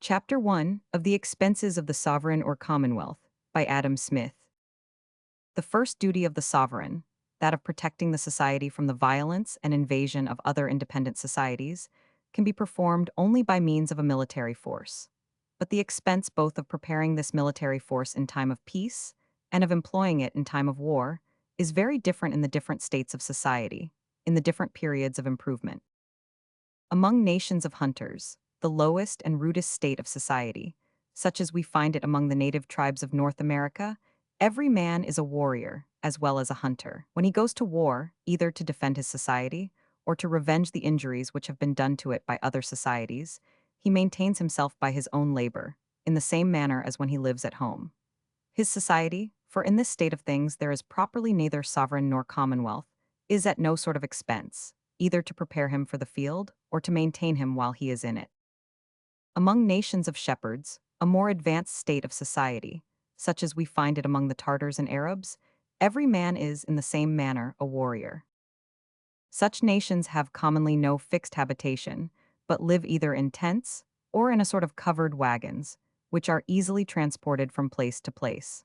Chapter 1 of The Expenses of the Sovereign or Commonwealth by Adam Smith. The first duty of the sovereign, that of protecting the society from the violence and invasion of other independent societies, can be performed only by means of a military force. But the expense both of preparing this military force in time of peace and of employing it in time of war is very different in the different states of society, in the different periods of improvement. Among nations of hunters, the lowest and rudest state of society, such as we find it among the native tribes of North America, every man is a warrior as well as a hunter. When he goes to war, either to defend his society or to revenge the injuries which have been done to it by other societies, he maintains himself by his own labor, in the same manner as when he lives at home. His society, for in this state of things there is properly neither sovereign nor commonwealth, is at no sort of expense, either to prepare him for the field or to maintain him while he is in it. Among nations of shepherds, a more advanced state of society, such as we find it among the Tartars and Arabs, every man is, in the same manner, a warrior. Such nations have commonly no fixed habitation, but live either in tents or in a sort of covered wagons, which are easily transported from place to place.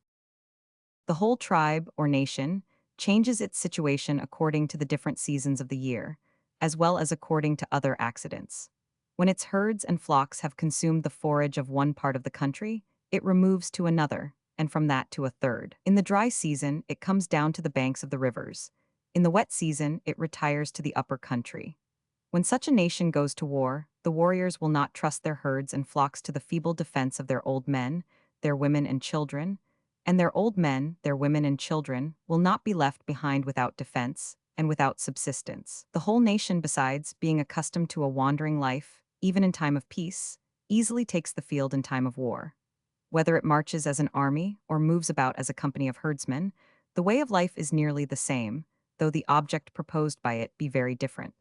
The whole tribe or nation changes its situation according to the different seasons of the year, as well as according to other accidents. When its herds and flocks have consumed the forage of one part of the country, it removes to another, and from that to a third. In the dry season, it comes down to the banks of the rivers. In the wet season, it retires to the upper country. When such a nation goes to war, the warriors will not trust their herds and flocks to the feeble defense of their old men, their women and children, and their old men, their women and children, will not be left behind without defense and without subsistence. The whole nation, besides, being accustomed to a wandering life, even in time of peace, easily takes the field in time of war. Whether it marches as an army or moves about as a company of herdsmen, the way of life is nearly the same, though the object proposed by it be very different.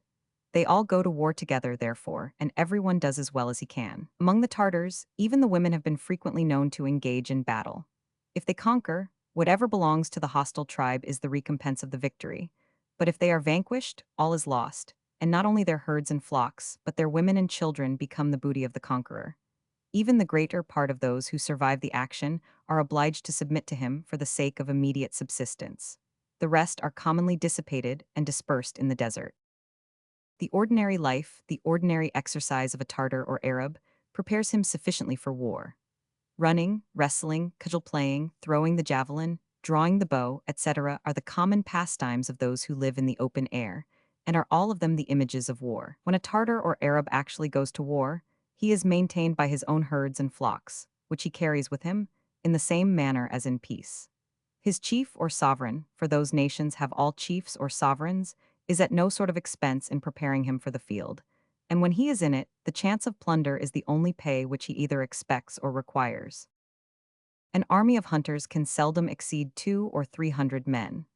They all go to war together, therefore, and everyone does as well as he can. Among the Tartars, even the women have been frequently known to engage in battle. If they conquer, whatever belongs to the hostile tribe is the recompense of the victory. But if they are vanquished, all is lost, and not only their herds and flocks, but their women and children become the booty of the conqueror. Even the greater part of those who survive the action are obliged to submit to him for the sake of immediate subsistence. The rest are commonly dissipated and dispersed in the desert. The ordinary life, the ordinary exercise of a Tartar or Arab, prepares him sufficiently for war. Running, wrestling, cudgel playing, throwing the javelin, drawing the bow, etc., are the common pastimes of those who live in the open air, and are all of them the images of war. When a Tartar or Arab actually goes to war, he is maintained by his own herds and flocks, which he carries with him, in the same manner as in peace. His chief or sovereign, for those nations have all chiefs or sovereigns, is at no sort of expense in preparing him for the field, and when he is in it, the chance of plunder is the only pay which he either expects or requires. An army of hunters can seldom exceed 200 or 300 men.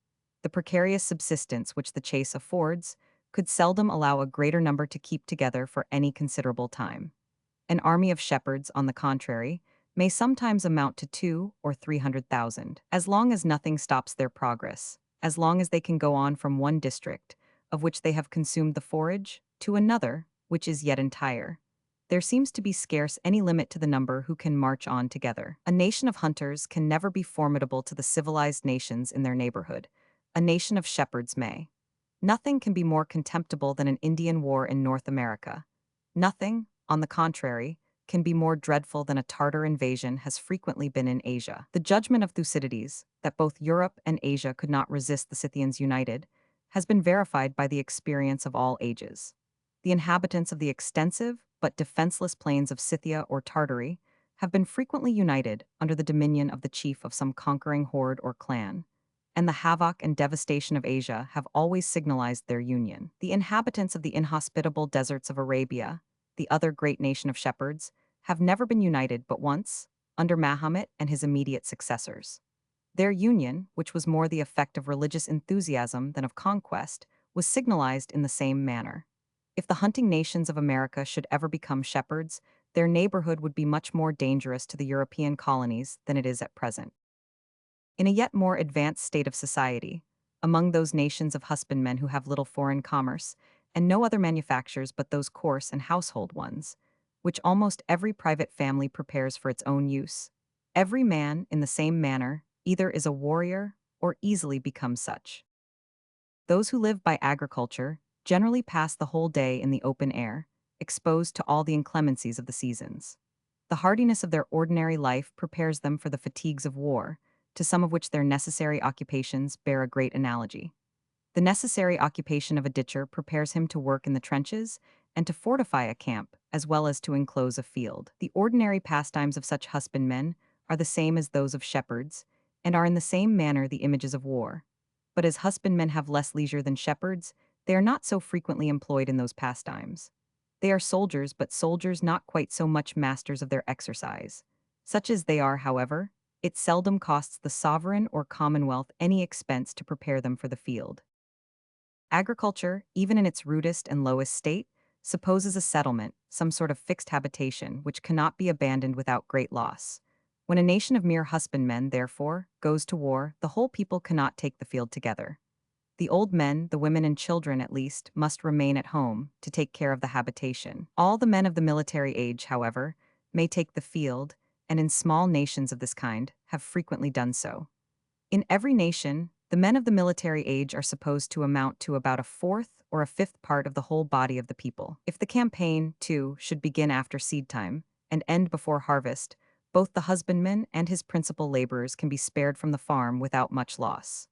The precarious subsistence which the chase affords could seldom allow a greater number to keep together for any considerable time. An army of shepherds, on the contrary, may sometimes amount to 200 or 300,000, as long as nothing stops their progress, as long as they can go on from one district, of which they have consumed the forage, to another, which is yet entire. There seems to be scarce any limit to the number who can march on together. A nation of hunters can never be formidable to the civilized nations in their neighborhood. A nation of shepherds may. Nothing can be more contemptible than an Indian war in North America. Nothing, on the contrary, can be more dreadful than a Tartar invasion has frequently been in Asia. The judgment of Thucydides, that both Europe and Asia could not resist the Scythians united, has been verified by the experience of all ages. The inhabitants of the extensive but defenseless plains of Scythia or Tartary have been frequently united under the dominion of the chief of some conquering horde or clan, and the havoc and devastation of Asia have always signalized their union. The inhabitants of the inhospitable deserts of Arabia, the other great nation of shepherds, have never been united but once, under Mahomet and his immediate successors. Their union, which was more the effect of religious enthusiasm than of conquest, was signalized in the same manner. If the hunting nations of America should ever become shepherds, their neighborhood would be much more dangerous to the European colonies than it is at present. In a yet more advanced state of society, among those nations of husbandmen who have little foreign commerce, and no other manufactures but those coarse and household ones, which almost every private family prepares for its own use. Every man, in the same manner, either is a warrior or easily becomes such. Those who live by agriculture generally pass the whole day in the open air, exposed to all the inclemencies of the seasons. The hardiness of their ordinary life prepares them for the fatigues of war, to some of which their necessary occupations bear a great analogy. The necessary occupation of a ditcher prepares him to work in the trenches and to fortify a camp, as well as to enclose a field. The ordinary pastimes of such husbandmen are the same as those of shepherds, and are in the same manner the images of war. But as husbandmen have less leisure than shepherds, they are not so frequently employed in those pastimes. They are soldiers, but soldiers not quite so much masters of their exercise. Such as they are, however, it seldom costs the sovereign or commonwealth any expense to prepare them for the field. Agriculture, even in its rudest and lowest state, supposes a settlement, some sort of fixed habitation, which cannot be abandoned without great loss. When a nation of mere husbandmen, therefore, goes to war, the whole people cannot take the field together. The old men, the women and children at least, must remain at home to take care of the habitation. All the men of the military age, however, may take the field, and in small nations of this kind have frequently done so. In every nation, the men of the military age are supposed to amount to about a fourth or a fifth part of the whole body of the people. If the campaign, too, should begin after seed time and end before harvest, both the husbandman and his principal laborers can be spared from the farm without much loss.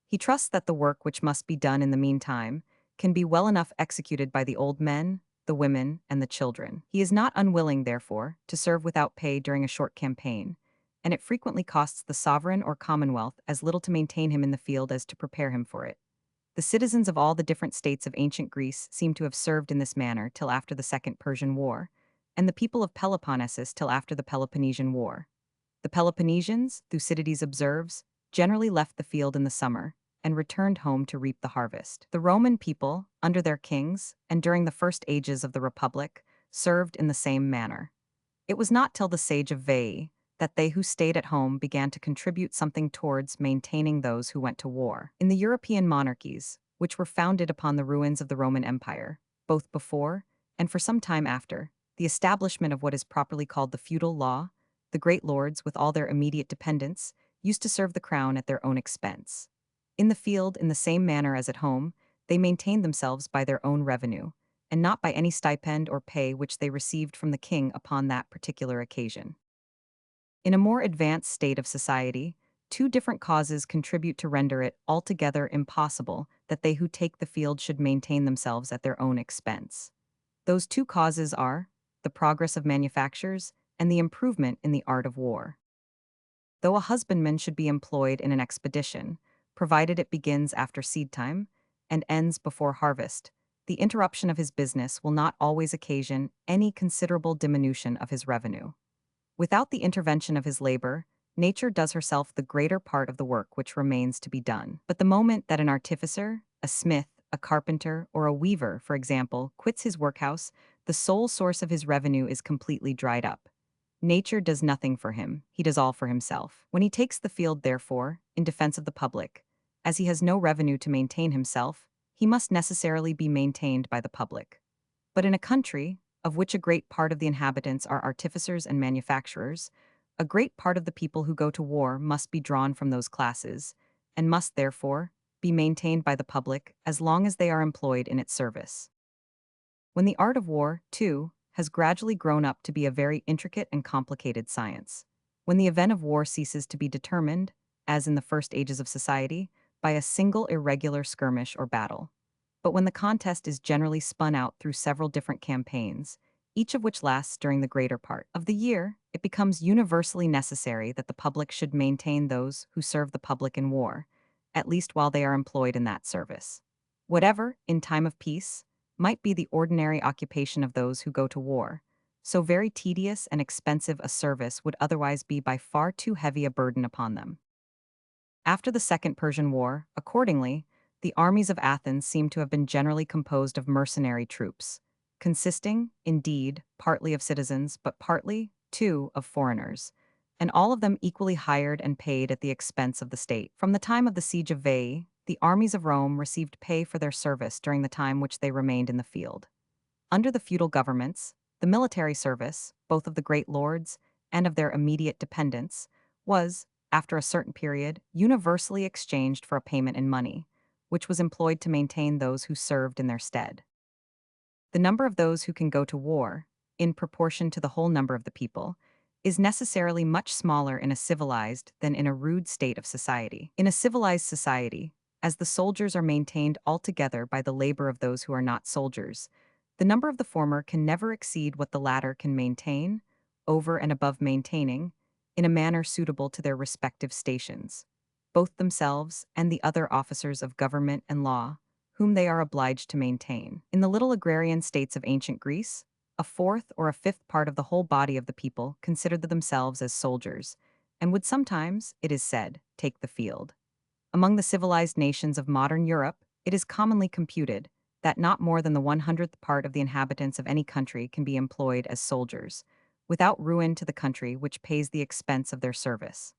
He trusts that the work which must be done in the meantime can be well enough executed by the old men, the women, and the children. He is not unwilling, therefore, to serve without pay during a short campaign, and it frequently costs the sovereign or commonwealth as little to maintain him in the field as to prepare him for it. The citizens of all the different states of ancient Greece seem to have served in this manner till after the Second Persian War, and the people of Peloponnesus till after the Peloponnesian War. The Peloponnesians, Thucydides observes, generally left the field in the summer, and returned home to reap the harvest. The Roman people, under their kings, and during the first ages of the Republic, served in the same manner. It was not till the Sage of Veii that they who stayed at home began to contribute something towards maintaining those who went to war. In the European monarchies, which were founded upon the ruins of the Roman Empire, both before and for some time after, the establishment of what is properly called the feudal law, the great lords, with all their immediate dependents, used to serve the crown at their own expense. In the field, in the same manner as at home, they maintained themselves by their own revenue, and not by any stipend or pay which they received from the king upon that particular occasion. In a more advanced state of society, two different causes contribute to render it altogether impossible that they who take the field should maintain themselves at their own expense. Those two causes are the progress of manufactures and the improvement in the art of war. Though a husbandman should be employed in an expedition, provided it begins after seed time and ends before harvest, the interruption of his business will not always occasion any considerable diminution of his revenue. Without the intervention of his labor, nature does herself the greater part of the work which remains to be done. But the moment that an artificer, a smith, a carpenter, or a weaver, for example, quits his workhouse, the sole source of his revenue is completely dried up. Nature does nothing for him, he does all for himself. When he takes the field, therefore, in defense of the public, as he has no revenue to maintain himself, he must necessarily be maintained by the public. But in a country, of which a great part of the inhabitants are artificers and manufacturers, a great part of the people who go to war must be drawn from those classes, and must, therefore, be maintained by the public as long as they are employed in its service. When the art of war, too, has gradually grown up to be a very intricate and complicated science, when the event of war ceases to be determined, as in the first ages of society, by a single irregular skirmish or battle, but when the contest is generally spun out through several different campaigns, each of which lasts during the greater part of the year, it becomes universally necessary that the public should maintain those who serve the public in war, at least while they are employed in that service. Whatever, in time of peace, might be the ordinary occupation of those who go to war, so very tedious and expensive a service would otherwise be by far too heavy a burden upon them. After the Second Persian War, accordingly, the armies of Athens seem to have been generally composed of mercenary troops, consisting, indeed, partly of citizens, but partly, too, of foreigners, and all of them equally hired and paid at the expense of the state. From the time of the siege of Veii, the armies of Rome received pay for their service during the time which they remained in the field. Under the feudal governments, The military service, both of the great lords and of their immediate dependents, was, after a certain period, universally exchanged for a payment in money, which was employed to maintain those who served in their stead. The number of those who can go to war, in proportion to the whole number of the people, is necessarily much smaller in a civilized than in a rude state of society. In a civilized society, as the soldiers are maintained altogether by the labor of those who are not soldiers, the number of the former can never exceed what the latter can maintain, over and above maintaining, in a manner suitable to their respective stations, both themselves and the other officers of government and law, whom they are obliged to maintain. In the little agrarian states of ancient Greece, a fourth or a fifth part of the whole body of the people considered themselves as soldiers, and would sometimes, it is said, take the field. Among the civilized nations of modern Europe, it is commonly computed that not more than the 100th part of the inhabitants of any country can be employed as soldiers, without ruin to the country which pays the expense of their service.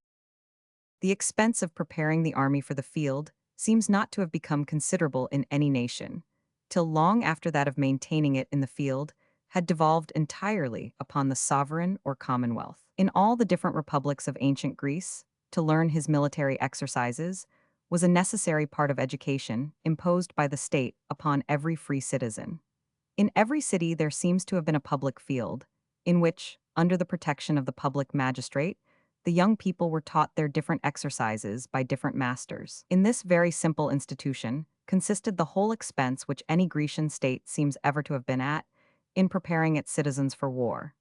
The expense of preparing the army for the field seems not to have become considerable in any nation, till long after that of maintaining it in the field had devolved entirely upon the sovereign or commonwealth. In all the different republics of ancient Greece, to learn his military exercises was a necessary part of education imposed by the state upon every free citizen. In every city there seems to have been a public field, in which, under the protection of the public magistrate, the young people were taught their different exercises by different masters. In this very simple institution consisted the whole expense which any Grecian state seems ever to have been at, in preparing its citizens for war.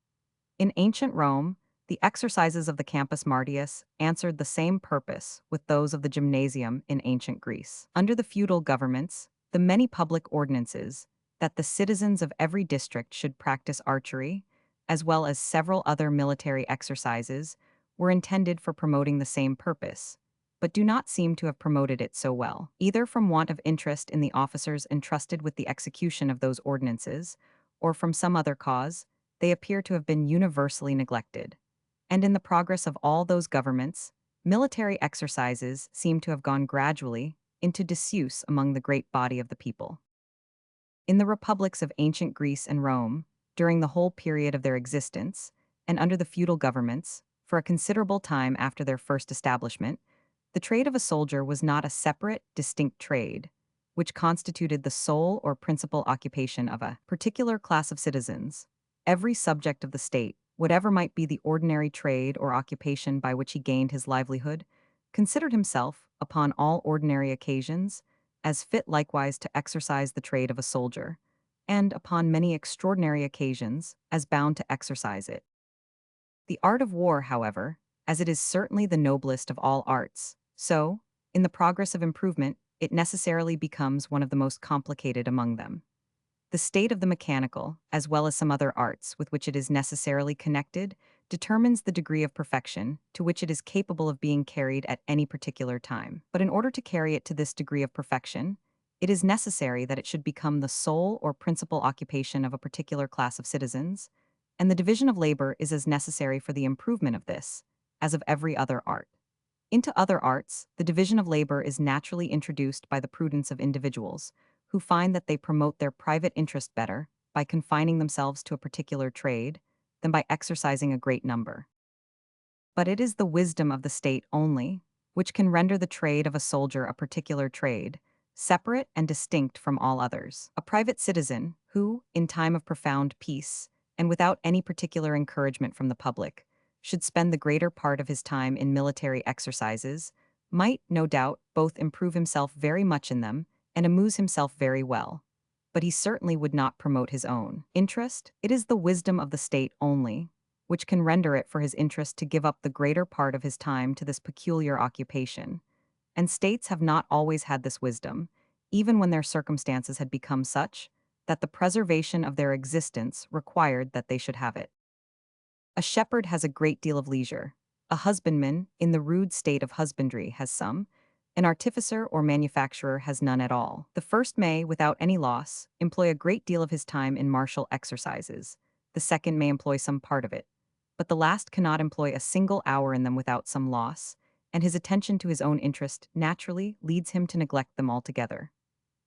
In ancient Rome, the exercises of the Campus Martius answered the same purpose with those of the gymnasium in ancient Greece. Under the feudal governments, the many public ordinances that the citizens of every district should practice archery, as well as several other military exercises, were intended for promoting the same purpose, but do not seem to have promoted it so well, either from want of interest in the officers entrusted with the execution of those ordinances, or from some other cause. They appear to have been universally neglected. And in the progress of all those governments, military exercises seem to have gone gradually into disuse among the great body of the people. In the republics of ancient Greece and Rome, during the whole period of their existence, and under the feudal governments, for a considerable time after their first establishment, the trade of a soldier was not a separate, distinct trade, which constituted the sole or principal occupation of a particular class of citizens. Every subject of the state, whatever might be the ordinary trade or occupation by which he gained his livelihood, considered himself, upon all ordinary occasions, as fit likewise to exercise the trade of a soldier, and upon many extraordinary occasions, as bound to exercise it. The art of war, however, as it is certainly the noblest of all arts, so, in the progress of improvement, it necessarily becomes one of the most complicated among them. The state of the mechanical, as well as some other arts with which it is necessarily connected, determines the degree of perfection to which it is capable of being carried at any particular time. But in order to carry it to this degree of perfection, it is necessary that it should become the sole or principal occupation of a particular class of citizens, and the division of labor is as necessary for the improvement of this as of every other art. Into other arts, the division of labor is naturally introduced by the prudence of individuals, who find that they promote their private interest better by confining themselves to a particular trade than by exercising a great number. But it is the wisdom of the state only which can render the trade of a soldier a particular trade, separate and distinct from all others. A private citizen who, in time of profound peace, and without any particular encouragement from the public, should spend the greater part of his time in military exercises, might, no doubt, both improve himself very much in them and amuse himself very well. But he certainly would not promote his own interest. It is the wisdom of the state only which can render it for his interest to give up the greater part of his time to this peculiar occupation. And states have not always had this wisdom, even when their circumstances had become such that the preservation of their existence required that they should have it. A shepherd has a great deal of leisure. A husbandman, in the rude state of husbandry, has some. An artificer or manufacturer has none at all. The first may, without any loss, employ a great deal of his time in martial exercises. The second may employ some part of it. But the last cannot employ a single hour in them without some loss, and his attention to his own interest naturally leads him to neglect them altogether.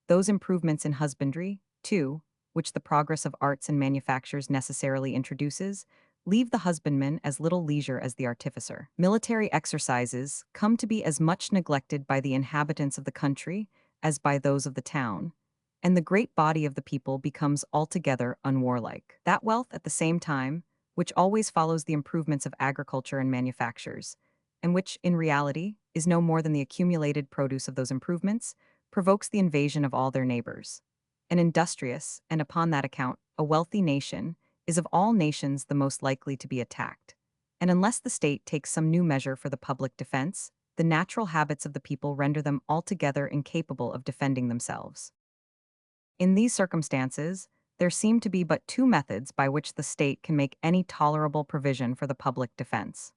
Those improvements in husbandry, too, which the progress of arts and manufactures necessarily introduces, leave the husbandman as little leisure as the artificer. Military exercises come to be as much neglected by the inhabitants of the country as by those of the town, and the great body of the people becomes altogether unwarlike. That wealth, at the same time, which always follows the improvements of agriculture and manufactures, and which, in reality, is no more than the accumulated produce of those improvements, provokes the invasion of all their neighbors. An industrious, and upon that account, a wealthy nation, is of all nations the most likely to be attacked. And unless the state takes some new measure for the public defense, the natural habits of the people render them altogether incapable of defending themselves. In these circumstances, there seem to be but two methods by which the state can make any tolerable provision for the public defense.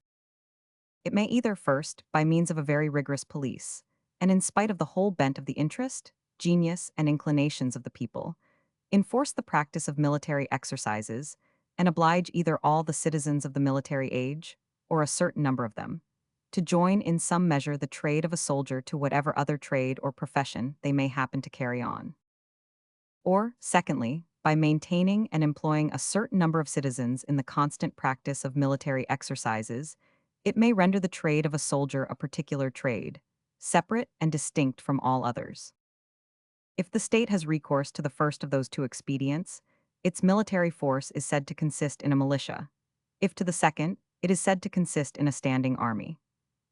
It may either first, by means of a very rigorous police, and in spite of the whole bent of the interest, genius, and inclinations of the people, enforce the practice of military exercises, and oblige either all the citizens of the military age, or a certain number of them, to join in some measure the trade of a soldier to whatever other trade or profession they may happen to carry on. Or, secondly, by maintaining and employing a certain number of citizens in the constant practice of military exercises, it may render the trade of a soldier a particular trade, separate and distinct from all others. If the state has recourse to the first of those two expedients, its military force is said to consist in a militia. If to the second, it is said to consist in a standing army.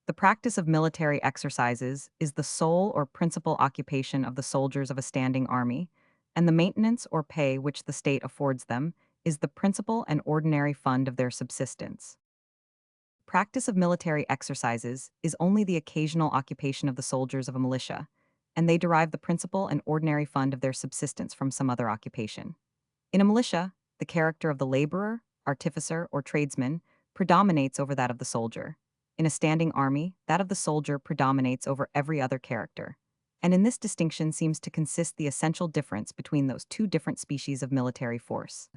The practice of military exercises is the sole or principal occupation of the soldiers of a standing army, and the maintenance or pay which the state affords them is the principal and ordinary fund of their subsistence. Practice of military exercises is only the occasional occupation of the soldiers of a militia, and they derive the principal and ordinary fund of their subsistence from some other occupation. In a militia, the character of the laborer, artificer, or tradesman predominates over that of the soldier. In a standing army, that of the soldier predominates over every other character. And in this distinction seems to consist the essential difference between those two different species of military force.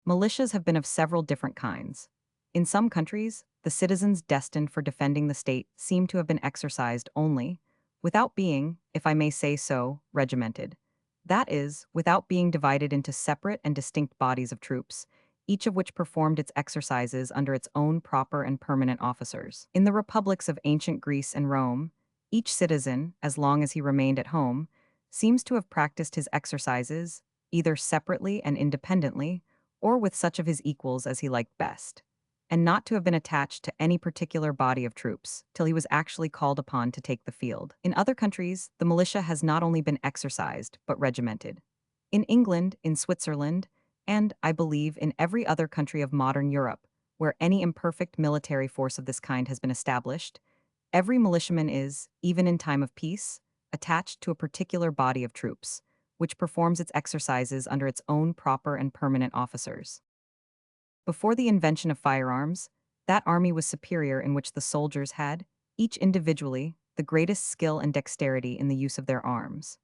Militias have been of several different kinds. In some countries, the citizens destined for defending the state seem to have been exercised only, without being, if I may say so, regimented. That is, without being divided into separate and distinct bodies of troops, each of which performed its exercises under its own proper and permanent officers. In the republics of ancient Greece and Rome, each citizen, as long as he remained at home, seems to have practiced his exercises, either separately and independently, or with such of his equals as he liked best, and not to have been attached to any particular body of troops till he was actually called upon to take the field. In other countries, the militia has not only been exercised, but regimented. In England, in Switzerland, and, I believe, in every other country of modern Europe, where any imperfect military force of this kind has been established, every militiaman is, even in time of peace, attached to a particular body of troops, which performs its exercises under its own proper and permanent officers. Before the invention of firearms, that army was superior in which the soldiers had, each individually, the greatest skill and dexterity in the use of their arms.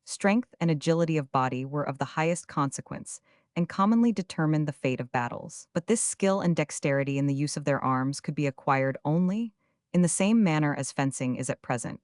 Strength and agility of body were of the highest consequence, and commonly determined the fate of battles. But this skill and dexterity in the use of their arms could be acquired only, in the same manner as fencing is at present,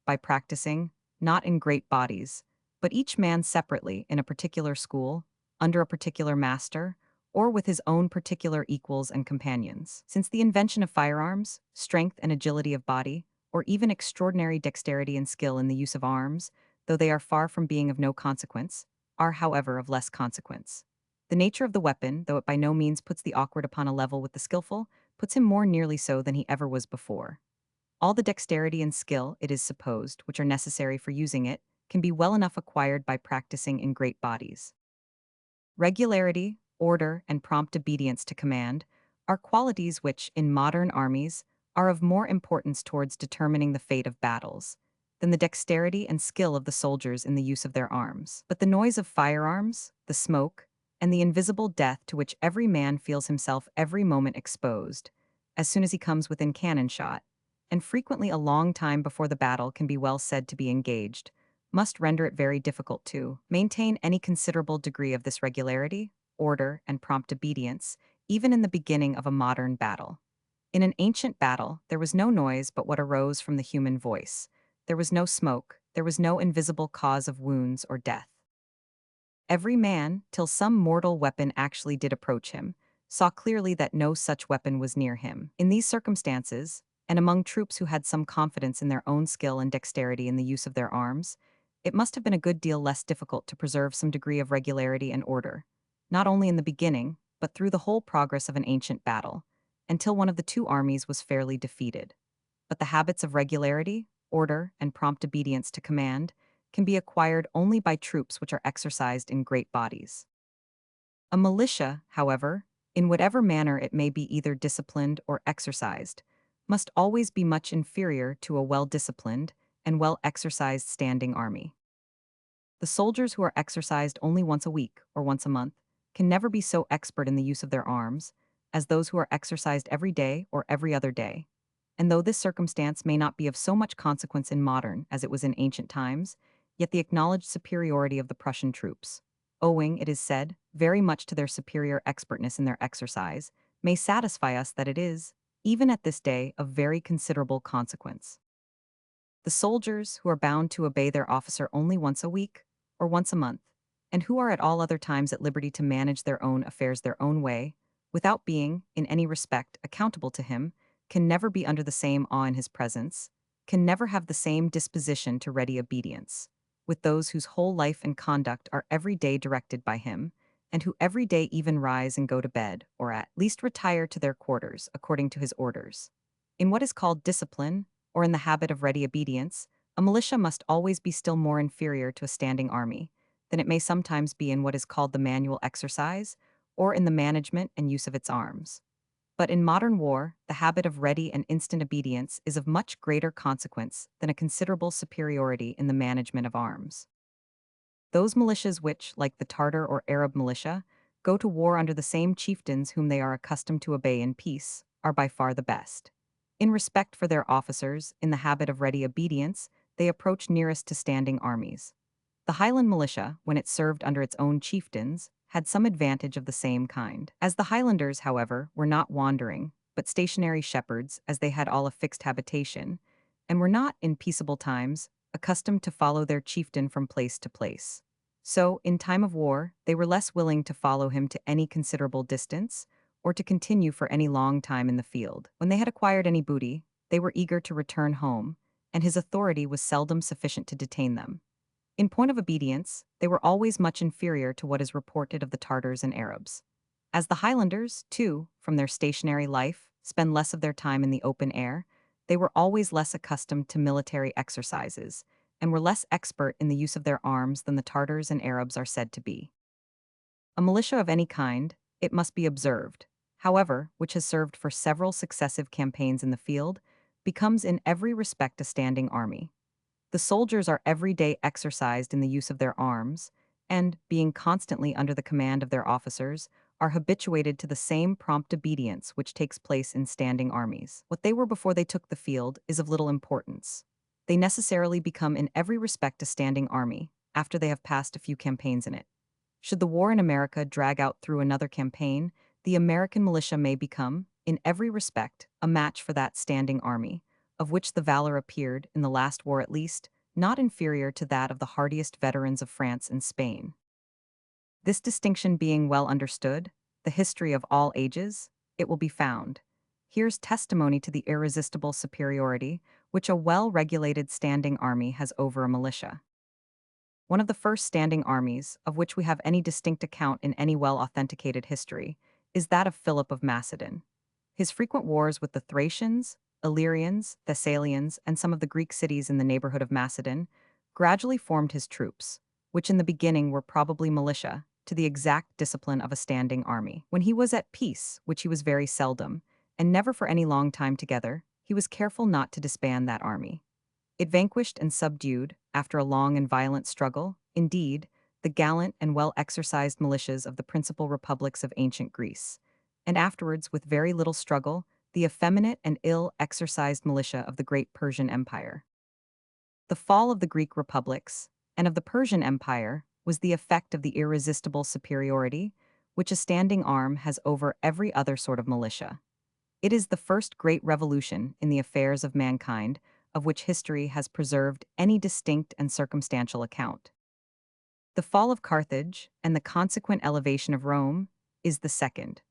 by practicing, not in great bodies, but each man separately in a particular school, under a particular master, or with his own particular equals and companions. Since the invention of firearms, strength and agility of body, or even extraordinary dexterity and skill in the use of arms, though they are far from being of no consequence, are however of less consequence. The nature of the weapon, though it by no means puts the awkward upon a level with the skillful, puts him more nearly so than he ever was before. All the dexterity and skill, it is supposed, which are necessary for using it, can be well enough acquired by practicing in great bodies. Regularity, order, and prompt obedience to command are qualities which, in modern armies, are of more importance towards determining the fate of battles than the dexterity and skill of the soldiers in the use of their arms. But the noise of firearms, the smoke, and the invisible death to which every man feels himself every moment exposed, as soon as he comes within cannon shot, and frequently a long time before the battle can be well said to be engaged, must render it very difficult to maintain any considerable degree of this regularity, order, and prompt obedience, even in the beginning of a modern battle. In an ancient battle, there was no noise but what arose from the human voice. There was no smoke, there was no invisible cause of wounds or death. Every man, till some mortal weapon actually did approach him, saw clearly that no such weapon was near him. In these circumstances, and among troops who had some confidence in their own skill and dexterity in the use of their arms, it must have been a good deal less difficult to preserve some degree of regularity and order, not only in the beginning, but through the whole progress of an ancient battle, until one of the two armies was fairly defeated. But the habits of regularity, order, and prompt obedience to command can be acquired only by troops which are exercised in great bodies. A militia, however, in whatever manner it may be either disciplined or exercised, must always be much inferior to a well-disciplined and well-exercised standing army. The soldiers who are exercised only once a week or once a month can never be so expert in the use of their arms as those who are exercised every day or every other day. And though this circumstance may not be of so much consequence in modern as it was in ancient times, yet the acknowledged superiority of the Prussian troops, owing, it is said, very much to their superior expertness in their exercise, may satisfy us that it is, even at this day, of very considerable consequence. The soldiers, who are bound to obey their officer only once a week or once a month, and who are at all other times at liberty to manage their own affairs their own way, without being, in any respect, accountable to him, can never be under the same awe in his presence, can never have the same disposition to ready obedience, with those whose whole life and conduct are every day directed by him, and who every day even rise and go to bed, or at least retire to their quarters, according to his orders. In what is called discipline, or in the habit of ready obedience, a militia must always be still more inferior to a standing army than it may sometimes be in what is called the manual exercise, or in the management and use of its arms. But in modern war, the habit of ready and instant obedience is of much greater consequence than a considerable superiority in the management of arms. Those militias which, like the Tartar or Arab militia, go to war under the same chieftains whom they are accustomed to obey in peace, are by far the best. In respect for their officers, in the habit of ready obedience, they approach nearest to standing armies. The Highland militia, when it served under its own chieftains, had some advantage of the same kind. As the Highlanders, however, were not wandering, but stationary shepherds, as they had all a fixed habitation, and were not, in peaceable times, accustomed to follow their chieftain from place to place. So, in time of war, they were less willing to follow him to any considerable distance, or to continue for any long time in the field. When they had acquired any booty, they were eager to return home, and his authority was seldom sufficient to detain them. In point of obedience, they were always much inferior to what is reported of the Tartars and Arabs. As the Highlanders, too, from their stationary life, spend less of their time in the open air, they were always less accustomed to military exercises, and were less expert in the use of their arms than the Tartars and Arabs are said to be. A militia of any kind, it must be observed, however, which has served for several successive campaigns in the field, becomes in every respect a standing army. The soldiers are every day exercised in the use of their arms, and, being constantly under the command of their officers, are habituated to the same prompt obedience which takes place in standing armies. What they were before they took the field is of little importance. They necessarily become in every respect a standing army, after they have passed a few campaigns in it. Should the war in America drag out through another campaign, the American militia may become, in every respect, a match for that standing army, of which the valor appeared, in the last war at least, not inferior to that of the hardiest veterans of France and Spain. This distinction being well understood, the history of all ages, it will be found, here's testimony to the irresistible superiority which a well-regulated standing army has over a militia. One of the first standing armies, of which we have any distinct account in any well-authenticated history, is that of Philip of Macedon. His frequent wars with the Thracians, Illyrians, Thessalians, and some of the Greek cities in the neighborhood of Macedon gradually formed his troops, which in the beginning were probably militia, to the exact discipline of a standing army. When he was at peace, which he was very seldom, and never for any long time together, he was careful not to disband that army. It vanquished and subdued, after a long and violent struggle, indeed, the gallant and well-exercised militias of the principal republics of ancient Greece, and afterwards, with very little struggle, the effeminate and ill-exercised militia of the great Persian Empire. The fall of the Greek republics, and of the Persian Empire, was the effect of the irresistible superiority which a standing arm has over every other sort of militia. It is the first great revolution in the affairs of mankind of which history has preserved any distinct and circumstantial account. The fall of Carthage and the consequent elevation of Rome is the second.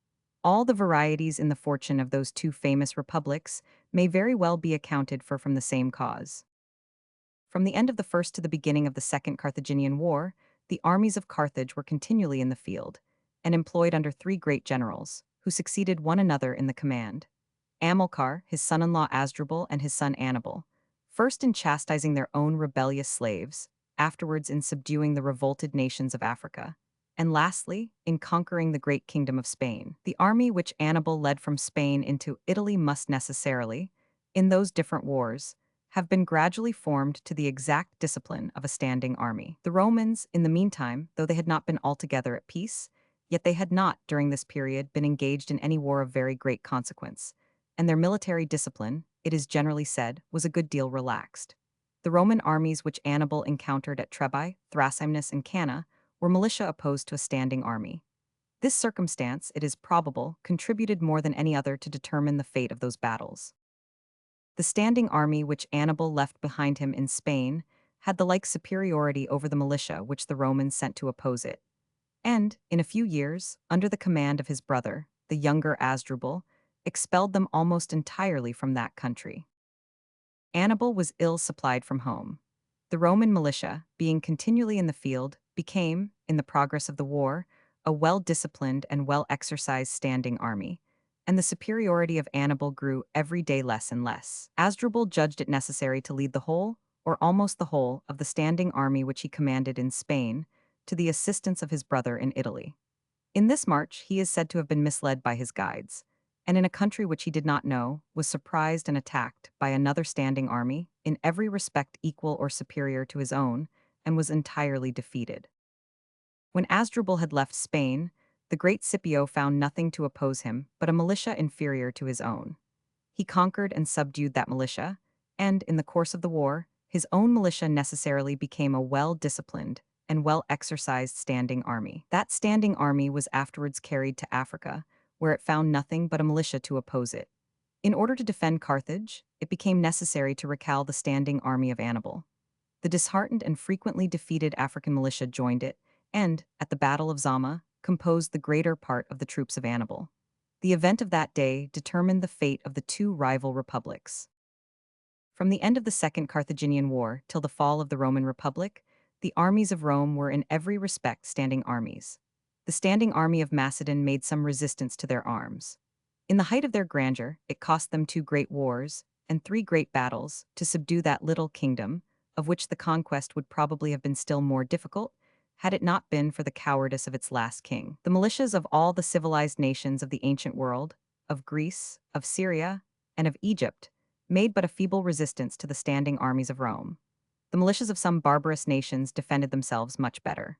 All the varieties in the fortune of those two famous republics may very well be accounted for from the same cause. From the end of the first to the beginning of the Second Carthaginian War, the armies of Carthage were continually in the field, and employed under three great generals, who succeeded one another in the command. Amilcar, his son-in-law Asdrubal, and his son Annibal, first in chastising their own rebellious slaves, afterwards in subduing the revolted nations of Africa, and lastly, in conquering the great kingdom of Spain. The army which Annibal led from Spain into Italy must necessarily, in those different wars, have been gradually formed to the exact discipline of a standing army. The Romans, in the meantime, though they had not been altogether at peace, yet they had not, during this period, been engaged in any war of very great consequence, and their military discipline, it is generally said, was a good deal relaxed. The Roman armies which Annibal encountered at Trebai, Thrasymnus, and Canna were militia opposed to a standing army. This circumstance, it is probable, contributed more than any other to determine the fate of those battles. The standing army which Annibal left behind him in Spain had the like superiority over the militia which the Romans sent to oppose it, and, in a few years, under the command of his brother, the younger Asdrubal, expelled them almost entirely from that country. Annibal was ill supplied from home. The Roman militia, being continually in the field, became, in the progress of the war, a well-disciplined and well-exercised standing army, and the superiority of Annibal grew every day less and less. Asdrubal judged it necessary to lead the whole, or almost the whole, of the standing army which he commanded in Spain, to the assistance of his brother in Italy. In this march he is said to have been misled by his guides, and in a country which he did not know, was surprised and attacked by another standing army, in every respect equal or superior to his own, and was entirely defeated. When Asdrubal had left Spain, the great Scipio found nothing to oppose him but a militia inferior to his own. He conquered and subdued that militia, and, in the course of the war, his own militia necessarily became a well-disciplined and well-exercised standing army. That standing army was afterwards carried to Africa, where it found nothing but a militia to oppose it. In order to defend Carthage, it became necessary to recall the standing army of Annibal. The disheartened and frequently defeated African militia joined it, and, at the Battle of Zama, composed the greater part of the troops of Annibal. The event of that day determined the fate of the two rival republics. From the end of the Second Carthaginian War till the fall of the Roman Republic, the armies of Rome were in every respect standing armies. The standing army of Macedon made some resistance to their arms. In the height of their grandeur, it cost them 2 great wars and 3 great battles to subdue that little kingdom, of which the conquest would probably have been still more difficult, had it not been for the cowardice of its last king. The militias of all the civilized nations of the ancient world, of Greece, of Syria, and of Egypt, made but a feeble resistance to the standing armies of Rome. The militias of some barbarous nations defended themselves much better.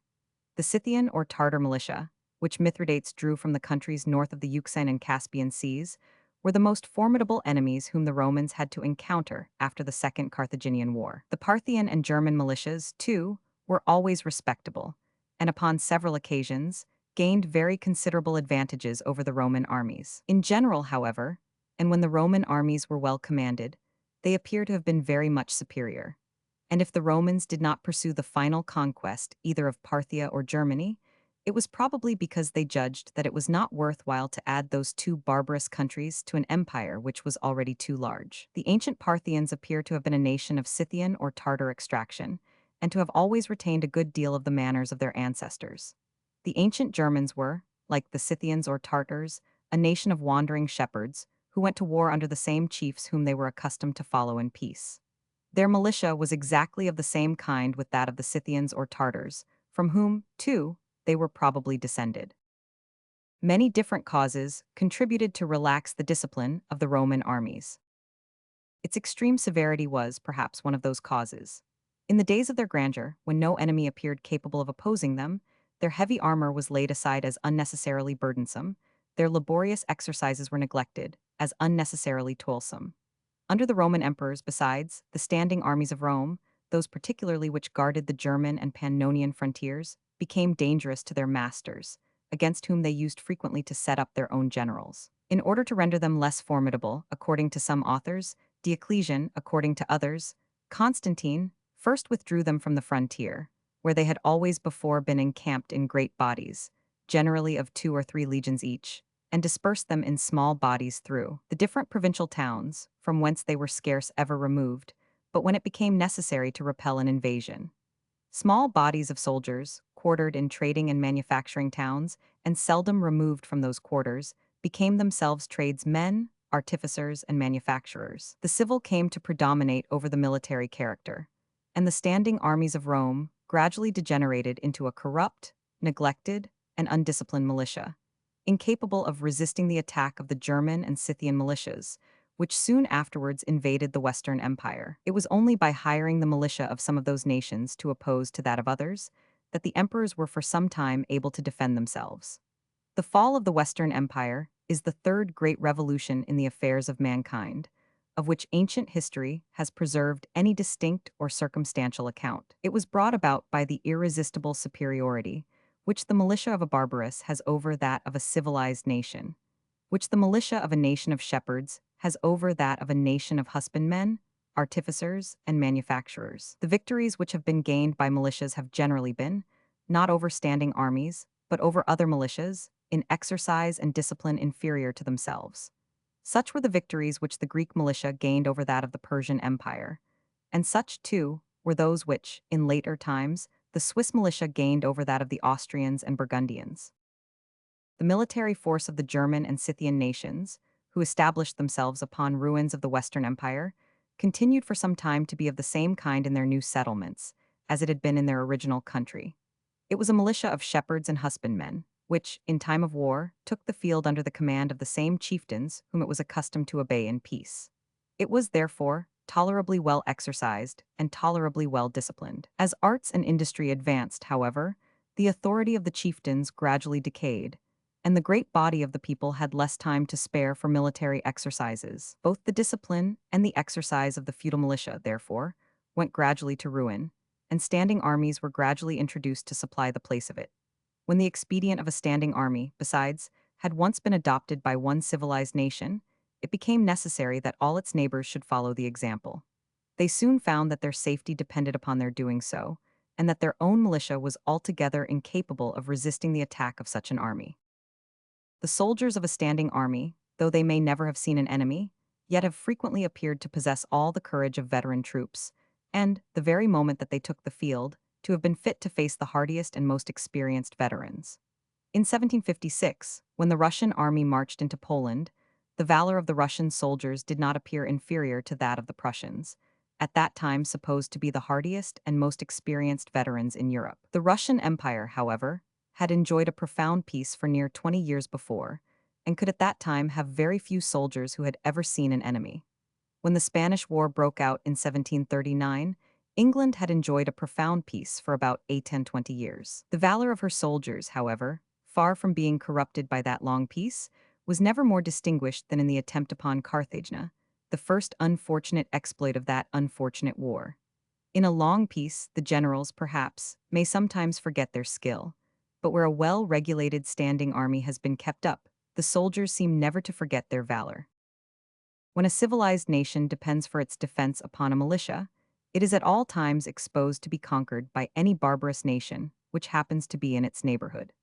The Scythian or Tartar militia, which Mithridates drew from the countries north of the Euxine and Caspian seas, were the most formidable enemies whom the Romans had to encounter after the Second Carthaginian War. The Parthian and German militias, too, were always respectable, and upon several occasions, gained very considerable advantages over the Roman armies. In general, however, and when the Roman armies were well commanded, they appear to have been very much superior. And if the Romans did not pursue the final conquest either of Parthia or Germany, it was probably because they judged that it was not worthwhile to add those 2 barbarous countries to an empire which was already too large. The ancient Parthians appear to have been a nation of Scythian or Tartar extraction, and to have always retained a good deal of the manners of their ancestors. The ancient Germans were, like the Scythians or Tartars, a nation of wandering shepherds, who went to war under the same chiefs whom they were accustomed to follow in peace. Their militia was exactly of the same kind with that of the Scythians or Tartars, from whom, too, they were probably descended. Many different causes contributed to relax the discipline of the Roman armies. Its extreme severity was, perhaps, one of those causes. In the days of their grandeur, when no enemy appeared capable of opposing them, their heavy armor was laid aside as unnecessarily burdensome, their laborious exercises were neglected as unnecessarily toilsome. Under the Roman emperors, besides, the standing armies of Rome, those particularly which guarded the German and Pannonian frontiers, became dangerous to their masters, against whom they used frequently to set up their own generals. In order to render them less formidable, according to some authors, Diocletian, according to others, Constantine, first withdrew them from the frontier, where they had always before been encamped in great bodies, generally of 2 or 3 legions each, and dispersed them in small bodies through the different provincial towns, from whence they were scarce ever removed, but when it became necessary to repel an invasion. Small bodies of soldiers, quartered in trading and manufacturing towns, and seldom removed from those quarters, became themselves tradesmen, artificers, and manufacturers. The civil came to predominate over the military character, and the standing armies of Rome gradually degenerated into a corrupt, neglected, and undisciplined militia, incapable of resisting the attack of the German and Scythian militias, which soon afterwards invaded the Western Empire. It was only by hiring the militia of some of those nations to oppose to that of others that the emperors were for some time able to defend themselves. The fall of the Western Empire is the third great revolution in the affairs of mankind, of which ancient history has preserved any distinct or circumstantial account. It was brought about by the irresistible superiority which the militia of a barbarous has over that of a civilized nation, which the militia of a nation of shepherds has over that of a nation of husbandmen, artificers, and manufacturers. The victories which have been gained by militias have generally been, not over standing armies, but over other militias, in exercise and discipline inferior to themselves. Such were the victories which the Greek militia gained over that of the Persian Empire, and such, too, were those which, in later times, the Swiss militia gained over that of the Austrians and Burgundians. The military force of the German and Scythian nations, who established themselves upon ruins of the Western Empire, continued for some time to be of the same kind in their new settlements as it had been in their original country. It was a militia of shepherds and husbandmen, which, in time of war, took the field under the command of the same chieftains whom it was accustomed to obey in peace. It was, therefore, tolerably well exercised and tolerably well disciplined. As arts and industry advanced, however, the authority of the chieftains gradually decayed, and the great body of the people had less time to spare for military exercises. Both the discipline and the exercise of the feudal militia, therefore, went gradually to ruin, and standing armies were gradually introduced to supply the place of it. When the expedient of a standing army, besides, had once been adopted by one civilized nation, it became necessary that all its neighbors should follow the example. They soon found that their safety depended upon their doing so, and that their own militia was altogether incapable of resisting the attack of such an army. The soldiers of a standing army, though they may never have seen an enemy, yet have frequently appeared to possess all the courage of veteran troops, and, the very moment that they took the field, to have been fit to face the hardiest and most experienced veterans. In 1756, when the Russian army marched into Poland, the valor of the Russian soldiers did not appear inferior to that of the Prussians, at that time supposed to be the hardiest and most experienced veterans in Europe. The Russian Empire, however, had enjoyed a profound peace for near 20 years before, and could at that time have very few soldiers who had ever seen an enemy. When the Spanish War broke out in 1739, England had enjoyed a profound peace for about 8–20 years. The valor of her soldiers, however, far from being corrupted by that long peace, was never more distinguished than in the attempt upon Carthagena, the first unfortunate exploit of that unfortunate war. In a long peace, the generals, perhaps, may sometimes forget their skill, but where a well-regulated standing army has been kept up, the soldiers seem never to forget their valor. When a civilized nation depends for its defense upon a militia, it is at all times exposed to be conquered by any barbarous nation which happens to be in its neighborhood.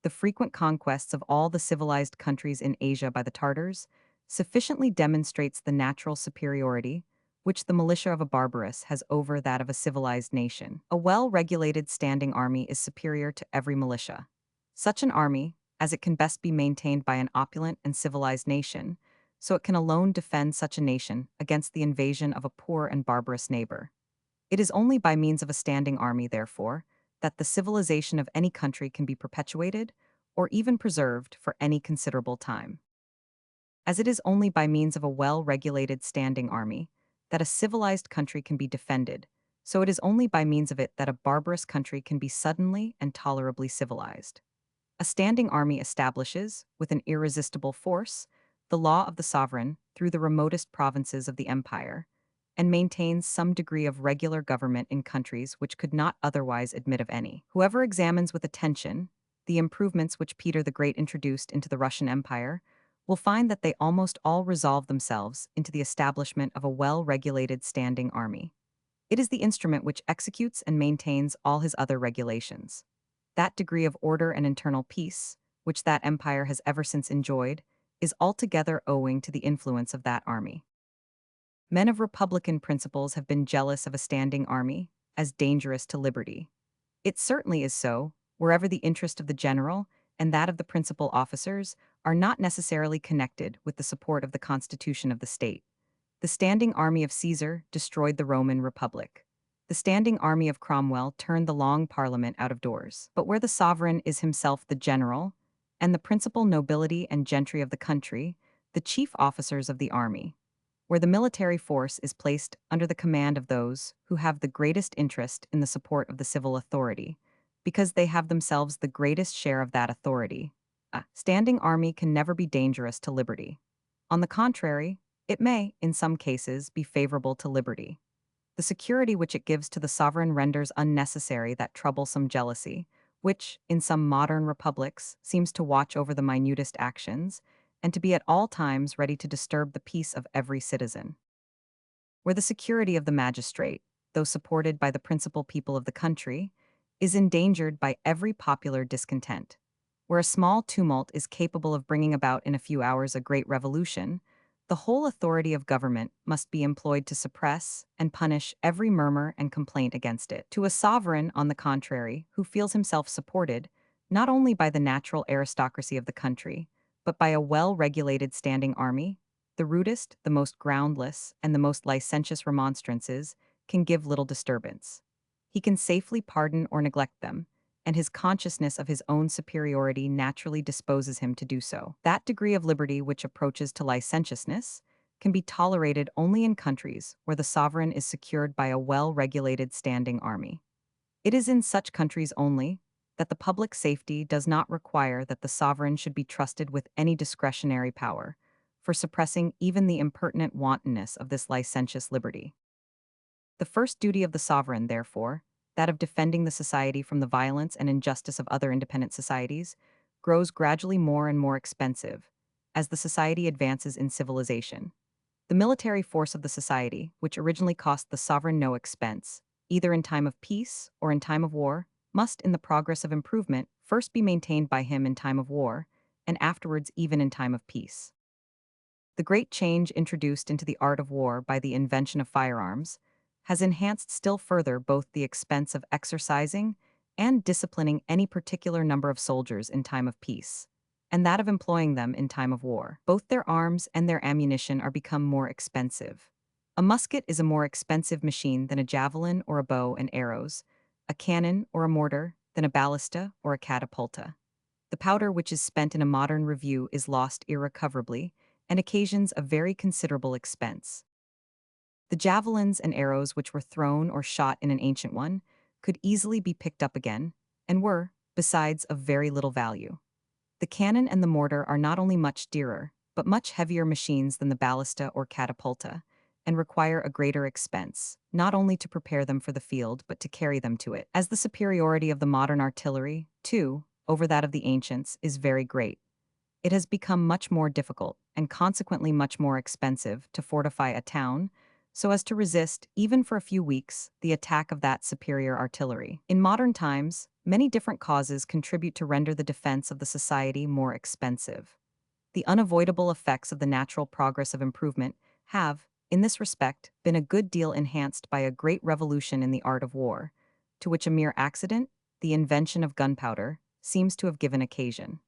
The frequent conquests of all the civilized countries in Asia by the Tartars sufficiently demonstrates the natural superiority which the militia of a barbarous has over that of a civilized nation. A well-regulated standing army is superior to every militia. Such an army, as it can best be maintained by an opulent and civilized nation, so it can alone defend such a nation against the invasion of a poor and barbarous neighbor. It is only by means of a standing army, therefore, that the civilization of any country can be perpetuated, or even preserved for any considerable time. As it is only by means of a well-regulated standing army that a civilized country can be defended, so it is only by means of it that a barbarous country can be suddenly and tolerably civilized. A standing army establishes, with an irresistible force, the law of the sovereign through the remotest provinces of the empire, and maintains some degree of regular government in countries which could not otherwise admit of any. Whoever examines with attention the improvements which Peter the Great introduced into the Russian Empire will find that they almost all resolve themselves into the establishment of a well-regulated standing army. It is the instrument which executes and maintains all his other regulations. That degree of order and internal peace, which that empire has ever since enjoyed, is altogether owing to the influence of that army. Men of republican principles have been jealous of a standing army, as dangerous to liberty. It certainly is so, wherever the interest of the general and that of the principal officers are not necessarily connected with the support of the constitution of the state. The standing army of Caesar destroyed the Roman Republic. The standing army of Cromwell turned the Long Parliament out of doors. But where the sovereign is himself the general, and the principal nobility and gentry of the country, the chief officers of the army, where the military force is placed under the command of those who have the greatest interest in the support of the civil authority, because they have themselves the greatest share of that authority, a standing army can never be dangerous to liberty. On the contrary, it may, in some cases, be favorable to liberty. The security which it gives to the sovereign renders unnecessary that troublesome jealousy, which, in some modern republics, seems to watch over the minutest actions, and to be at all times ready to disturb the peace of every citizen. Where the security of the magistrate, though supported by the principal people of the country, is endangered by every popular discontent. Where a small tumult is capable of bringing about in a few hours a great revolution, the whole authority of government must be employed to suppress and punish every murmur and complaint against it. To a sovereign, on the contrary, who feels himself supported, not only by the natural aristocracy of the country, but by a well-regulated standing army, the rudest, the most groundless, and the most licentious remonstrances can give little disturbance. He can safely pardon or neglect them, and his consciousness of his own superiority naturally disposes him to do so. That degree of liberty which approaches to licentiousness can be tolerated only in countries where the sovereign is secured by a well-regulated standing army. It is in such countries only that the public safety does not require that the sovereign should be trusted with any discretionary power for suppressing even the impertinent wantonness of this licentious liberty. The first duty of the sovereign, therefore, that of defending the society from the violence and injustice of other independent societies, grows gradually more and more expensive as the society advances in civilization. The military force of the society, which originally cost the sovereign no expense, either in time of peace or in time of war, must, in the progress of improvement, first be maintained by him in time of war, and afterwards even in time of peace. The great change introduced into the art of war by the invention of firearms has enhanced still further both the expense of exercising and disciplining any particular number of soldiers in time of peace, and that of employing them in time of war. Both their arms and their ammunition are become more expensive. A musket is a more expensive machine than a javelin or a bow and arrows, a cannon or a mortar than a ballista or a catapulta. The powder which is spent in a modern review is lost irrecoverably and occasions a very considerable expense. The javelins and arrows which were thrown or shot in an ancient one could easily be picked up again, and were, besides, of very little value. The cannon and the mortar are not only much dearer, but much heavier machines than the ballista or catapulta, and require a greater expense, not only to prepare them for the field, but to carry them to it. As the superiority of the modern artillery, too, over that of the ancients, is very great, it has become much more difficult, and consequently much more expensive, to fortify a town, so as to resist, even for a few weeks, the attack of that superior artillery. In modern times, many different causes contribute to render the defense of the society more expensive. The unavoidable effects of the natural progress of improvement have, in this respect, been a good deal enhanced by a great revolution in the art of war, to which a mere accident, the invention of gunpowder, seems to have given occasion.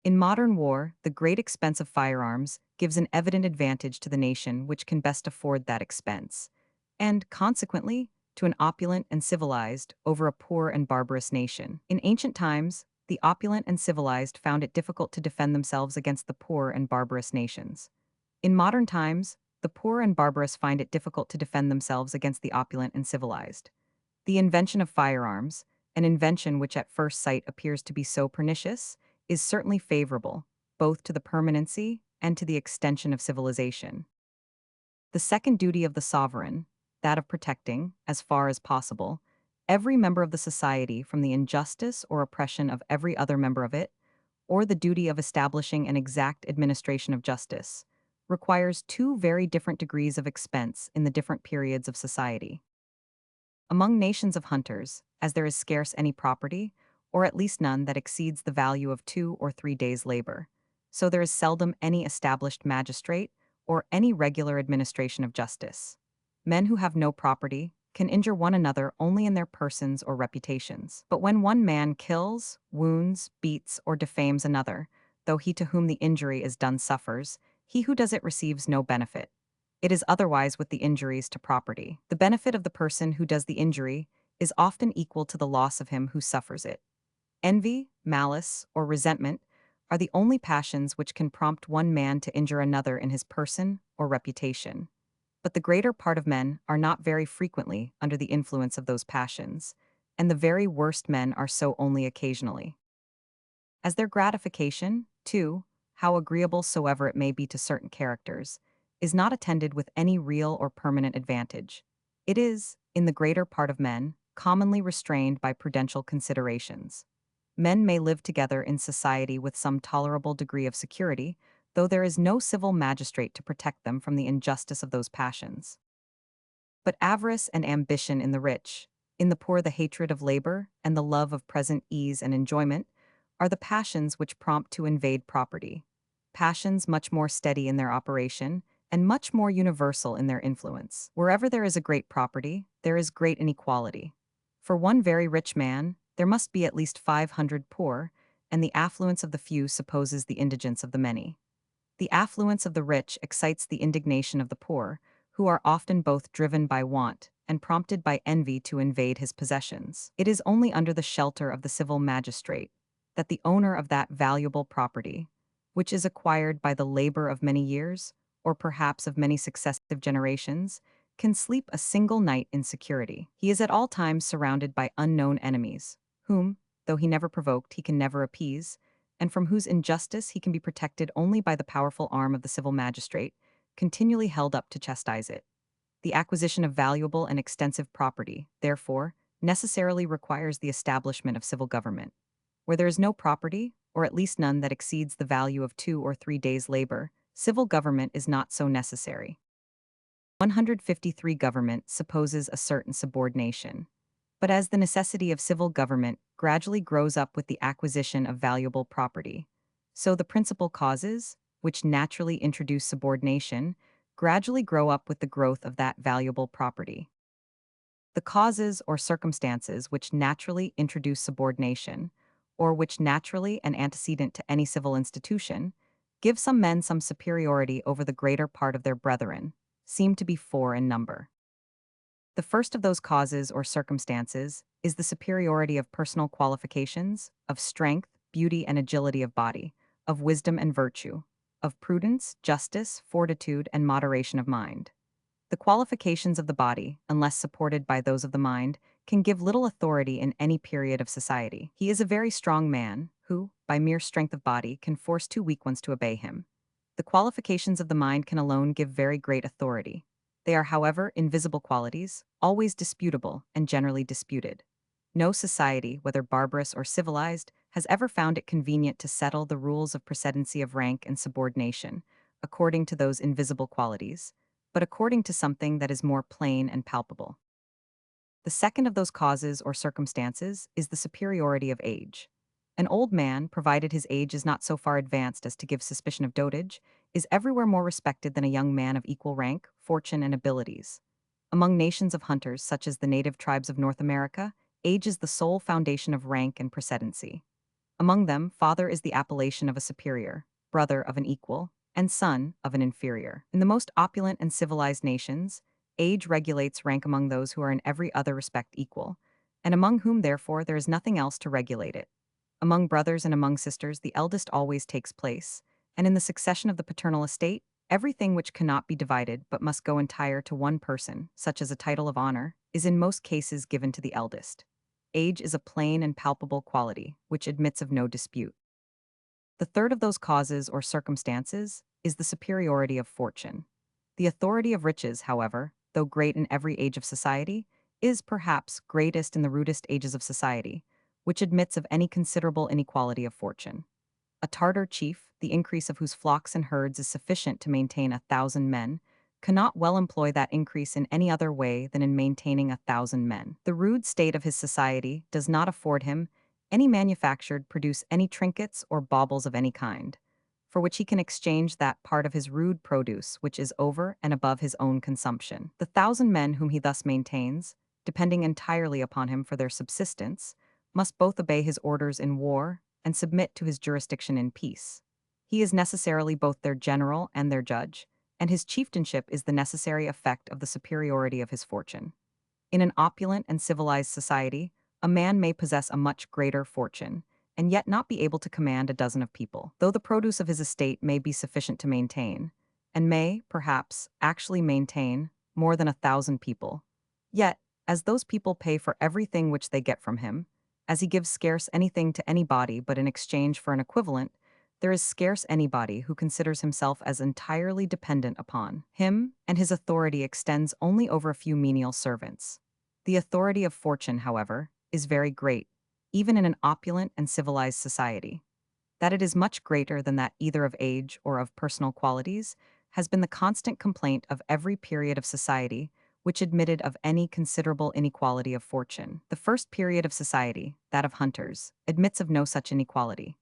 In modern war, the great expense of firearms gives an evident advantage to the nation which can best afford that expense, and, consequently, to an opulent and civilized over a poor and barbarous nation. In ancient times, the opulent and civilized found it difficult to defend themselves against the poor and barbarous nations. In modern times, the poor and barbarous find it difficult to defend themselves against the opulent and civilized. The invention of firearms, an invention which at first sight appears to be so pernicious, is certainly favorable, both to the permanency and to the extension of civilization. The second duty of the sovereign, that of protecting, as far as possible, every member of the society from the injustice or oppression of every other member of it, or the duty of establishing an exact administration of justice, requires two very different degrees of expense in the different periods of society. Among nations of hunters, as there is scarce any property, or at least none that exceeds the value of 2 or 3 days' labor, so there is seldom any established magistrate or any regular administration of justice. Men who have no property can injure one another only in their persons or reputations. But when one man kills, wounds, beats, or defames another, though he to whom the injury is done suffers, he who does it receives no benefit. It is otherwise with the injuries to property. The benefit of the person who does the injury is often equal to the loss of him who suffers it. Envy, malice, or resentment are the only passions which can prompt one man to injure another in his person or reputation. But the greater part of men are not very frequently under the influence of those passions, and the very worst men are so only occasionally. As their gratification, too, how agreeable soever it may be to certain characters, is not attended with any real or permanent advantage. It is, in the greater part of men, commonly restrained by prudential considerations. Men may live together in society with some tolerable degree of security, though there is no civil magistrate to protect them from the injustice of those passions. But avarice and ambition in the rich, in the poor the hatred of labor and the love of present ease and enjoyment, are the passions which prompt to invade property. Passions much more steady in their operation, and much more universal in their influence. Wherever there is a great property, there is great inequality. For one very rich man, there must be at least 500 poor, and the affluence of the few supposes the indigence of the many. The affluence of the rich excites the indignation of the poor, who are often both driven by want and prompted by envy to invade his possessions. It is only under the shelter of the civil magistrate that the owner of that valuable property, which is acquired by the labor of many years, or perhaps of many successive generations, can sleep a single night in security. He is at all times surrounded by unknown enemies, whom, though he never provoked, he can never appease, and from whose injustice he can be protected only by the powerful arm of the civil magistrate, continually held up to chastise it. The acquisition of valuable and extensive property, therefore, necessarily requires the establishment of civil government. Where there is no property, or at least none that exceeds the value of 2 or 3 days' labor, civil government is not so necessary. 153 Government supposes a certain subordination. But as the necessity of civil government gradually grows up with the acquisition of valuable property, so the principal causes, which naturally introduce subordination, gradually grow up with the growth of that valuable property. The causes or circumstances which naturally introduce subordination, or which naturally and antecedent to any civil institution, give some men some superiority over the greater part of their brethren, seem to be four in number. The first of those causes or circumstances is the superiority of personal qualifications, of strength, beauty, and agility of body, of wisdom and virtue, of prudence, justice, fortitude, and moderation of mind. The qualifications of the body, unless supported by those of the mind, can give little authority in any period of society. He is a very strong man, who, by mere strength of body, can force two weak ones to obey him. The qualifications of the mind can alone give very great authority. They are, however, invisible qualities, always disputable and generally disputed. No society, whether barbarous or civilized, has ever found it convenient to settle the rules of precedency of rank and subordination, according to those invisible qualities, but according to something that is more plain and palpable. The second of those causes or circumstances is the superiority of age. An old man, provided his age is not so far advanced as to give suspicion of dotage, is everywhere more respected than a young man of equal rank, fortune, and abilities. Among nations of hunters, such as the native tribes of North America, age is the sole foundation of rank and precedency. Among them, father is the appellation of a superior, brother of an equal, and son of an inferior. In the most opulent and civilized nations, age regulates rank among those who are in every other respect equal, and among whom, therefore, there is nothing else to regulate it. Among brothers and among sisters, the eldest always takes place, and in the succession of the paternal estate, everything which cannot be divided but must go entire to one person, such as a title of honor, is in most cases given to the eldest. Age is a plain and palpable quality, which admits of no dispute. The third of those causes or circumstances is the superiority of fortune. The authority of riches, however, though great in every age of society, is perhaps greatest in the rudest ages of society, which admits of any considerable inequality of fortune. A Tartar chief, the increase of whose flocks and herds is sufficient to maintain 1,000 men, cannot well employ that increase in any other way than in maintaining 1,000 men. The rude state of his society does not afford him any manufactured produce any trinkets or baubles of any kind, for which he can exchange that part of his rude produce which is over and above his own consumption. The 1,000 men whom he thus maintains, depending entirely upon him for their subsistence, must both obey his orders in war and submit to his jurisdiction in peace. He is necessarily both their general and their judge, and his chieftainship is the necessary effect of the superiority of his fortune. In an opulent and civilized society, a man may possess a much greater fortune, and yet not be able to command a dozen of people, though the produce of his estate may be sufficient to maintain, and may, perhaps, actually maintain more than 1,000 people. Yet, as those people pay for everything which they get from him, as he gives scarce anything to anybody but in exchange for an equivalent, there is scarce anybody who considers himself as entirely dependent upon him, and his authority extends only over a few menial servants. The authority of fortune, however, is very great, even in an opulent and civilized society. That it is much greater than that either of age or of personal qualities has been the constant complaint of every period of society which admitted of any considerable inequality of fortune. The first period of society, that of hunters, admits of no such inequality.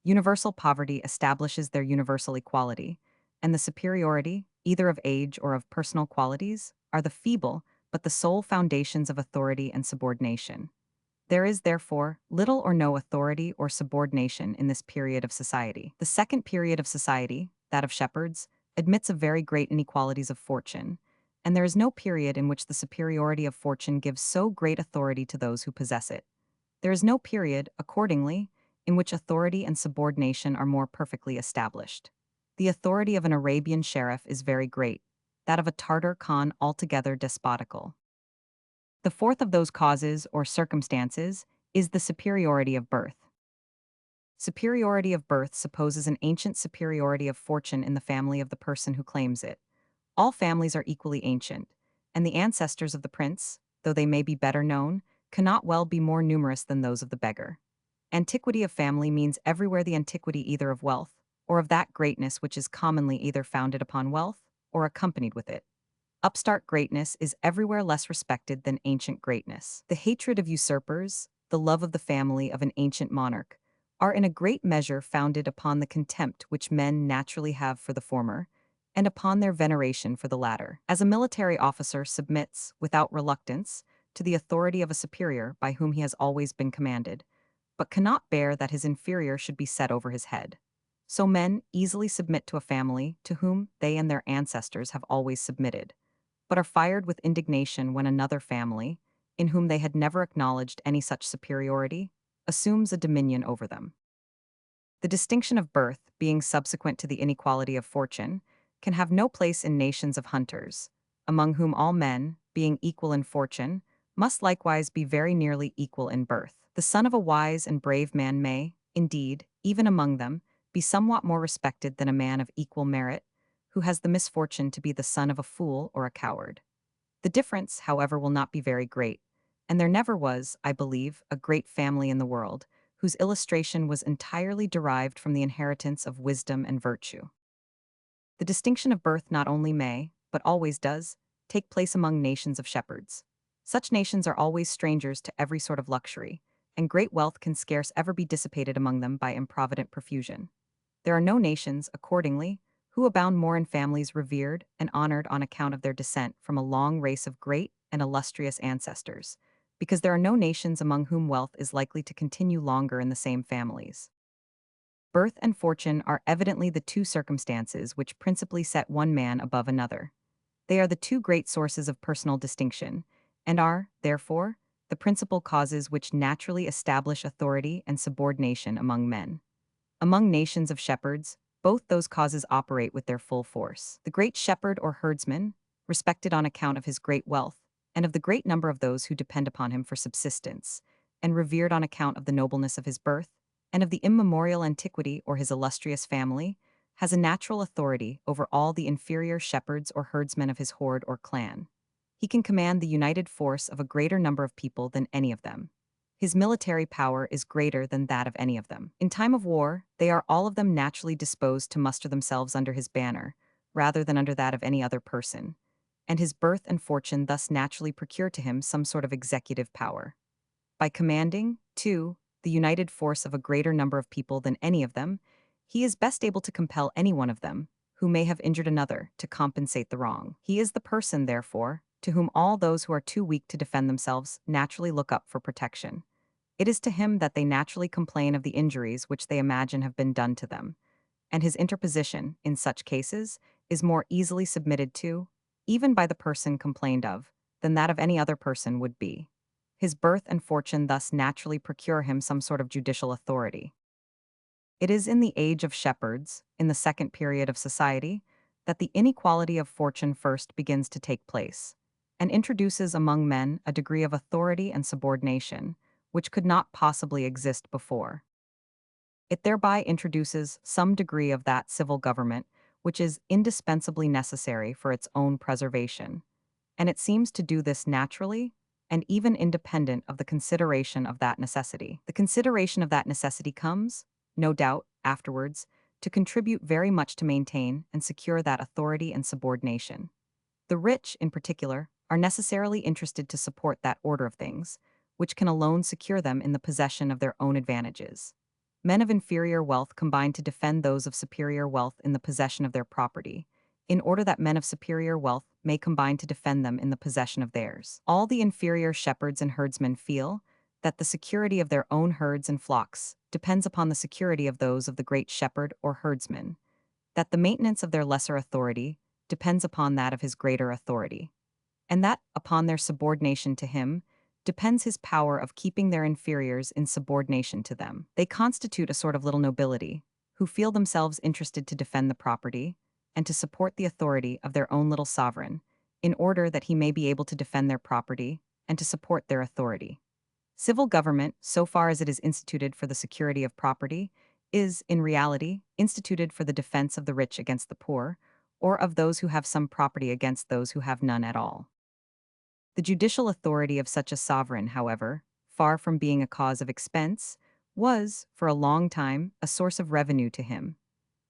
Universal poverty establishes their universal equality, and the superiority, either of age or of personal qualities, are the feeble but the sole foundations of authority and subordination. There is, therefore, little or no authority or subordination in this period of society. The second period of society, that of shepherds, admits of very great inequalities of fortune, and there is no period in which the superiority of fortune gives so great authority to those who possess it. There is no period, accordingly, in which authority and subordination are more perfectly established. The authority of an Arabian sheriff is very great, that of a Tartar Khan altogether despotical. The fourth of those causes or circumstances is the superiority of birth. Superiority of birth supposes an ancient superiority of fortune in the family of the person who claims it. All families are equally ancient, and the ancestors of the prince, though they may be better known, cannot well be more numerous than those of the beggar. Antiquity of family means everywhere the antiquity either of wealth, or of that greatness which is commonly either founded upon wealth, or accompanied with it. Upstart greatness is everywhere less respected than ancient greatness. The hatred of usurpers, the love of the family of an ancient monarch, are in a great measure founded upon the contempt which men naturally have for the former, and upon their veneration for the latter. As a military officer submits, without reluctance, to the authority of a superior by whom he has always been commanded, but cannot bear that his inferior should be set over his head, so men easily submit to a family to whom they and their ancestors have always submitted, but are fired with indignation when another family, in whom they had never acknowledged any such superiority, assumes a dominion over them. The distinction of birth, being subsequent to the inequality of fortune, can have no place in nations of hunters, among whom all men, being equal in fortune, must likewise be very nearly equal in birth. The son of a wise and brave man may, indeed, even among them, be somewhat more respected than a man of equal merit, who has the misfortune to be the son of a fool or a coward. The difference, however, will not be very great, and there never was, I believe, a great family in the world, whose illustration was entirely derived from the inheritance of wisdom and virtue. The distinction of birth not only may, but always does, take place among nations of shepherds. Such nations are always strangers to every sort of luxury, and great wealth can scarce ever be dissipated among them by improvident profusion. There are no nations, accordingly, who abound more in families revered and honored on account of their descent from a long race of great and illustrious ancestors, because there are no nations among whom wealth is likely to continue longer in the same families. Birth and fortune are evidently the two circumstances which principally set one man above another. They are the two great sources of personal distinction, and are, therefore, the principal causes which naturally establish authority and subordination among men. Among nations of shepherds, both those causes operate with their full force. The great shepherd or herdsman, respected on account of his great wealth, and of the great number of those who depend upon him for subsistence, and revered on account of the nobleness of his birth, and of the immemorial antiquity or his illustrious family, has a natural authority over all the inferior shepherds or herdsmen of his horde or clan. He can command the united force of a greater number of people than any of them. His military power is greater than that of any of them. In time of war, they are all of them naturally disposed to muster themselves under his banner, rather than under that of any other person, and his birth and fortune thus naturally procure to him some sort of executive power. By commanding, too, the united force of a greater number of people than any of them, he is best able to compel any one of them, who may have injured another, to compensate the wrong. He is the person, therefore, to whom all those who are too weak to defend themselves naturally look up for protection. It is to him that they naturally complain of the injuries which they imagine have been done to them, and his interposition, in such cases, is more easily submitted to, even by the person complained of, than that of any other person would be. His birth and fortune thus naturally procure him some sort of judicial authority. It is in the age of shepherds, in the second period of society, that the inequality of fortune first begins to take place, and introduces among men a degree of authority and subordination, which could not possibly exist before. It thereby introduces some degree of that civil government which is indispensably necessary for its own preservation, and it seems to do this naturally and even independent of the consideration of that necessity. The consideration of that necessity comes, no doubt, afterwards, to contribute very much to maintain and secure that authority and subordination. The rich, in particular, are necessarily interested to support that order of things, which can alone secure them in the possession of their own advantages. Men of inferior wealth combine to defend those of superior wealth in the possession of their property, in order that men of superior wealth may combine to defend them in the possession of theirs. All the inferior shepherds and herdsmen feel that the security of their own herds and flocks depends upon the security of those of the great shepherd or herdsman, that the maintenance of their lesser authority depends upon that of his greater authority, and that, upon their subordination to him, depends his power of keeping their inferiors in subordination to them. They constitute a sort of little nobility, who feel themselves interested to defend the property, and to support the authority of their own little sovereign, in order that he may be able to defend their property, and to support their authority. Civil government, so far as it is instituted for the security of property, is, in reality, instituted for the defense of the rich against the poor, or of those who have some property against those who have none at all. The judicial authority of such a sovereign, however, far from being a cause of expense, was, for a long time, a source of revenue to him.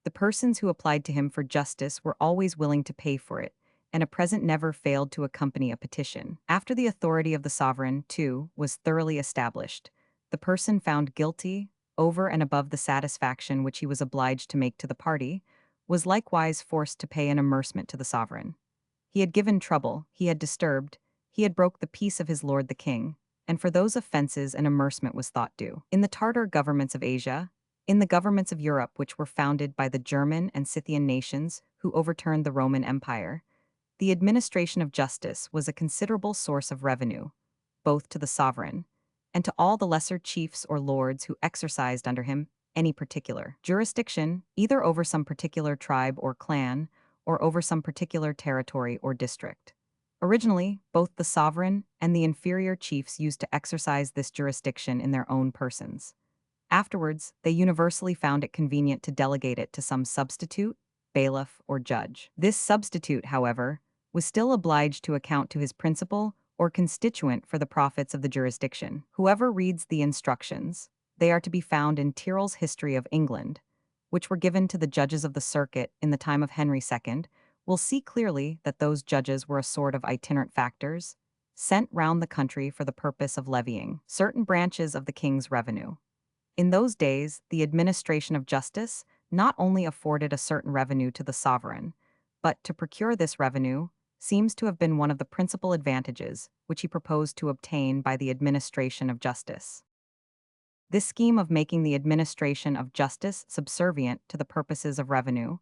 The persons who applied to him for justice were always willing to pay for it, and a present never failed to accompany a petition. After the authority of the sovereign, too, was thoroughly established, the person found guilty, over and above the satisfaction which he was obliged to make to the party, was likewise forced to pay an amercement to the sovereign. He had given trouble, he had disturbed, he had broke the peace of his lord the king, and for those offenses an amercement was thought due. In the Tartar governments of Asia, in the governments of Europe which were founded by the German and Scythian nations who overturned the Roman Empire, the administration of justice was a considerable source of revenue, both to the sovereign and to all the lesser chiefs or lords who exercised under him any particular jurisdiction, either over some particular tribe or clan, or over some particular territory or district. Originally, both the sovereign and the inferior chiefs used to exercise this jurisdiction in their own persons. Afterwards, they universally found it convenient to delegate it to some substitute, bailiff, or judge. This substitute, however, was still obliged to account to his principal or constituent for the profits of the jurisdiction. Whoever reads the instructions, they are to be found in Tyrrell's History of England, which were given to the judges of the circuit in the time of Henry II, will see clearly that those judges were a sort of itinerant factors, sent round the country for the purpose of levying certain branches of the king's revenue. In those days, the administration of justice not only afforded a certain revenue to the sovereign, but to procure this revenue seems to have been one of the principal advantages which he proposed to obtain by the administration of justice. This scheme of making the administration of justice subservient to the purposes of revenue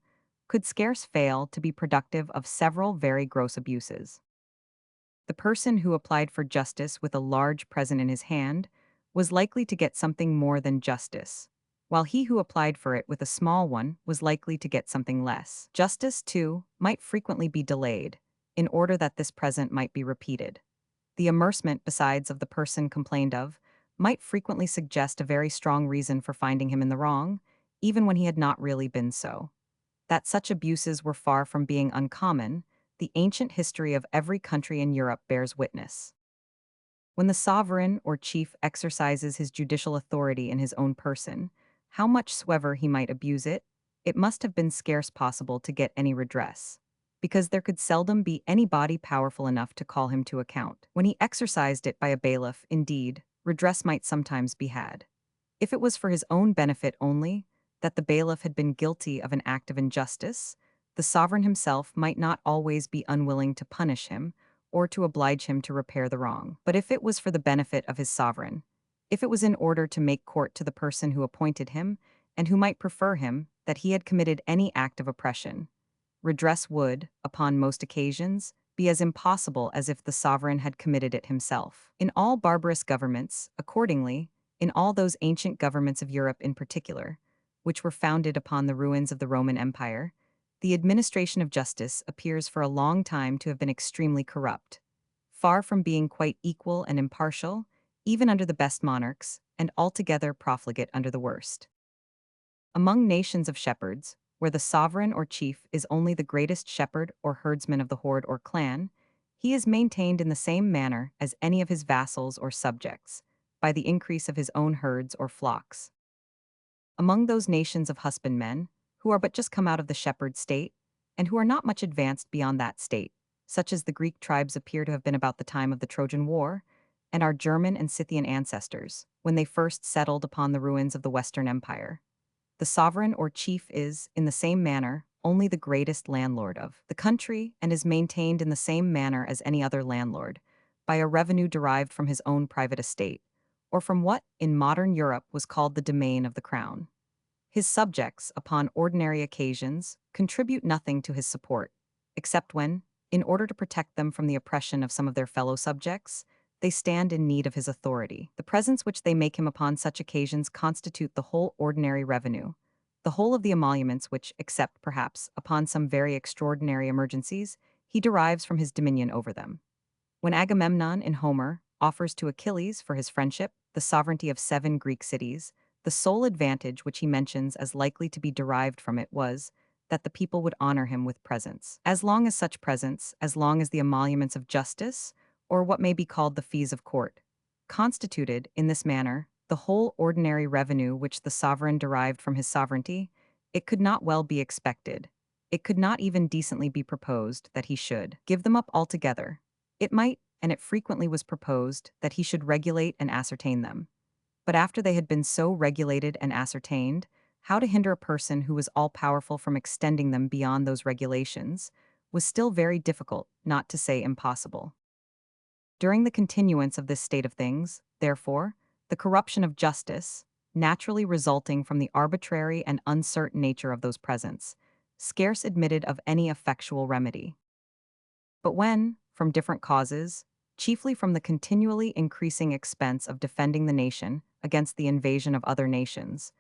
could scarce fail to be productive of several very gross abuses. The person who applied for justice with a large present in his hand was likely to get something more than justice, while he who applied for it with a small one was likely to get something less. Justice, too, might frequently be delayed, in order that this present might be repeated. The amercement, besides, of the person complained of, might frequently suggest a very strong reason for finding him in the wrong, even when he had not really been so. That such abuses were far from being uncommon, the ancient history of every country in Europe bears witness. When the sovereign or chief exercises his judicial authority in his own person, how much soever he might abuse it, it must have been scarce possible to get any redress, because there could seldom be any body powerful enough to call him to account. When he exercised it by a bailiff, indeed, redress might sometimes be had. If it was for his own benefit only, that the bailiff had been guilty of an act of injustice, the sovereign himself might not always be unwilling to punish him or to oblige him to repair the wrong. But if it was for the benefit of his sovereign, if it was in order to make court to the person who appointed him and who might prefer him that he had committed any act of oppression, redress would, upon most occasions, be as impossible as if the sovereign had committed it himself. In all barbarous governments, accordingly, in all those ancient governments of Europe in particular, which were founded upon the ruins of the Roman Empire, the administration of justice appears for a long time to have been extremely corrupt, far from being quite equal and impartial, even under the best monarchs, and altogether profligate under the worst. Among nations of shepherds, where the sovereign or chief is only the greatest shepherd or herdsman of the horde or clan, he is maintained in the same manner as any of his vassals or subjects, by the increase of his own herds or flocks. Among those nations of husbandmen, who are but just come out of the shepherd state, and who are not much advanced beyond that state, such as the Greek tribes appear to have been about the time of the Trojan War, and our German and Scythian ancestors, when they first settled upon the ruins of the Western Empire, the sovereign or chief is, in the same manner, only the greatest landlord of the country and is maintained in the same manner as any other landlord, by a revenue derived from his own private estate, or from what, in modern Europe, was called the domain of the crown. His subjects, upon ordinary occasions, contribute nothing to his support, except when, in order to protect them from the oppression of some of their fellow subjects, they stand in need of his authority. The presents which they make him upon such occasions constitute the whole ordinary revenue, the whole of the emoluments which, except, perhaps, upon some very extraordinary emergencies, he derives from his dominion over them. When Agamemnon, in Homer, offers to Achilles, for his friendship, the sovereignty of 7 Greek cities, the sole advantage which he mentions as likely to be derived from it was that the people would honor him with presents. As long as such presents, as long as the emoluments of justice, or what may be called the fees of court, constituted, in this manner, the whole ordinary revenue which the sovereign derived from his sovereignty, it could not well be expected, it could not even decently be proposed, that he should give them up altogether. It might, and it frequently was proposed, that he should regulate and ascertain them. But after they had been so regulated and ascertained, how to hinder a person who was all-powerful from extending them beyond those regulations was still very difficult, not to say impossible. During the continuance of this state of things, therefore, the corruption of justice, naturally resulting from the arbitrary and uncertain nature of those presents, scarce admitted of any effectual remedy. But when, from different causes, chiefly from the continually increasing expense of defending the nation against the invasion of other nations,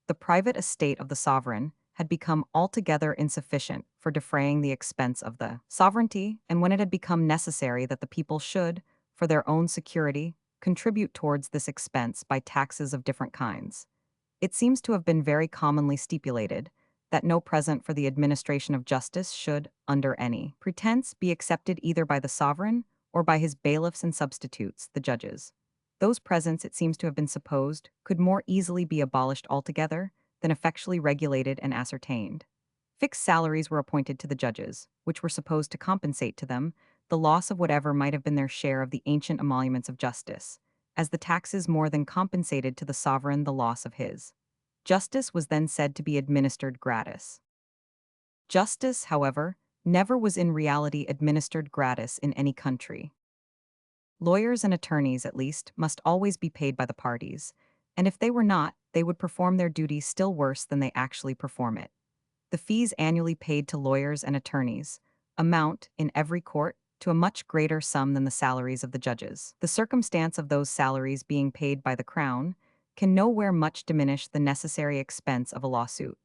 the private estate of the sovereign had become altogether insufficient for defraying the expense of the sovereignty, and when it had become necessary that the people should, for their own security, contribute towards this expense by taxes of different kinds, it seems to have been very commonly stipulated that no present for the administration of justice should, under any pretense, be accepted either by the sovereign or by his bailiffs and substitutes, the judges. Those presents, it seems to have been supposed, could more easily be abolished altogether than effectually regulated and ascertained. Fixed salaries were appointed to the judges, which were supposed to compensate to them the loss of whatever might have been their share of the ancient emoluments of justice, as the taxes more than compensated to the sovereign the loss of his. Justice was then said to be administered gratis. Justice, however, never was in reality administered gratis in any country. Lawyers and attorneys, at least, must always be paid by the parties, and if they were not, they would perform their duty still worse than they actually perform it. The fees annually paid to lawyers and attorneys amount, in every court, to a much greater sum than the salaries of the judges. The circumstance of those salaries being paid by the crown can nowhere much diminish the necessary expense of a lawsuit.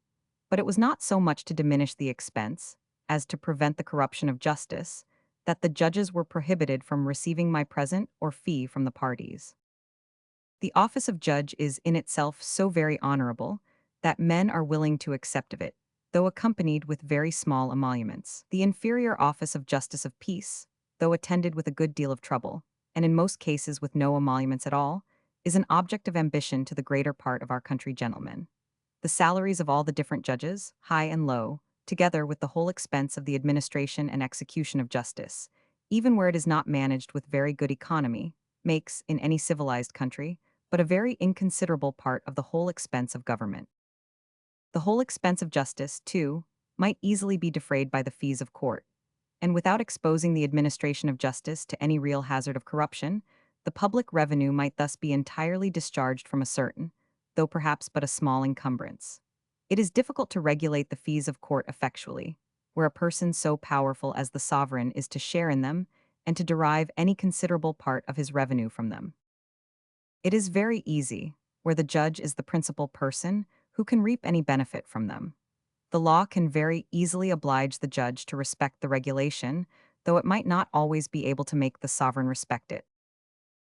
But it was not so much to diminish the expense, as to prevent the corruption of justice, that the judges were prohibited from receiving my present or fee from the parties. The office of judge is in itself so very honorable that men are willing to accept of it, though accompanied with very small emoluments. The inferior office of justice of peace, though attended with a good deal of trouble, and in most cases with no emoluments at all, is an object of ambition to the greater part of our country gentlemen. The salaries of all the different judges, high and low, together with the whole expense of the administration and execution of justice, even where it is not managed with very good economy, makes, in any civilized country, but a very inconsiderable part of the whole expense of government. The whole expense of justice, too, might easily be defrayed by the fees of court, and without exposing the administration of justice to any real hazard of corruption, the public revenue might thus be entirely discharged from a certain, though perhaps but a small encumbrance. It is difficult to regulate the fees of court effectually, where a person so powerful as the sovereign is to share in them and to derive any considerable part of his revenue from them. It is very easy, where the judge is the principal person who can reap any benefit from them. The law can very easily oblige the judge to respect the regulation, though it might not always be able to make the sovereign respect it.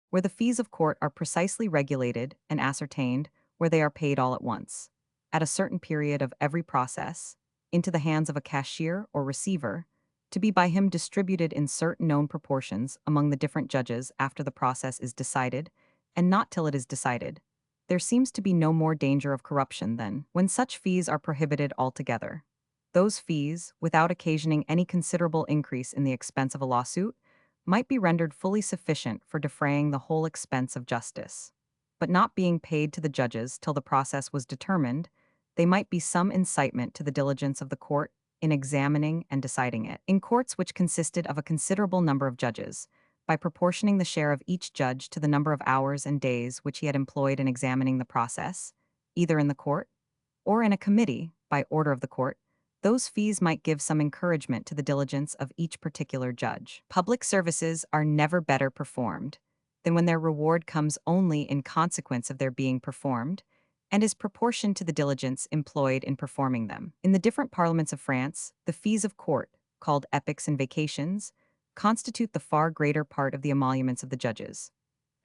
Where the fees of court are precisely regulated and ascertained, where they are paid all at once, at a certain period of every process, into the hands of a cashier or receiver, to be by him distributed in certain known proportions among the different judges after the process is decided, and not till it is decided, there seems to be no more danger of corruption than when such fees are prohibited altogether. Those fees, without occasioning any considerable increase in the expense of a lawsuit, might be rendered fully sufficient for defraying the whole expense of justice. But not being paid to the judges till the process was determined, they might be some incitement to the diligence of the court in examining and deciding it. In courts which consisted of a considerable number of judges, by proportioning the share of each judge to the number of hours and days which he had employed in examining the process, either in the court or in a committee, by order of the court, those fees might give some encouragement to the diligence of each particular judge. Public services are never better performed than when their reward comes only in consequence of their being performed, and is proportioned to the diligence employed in performing them. In the different parliaments of France, the fees of court, called epochs and vacations, constitute the far greater part of the emoluments of the judges.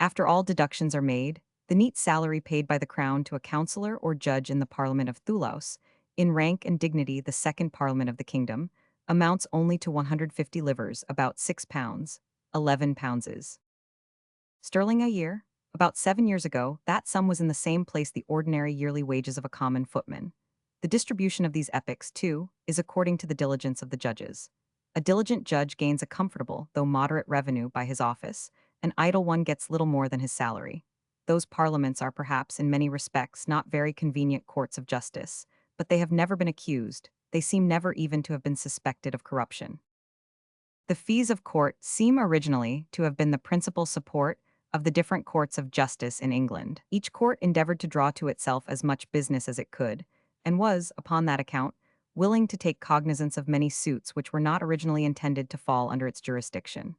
After all deductions are made, the neat salary paid by the crown to a councillor or judge in the Parliament of Thoulouse, in rank and dignity the second Parliament of the kingdom, amounts only to 150 livres, about £6, 11 pounds sterling a year. About 7 years ago, that sum was in the same place the ordinary yearly wages of a common footman. The distribution of these epochs, too, is according to the diligence of the judges. A diligent judge gains a comfortable, though moderate revenue by his office. An idle one gets little more than his salary. Those parliaments are perhaps in many respects not very convenient courts of justice, but they have never been accused, they seem never even to have been suspected of corruption. The fees of court seem originally to have been the principal support of the different courts of justice in England. Each court endeavored to draw to itself as much business as it could, and was, upon that account, willing to take cognizance of many suits which were not originally intended to fall under its jurisdiction.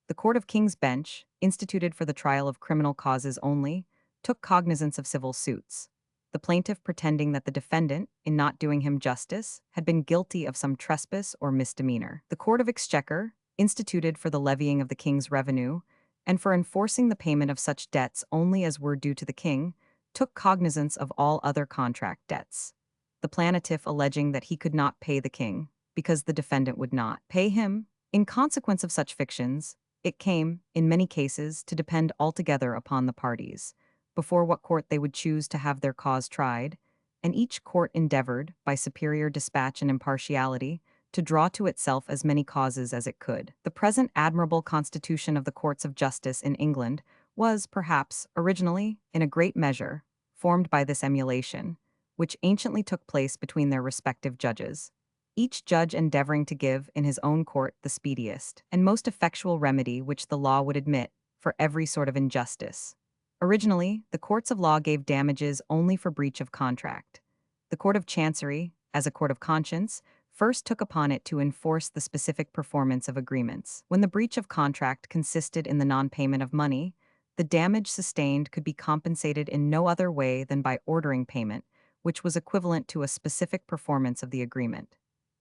The Court of King's Bench, instituted for the trial of criminal causes only, took cognizance of civil suits, the plaintiff pretending that the defendant, in not doing him justice, had been guilty of some trespass or misdemeanor. The Court of Exchequer, instituted for the levying of the king's revenue, and for enforcing the payment of such debts only as were due to the king, took cognizance of all other contract debts, the plaintiff alleging that he could not pay the king, because the defendant would not pay him. In consequence of such fictions, it came, in many cases, to depend altogether upon the parties, before what court they would choose to have their cause tried, and each court endeavored, by superior dispatch and impartiality, to draw to itself as many causes as it could. The present admirable constitution of the courts of justice in England was, perhaps, originally, in a great measure, formed by this emulation, which anciently took place between their respective judges, each judge endeavoring to give in his own court the speediest and most effectual remedy which the law would admit for every sort of injustice. Originally, the courts of law gave damages only for breach of contract. The Court of Chancery, as a court of conscience, first took upon it to enforce the specific performance of agreements. When the breach of contract consisted in the non-payment of money, the damage sustained could be compensated in no other way than by ordering payment, which was equivalent to a specific performance of the agreement.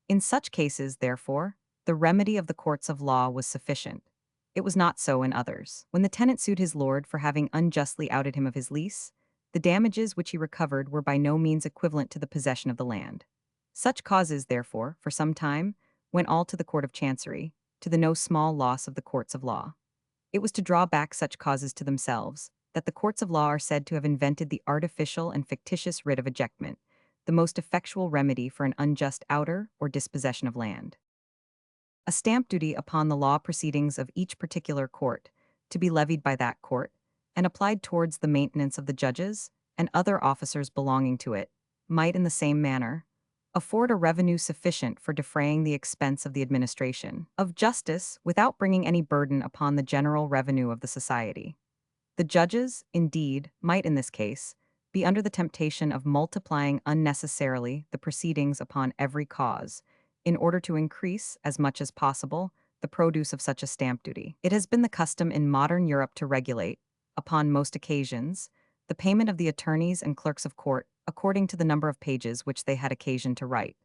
In such cases, therefore, the remedy of the courts of law was sufficient. It was not so in others. When the tenant sued his lord for having unjustly outed him of his lease, the damages which he recovered were by no means equivalent to the possession of the land. Such causes, therefore, for some time, went all to the Court of Chancery, to the no small loss of the courts of law. It was to draw back such causes to themselves that the courts of law are said to have invented the artificial and fictitious writ of ejectment, the most effectual remedy for an unjust outer or dispossession of land. A stamp duty upon the law proceedings of each particular court, to be levied by that court, and applied towards the maintenance of the judges and other officers belonging to it, might in the same manner afford a revenue sufficient for defraying the expense of the administration of justice without bringing any burden upon the general revenue of the society. The judges, indeed, might in this case be under the temptation of multiplying unnecessarily the proceedings upon every cause, in order to increase, as much as possible, the produce of such a stamp duty. It has been the custom in modern Europe to regulate, upon most occasions, the payment of the attorneys and clerks of court according to the number of pages which they had occasion to write.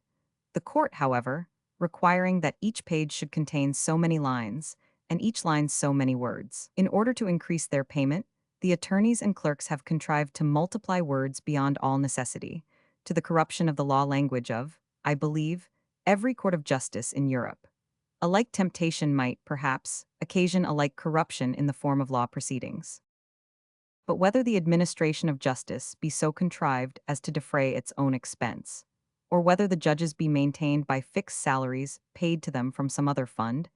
The court, however, requiring that each page should contain so many lines, and each line so many words. In order to increase their payment, the attorneys and clerks have contrived to multiply words beyond all necessity, to the corruption of the law language of, I believe, every court of justice in Europe. A like temptation might, perhaps, occasion a like corruption in the form of law proceedings. But whether the administration of justice be so contrived as to defray its own expense, or whether the judges be maintained by fixed salaries paid to them from some other fund,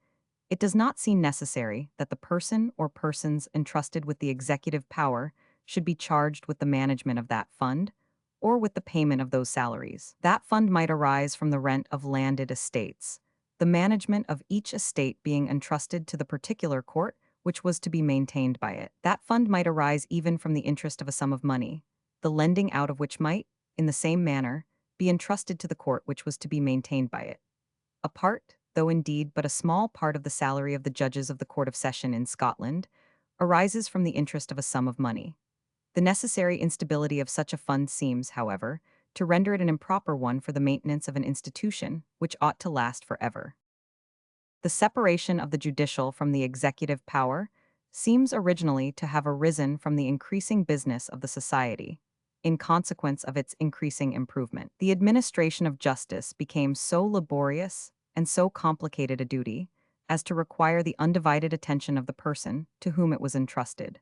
it does not seem necessary that the person or persons entrusted with the executive power should be charged with the management of that fund, or with the payment of those salaries. That fund might arise from the rent of landed estates, the management of each estate being entrusted to the particular court which was to be maintained by it. That fund might arise even from the interest of a sum of money, the lending out of which might, in the same manner, be entrusted to the court which was to be maintained by it. A part, though indeed but a small part of the salary of the judges of the Court of Session in Scotland, arises from the interest of a sum of money. The necessary instability of such a fund seems, however, to render it an improper one for the maintenance of an institution which ought to last forever. The separation of the judicial from the executive power seems originally to have arisen from the increasing business of the society, in consequence of its increasing improvement. The administration of justice became so laborious and so complicated a duty as to require the undivided attention of the person to whom it was entrusted.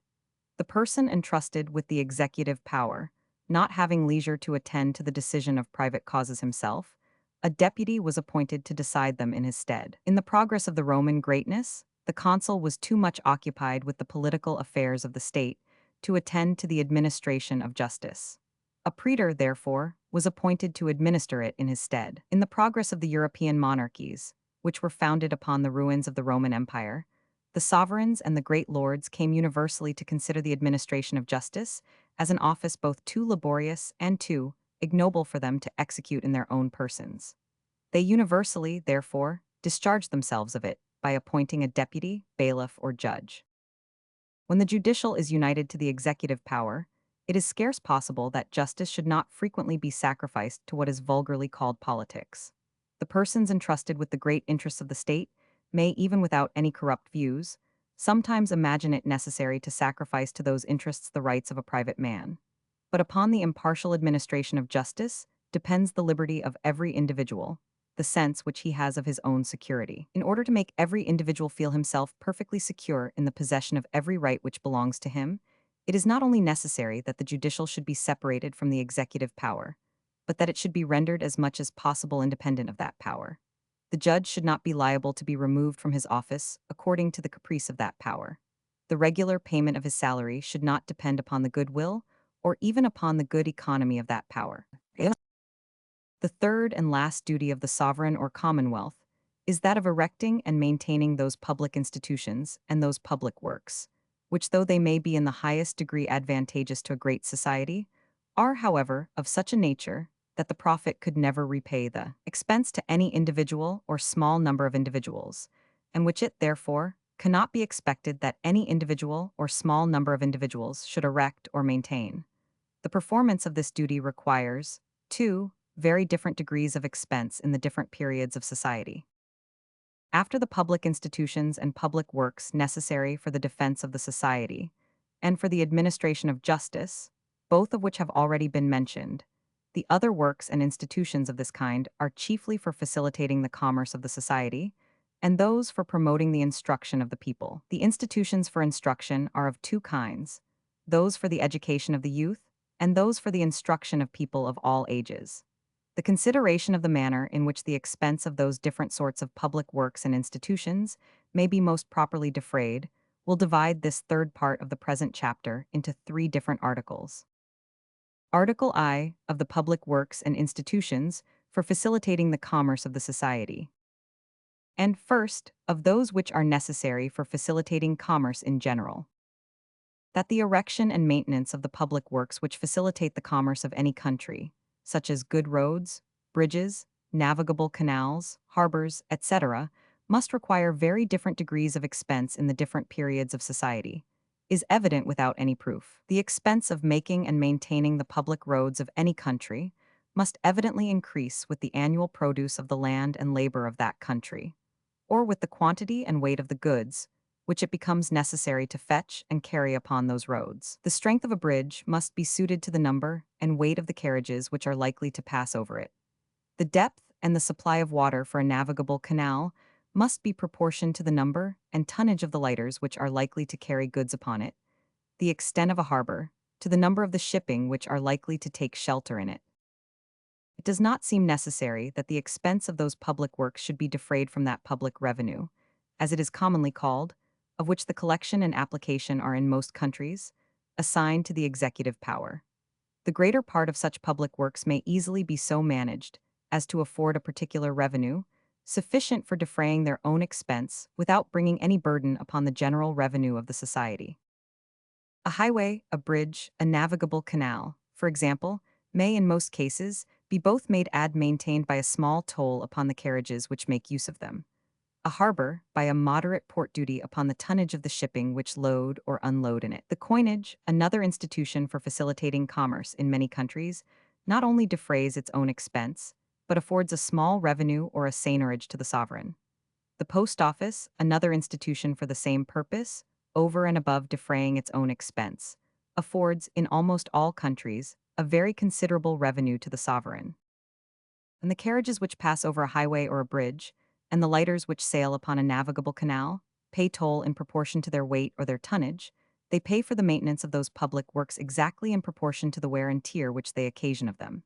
The person entrusted with the executive power, not having leisure to attend to the decision of private causes himself, a deputy was appointed to decide them in his stead. In the progress of the Roman greatness, the consul was too much occupied with the political affairs of the state to attend to the administration of justice. A praetor, therefore, was appointed to administer it in his stead. In the progress of the European monarchies, which were founded upon the ruins of the Roman Empire, the sovereigns and the great lords came universally to consider the administration of justice as an office both too laborious and too ignoble for them to execute in their own persons. They universally, therefore, discharged themselves of it by appointing a deputy, bailiff, or judge. When the judicial is united to the executive power, it is scarce possible that justice should not frequently be sacrificed to what is vulgarly called politics. The persons entrusted with the great interests of the state may, even without any corrupt views, sometimes imagine it necessary to sacrifice to those interests the rights of a private man. But upon the impartial administration of justice depends the liberty of every individual, the sense which he has of his own security. In order to make every individual feel himself perfectly secure in the possession of every right which belongs to him, it is not only necessary that the judicial should be separated from the executive power, but that it should be rendered as much as possible independent of that power. The judge should not be liable to be removed from his office according to the caprice of that power. The regular payment of his salary should not depend upon the goodwill or even upon the good economy of that power. The third and last duty of the sovereign or commonwealth is that of erecting and maintaining those public institutions and those public works, which, though they may be in the highest degree advantageous to a great society, are, however, of such a nature that the profit could never repay the expense to any individual or small number of individuals, and which it, therefore, cannot be expected that any individual or small number of individuals should erect or maintain. The performance of this duty requires, 2, very different degrees of expense in the different periods of society. After the public institutions and public works necessary for the defense of the society, and for the administration of justice, both of which have already been mentioned, the other works and institutions of this kind are chiefly for facilitating the commerce of the society, and those for promoting the instruction of the people. The institutions for instruction are of two kinds: those for the education of the youth, and those for the instruction of people of all ages. The consideration of the manner in which the expense of those different sorts of public works and institutions may be most properly defrayed will divide this third part of the present chapter into three different articles. Article I of the public works and institutions for facilitating the commerce of the society. And first, of those which are necessary for facilitating commerce in general. That the erection and maintenance of the public works which facilitate the commerce of any country, such as good roads, bridges, navigable canals, harbors, etc., must require very different degrees of expense in the different periods of society, is evident without any proof. The expense of making and maintaining the public roads of any country must evidently increase with the annual produce of the land and labor of that country, or with the quantity and weight of the goods, which it becomes necessary to fetch and carry upon those roads. The strength of a bridge must be suited to the number and weight of the carriages which are likely to pass over it. The depth and the supply of water for a navigable canal must be proportioned to the number and tonnage of the lighters which are likely to carry goods upon it, the extent of a harbor, to the number of the shipping which are likely to take shelter in it. It does not seem necessary that the expense of those public works should be defrayed from that public revenue, as it is commonly called, of which the collection and application are in most countries, assigned to the executive power. The greater part of such public works may easily be so managed as to afford a particular revenue, sufficient for defraying their own expense without bringing any burden upon the general revenue of the society. A highway, a bridge, a navigable canal, for example, may in most cases be both made and maintained by a small toll upon the carriages which make use of them, a harbor by a moderate port duty upon the tonnage of the shipping which load or unload in it. The coinage, another institution for facilitating commerce in many countries, not only defrays its own expense, but affords a small revenue or a seigniorage to the sovereign. The post office, another institution for the same purpose, over and above defraying its own expense, affords, in almost all countries, a very considerable revenue to the sovereign. And the carriages which pass over a highway or a bridge, and the lighters which sail upon a navigable canal, pay toll in proportion to their weight or their tonnage. They pay for the maintenance of those public works exactly in proportion to the wear and tear which they occasion of them.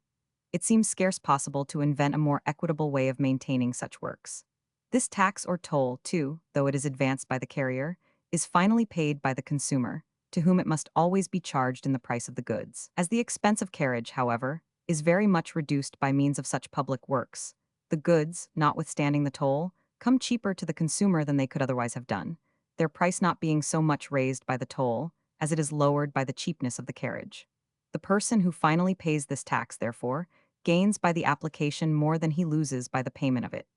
It seems scarce possible to invent a more equitable way of maintaining such works. This tax or toll, too, though it is advanced by the carrier, is finally paid by the consumer, to whom it must always be charged in the price of the goods. As the expense of carriage, however, is very much reduced by means of such public works, the goods, notwithstanding the toll, come cheaper to the consumer than they could otherwise have done, their price not being so much raised by the toll as it is lowered by the cheapness of the carriage. The person who finally pays this tax, therefore, gains by the application more than he loses by the payment of it.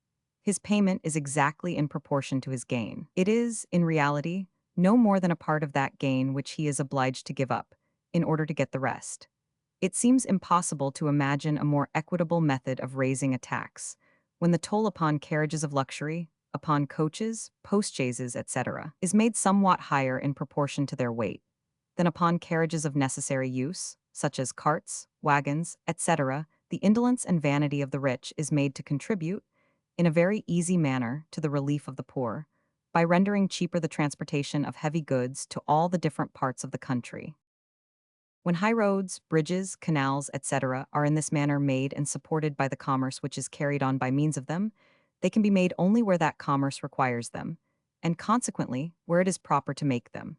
His payment is exactly in proportion to his gain. It is, in reality, no more than a part of that gain which he is obliged to give up, in order to get the rest. It seems impossible to imagine a more equitable method of raising a tax, when the toll upon carriages of luxury, upon coaches, postchaises, etc., is made somewhat higher in proportion to their weight, than upon carriages of necessary use, such as carts, wagons, etc. The indolence and vanity of the rich is made to contribute, in a very easy manner, to the relief of the poor, by rendering cheaper the transportation of heavy goods to all the different parts of the country. When high roads, bridges, canals, etc., are in this manner made and supported by the commerce which is carried on by means of them, they can be made only where that commerce requires them, and consequently where it is proper to make them.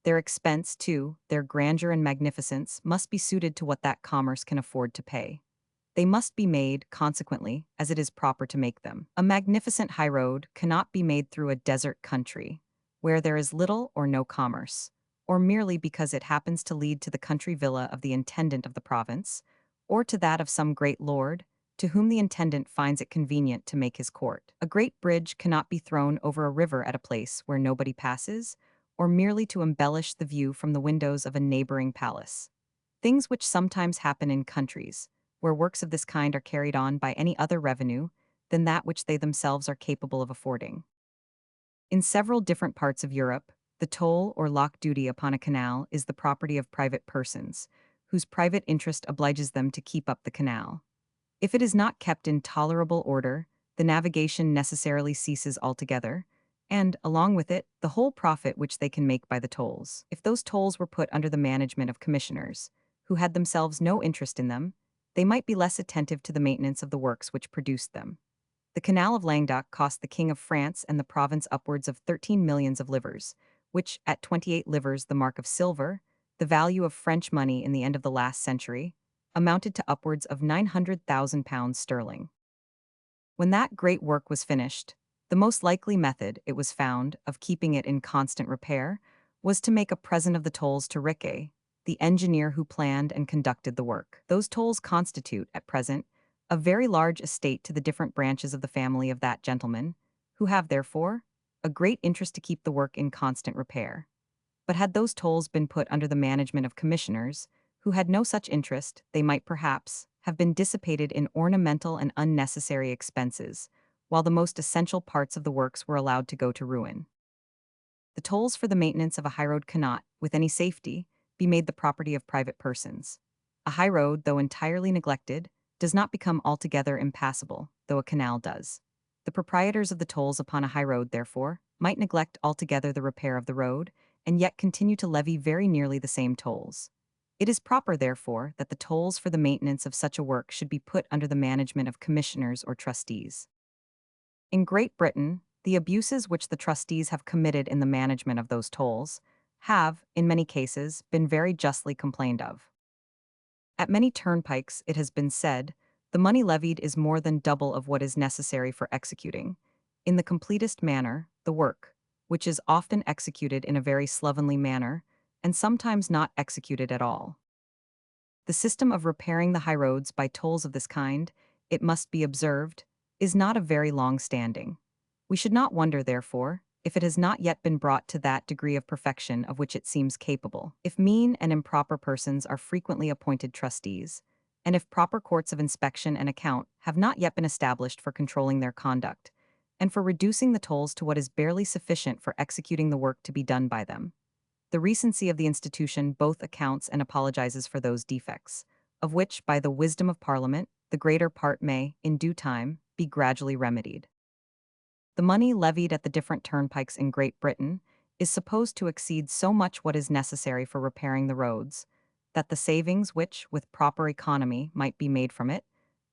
Their expense, too, their grandeur and magnificence, must be suited to what that commerce can afford to pay. They must be made, consequently, as it is proper to make them. A magnificent highroad cannot be made through a desert country, where there is little or no commerce, or merely because it happens to lead to the country villa of the intendant of the province, or to that of some great lord, to whom the intendant finds it convenient to make his court. A great bridge cannot be thrown over a river at a place where nobody passes, or merely to embellish the view from the windows of a neighboring palace. Things which sometimes happen in countries, where works of this kind are carried on by any other revenue than that which they themselves are capable of affording. In several different parts of Europe, the toll or lock duty upon a canal is the property of private persons, whose private interest obliges them to keep up the canal. If it is not kept in tolerable order, the navigation necessarily ceases altogether, and, along with it, the whole profit which they can make by the tolls. If those tolls were put under the management of commissioners, who had themselves no interest in them, they might be less attentive to the maintenance of the works which produced them. The Canal of Languedoc cost the King of France and the province upwards of 13 millions of livres, which, at 28 livres the mark of silver, the value of French money in the end of the last century, amounted to upwards of £900,000 sterling. When that great work was finished, the most likely method, it was found, of keeping it in constant repair was to make a present of the tolls to Riquet, the engineer who planned and conducted the work. Those tolls constitute, at present, a very large estate to the different branches of the family of that gentleman, who have, therefore, a great interest to keep the work in constant repair. But had those tolls been put under the management of commissioners, who had no such interest, they might perhaps have been dissipated in ornamental and unnecessary expenses, while the most essential parts of the works were allowed to go to ruin. The tolls for the maintenance of a highroad cannot, with any safety, be made the property of private persons. A highroad, though entirely neglected, does not become altogether impassable, though a canal does. The proprietors of the tolls upon a highroad, therefore, might neglect altogether the repair of the road, and yet continue to levy very nearly the same tolls. It is proper, therefore, that the tolls for the maintenance of such a work should be put under the management of commissioners or trustees. In Great Britain, the abuses which the trustees have committed in the management of those tolls have, in many cases, been very justly complained of. At many turnpikes, it has been said, the money levied is more than double of what is necessary for executing, in the completest manner, the work, which is often executed in a very slovenly manner, and sometimes not executed at all. The system of repairing the highroads by tolls of this kind, it must be observed, is not of very long standing. We should not wonder, therefore, if it has not yet been brought to that degree of perfection of which it seems capable. If mean and improper persons are frequently appointed trustees, and if proper courts of inspection and account have not yet been established for controlling their conduct, and for reducing the tolls to what is barely sufficient for executing the work to be done by them, the recency of the institution both accounts and apologizes for those defects, of which, by the wisdom of Parliament, the greater part may, in due time, be gradually remedied. The money levied at the different turnpikes in Great Britain is supposed to exceed so much what is necessary for repairing the roads, that the savings which, with proper economy, might be made from it,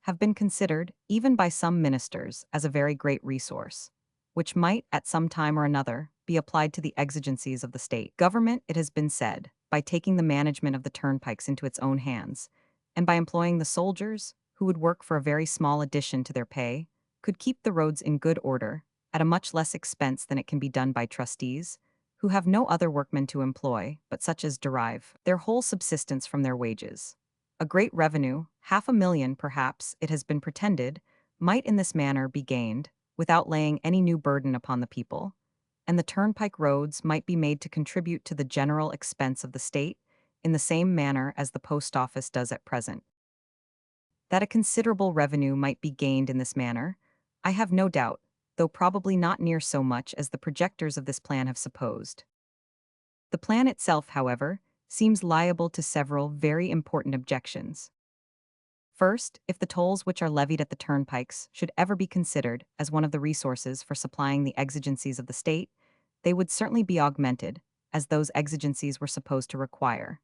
have been considered, even by some ministers, as a very great resource, which might, at some time or another, be applied to the exigencies of the state. Government, it has been said, by taking the management of the turnpikes into its own hands, and by employing the soldiers, who would work for a very small addition to their pay, could keep the roads in good order, at a much less expense than it can be done by trustees, who have no other workmen to employ but such as derive their whole subsistence from their wages. A great revenue, 500,000 perhaps, it has been pretended, might in this manner be gained, without laying any new burden upon the people, and the turnpike roads might be made to contribute to the general expense of the state in the same manner as the post office does at present. That a considerable revenue might be gained in this manner, I have no doubt, though probably not near so much as the projectors of this plan have supposed. The plan itself, however, seems liable to several very important objections. First, if the tolls which are levied at the turnpikes should ever be considered as one of the resources for supplying the exigencies of the state, they would certainly be augmented, as those exigencies were supposed to require.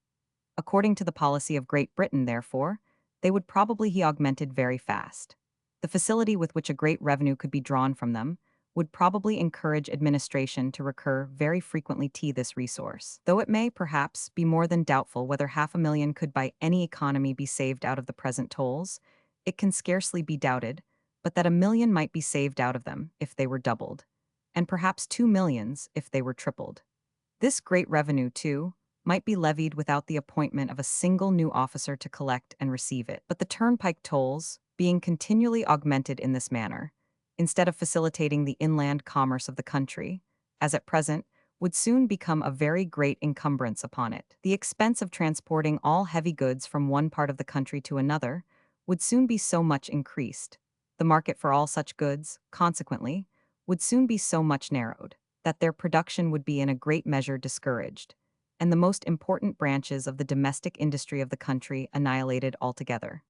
According to the policy of Great Britain, therefore, they would probably be augmented very fast. The facility with which a great revenue could be drawn from them would probably encourage administration to recur very frequently to this resource. Though it may, perhaps, be more than doubtful whether 500,000 could by any economy be saved out of the present tolls, it can scarcely be doubted, but that 1,000,000 might be saved out of them if they were doubled, and perhaps 2 millions if they were tripled. This great revenue, too, might be levied without the appointment of a single new officer to collect and receive it. But the turnpike tolls, being continually augmented in this manner, instead of facilitating the inland commerce of the country, as at present, would soon become a very great encumbrance upon it. The expense of transporting all heavy goods from one part of the country to another would soon be so much increased. The market for all such goods, consequently, would soon be so much narrowed, that their production would be in a great measure discouraged, and the most important branches of the domestic industry of the country annihilated altogether.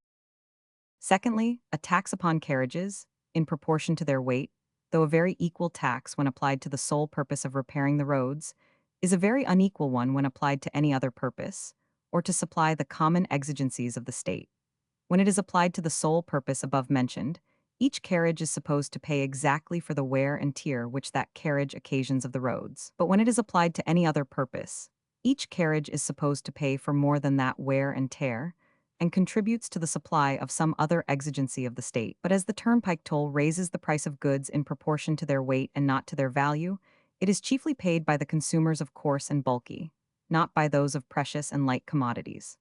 Secondly, a tax upon carriages, in proportion to their weight, though a very equal tax when applied to the sole purpose of repairing the roads, is a very unequal one when applied to any other purpose, or to supply the common exigencies of the state. When it is applied to the sole purpose above mentioned, each carriage is supposed to pay exactly for the wear and tear which that carriage occasions of the roads. But when it is applied to any other purpose, each carriage is supposed to pay for more than that wear and tear, and contributes to the supply of some other exigency of the state. But as the turnpike toll raises the price of goods in proportion to their weight and not to their value, it is chiefly paid by the consumers of coarse and bulky, not by those of precious and light commodities.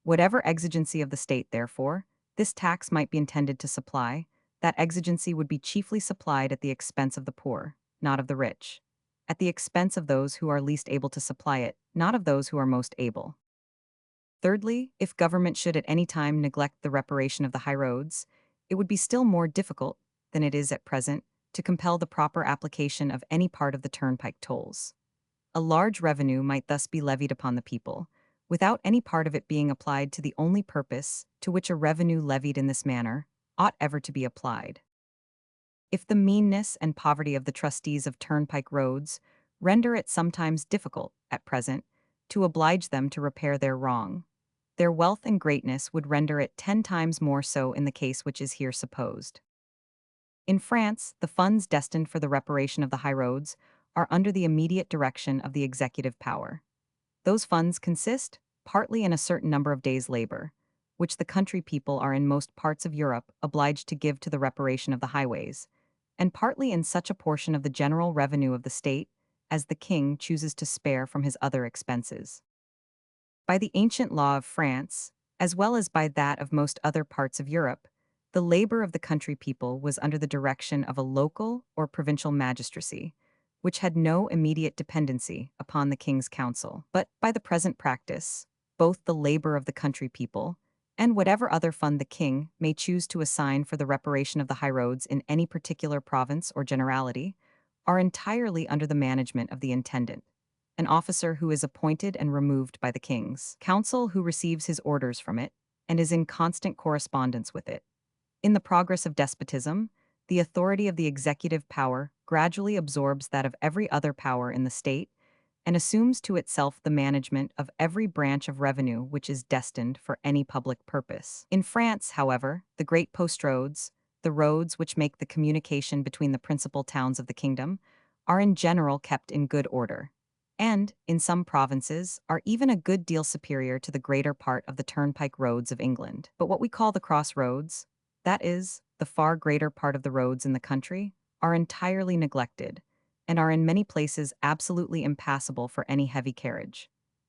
Whatever exigency of the state, therefore, this tax might be intended to supply, that exigency would be chiefly supplied at the expense of the poor, not of the rich, at the expense of those who are least able to supply it, not of those who are most able. Thirdly, if government should at any time neglect the reparation of the highroads, it would be still more difficult than it is at present to compel the proper application of any part of the turnpike tolls. A large revenue might thus be levied upon the people, without any part of it being applied to the only purpose to which a revenue levied in this manner ought ever to be applied. If the meanness and poverty of the trustees of turnpike roads render it sometimes difficult, at present, to oblige them to repair their wrong, their wealth and greatness would render it 10 times more so in the case which is here supposed. In France, the funds destined for the reparation of the highroads are under the immediate direction of the executive power. Those funds consist, partly in a certain number of days' labor, which the country people are in most parts of Europe obliged to give to the reparation of the highways, and partly in such a portion of the general revenue of the state as the king chooses to spare from his other expenses. By the ancient law of France, as well as by that of most other parts of Europe, the labor of the country people was under the direction of a local or provincial magistracy, which had no immediate dependency upon the king's council. But by the present practice, both the labor of the country people and whatever other fund the king may choose to assign for the reparation of the highroads in any particular province or generality are entirely under the management of the intendant, an officer who is appointed and removed by the king's council, who receives his orders from it and is in constant correspondence with it. In the progress of despotism, the authority of the executive power gradually absorbs that of every other power in the state and assumes to itself the management of every branch of revenue which is destined for any public purpose. In France, however, the great post roads, the roads which make the communication between the principal towns of the kingdom, are in general kept in good order, and, in some provinces, are even a good deal superior to the greater part of the turnpike roads of England. But what we call the cross roads, that is, the far greater part of the roads in the country, are entirely neglected, and are in many places absolutely impassable for any heavy carriage.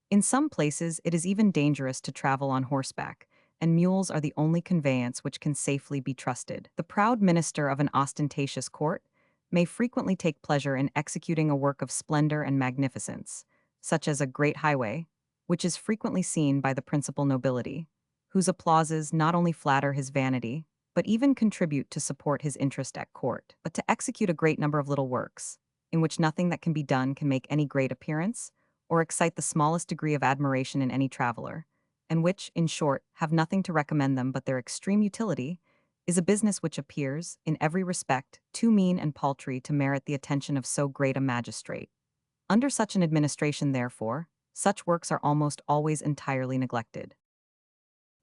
In some places it is even dangerous to travel on horseback, and mules are the only conveyance which can safely be trusted. The proud minister of an ostentatious court may frequently take pleasure in executing a work of splendor and magnificence, such as a great highway, which is frequently seen by the principal nobility, whose applauses not only flatter his vanity, but even contribute to support his interest at court. But to execute a great number of little works, in which nothing that can be done can make any great appearance, or excite the smallest degree of admiration in any traveler, and which, in short, have nothing to recommend them but their extreme utility, is a business which appears, in every respect, too mean and paltry to merit the attention of so great a magistrate. Under such an administration, therefore, such works are almost always entirely neglected.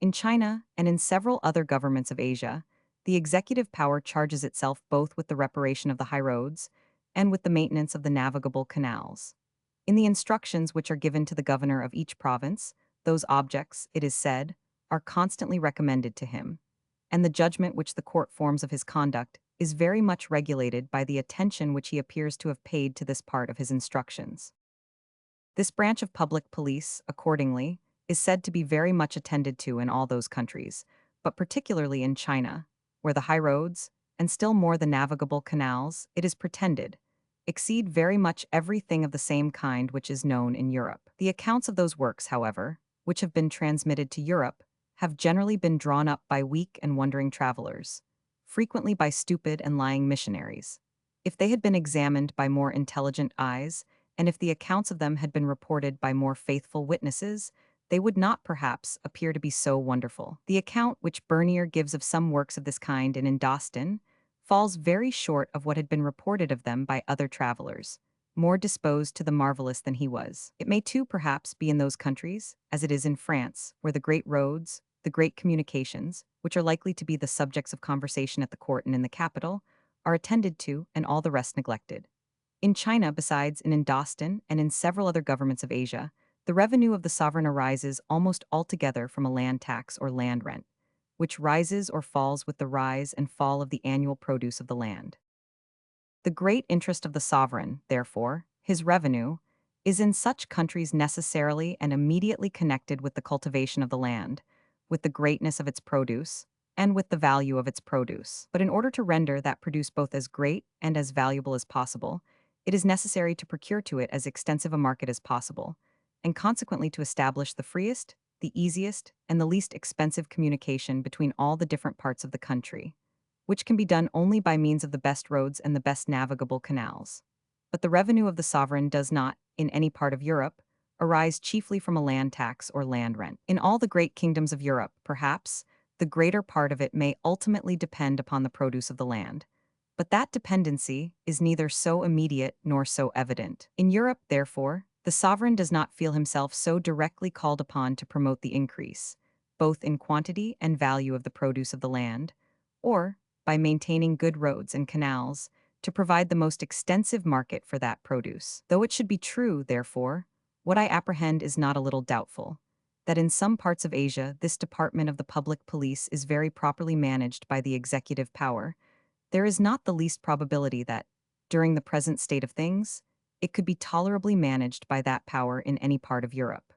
In China, and in several other governments of Asia, the executive power charges itself both with the reparation of the highroads and with the maintenance of the navigable canals. In the instructions which are given to the governor of each province, those objects, it is said, are constantly recommended to him, and the judgment which the court forms of his conduct is very much regulated by the attention which he appears to have paid to this part of his instructions. This branch of public police, accordingly, is said to be very much attended to in all those countries, but particularly in China, where the high roads, and still more the navigable canals, it is pretended, exceed very much everything of the same kind which is known in Europe. The accounts of those works, however, which have been transmitted to Europe, have generally been drawn up by weak and wandering travelers, frequently by stupid and lying missionaries. If they had been examined by more intelligent eyes, and if the accounts of them had been reported by more faithful witnesses, they would not, perhaps, appear to be so wonderful. The account which Bernier gives of some works of this kind in Indostan falls very short of what had been reported of them by other travelers, more disposed to the marvelous than he was. It may too, perhaps, be in those countries, as it is in France, where the great roads, the great communications, which are likely to be the subjects of conversation at the court and in the capital, are attended to and all the rest neglected. In China, besides in Indostan and in several other governments of Asia, the revenue of the sovereign arises almost altogether from a land tax or land rent, which rises or falls with the rise and fall of the annual produce of the land. The great interest of the sovereign, therefore, his revenue, is in such countries necessarily and immediately connected with the cultivation of the land, with the greatness of its produce, and with the value of its produce. But in order to render that produce both as great and as valuable as possible, it is necessary to procure to it as extensive a market as possible, and consequently to establish the freest, the easiest, and the least expensive communication between all the different parts of the country, which can be done only by means of the best roads and the best navigable canals. But the revenue of the sovereign does not, in any part of Europe, arise chiefly from a land tax or land rent. In all the great kingdoms of Europe, perhaps, the greater part of it may ultimately depend upon the produce of the land. But that dependency is neither so immediate nor so evident. In Europe, therefore, the sovereign does not feel himself so directly called upon to promote the increase, both in quantity and value of the produce of the land, or, by maintaining good roads and canals, to provide the most extensive market for that produce. Though it should be true, therefore, what I apprehend is not a little doubtful, that in some parts of Asia this department of the public police is very properly managed by the executive power, there is not the least probability that, during the present state of things, it could be tolerably managed by that power in any part of Europe.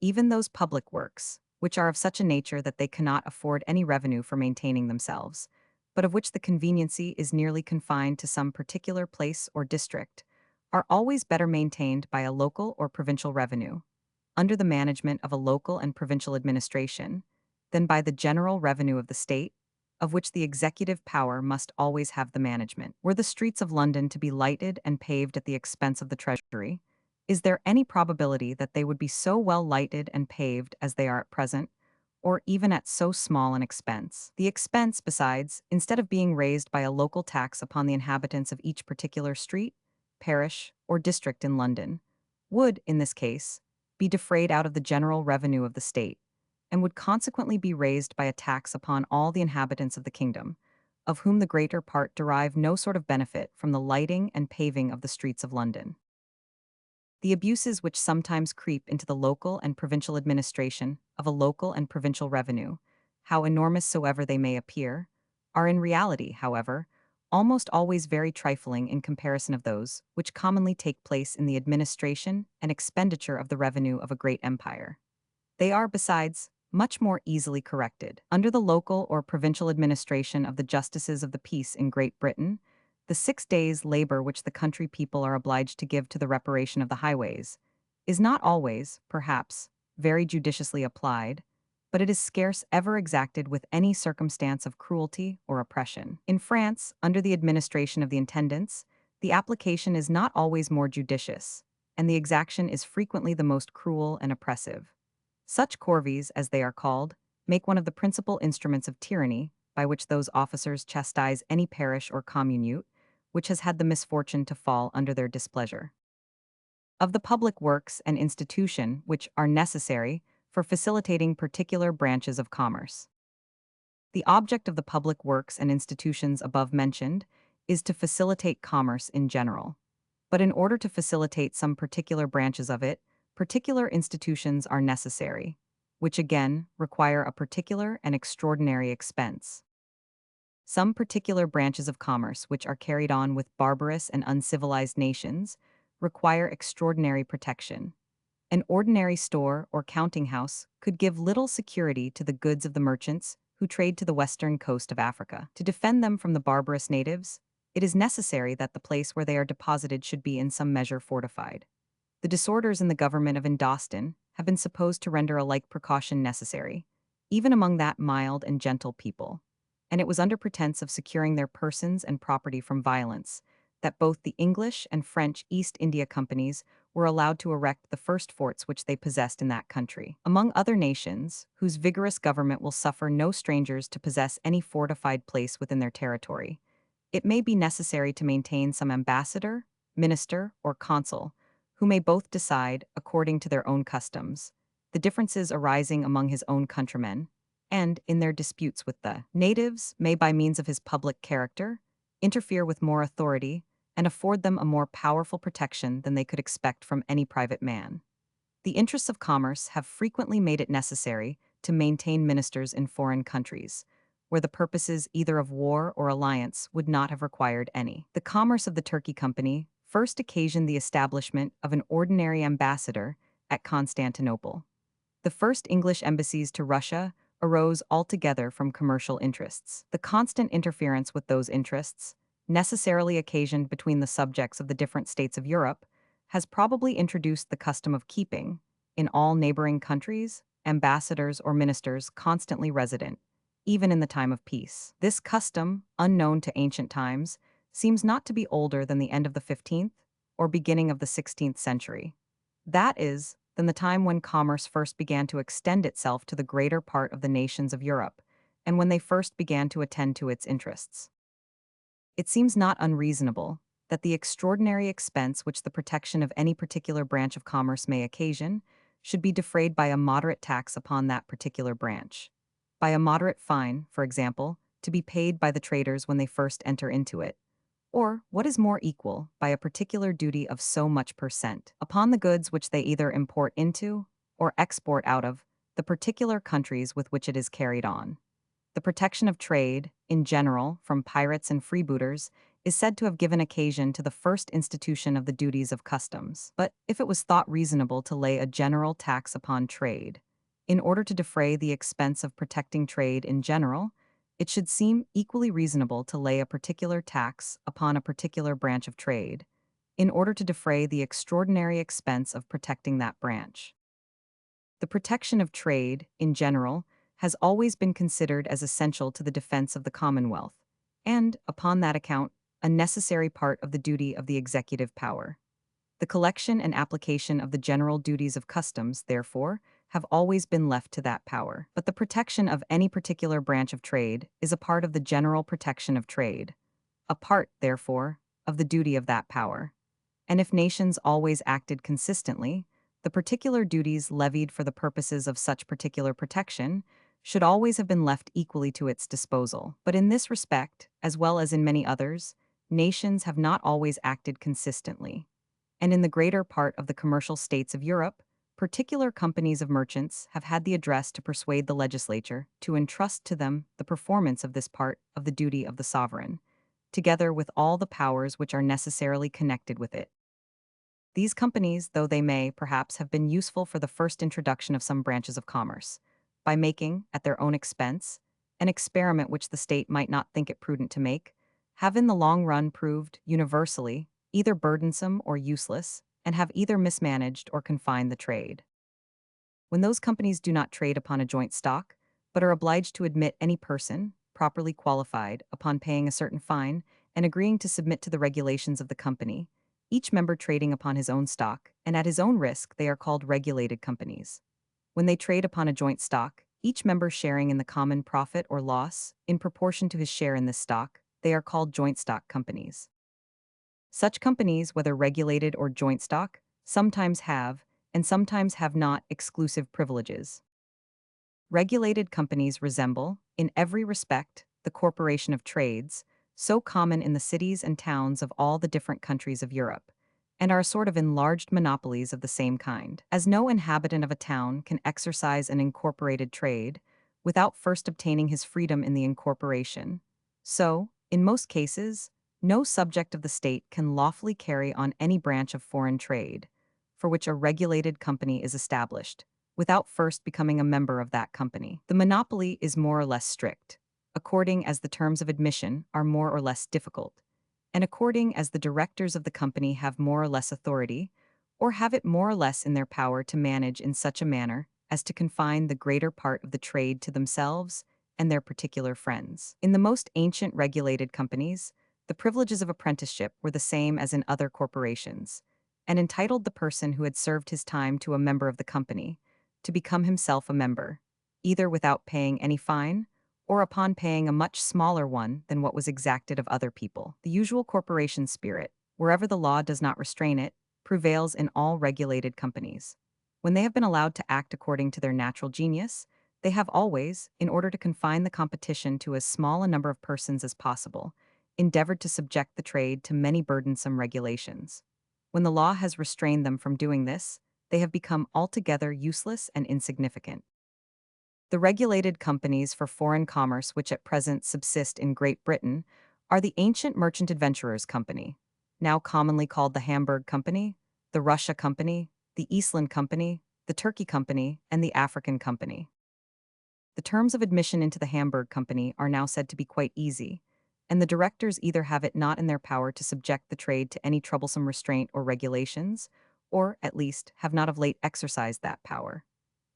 Even those public works, which are of such a nature that they cannot afford any revenue for maintaining themselves, but of which the conveniency is nearly confined to some particular place or district, are always better maintained by a local or provincial revenue, under the management of a local and provincial administration, than by the general revenue of the state, of which the executive power must always have the management. Were the streets of London to be lighted and paved at the expense of the Treasury, is there any probability that they would be so well lighted and paved as they are at present, or even at so small an expense? The expense, besides, instead of being raised by a local tax upon the inhabitants of each particular street, parish, or district in London, would, in this case, be defrayed out of the general revenue of the state, and would consequently be raised by a tax upon all the inhabitants of the kingdom, of whom the greater part derive no sort of benefit from the lighting and paving of the streets of London. The abuses which sometimes creep into the local and provincial administration of a local and provincial revenue, how enormous soever they may appear, are in reality, however, almost always very trifling in comparison of those which commonly take place in the administration and expenditure of the revenue of a great empire. They are, besides, much more easily corrected. Under the local or provincial administration of the justices of the peace in Great Britain, the 6 days' labor which the country people are obliged to give to the reparation of the highways is not always, perhaps, very judiciously applied, but it is scarce ever exacted with any circumstance of cruelty or oppression. In France, under the administration of the intendants, the application is not always more judicious, and the exaction is frequently the most cruel and oppressive. Such corvées, as they are called, make one of the principal instruments of tyranny by which those officers chastise any parish or communute which has had the misfortune to fall under their displeasure. Of the public works and institution which are necessary for facilitating particular branches of commerce. The object of the public works and institutions above mentioned is to facilitate commerce in general. But in order to facilitate some particular branches of it, particular institutions are necessary, which again require a particular and extraordinary expense. Some particular branches of commerce which are carried on with barbarous and uncivilized nations require extraordinary protection. An ordinary store or counting house could give little security to the goods of the merchants who trade to the western coast of Africa. To defend them from the barbarous natives, it is necessary that the place where they are deposited should be in some measure fortified. The disorders in the government of Indostan have been supposed to render a like precaution necessary, even among that mild and gentle people, and it was under pretense of securing their persons and property from violence that both the English and French East India Companies were allowed to erect the first forts which they possessed in that country. Among other nations, whose vigorous government will suffer no strangers to possess any fortified place within their territory, it may be necessary to maintain some ambassador, minister, or consul, who may both decide, according to their own customs, the differences arising among his own countrymen, and, in their disputes with the natives, may by means of his public character, interfere with more authority, and afford them a more powerful protection than they could expect from any private man. The interests of commerce have frequently made it necessary to maintain ministers in foreign countries, where the purposes either of war or alliance would not have required any. The commerce of the Turkey Company first occasioned the establishment of an ordinary ambassador at Constantinople. The first English embassies to Russia arose altogether from commercial interests. The constant interference with those interests, necessarily occasioned between the subjects of the different states of Europe, has probably introduced the custom of keeping, in all neighboring countries, ambassadors or ministers constantly resident, even in the time of peace. This custom, unknown to ancient times, seems not to be older than the end of the 15th or beginning of the 16th century. That is, than the time when commerce first began to extend itself to the greater part of the nations of Europe, and when they first began to attend to its interests. It seems not unreasonable that the extraordinary expense which the protection of any particular branch of commerce may occasion should be defrayed by a moderate tax upon that particular branch. By a moderate fine, for example, to be paid by the traders when they first enter into it, or, what is more equal, by a particular duty of so much per cent upon the goods which they either import into or export out of the particular countries with which it is carried on. The protection of trade, in general, from pirates and freebooters, is said to have given occasion to the first institution of the duties of customs. But if it was thought reasonable to lay a general tax upon trade, in order to defray the expense of protecting trade in general, it should seem equally reasonable to lay a particular tax upon a particular branch of trade, in order to defray the extraordinary expense of protecting that branch. The protection of trade, in general, has always been considered as essential to the defense of the Commonwealth, and, upon that account, a necessary part of the duty of the executive power. The collection and application of the general duties of customs, therefore, have always been left to that power. But the protection of any particular branch of trade is a part of the general protection of trade, a part, therefore, of the duty of that power. And if nations always acted consistently, the particular duties levied for the purposes of such particular protection should always have been left equally to its disposal. But in this respect, as well as in many others, nations have not always acted consistently. And in the greater part of the commercial states of Europe, particular companies of merchants have had the address to persuade the legislature to entrust to them the performance of this part of the duty of the sovereign, together with all the powers which are necessarily connected with it. These companies, though they may, perhaps, have been useful for the first introduction of some branches of commerce, by making, at their own expense, an experiment which the state might not think it prudent to make, have in the long run proved, universally, either burdensome or useless, and have either mismanaged or confined the trade. When those companies do not trade upon a joint stock, but are obliged to admit any person, properly qualified, upon paying a certain fine, and agreeing to submit to the regulations of the company, each member trading upon his own stock, and at his own risk, they are called regulated companies. When they trade upon a joint stock, each member sharing in the common profit or loss, in proportion to his share in this stock, they are called joint stock companies. Such companies, whether regulated or joint stock, sometimes have, and sometimes have not, exclusive privileges. Regulated companies resemble, in every respect, the corporation of trades, so common in the cities and towns of all the different countries of Europe, and are a sort of enlarged monopolies of the same kind. As no inhabitant of a town can exercise an incorporated trade without first obtaining his freedom in the incorporation, so, in most cases, no subject of the state can lawfully carry on any branch of foreign trade, for which a regulated company is established, without first becoming a member of that company. The monopoly is more or less strict, according as the terms of admission are more or less difficult, and according as the directors of the company have more or less authority, or have it more or less in their power to manage in such a manner as to confine the greater part of the trade to themselves and their particular friends. In the most ancient regulated companies, the privileges of apprenticeship were the same as in other corporations, and entitled the person who had served his time to a member of the company to become himself a member, either without paying any fine, or upon paying a much smaller one than what was exacted of other people. The usual corporation spirit, wherever the law does not restrain it, prevails in all regulated companies. When they have been allowed to act according to their natural genius, They have always, in order to confine the competition to as small a number of persons as possible, endeavored to subject the trade to many burdensome regulations. When the law has restrained them from doing this, they have become altogether useless and insignificant. The regulated companies for foreign commerce which at present subsist in Great Britain are the Ancient Merchant Adventurers Company, now commonly called the Hamburg Company, the Russia Company, the Eastland Company, the Turkey Company, and the African Company. The terms of admission into the Hamburg Company are now said to be quite easy, and the directors either have it not in their power to subject the trade to any troublesome restraint or regulations, or, at least, have not of late exercised that power.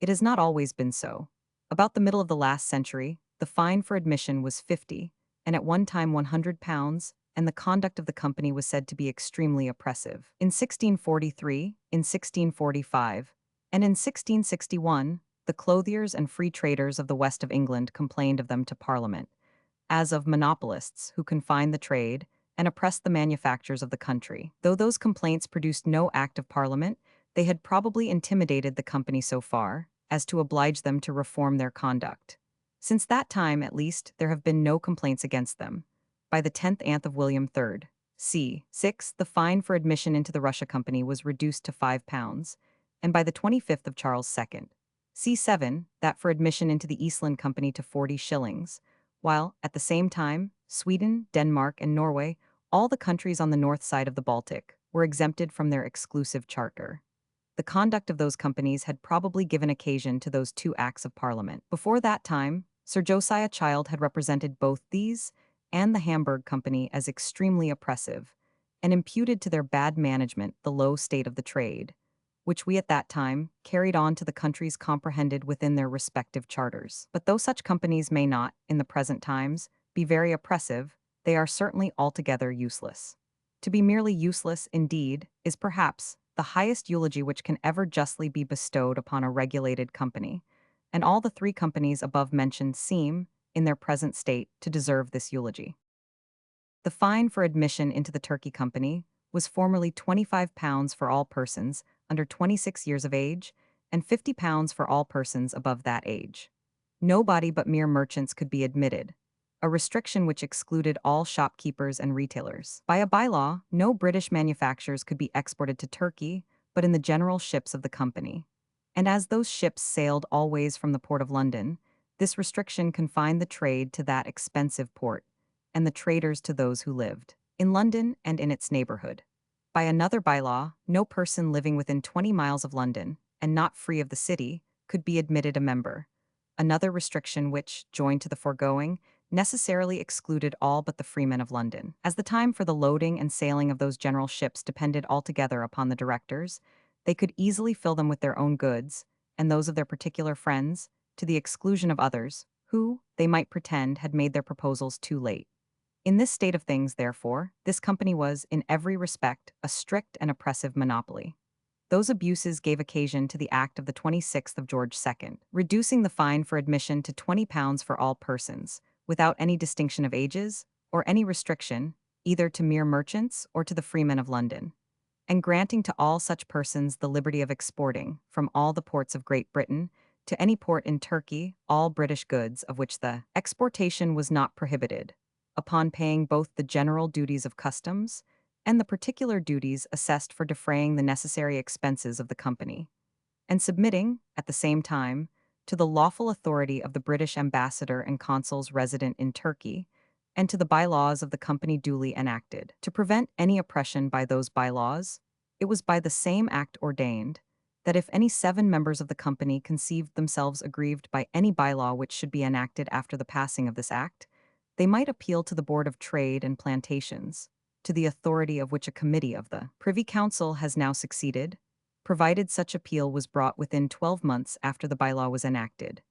It has not always been so. About the middle of the last century, the fine for admission was 50, and at one time £100, and the conduct of the company was said to be extremely oppressive. In 1643, in 1645, and in 1661, the clothiers and free traders of the west of England complained of them to Parliament, as of monopolists who confined the trade and oppressed the manufactures of the country. Though those complaints produced no act of Parliament, they had probably intimidated the company so far as to oblige them to reform their conduct. Since that time, at least, there have been no complaints against them. By the 10th Anth of William III, c. 6, the fine for admission into the Russia Company was reduced to £5, and by the 25th of Charles II, c. 7, that for admission into the Eastland Company to 40 shillings, while, at the same time, Sweden, Denmark, and Norway, all the countries on the north side of the Baltic, were exempted from their exclusive charter. The conduct of those companies had probably given occasion to those two acts of Parliament. Before that time, Sir Josiah Child had represented both these and the Hamburg Company as extremely oppressive, and imputed to their bad management the low state of the trade, which we at that time carried on to the countries comprehended within their respective charters. But though such companies may not, in the present times, be very oppressive, they are certainly altogether useless. To be merely useless, indeed, is perhaps the highest eulogy which can ever justly be bestowed upon a regulated company, and all the three companies above mentioned seem, in their present state, to deserve this eulogy. The fine for admission into the Turkey Company was formerly £25 for all persons under 26 years of age, and £50 for all persons above that age. Nobody but mere merchants could be admitted, a restriction which excluded all shopkeepers and retailers. By a bylaw, no British manufactures could be exported to Turkey, but in the general ships of the company. And as those ships sailed always from the port of London, this restriction confined the trade to that expensive port, and the traders to those who lived in London and in its neighborhood. By another bylaw, no person living within 20 miles of London, and not free of the city, could be admitted a member. Another restriction which, joined to the foregoing, necessarily excluded all but the freemen of London. As the time for the loading and sailing of those general ships depended altogether upon the directors, they could easily fill them with their own goods, and those of their particular friends, to the exclusion of others, who, they might pretend, had made their proposals too late. In this state of things, therefore, this company was, in every respect, a strict and oppressive monopoly. Those abuses gave occasion to the Act of the 26th of George II, reducing the fine for admission to £20 for all persons, without any distinction of ages, or any restriction, either to mere merchants or to the freemen of London, and granting to all such persons the liberty of exporting, from all the ports of Great Britain, to any port in Turkey, all British goods of which the exportation was not prohibited, upon paying both the general duties of customs and the particular duties assessed for defraying the necessary expenses of the company, and submitting, at the same time, to the lawful authority of the British ambassador and consuls resident in Turkey, and to the bylaws of the company duly enacted. To prevent any oppression by those bylaws, it was by the same act ordained that if any 7 members of the company conceived themselves aggrieved by any bylaw which should be enacted after the passing of this act, they might appeal to the Board of Trade and Plantations, to the authority of which a committee of the Privy Council has now succeeded, provided such appeal was brought within 12 months after the bylaw was enacted,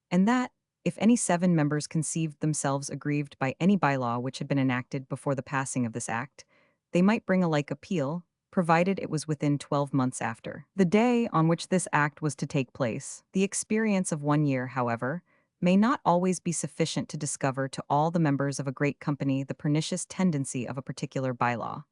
and that, if any 7 members conceived themselves aggrieved by any bylaw which had been enacted before the passing of this act, they might bring a like appeal, provided it was within 12 months after the day on which this act was to take place. The experience of 1 year, however, may not always be sufficient to discover to all the members of a great company the pernicious tendency of a particular bylaw,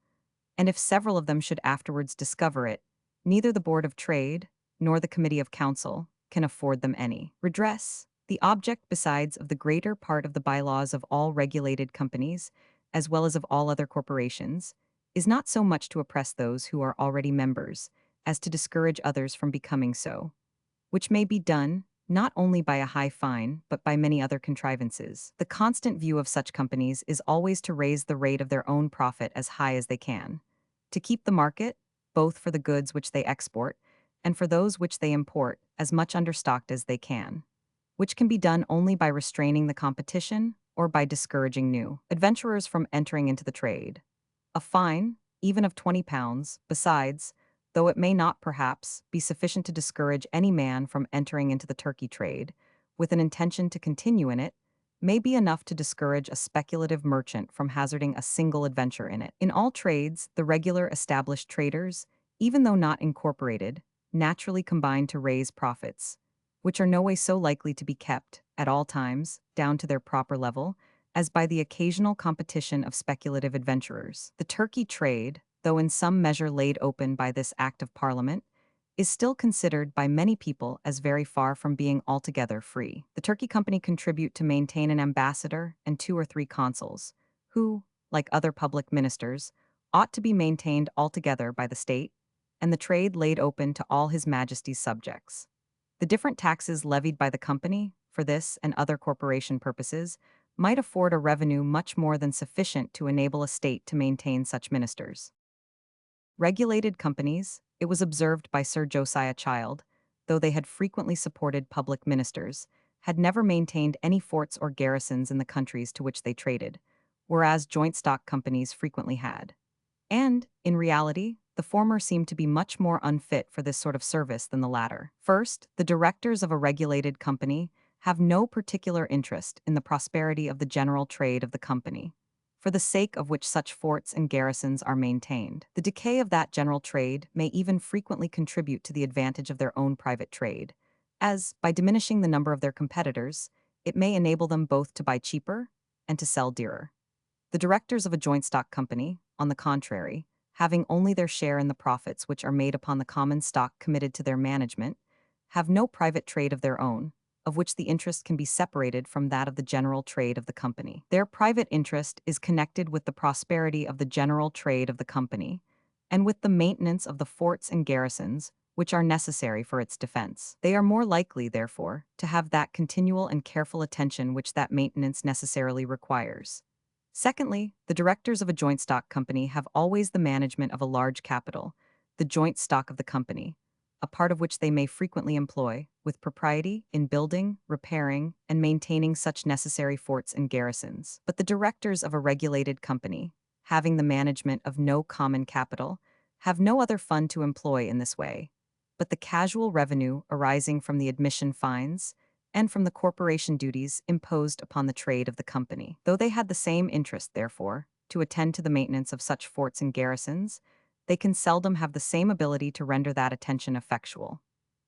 and if several of them should afterwards discover it, neither the Board of Trade nor the Committee of Council can afford them any redress. The object, besides, of the greater part of the bylaws of all regulated companies, as well as of all other corporations, is not so much to oppress those who are already members, as to discourage others from becoming so, which may be done, not only by a high fine, but by many other contrivances. The constant view of such companies is always to raise the rate of their own profit as high as they can, to keep the market, both for the goods which they export, and for those which they import, as much understocked as they can, which can be done only by restraining the competition or by discouraging new adventurers from entering into the trade. A fine, even of £20, besides, though it may not, perhaps, be sufficient to discourage any man from entering into the turkey trade, with an intention to continue in it, may be enough to discourage a speculative merchant from hazarding a single adventure in it. In all trades, the regular established traders, even though not incorporated, naturally combine to raise profits, which are no way so likely to be kept, at all times, down to their proper level, as by the occasional competition of speculative adventurers. The turkey trade, though in some measure laid open by this Act of Parliament, is still considered by many people as very far from being altogether free. The Turkey Company contribute to maintain an ambassador and 2 or 3 consuls, who, like other public ministers, ought to be maintained altogether by the state, and the trade laid open to all His Majesty's subjects. The different taxes levied by the company, for this and other corporation purposes, might afford a revenue much more than sufficient to enable a state to maintain such ministers. Regulated companies, it was observed by Sir Josiah Child, though they had frequently supported public ministers, had never maintained any forts or garrisons in the countries to which they traded, whereas joint stock companies frequently had. And, in reality, the former seemed to be much more unfit for this sort of service than the latter. First, the directors of a regulated company have no particular interest in the prosperity of the general trade of the company, for the sake of which such forts and garrisons are maintained. The decay of that general trade may even frequently contribute to the advantage of their own private trade, as, by diminishing the number of their competitors, it may enable them both to buy cheaper and to sell dearer. The directors of a joint stock company, on the contrary, having only their share in the profits which are made upon the common stock committed to their management, have no private trade of their own, of which the interest can be separated from that of the general trade of the company. Their private interest is connected with the prosperity of the general trade of the company, and with the maintenance of the forts and garrisons which are necessary for its defense. They are more likely, therefore, to have that continual and careful attention which that maintenance necessarily requires. Secondly, the directors of a joint stock company have always the management of a large capital, the joint stock of the company, a part of which they may frequently employ, with propriety, in building, repairing, and maintaining such necessary forts and garrisons. But the directors of a regulated company, having the management of no common capital, have no other fund to employ in this way, but the casual revenue arising from the admission fines, and from the corporation duties imposed upon the trade of the company. Though they had the same interest, therefore, to attend to the maintenance of such forts and garrisons, they can seldom have the same ability to render that attention effectual.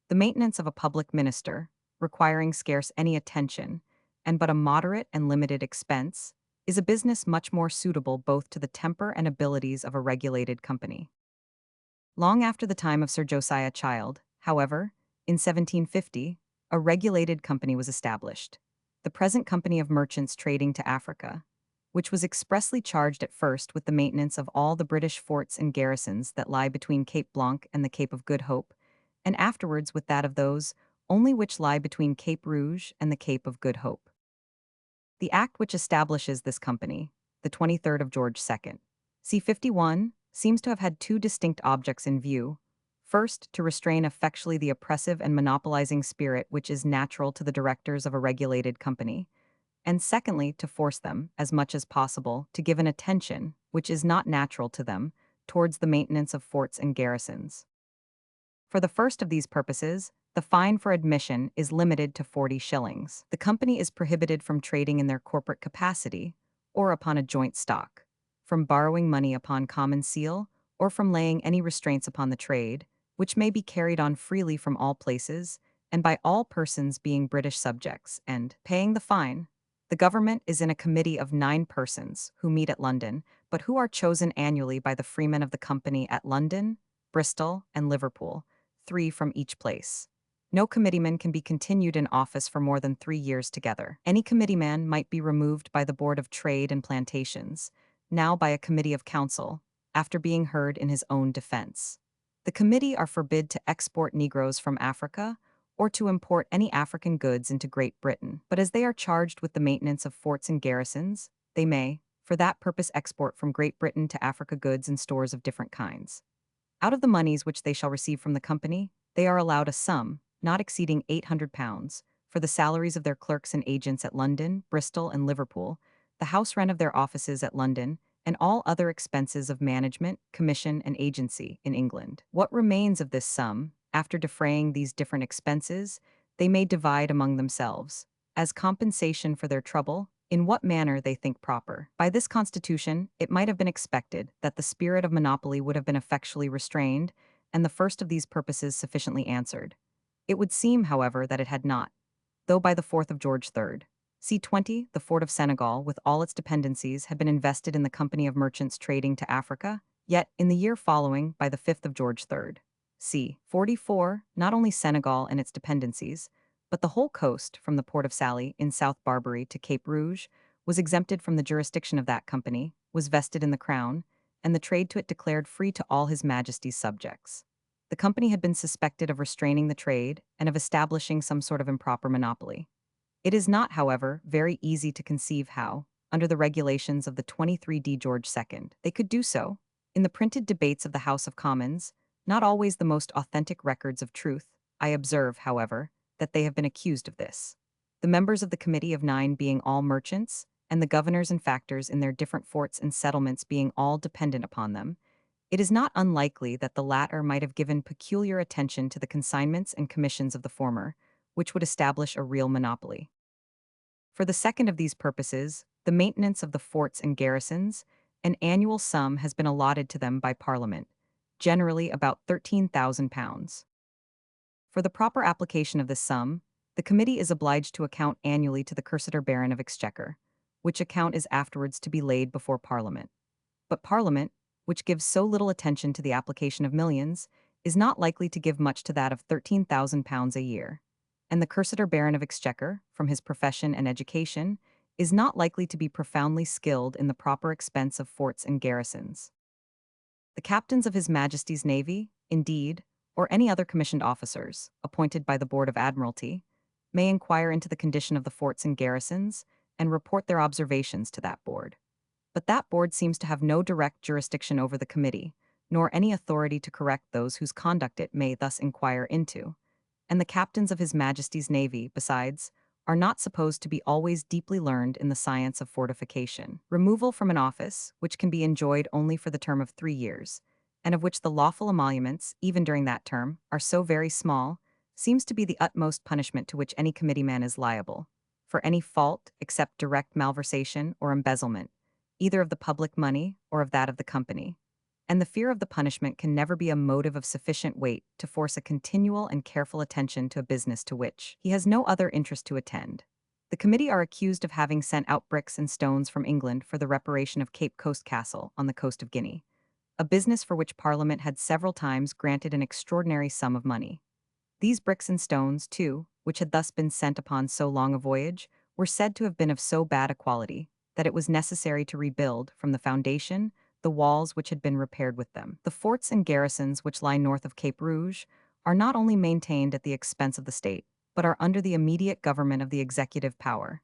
The maintenance of a public minister, requiring scarce any attention, and but a moderate and limited expense, is a business much more suitable both to the temper and abilities of a regulated company. Long after the time of Sir Josiah Child, however, in 1750, a regulated company was established, the present Company of Merchants Trading to Africa, which was expressly charged at first with the maintenance of all the British forts and garrisons that lie between Cape Blanc and the Cape of Good Hope, and afterwards with that of those only which lie between Cape Rouge and the Cape of Good Hope. The act which establishes this company, the 23rd of George II, c. 51, seems to have had 2 distinct objects in view. First, to restrain effectually the oppressive and monopolizing spirit which is natural to the directors of a regulated company, and secondly, to force them, as much as possible, to give an attention, which is not natural to them, towards the maintenance of forts and garrisons. For the first of these purposes, the fine for admission is limited to 40 shillings. The company is prohibited from trading in their corporate capacity, or upon a joint stock, from borrowing money upon common seal, or from laying any restraints upon the trade, which may be carried on freely from all places, and by all persons being British subjects, and, paying the fine, the government is in a committee of 9 persons, who meet at London, but who are chosen annually by the freemen of the company at London, Bristol, and Liverpool, 3 from each place. No committeeman can be continued in office for more than 3 years together. Any committeeman might be removed by the Board of Trade and Plantations, now by a committee of council, after being heard in his own defense. The committee are forbid to export Negroes from Africa or to import any African goods into Great Britain, but as they are charged with the maintenance of forts and garrisons, they may, for that purpose, export from Great Britain to Africa goods and stores of different kinds. Out of the moneys which they shall receive from the company, they are allowed a sum, not exceeding £800, for the salaries of their clerks and agents at London, Bristol, and Liverpool, the house rent of their offices at London, and all other expenses of management, commission, and agency in England. What remains of this sum, after defraying these different expenses, they may divide among themselves, as compensation for their trouble, in what manner they think proper. By this constitution, it might have been expected that the spirit of monopoly would have been effectually restrained, and the first of these purposes sufficiently answered. It would seem, however, that it had not, though by the 4th of George III. C20, the fort of Senegal, with all its dependencies, had been invested in the company of merchants trading to Africa, yet, in the year following, by the 5th of George III. C44, not only Senegal and its dependencies, but the whole coast, from the port of Salé in South Barbary to Cape Rouge, was exempted from the jurisdiction of that company, was vested in the crown, and the trade to it declared free to all his majesty's subjects. The company had been suspected of restraining the trade and of establishing some sort of improper monopoly. It is not, however, very easy to conceive how, under the regulations of the 23d George II, they could do so. In the printed debates of the House of Commons, not always the most authentic records of truth, I observe, however, that they have been accused of this. The members of the Committee of Nine being all merchants, and the governors and factors in their different forts and settlements being all dependent upon them, it is not unlikely that the latter might have given peculiar attention to the consignments and commissions of the former, which would establish a real monopoly. For the second of these purposes, the maintenance of the forts and garrisons, an annual sum has been allotted to them by Parliament, generally about £13,000. For the proper application of this sum, the committee is obliged to account annually to the Cursitor Baron of Exchequer, which account is afterwards to be laid before Parliament. But Parliament, which gives so little attention to the application of millions, is not likely to give much to that of £13,000 a year, and the Cursitor Baron of Exchequer, from his profession and education, is not likely to be profoundly skilled in the proper expense of forts and garrisons. The captains of His Majesty's Navy, indeed, or any other commissioned officers, appointed by the Board of Admiralty, may inquire into the condition of the forts and garrisons, and report their observations to that board. But that board seems to have no direct jurisdiction over the committee, nor any authority to correct those whose conduct it may thus inquire into. And the captains of His Majesty's Navy, besides, are not supposed to be always deeply learned in the science of fortification. Removal from an office, which can be enjoyed only for the term of 3 years, and of which the lawful emoluments, even during that term, are so very small, seems to be the utmost punishment to which any committeeman is liable, for any fault except direct malversation or embezzlement, either of the public money or of that of the company. And the fear of the punishment can never be a motive of sufficient weight to force a continual and careful attention to a business to which he has no other interest to attend. The committee are accused of having sent out bricks and stones from England for the reparation of Cape Coast Castle on the coast of Guinea, a business for which Parliament had several times granted an extraordinary sum of money. These bricks and stones, too, which had thus been sent upon so long a voyage, were said to have been of so bad a quality that it was necessary to rebuild, from the foundation, the walls which had been repaired with them. The forts and garrisons which lie north of Cape Rouge are not only maintained at the expense of the state, but are under the immediate government of the executive power.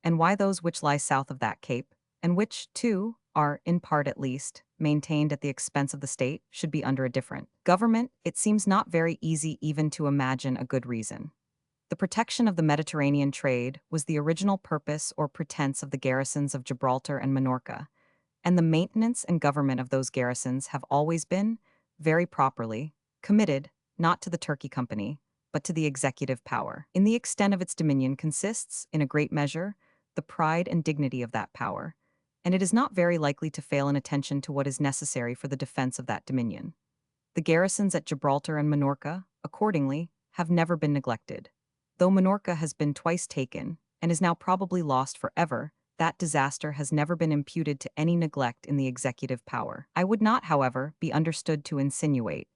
And why those which lie south of that cape, and which, too, are, in part at least, maintained at the expense of the state, should be under a different government, it seems not very easy even to imagine a good reason. The protection of the Mediterranean trade was the original purpose or pretense of the garrisons of Gibraltar and Minorca, and the maintenance and government of those garrisons have always been, very properly, committed, not to the Turkey Company, but to the executive power. In the extent of its dominion consists, in a great measure, the pride and dignity of that power, and it is not very likely to fail in attention to what is necessary for the defense of that dominion. The garrisons at Gibraltar and Minorca, accordingly, have never been neglected. Though Minorca has been twice taken, and is now probably lost forever, that disaster has never been imputed to any neglect in the executive power. I would not, however, be understood to insinuate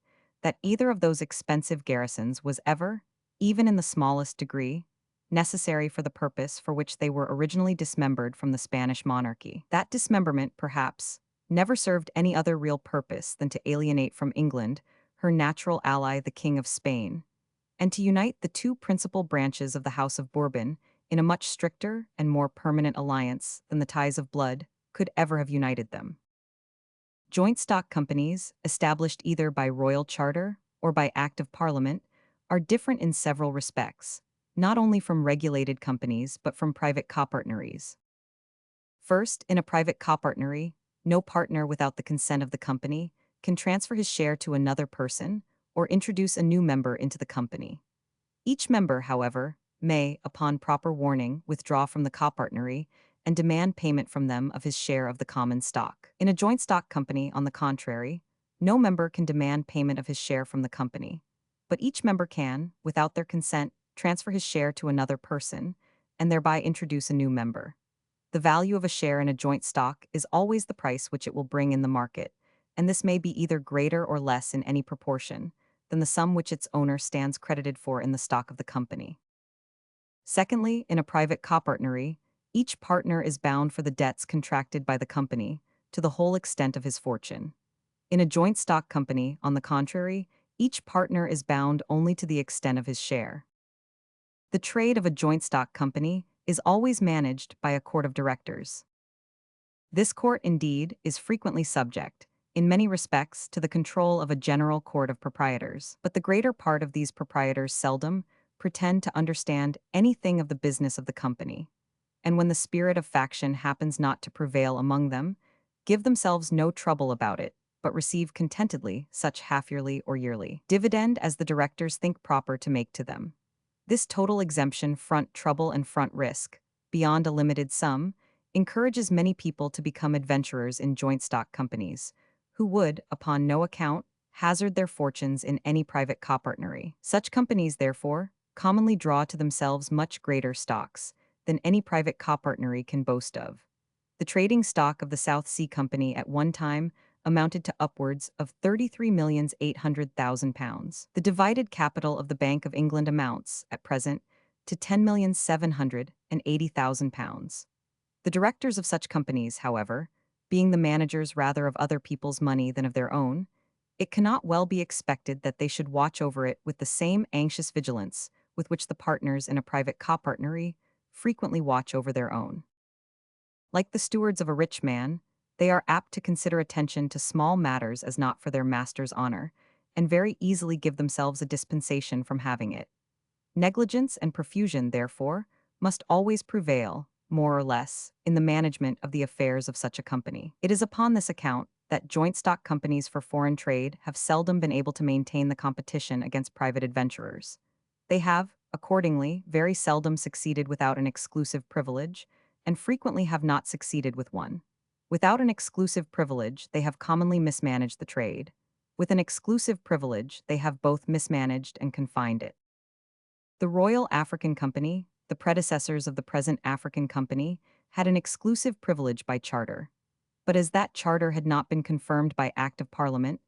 that either of those expensive garrisons was ever, even in the smallest degree, necessary for the purpose for which they were originally dismembered from the Spanish monarchy. That dismemberment, perhaps, never served any other real purpose than to alienate from England her natural ally, the King of Spain, and to unite the two principal branches of the House of Bourbon in a much stricter and more permanent alliance than the ties of blood could ever have united them. Joint stock companies, established either by royal charter or by Act of Parliament, are different in several respects, not only from regulated companies but from private copartneries. First, in a private copartnery, no partner without the consent of the company can transfer his share to another person or introduce a new member into the company. Each member, however, may, upon proper warning, withdraw from the copartnery and demand payment from them of his share of the common stock. In a joint stock company, on the contrary, no member can demand payment of his share from the company, but each member can, without their consent, transfer his share to another person and thereby introduce a new member. The value of a share in a joint stock is always the price which it will bring in the market, and this may be either greater or less in any proportion than the sum which its owner stands credited for in the stock of the company. Secondly, in a private copartnery, each partner is bound for the debts contracted by the company to the whole extent of his fortune. In a joint stock company, on the contrary, each partner is bound only to the extent of his share. The trade of a joint stock company is always managed by a court of directors. This court, indeed, is frequently subject, in many respects, to the control of a general court of proprietors, but the greater part of these proprietors seldom pretend to understand anything of the business of the company, and when the spirit of faction happens not to prevail among them, give themselves no trouble about it, but receive contentedly such half-yearly or yearly dividend as the directors think proper to make to them. This total exemption front trouble and front risk, beyond a limited sum, encourages many people to become adventurers in joint stock companies, who would, upon no account, hazard their fortunes in any private copartnery. Such companies, therefore, commonly draw to themselves much greater stocks than any private copartnery can boast of. The trading stock of the South Sea Company at one time amounted to upwards of £33,800,000. The divided capital of the Bank of England amounts, at present, to £10,780,000. The directors of such companies, however, being the managers rather of other people's money than of their own, it cannot well be expected that they should watch over it with the same anxious vigilance with which the partners in a private copartnery frequently watch over their own. Like the stewards of a rich man, they are apt to consider attention to small matters as not for their master's honor, and very easily give themselves a dispensation from having it. Negligence and profusion, therefore, must always prevail, more or less, in the management of the affairs of such a company. It is upon this account that joint stock companies for foreign trade have seldom been able to maintain the competition against private adventurers. They have, accordingly, very seldom succeeded without an exclusive privilege, and frequently have not succeeded with one. Without an exclusive privilege, they have commonly mismanaged the trade. With an exclusive privilege, they have both mismanaged and confined it. The Royal African Company, the predecessors of the present African Company, had an exclusive privilege by charter. But as that charter had not been confirmed by Act of Parliament,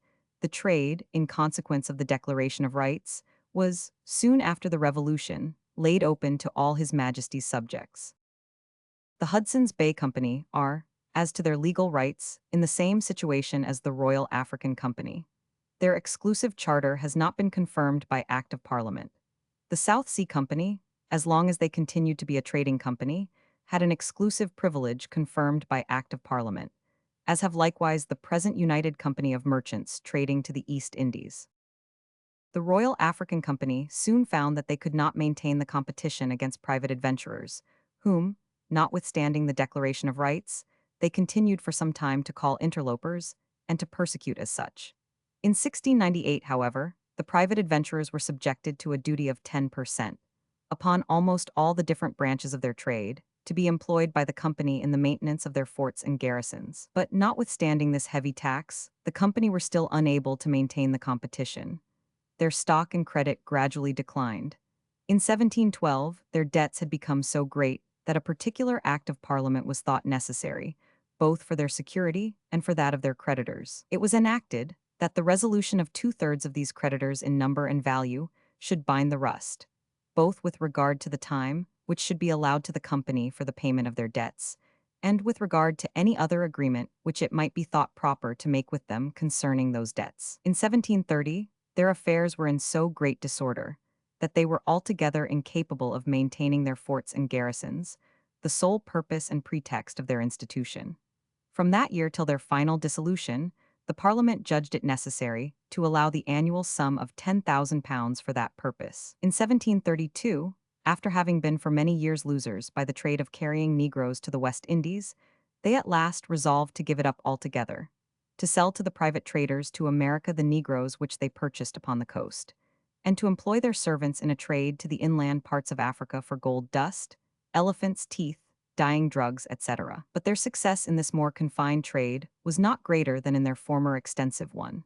the trade, in consequence of the Declaration of Rights, was, soon after the Revolution, laid open to all His Majesty's subjects. The Hudson's Bay Company are, as to their legal rights, in the same situation as the Royal African Company. Their exclusive charter has not been confirmed by Act of Parliament. The South Sea Company, as long as they continued to be a trading company, had an exclusive privilege confirmed by Act of Parliament, as have likewise the present United Company of Merchants trading to the East Indies. The Royal African Company soon found that they could not maintain the competition against private adventurers, whom, notwithstanding the Declaration of Rights, they continued for some time to call interlopers and to persecute as such. In 1698, however, the private adventurers were subjected to a duty of 10% upon almost all the different branches of their trade, to be employed by the company in the maintenance of their forts and garrisons. But notwithstanding this heavy tax, the company were still unable to maintain the competition. Their stock and credit gradually declined. In 1712, their debts had become so great that a particular act of Parliament was thought necessary, both for their security and for that of their creditors. It was enacted that the resolution of two-thirds of these creditors in number and value should bind the rust. both with regard to the time which should be allowed to the company for the payment of their debts, and with regard to any other agreement which it might be thought proper to make with them concerning those debts. In 1730, their affairs were in so great disorder that they were altogether incapable of maintaining their forts and garrisons, the sole purpose and pretext of their institution. From that year till their final dissolution, the Parliament judged it necessary to allow the annual sum of £10,000 for that purpose. In 1732, after having been for many years losers by the trade of carrying Negroes to the West Indies, they at last resolved to give it up altogether, to sell to the private traders to America the Negroes which they purchased upon the coast, and to employ their servants in a trade to the inland parts of Africa for gold dust, elephants' teeth, dyeing drugs, etc. But their success in this more confined trade was not greater than in their former extensive one.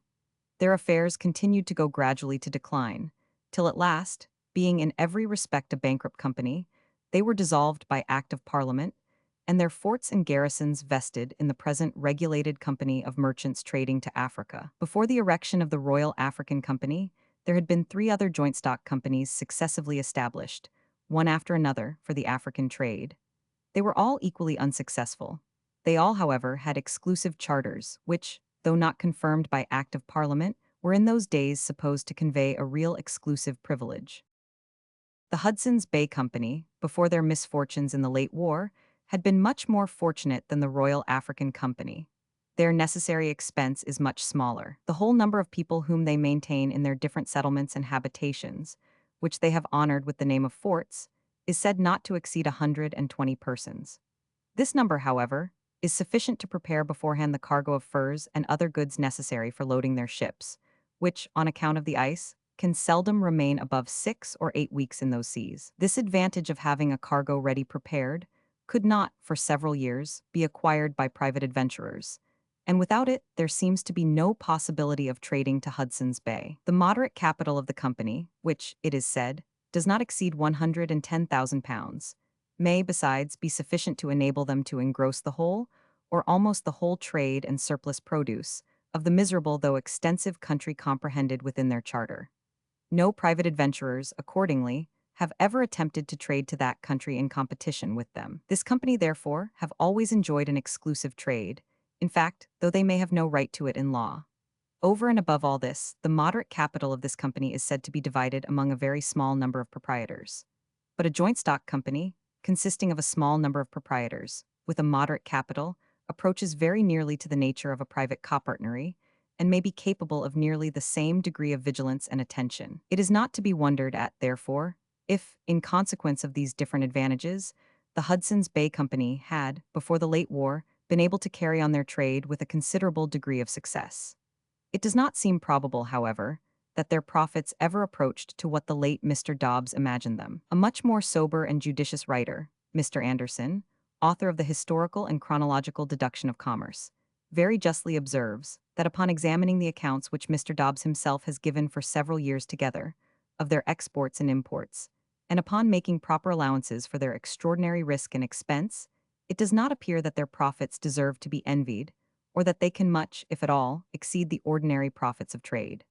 Their affairs continued to go gradually to decline, till at last, being in every respect a bankrupt company, they were dissolved by Act of Parliament, and their forts and garrisons vested in the present regulated company of merchants trading to Africa. Before the erection of the Royal African Company, there had been 3 other joint stock companies successively established, one after another, for the African trade. They were all equally unsuccessful. They all, however, had exclusive charters, which, though not confirmed by Act of Parliament, were in those days supposed to convey a real exclusive privilege. The Hudson's Bay Company, before their misfortunes in the late war, had been much more fortunate than the Royal African Company. Their necessary expense is much smaller. The whole number of people whom they maintain in their different settlements and habitations, which they have honored with the name of forts, is said not to exceed 120 persons. This number, however, is sufficient to prepare beforehand the cargo of furs and other goods necessary for loading their ships, which, on account of the ice, can seldom remain above 6 or 8 weeks in those seas. This advantage of having a cargo ready prepared could not, for several years, be acquired by private adventurers, and without it there seems to be no possibility of trading to Hudson's Bay. The moderate capital of the company, which, it is said, does not exceed £110,000, may, besides, be sufficient to enable them to engross the whole, or almost the whole trade and surplus produce, of the miserable though extensive country comprehended within their charter. No private adventurers, accordingly, have ever attempted to trade to that country in competition with them. This company, therefore, have always enjoyed an exclusive trade, in fact, though they may have no right to it in law. Over and above all this, the moderate capital of this company is said to be divided among a very small number of proprietors. But a joint stock company, consisting of a small number of proprietors, with a moderate capital, approaches very nearly to the nature of a private copartnery, and may be capable of nearly the same degree of vigilance and attention. It is not to be wondered at, therefore, if, in consequence of these different advantages, the Hudson's Bay Company had, before the late war, been able to carry on their trade with a considerable degree of success. It does not seem probable, however, that their profits ever approached to what the late Mr. Dobbs imagined them. A much more sober and judicious writer, Mr. Anderson, author of the Historical and Chronological Deduction of Commerce, very justly observes that upon examining the accounts which Mr. Dobbs himself has given for several years together, of their exports and imports, and upon making proper allowances for their extraordinary risk and expense, it does not appear that their profits deserve to be envied, or that they can much, if at all, exceed the ordinary profits of trade.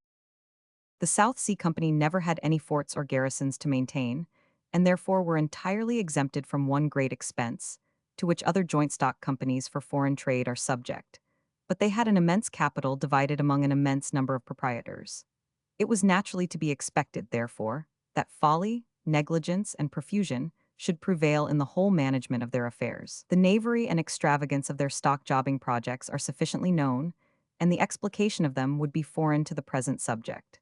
The South Sea Company never had any forts or garrisons to maintain, and therefore were entirely exempted from one great expense, to which other joint stock companies for foreign trade are subject, but they had an immense capital divided among an immense number of proprietors. It was naturally to be expected, therefore, that folly, negligence, and profusion should prevail in the whole management of their affairs. The knavery and extravagance of their stock-jobbing projects are sufficiently known, and the explication of them would be foreign to the present subject.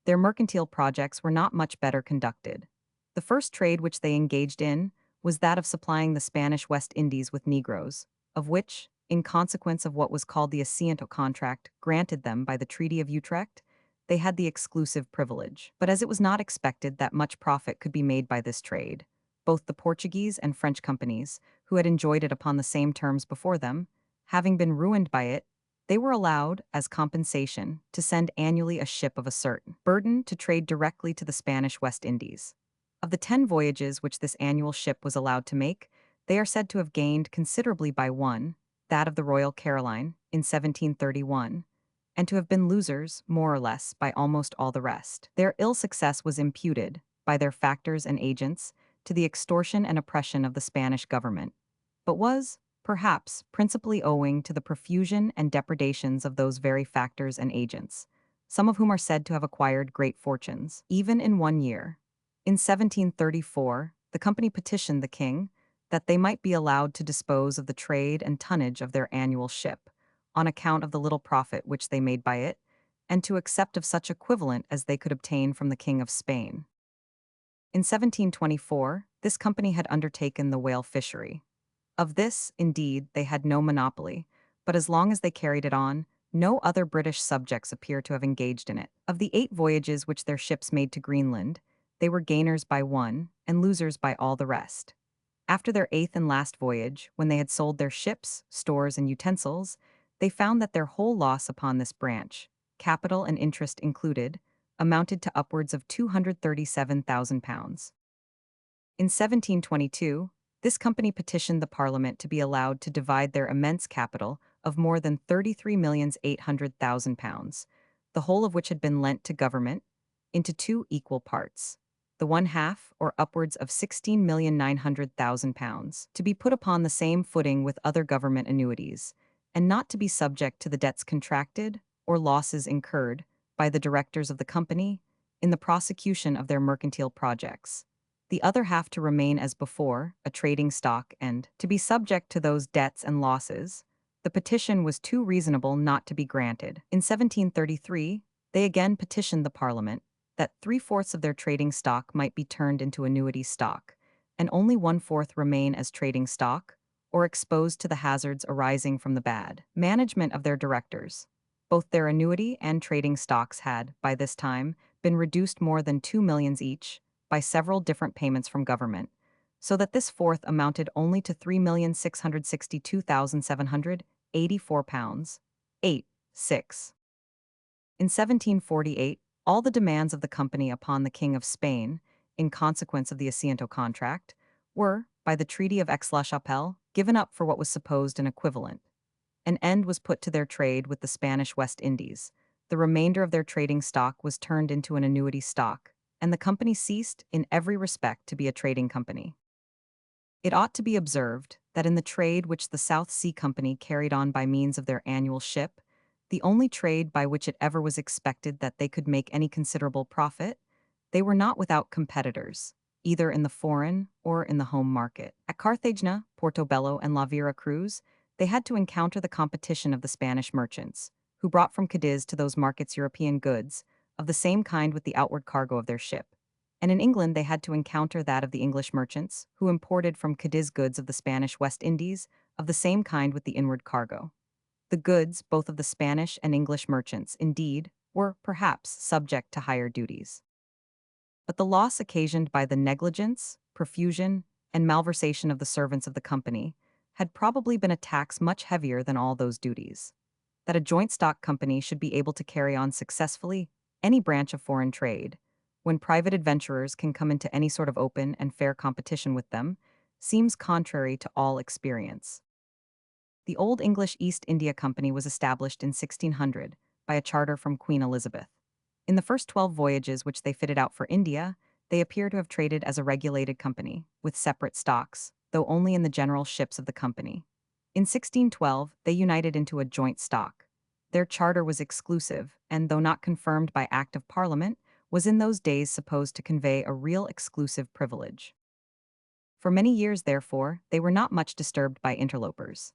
Their mercantile projects were not much better conducted. The first trade which they engaged in was that of supplying the Spanish West Indies with Negroes, of which, in consequence of what was called the Asiento contract granted them by the Treaty of Utrecht, they had the exclusive privilege. But as it was not expected that much profit could be made by this trade, both the Portuguese and French companies, who had enjoyed it upon the same terms before them, having been ruined by it, they were allowed, as compensation, to send annually a ship of a certain burden to trade directly to the Spanish West Indies. Of the 10 voyages which this annual ship was allowed to make, they are said to have gained considerably by one, that of the Royal Caroline, in 1731, and to have been losers, more or less, by almost all the rest. Their ill success was imputed, by their factors and agents to the extortion and oppression of the Spanish government, but was, perhaps, principally owing to the profusion and depredations of those very factors and agents, some of whom are said to have acquired great fortunes, even in one year. In 1734, the company petitioned the king that they might be allowed to dispose of the trade and tonnage of their annual ship, on account of the little profit which they made by it, and to accept of such equivalent as they could obtain from the King of Spain. In 1724, this company had undertaken the whale fishery. Of this, indeed, they had no monopoly, but as long as they carried it on, no other British subjects appear to have engaged in it. Of the 8 voyages which their ships made to Greenland, they were gainers by one, and losers by all the rest. After their 8th and last voyage, when they had sold their ships, stores, and utensils, they found that their whole loss upon this branch, capital and interest included, amounted to upwards of £237,000. In 1722, this company petitioned the Parliament to be allowed to divide their immense capital of more than £33,800,000, the whole of which had been lent to government, into 2 equal parts, the one half, or upwards of £16,900,000, to be put upon the same footing with other government annuities, and not to be subject to the debts contracted or losses incurred by the directors of the company in the prosecution of their mercantile projects. The other half to remain as before, a trading stock, and to be subject to those debts and losses. The petition was too reasonable not to be granted. In 1733, they again petitioned the Parliament that 3/4 of their trading stock might be turned into annuity stock, and only 1/4 remain as trading stock, or exposed to the hazards arising from the bad management of their directors. Both their annuity and trading stocks had, by this time, been reduced more than 2 millions each, by several different payments from government, so that this fourth amounted only to £3,662,784, 8.6. In 1748, all the demands of the company upon the King of Spain, in consequence of the Asiento contract, were, by the Treaty of Aix-la-Chapelle, given up for what was supposed an equivalent. An end was put to their trade with the Spanish West Indies. The remainder of their trading stock was turned into an annuity stock, and the company ceased, in every respect, to be a trading company. It ought to be observed that in the trade which the South Sea Company carried on by means of their annual ship, the only trade by which it ever was expected that they could make any considerable profit, they were not without competitors, either in the foreign or in the home market. At Cartagena, Portobello, and La Vera Cruz, they had to encounter the competition of the Spanish merchants, who brought from Cadiz to those markets European goods, of the same kind with the outward cargo of their ship. And in England they had to encounter that of the English merchants, who imported from Cadiz goods of the Spanish West Indies, of the same kind with the inward cargo. The goods, both of the Spanish and English merchants, indeed, were, perhaps, subject to higher duties. But the loss occasioned by the negligence, profusion, and malversation of the servants of the company had probably been a tax much heavier than all those duties. That a joint stock company should be able to carry on successfully any branch of foreign trade, when private adventurers can come into any sort of open and fair competition with them, seems contrary to all experience. The Old English East India Company was established in 1600 by a charter from Queen Elizabeth. In the first 12 voyages which they fitted out for India, they appear to have traded as a regulated company, with separate stocks, though only in the general ships of the company. In 1612, they united into a joint stock. Their charter was exclusive, and though not confirmed by Act of Parliament, was in those days supposed to convey a real exclusive privilege. For many years, therefore, they were not much disturbed by interlopers.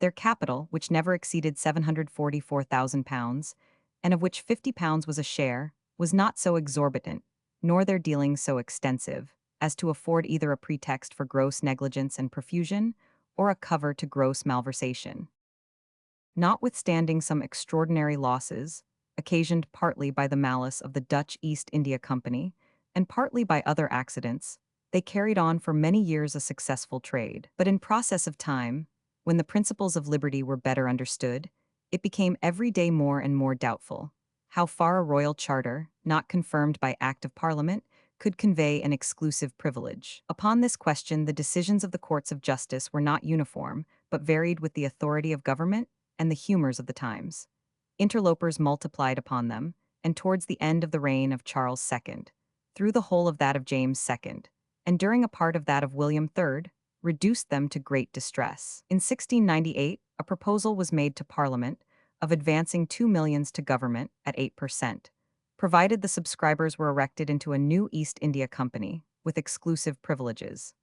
Their capital, which never exceeded £744,000, and of which £50 was a share, was not so exorbitant, nor their dealings so extensive, as to afford either a pretext for gross negligence and profusion, or a cover to gross malversation. Notwithstanding some extraordinary losses, occasioned partly by the malice of the Dutch East India Company, and partly by other accidents, they carried on for many years a successful trade. But in process of time, when the principles of liberty were better understood, it became every day more and more doubtful how far a royal charter, not confirmed by Act of Parliament, could convey an exclusive privilege. Upon this question, the decisions of the courts of justice were not uniform, but varied with the authority of government and the humors of the times. Interlopers multiplied upon them, and towards the end of the reign of Charles II, through the whole of that of James II, and during a part of that of William III, reduced them to great distress. In 1698, a proposal was made to Parliament of advancing 2 millions to government at 8%, provided the subscribers were erected into a new East India Company with exclusive privileges.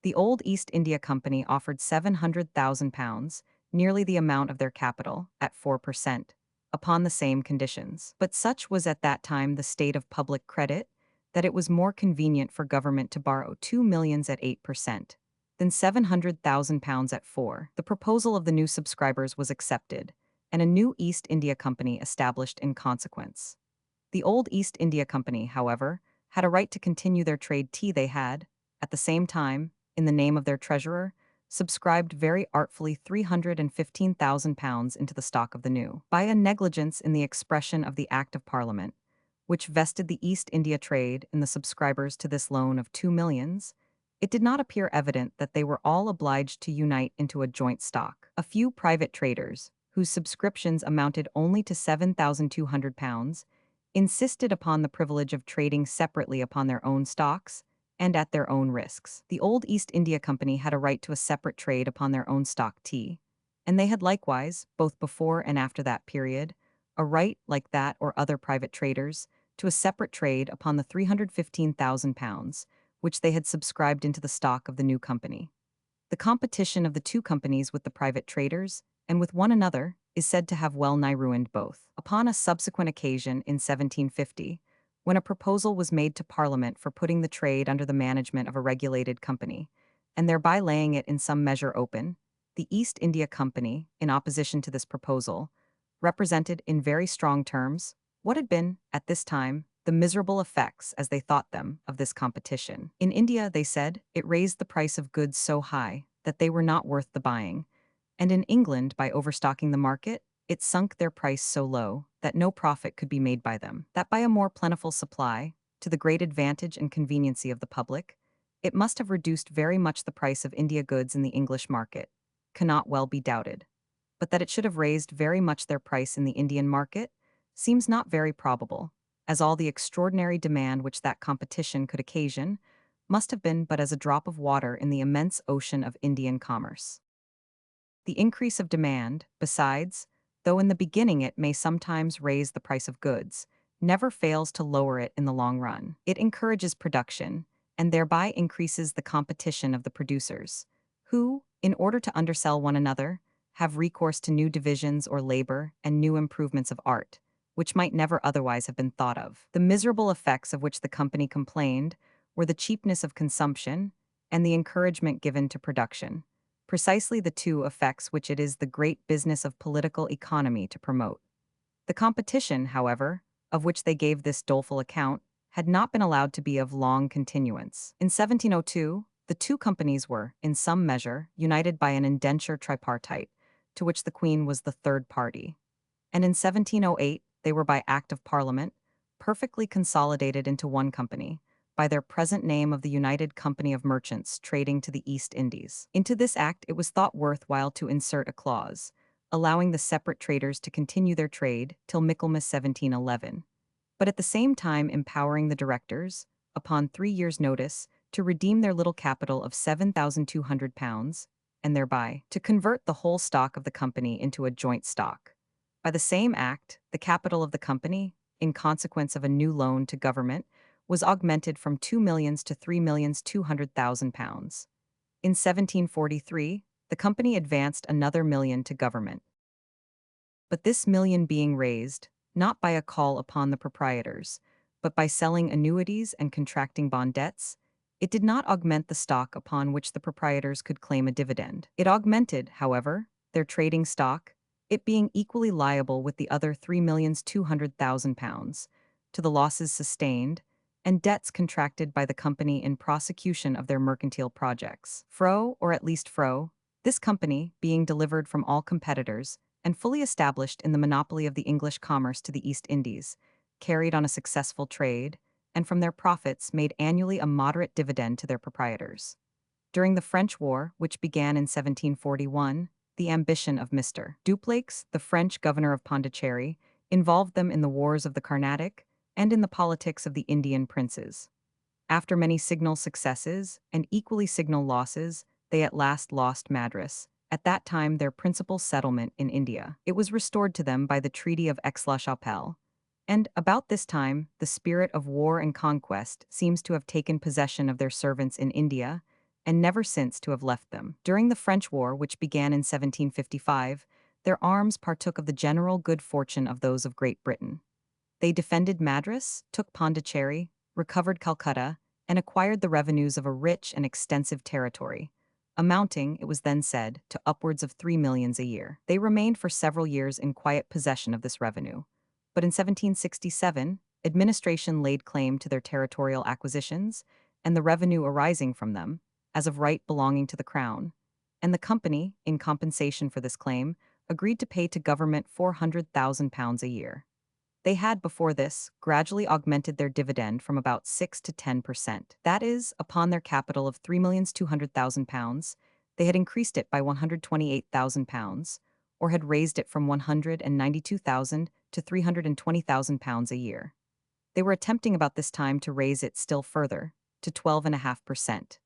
The old East India Company offered £700,000, nearly the amount of their capital, at 4%, upon the same conditions. But such was at that time the state of public credit that it was more convenient for government to borrow 2 millions at 8% than £700,000 at 4. The proposal of the new subscribers was accepted, and a new East India Company established in consequence. The old East India Company, however, had a right to continue their trade. They had, at the same time, in the name of their treasurer, subscribed very artfully £315,000 into the stock of the new. By a negligence in the expression of the Act of Parliament, which vested the East India trade in the subscribers to this loan of 2 millions, it did not appear evident that they were all obliged to unite into a joint stock. A few private traders, whose subscriptions amounted only to £7,200, insisted upon the privilege of trading separately upon their own stocks and at their own risks. The old East India Company had a right to a separate trade upon their own stock tea, and they had likewise, both before and after that period, a right, like that or other private traders, to a separate trade upon the £315,000, which they had subscribed into the stock of the new company. The competition of the two companies with the private traders, and with one another, is said to have well nigh ruined both. Upon a subsequent occasion in 1750, when a proposal was made to Parliament for putting the trade under the management of a regulated company, and thereby laying it in some measure open, the East India Company, in opposition to this proposal, represented in very strong terms what had been, at this time, the miserable effects, as they thought them, of this competition. In India, they said, it raised the price of goods so high that they were not worth the buying, and in England, by overstocking the market, it sunk their price so low that no profit could be made by them. That by a more plentiful supply, to the great advantage and conveniency of the public, it must have reduced very much the price of India goods in the English market, cannot well be doubted. But that it should have raised very much their price in the Indian market seems not very probable, as all the extraordinary demand which that competition could occasion must have been but as a drop of water in the immense ocean of Indian commerce. The increase of demand, besides, though in the beginning it may sometimes raise the price of goods, never fails to lower it in the long run. It encourages production, and thereby increases the competition of the producers, who, in order to undersell one another, have recourse to new divisions or labor and new improvements of art, which might never otherwise have been thought of. The miserable effects of which the company complained were the cheapness of consumption and the encouragement given to production, precisely the two effects which it is the great business of political economy to promote. The competition, however, of which they gave this doleful account, had not been allowed to be of long continuance. In 1702, the two companies were, in some measure, united by an indenture tripartite, to which the Queen was the third party, and in 1708 they were by Act of Parliament perfectly consolidated into one company, by their present name of the United Company of Merchants trading to the East Indies. Into this act it was thought worth while to insert a clause, allowing the separate traders to continue their trade till Michaelmas 1711, but at the same time empowering the directors, upon 3 years' notice, to redeem their little capital of £7,200, and thereby to convert the whole stock of the company into a joint stock. By the same act, the capital of the company, in consequence of a new loan to government, was augmented from 2 millions to £3,200,000. In 1743, the company advanced another million to government. But this million being raised, not by a call upon the proprietors, but by selling annuities and contracting bond debts, it did not augment the stock upon which the proprietors could claim a dividend. It augmented, however, their trading stock, it being equally liable with the other £3,200,000 to the losses sustained and debts contracted by the company in prosecution of their mercantile projects. Or at least this company, being delivered from all competitors and fully established in the monopoly of the English commerce to the East Indies, carried on a successful trade, and from their profits made annually a moderate dividend to their proprietors. During the French War, which began in 1741, the ambition of Mr. Dupleix, the French governor of Pondicherry, involved them in the wars of the Carnatic and in the politics of the Indian princes. After many signal successes and equally signal losses, they at last lost Madras, at that time their principal settlement in India. It was restored to them by the Treaty of Aix-la-Chapelle, and about this time, the spirit of war and conquest seems to have taken possession of their servants in India, and never since to have left them. During the French War, which began in 1755, their arms partook of the general good fortune of those of Great Britain. They defended Madras, took Pondicherry, recovered Calcutta, and acquired the revenues of a rich and extensive territory, amounting, it was then said, to upwards of 3 millions a year. They remained for several years in quiet possession of this revenue. But in 1767, administration laid claim to their territorial acquisitions and the revenue arising from them, as of right belonging to the Crown, and the company, in compensation for this claim, agreed to pay to government £400,000 a year. They had, before this, gradually augmented their dividend from about 6 to 10%. That is, upon their capital of £3,200,000, they had increased it by £128,000, or had raised it from £192,000 to £320,000 a year. They were attempting about this time to raise it still further, to 12.5%,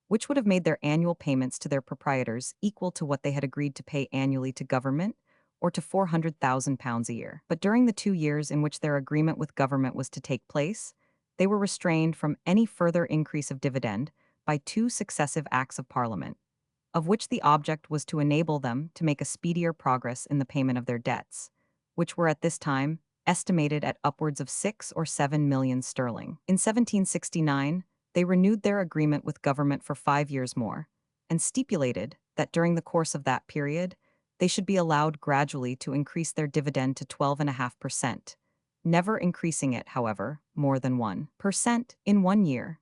which would have made their annual payments to their proprietors equal to what they had agreed to pay annually to government, or to £400,000 a year. But during the 2 years in which their agreement with government was to take place, they were restrained from any further increase of dividend by 2 successive Acts of Parliament, of which the object was to enable them to make a speedier progress in the payment of their debts, which were at this time estimated at upwards of 6 or 7 millions sterling. In 1769, they renewed their agreement with government for 5 years more, and stipulated that during the course of that period, they should be allowed gradually to increase their dividend to 12.5%, never increasing it, however, more than 1% in 1 year.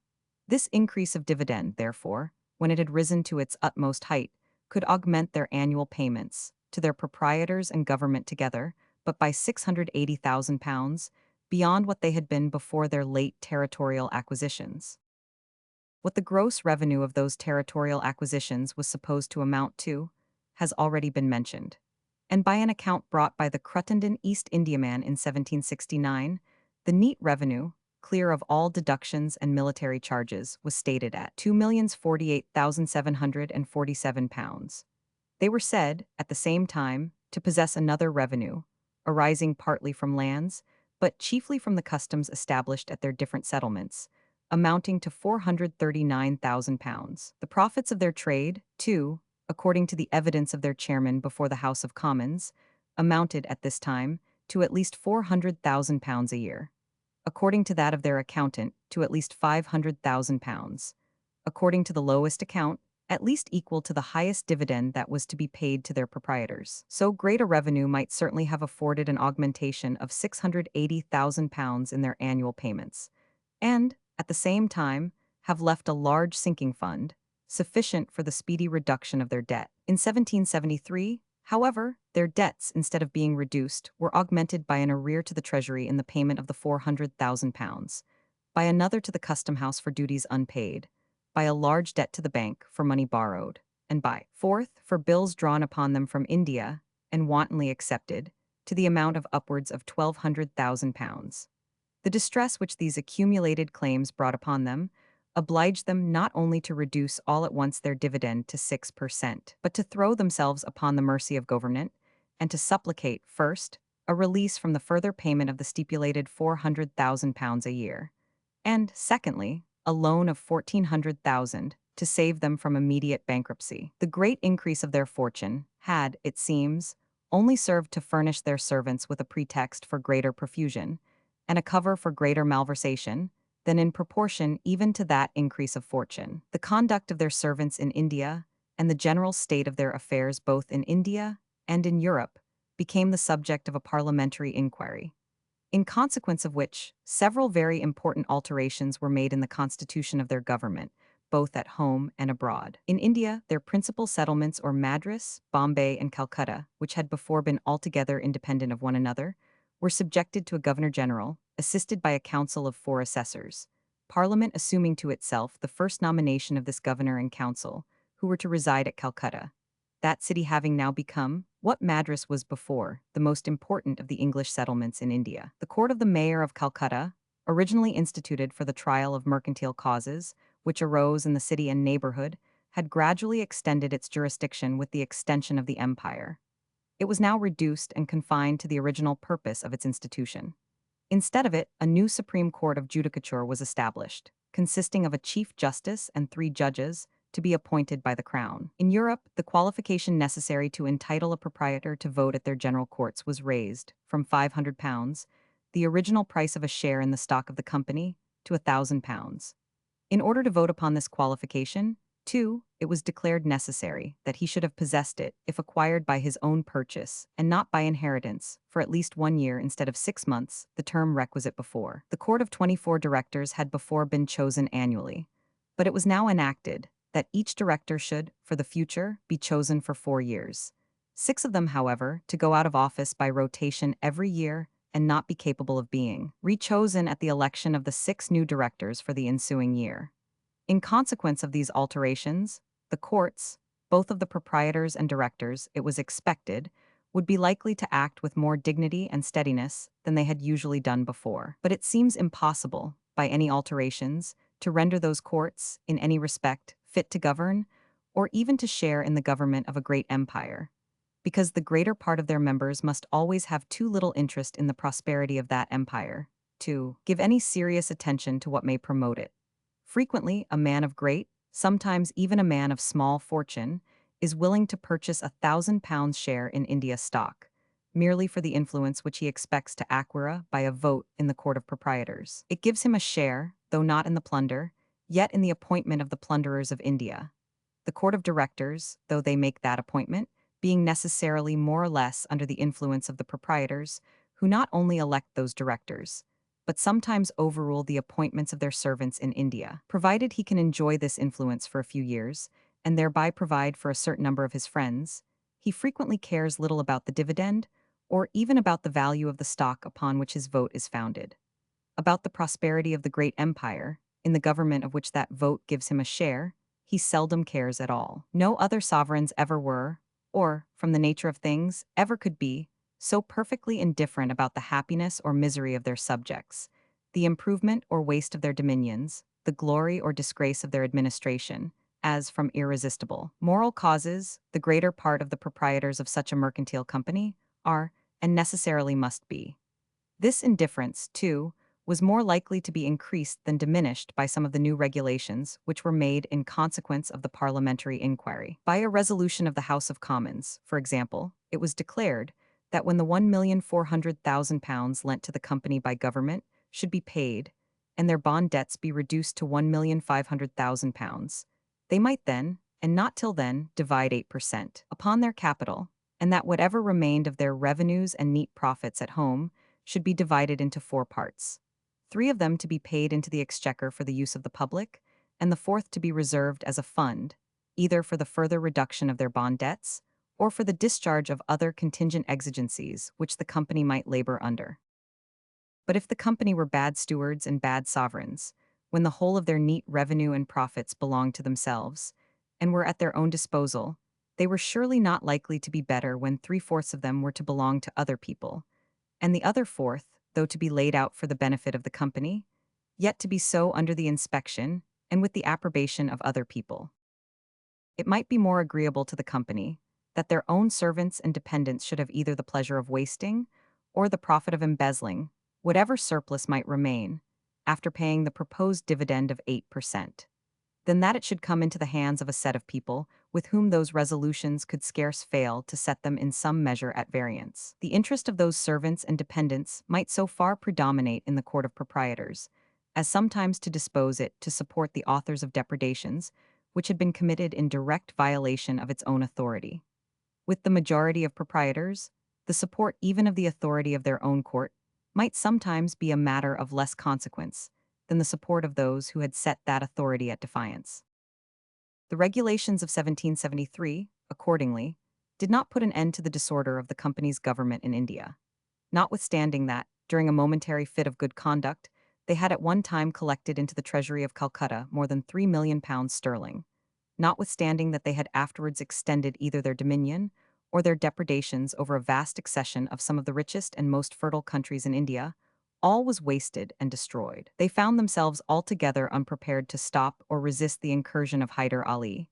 This increase of dividend, therefore, when it had risen to its utmost height, could augment their annual payments, to their proprietors and government together, but by £680,000, beyond what they had been before their late territorial acquisitions. What the gross revenue of those territorial acquisitions was supposed to amount to has already been mentioned, and by an account brought by the Cruttendon East Indiaman in 1769, the neat revenue, clear of all deductions and military charges, was stated at £2,048,747. They were said, at the same time, to possess another revenue, arising partly from lands, but chiefly from the customs established at their different settlements, amounting to £439,000. The profits of their trade, too, according to the evidence of their chairman before the House of Commons, amounted at this time to at least £400,000 a year. According to that of their accountant, to at least £500,000. According to the lowest account, at least equal to the highest dividend that was to be paid to their proprietors. So great a revenue might certainly have afforded an augmentation of £680,000 in their annual payments, and, at the same time, have left a large sinking fund, sufficient for the speedy reduction of their debt. In 1773, however, their debts, instead of being reduced, were augmented by an arrear to the Treasury in the payment of the £400,000, by another to the Custom House for duties unpaid, by a large debt to the bank for money borrowed, and by fourth, for bills drawn upon them from India and wantonly accepted, to the amount of upwards of £1,200,000. The distress which these accumulated claims brought upon them obliged them not only to reduce all at once their dividend to 6%, but to throw themselves upon the mercy of government, and to supplicate, first, a release from the further payment of the stipulated £400,000 a year, and, secondly, a loan of £1,400,000 to save them from immediate bankruptcy. The great increase of their fortune had, it seems, only served to furnish their servants with a pretext for greater profusion, and a cover for greater malversation, than in proportion even to that increase of fortune. The conduct of their servants in India, and the general state of their affairs both in India and in Europe, became the subject of a parliamentary inquiry, in consequence of which several very important alterations were made in the constitution of their government, both at home and abroad. In India, their principal settlements or Madras, Bombay, and Calcutta, which had before been altogether independent of one another, were subjected to a governor-general, assisted by a council of 4 assessors, Parliament assuming to itself the first nomination of this governor and council, who were to reside at Calcutta, that city having now become, what Madras was before, the most important of the English settlements in India. The court of the mayor of Calcutta, Originally instituted for the trial of mercantile causes, which arose in the city and neighborhood, had gradually extended its jurisdiction with the extension of the empire. It was now reduced and confined to the original purpose of its institution. Instead of it, a new Supreme Court of Judicature was established, consisting of a Chief Justice and 3 judges to be appointed by the Crown. In Europe, the qualification necessary to entitle a proprietor to vote at their general courts was raised from £500, the original price of a share in the stock of the company, to £1,000. In order to vote upon this qualification, too, it was declared necessary that he should have possessed it if acquired by his own purchase, and not by inheritance, for at least 1 year instead of 6 months, the term requisite before. The court of 24 directors had before been chosen annually, but it was now enacted that each director should, for the future, be chosen for 4 years. 6 of them, however, to go out of office by rotation every year and not be capable of being rechosen at the election of the 6 new directors for the ensuing year. In consequence of these alterations, the courts, both of the proprietors and directors, it was expected, would be likely to act with more dignity and steadiness than they had usually done before. But it seems impossible, by any alterations, to render those courts, in any respect, fit to govern, or even to share in the government of a great empire, because the greater part of their members must always have too little interest in the prosperity of that empire to give any serious attention to what may promote it. Frequently, a man of great, sometimes even a man of small fortune, is willing to purchase £1,000 share in India stock, merely for the influence which he expects to acquire by a vote in the Court of Proprietors. It gives him a share, though not in the plunder, yet in the appointment of the plunderers of India. The Court of Directors, though they make that appointment, being necessarily more or less under the influence of the proprietors, who not only elect those directors, but sometimes overrule the appointments of their servants in India, provided he can enjoy this influence for a few years, and thereby provide for a certain number of his friends. He frequently cares little about the dividend, or even about the value of the stock upon which his vote is founded. About the prosperity of the great empire, in the government of which that vote gives him a share, he seldom cares at all. No other sovereigns ever were, or, from the nature of things, ever could be, so perfectly indifferent about the happiness or misery of their subjects, the improvement or waste of their dominions, the glory or disgrace of their administration, as from irresistible moral causes, the greater part of the proprietors of such a mercantile company are, and necessarily must be. This indifference, too, was more likely to be increased than diminished by some of the new regulations which were made in consequence of the parliamentary inquiry. By a resolution of the House of Commons, for example, it was declared that when the £1,400,000 lent to the company by government should be paid, and their bond debts be reduced to £1,500,000, they might then, and not till then, divide 8% upon their capital, and that whatever remained of their revenues and neat profits at home should be divided into 4 parts. 3 of them to be paid into the exchequer for the use of the public, and the 4th to be reserved as a fund, either for the further reduction of their bond debts, or for the discharge of other contingent exigencies which the company might labor under. But if the company were bad stewards and bad sovereigns, when the whole of their neat revenue and profits belonged to themselves, and were at their own disposal, they were surely not likely to be better when 3/4 of them were to belong to other people, and the other 4th, though to be laid out for the benefit of the company, yet to be so under the inspection and with the approbation of other people. It might be more agreeable to the company that their own servants and dependents should have either the pleasure of wasting or the profit of embezzling whatever surplus might remain, after paying the proposed dividend of 8%, than that it should come into the hands of a set of people with whom those resolutions could scarce fail to set them in some measure at variance. The interest of those servants and dependents might so far predominate in the Court of Proprietors, as sometimes to dispose it to support the authors of depredations which had been committed in direct violation of its own authority. With the majority of proprietors, the support even of the authority of their own court might sometimes be a matter of less consequence than the support of those who had set that authority at defiance. The regulations of 1773, accordingly, did not put an end to the disorder of the company's government in India, notwithstanding that, during a momentary fit of good conduct, they had at one time collected into the treasury of Calcutta more than £3,000,000 sterling, notwithstanding that they had afterwards extended either their dominion or their depredations over a vast accession of some of the richest and most fertile countries in India, all was wasted and destroyed. They found themselves altogether unprepared to stop or resist the incursion of Hyder Ali,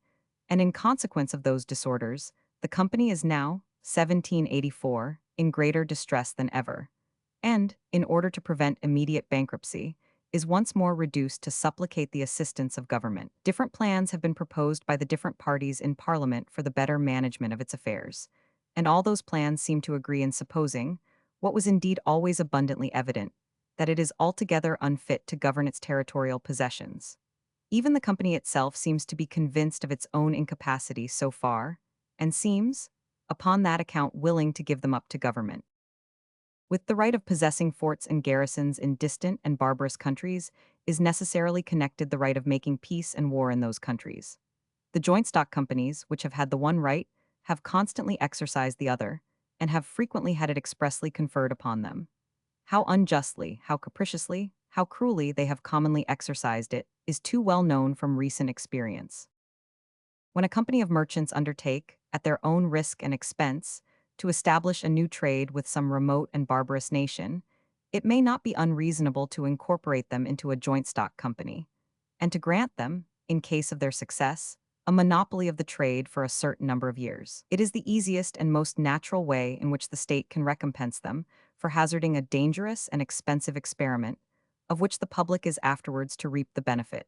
and in consequence of those disorders, the company is now, 1784, in greater distress than ever, and, in order to prevent immediate bankruptcy, is once more reduced to supplicate the assistance of government. Different plans have been proposed by the different parties in Parliament for the better management of its affairs, and all those plans seem to agree in supposing, what was indeed always abundantly evident, that it is altogether unfit to govern its territorial possessions. Even the company itself seems to be convinced of its own incapacity so far, and seems, upon that account, willing to give them up to government. With the right of possessing forts and garrisons in distant and barbarous countries is necessarily connected the right of making peace and war in those countries. The joint stock companies, which have had the one right, have constantly exercised the other, and have frequently had it expressly conferred upon them. How unjustly, how capriciously, how cruelly they have commonly exercised it is too well known from recent experience. When a company of merchants undertake, at their own risk and expense, to establish a new trade with some remote and barbarous nation, it may not be unreasonable to incorporate them into a joint stock company, and to grant them, in case of their success, a monopoly of the trade for a certain number of years. It is the easiest and most natural way in which the state can recompense them for hazarding a dangerous and expensive experiment, of which the public is afterwards to reap the benefit.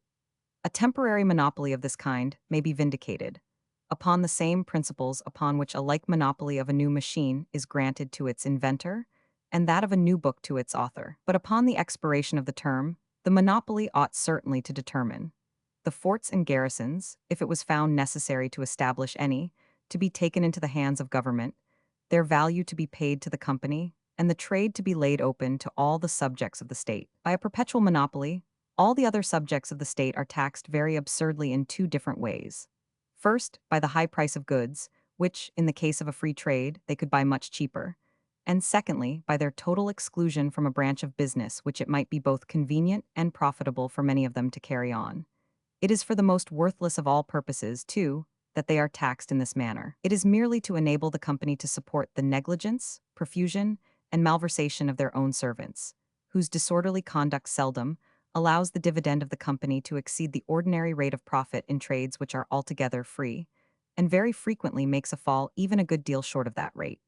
A temporary monopoly of this kind may be vindicated, upon the same principles upon which a like monopoly of a new machine is granted to its inventor, and that of a new book to its author. But upon the expiration of the term, the monopoly ought certainly to determine the forts and garrisons, if it was found necessary to establish any, to be taken into the hands of government, their value to be paid to the company, and the trade to be laid open to all the subjects of the state. By a perpetual monopoly, all the other subjects of the state are taxed very absurdly in two different ways. First, by the high price of goods, which, in the case of a free trade, they could buy much cheaper. And secondly, by their total exclusion from a branch of business which it might be both convenient and profitable for many of them to carry on. It is for the most worthless of all purposes, too, that they are taxed in this manner. It is merely to enable the company to support the negligence, profusion, and malversation of their own servants, whose disorderly conduct seldom allows the dividend of the company to exceed the ordinary rate of profit in trades which are altogether free, and very frequently makes a fall even a good deal short of that rate.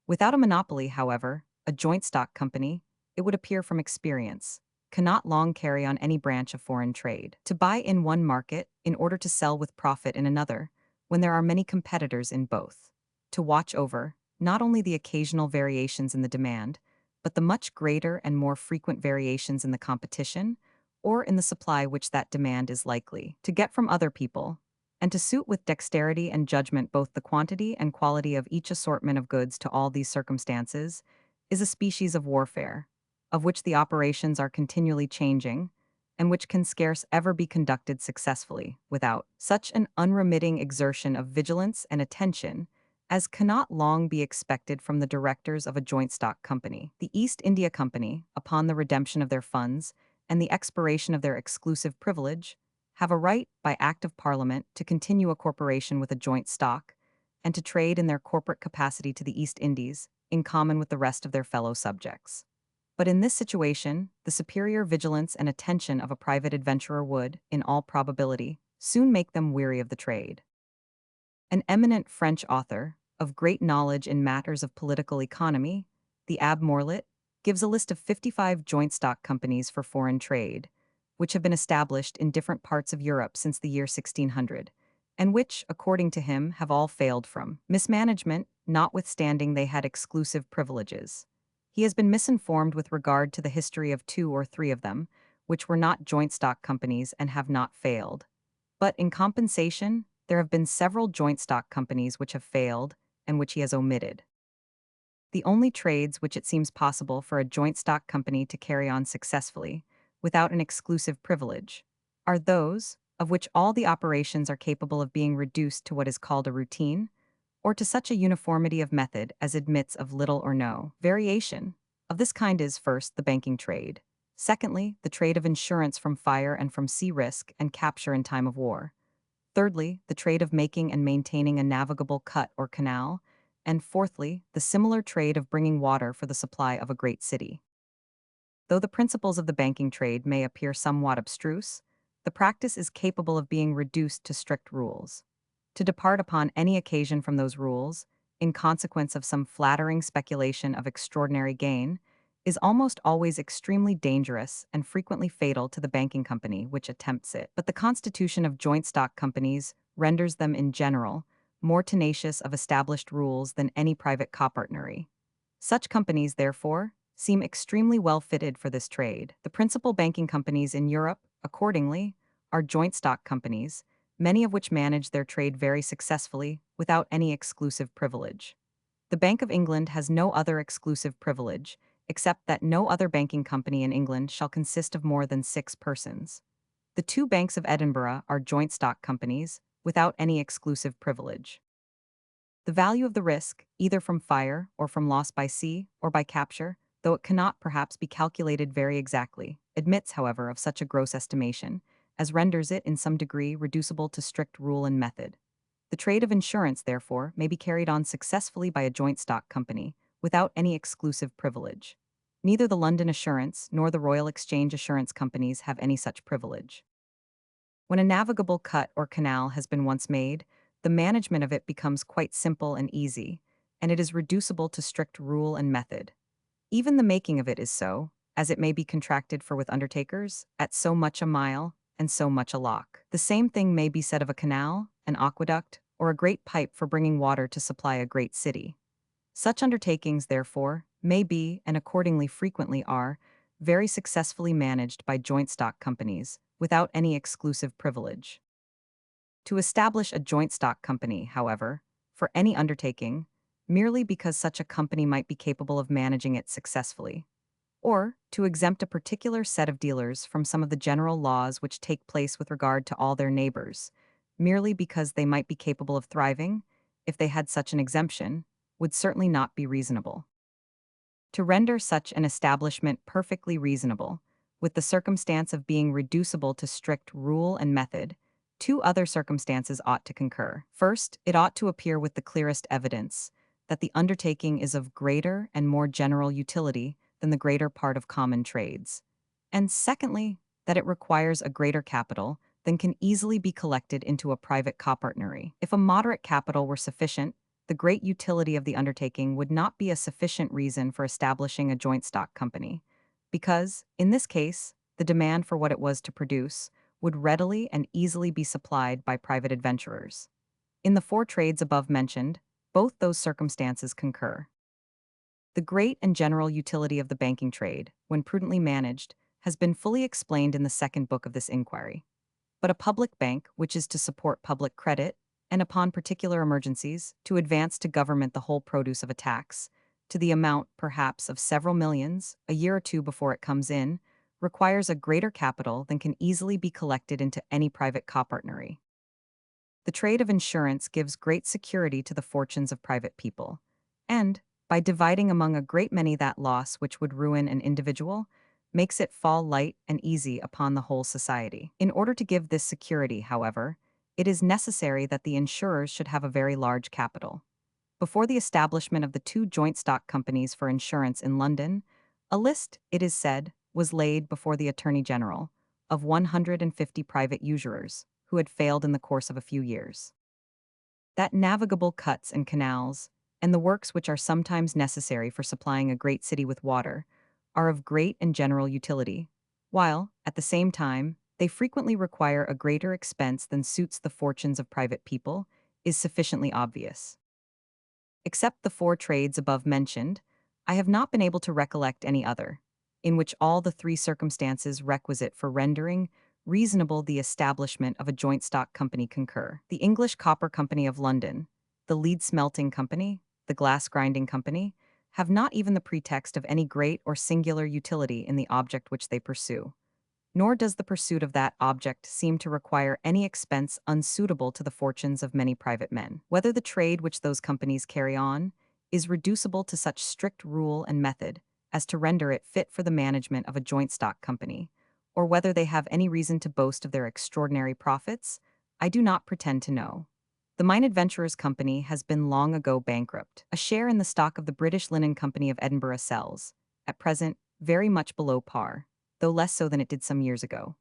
Without a monopoly, however, a joint stock company, it would appear from experience, cannot long carry on any branch of foreign trade. To buy in one market in order to sell with profit in another, when there are many competitors in both. To watch over, not only the occasional variations in the demand, but the much greater and more frequent variations in the competition, or in the supply which that demand is likely to get from other people, and to suit with dexterity and judgment both the quantity and quality of each assortment of goods to all these circumstances, is a species of warfare, of which the operations are continually changing, and which can scarce ever be conducted successfully without such an unremitting exertion of vigilance and attention as cannot long be expected from the directors of a joint stock company. The East India Company, upon the redemption of their funds and the expiration of their exclusive privilege, have a right, by Act of Parliament, to continue a corporation with a joint stock, and to trade in their corporate capacity to the East Indies, in common with the rest of their fellow subjects. But in this situation, the superior vigilance and attention of a private adventurer would, in all probability, soon make them weary of the trade. An eminent French author, of great knowledge in matters of political economy, the Abbé Morlet, gives a list of 55 joint stock companies for foreign trade, which have been established in different parts of Europe since the year 1600, and which, according to him, have all failed from mismanagement, notwithstanding they had exclusive privileges. He has been misinformed with regard to the history of 2 or 3 of them, which were not joint stock companies and have not failed. But in compensation, there have been several joint stock companies which have failed and which he has omitted. The only trades which it seems possible for a joint stock company to carry on successfully, without an exclusive privilege, are those of which all the operations are capable of being reduced to what is called a routine, or to such a uniformity of method as admits of little or no variation. Of this kind is, first, the banking trade; secondly, the trade of insurance from fire and from sea risk and capture in time of war; thirdly, the trade of making and maintaining a navigable cut or canal; and fourthly, the similar trade of bringing water for the supply of a great city. Though the principles of the banking trade may appear somewhat abstruse, the practice is capable of being reduced to strict rules. To depart upon any occasion from those rules, in consequence of some flattering speculation of extraordinary gain, is almost always extremely dangerous and frequently fatal to the banking company which attempts it. But the constitution of joint stock companies renders them in general more tenacious of established rules than any private copartnery. Such companies, therefore, seem extremely well fitted for this trade. The principal banking companies in Europe, accordingly, are joint stock companies, many of which manage their trade very successfully without any exclusive privilege. The Bank of England has no other exclusive privilege, except that no other banking company in England shall consist of more than 6 persons. The two banks of Edinburgh are joint stock companies, without any exclusive privilege. The value of the risk, either from fire or from loss by sea or by capture, though it cannot perhaps be calculated very exactly, admits, however, of such a gross estimation, as renders it in some degree reducible to strict rule and method. The trade of insurance, therefore, may be carried on successfully by a joint stock company, without any exclusive privilege. Neither the London Assurance nor the Royal Exchange Assurance Companies have any such privilege. When a navigable cut or canal has been once made, the management of it becomes quite simple and easy, and it is reducible to strict rule and method. Even the making of it is so, as it may be contracted for with undertakers, at so much a mile and so much a lock. The same thing may be said of a canal, an aqueduct, or a great pipe for bringing water to supply a great city. Such undertakings, therefore, may be, and accordingly frequently are, very successfully managed by joint stock companies, without any exclusive privilege. To establish a joint stock company, however, for any undertaking, merely because such a company might be capable of managing it successfully, or to exempt a particular set of dealers from some of the general laws which take place with regard to all their neighbors, merely because they might be capable of thriving, if they had such an exemption, would certainly not be reasonable. To render such an establishment perfectly reasonable, with the circumstance of being reducible to strict rule and method, two other circumstances ought to concur. First, it ought to appear with the clearest evidence that the undertaking is of greater and more general utility than the greater part of common trades. And secondly, that it requires a greater capital than can easily be collected into a private copartnery. If a moderate capital were sufficient, the great utility of the undertaking would not be a sufficient reason for establishing a joint stock company, because, in this case, the demand for what it was to produce would readily and easily be supplied by private adventurers. In the 4 trades above mentioned, both those circumstances concur. The great and general utility of the banking trade, when prudently managed, has been fully explained in the second book of this inquiry. But a public bank, which is to support public credit, and upon particular emergencies, to advance to government the whole produce of a tax, to the amount, perhaps, of several millions, a year or two before it comes in, requires a greater capital than can easily be collected into any private copartnery. The trade of insurance gives great security to the fortunes of private people, and, by dividing among a great many that loss which would ruin an individual, makes it fall light and easy upon the whole society. In order to give this security, however, it is necessary that the insurers should have a very large capital. Before the establishment of the 2 joint stock companies for insurance in London, a list, it is said, was laid before the Attorney General of 150 private usurers who had failed in the course of a few years. That navigable cuts and canals, and the works which are sometimes necessary for supplying a great city with water, are of great and general utility, while, at the same time, they frequently require a greater expense than suits the fortunes of private people, is sufficiently obvious. Except the 4 trades above mentioned, I have not been able to recollect any other, in which all the 3 circumstances requisite for rendering reasonable the establishment of a joint stock company concur. The English Copper Company of London, the Lead Smelting Company, the Glass Grinding Company, have not even the pretext of any great or singular utility in the object which they pursue, nor does the pursuit of that object seem to require any expense unsuitable to the fortunes of many private men. Whether the trade which those companies carry on is reducible to such strict rule and method as to render it fit for the management of a joint stock company, or whether they have any reason to boast of their extraordinary profits, I do not pretend to know. The Mine Adventurers Company has been long ago bankrupt. A share in the stock of the British Linen Company of Edinburgh sells, at present, very much below par, though less so than it did some years ago.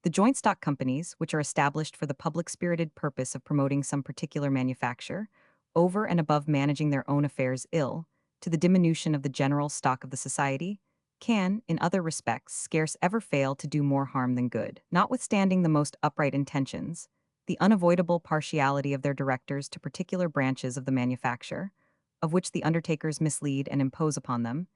The joint stock companies, which are established for the public-spirited purpose of promoting some particular manufacture, over and above managing their own affairs ill, to the diminution of the general stock of the society, can, in other respects, scarce ever fail to do more harm than good. Notwithstanding the most upright intentions, the unavoidable partiality of their directors to particular branches of the manufacture, of which the undertakers mislead and impose upon them,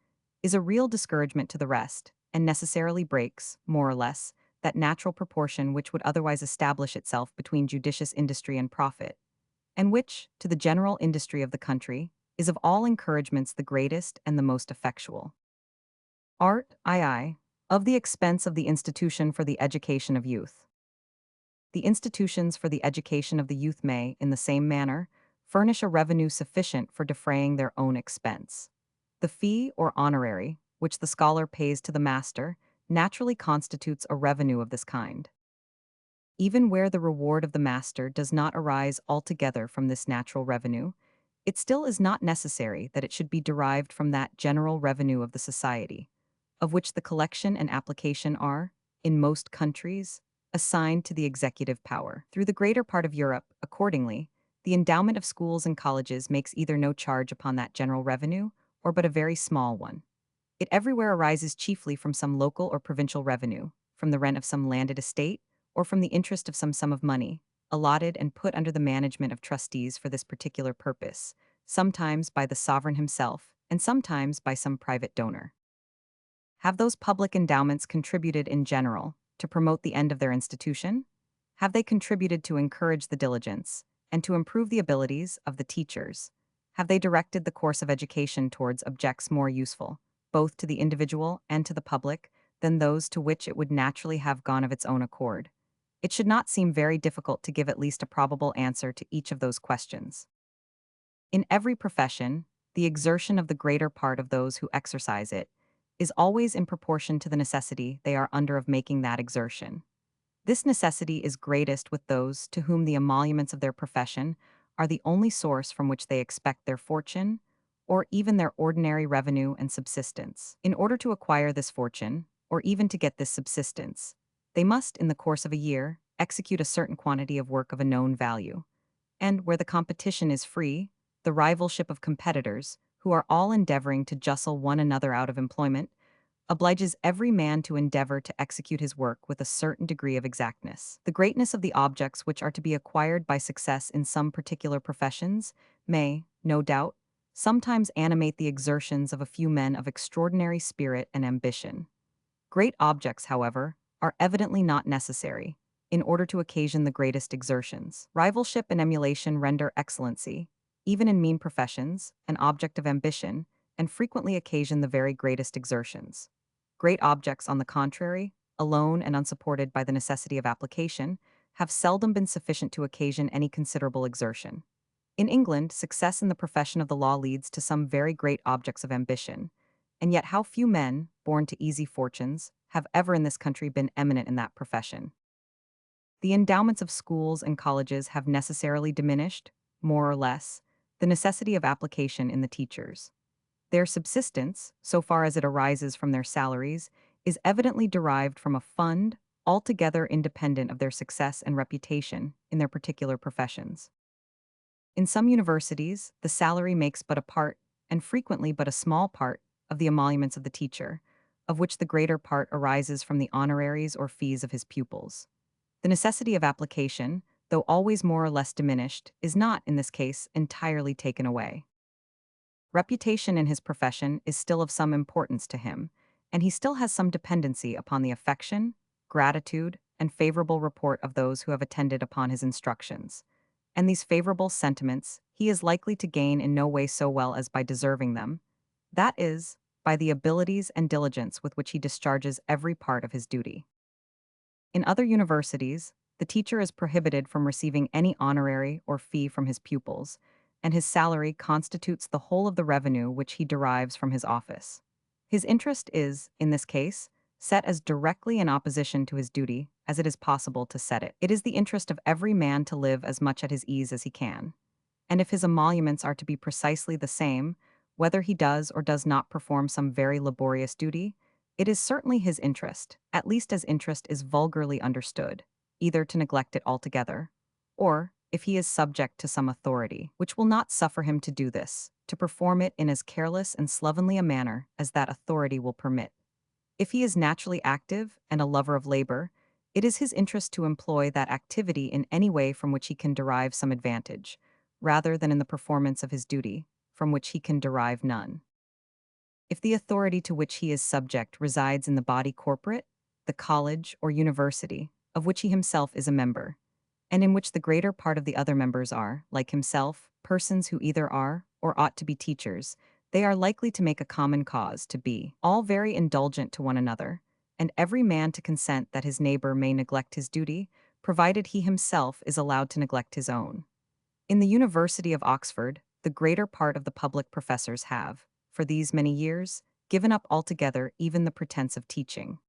is a real discouragement to the rest, and necessarily breaks, more or less, that natural proportion which would otherwise establish itself between judicious industry and profit, and which, to the general industry of the country, is of all encouragements the greatest and the most effectual. Art, II, of the expense of the institution for the education of youth. The institutions for the education of the youth may, in the same manner, furnish a revenue sufficient for defraying their own expense. The fee or honorary, which the scholar pays to the master, naturally constitutes a revenue of this kind. Even where the reward of the master does not arise altogether from this natural revenue, it still is not necessary that it should be derived from that general revenue of the society, of which the collection and application are, in most countries, assigned to the executive power. Through the greater part of Europe, accordingly, the endowment of schools and colleges makes either no charge upon that general revenue, or but a very small one. It everywhere arises chiefly from some local or provincial revenue, from the rent of some landed estate, or from the interest of some sum of money, allotted and put under the management of trustees for this particular purpose, sometimes by the sovereign himself, and sometimes by some private donor. Have those public endowments contributed in general to promote the end of their institution? Have they contributed to encourage the diligence and to improve the abilities of the teachers? Have they directed the course of education towards objects more useful, both to the individual and to the public, than those to which it would naturally have gone of its own accord? It should not seem very difficult to give at least a probable answer to each of those questions. In every profession, the exertion of the greater part of those who exercise it is always in proportion to the necessity they are under of making that exertion. This necessity is greatest with those to whom the emoluments of their profession are the only source from which they expect their fortune, or even their ordinary revenue and subsistence. In order to acquire this fortune, or even to get this subsistence, they must, in the course of a year, execute a certain quantity of work of a known value. And where the competition is free, the rivalship of competitors, who are all endeavoring to justle one another out of employment, obliges every man to endeavor to execute his work with a certain degree of exactness. The greatness of the objects which are to be acquired by success in some particular professions may, no doubt, sometimes animate the exertions of a few men of extraordinary spirit and ambition. Great objects, however, are evidently not necessary in order to occasion the greatest exertions. Rivalship and emulation render excellency, even in mean professions, an object of ambition, and frequently occasion the very greatest exertions. Great objects, on the contrary, alone and unsupported by the necessity of application, have seldom been sufficient to occasion any considerable exertion. In England, success in the profession of the law leads to some very great objects of ambition, and yet how few men, born to easy fortunes, have ever in this country been eminent in that profession. The endowments of schools and colleges have necessarily diminished, more or less, the necessity of application in the teachers. Their subsistence, so far as it arises from their salaries, is evidently derived from a fund altogether independent of their success and reputation in their particular professions. In some universities, the salary makes but a part, and frequently but a small part, of the emoluments of the teacher, of which the greater part arises from the honoraries or fees of his pupils. The necessity of application, though always more or less diminished, is not, in this case, entirely taken away. Reputation in his profession is still of some importance to him, and he still has some dependency upon the affection, gratitude, and favorable report of those who have attended upon his instructions. And these favorable sentiments he is likely to gain in no way so well as by deserving them, that is, by the abilities and diligence with which he discharges every part of his duty. In other universities, the teacher is prohibited from receiving any honorary or fee from his pupils, and his salary constitutes the whole of the revenue which he derives from his office. His interest is, in this case, set as directly in opposition to his duty as it is possible to set it. It is the interest of every man to live as much at his ease as he can, and if his emoluments are to be precisely the same, whether he does or does not perform some very laborious duty, It is certainly his interest, at least as interest is vulgarly understood, either to neglect it altogether, or, if he is subject to some authority, which will not suffer him to do this, to perform it in as careless and slovenly a manner as that authority will permit. If he is naturally active and a lover of labor, it is his interest to employ that activity in any way from which he can derive some advantage, rather than in the performance of his duty, from which he can derive none. If the authority to which he is subject resides in the body corporate, the college or university, of which he himself is a member, and in which the greater part of the other members are, like himself, persons who either are or ought to be teachers, they are likely to make a common cause to be all very indulgent to one another, and every man to consent that his neighbor may neglect his duty, provided he himself is allowed to neglect his own. In the University of Oxford, the greater part of the public professors have, for these many years, given up altogether even the pretense of teaching.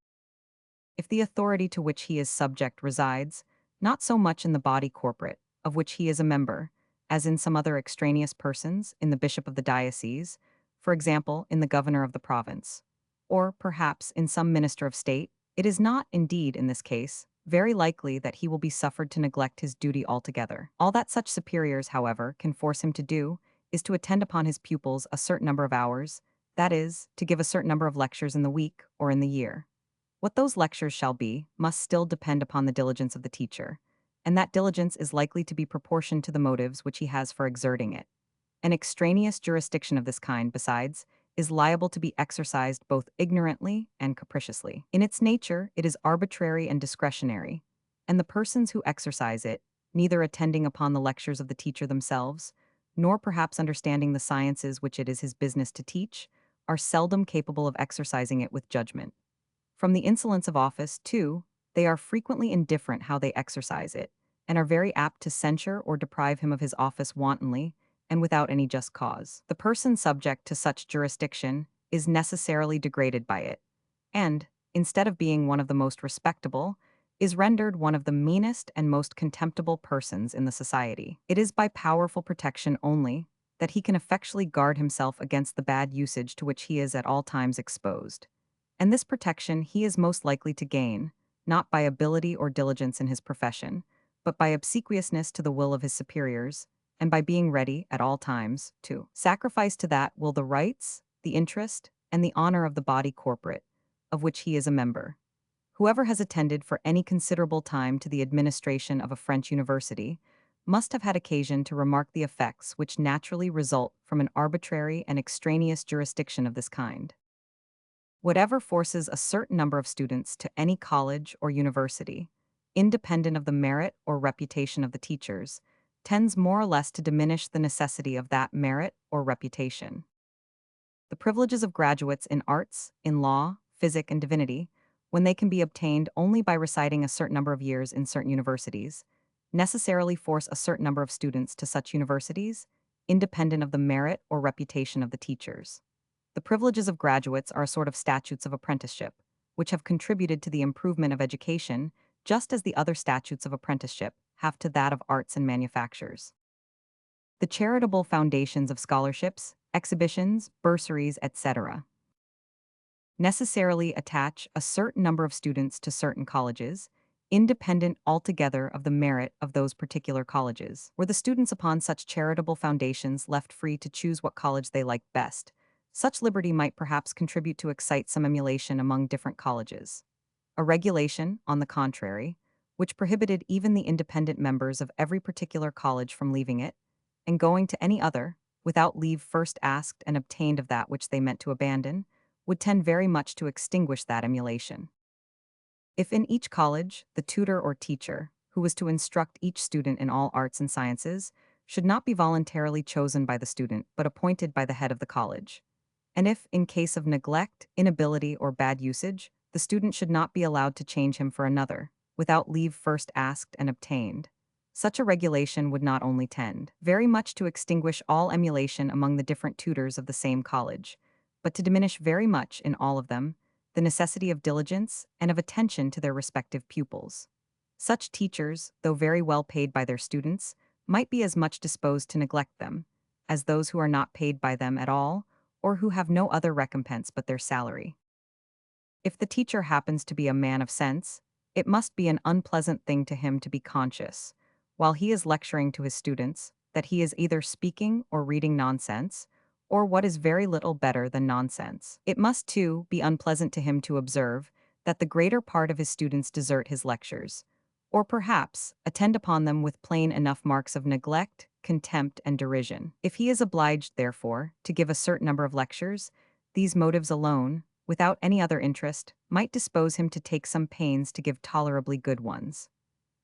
If the authority to which he is subject resides, not so much in the body corporate, of which he is a member, as in some other extraneous persons, in the bishop of the diocese, for example, in the governor of the province, or perhaps in some minister of state, it is not, indeed, in this case, very likely that he will be suffered to neglect his duty altogether. All that such superiors, however, can force him to do is to attend upon his pupils a certain number of hours, that is, to give a certain number of lectures in the week or in the year. What those lectures shall be must still depend upon the diligence of the teacher, and that diligence is likely to be proportioned to the motives which he has for exerting it. An extraneous jurisdiction of this kind, besides, is liable to be exercised both ignorantly and capriciously. In its nature, it is arbitrary and discretionary, and the persons who exercise it, neither attending upon the lectures of the teacher themselves, nor perhaps understanding the sciences which it is his business to teach, are seldom capable of exercising it with judgment. From the insolence of office, too, they are frequently indifferent how they exercise it, and are very apt to censure or deprive him of his office wantonly, and without any just cause. The person subject to such jurisdiction is necessarily degraded by it, and, instead of being one of the most respectable, is rendered one of the meanest and most contemptible persons in the society. It is by powerful protection only that he can effectually guard himself against the bad usage to which he is at all times exposed. And this protection he is most likely to gain, not by ability or diligence in his profession, but by obsequiousness to the will of his superiors, and by being ready, at all times, to sacrifice to that will the rights, the interest, and the honor of the body corporate, of which he is a member. Whoever has attended for any considerable time to the administration of a French university must have had occasion to remark the effects which naturally result from an arbitrary and extraneous jurisdiction of this kind. Whatever forces a certain number of students to any college or university, independent of the merit or reputation of the teachers, tends more or less to diminish the necessity of that merit or reputation. The privileges of graduates in arts, in law, physic, and divinity, when they can be obtained only by reciting a certain number of years in certain universities, necessarily force a certain number of students to such universities, independent of the merit or reputation of the teachers. The privileges of graduates are a sort of statutes of apprenticeship, which have contributed to the improvement of education, just as the other statutes of apprenticeship have to that of arts and manufactures. The charitable foundations of scholarships, exhibitions, bursaries, etc., necessarily attach a certain number of students to certain colleges, independent altogether of the merit of those particular colleges. Were the students upon such charitable foundations left free to choose what college they liked best, such liberty might perhaps contribute to excite some emulation among different colleges. A regulation, on the contrary, which prohibited even the independent members of every particular college from leaving it, and going to any other, without leave first asked and obtained of that which they meant to abandon, would tend very much to extinguish that emulation. If in each college, the tutor or teacher, who was to instruct each student in all arts and sciences, should not be voluntarily chosen by the student, but appointed by the head of the college, and if, in case of neglect, inability, or bad usage, the student should not be allowed to change him for another, without leave first asked and obtained, such a regulation would not only tend very much to extinguish all emulation among the different tutors of the same college, but to diminish very much in all of them the necessity of diligence and of attention to their respective pupils. Such teachers, though very well paid by their students, might be as much disposed to neglect them, as those who are not paid by them at all, or who have no other recompense but their salary. If the teacher happens to be a man of sense, it must be an unpleasant thing to him to be conscious, while he is lecturing to his students, that he is either speaking or reading nonsense, or what is very little better than nonsense. It must, too, be unpleasant to him to observe that the greater part of his students desert his lectures, or perhaps attend upon them with plain enough marks of neglect, contempt, and derision. If he is obliged, therefore, to give a certain number of lectures, these motives alone, without any other interest, might dispose him to take some pains to give tolerably good ones.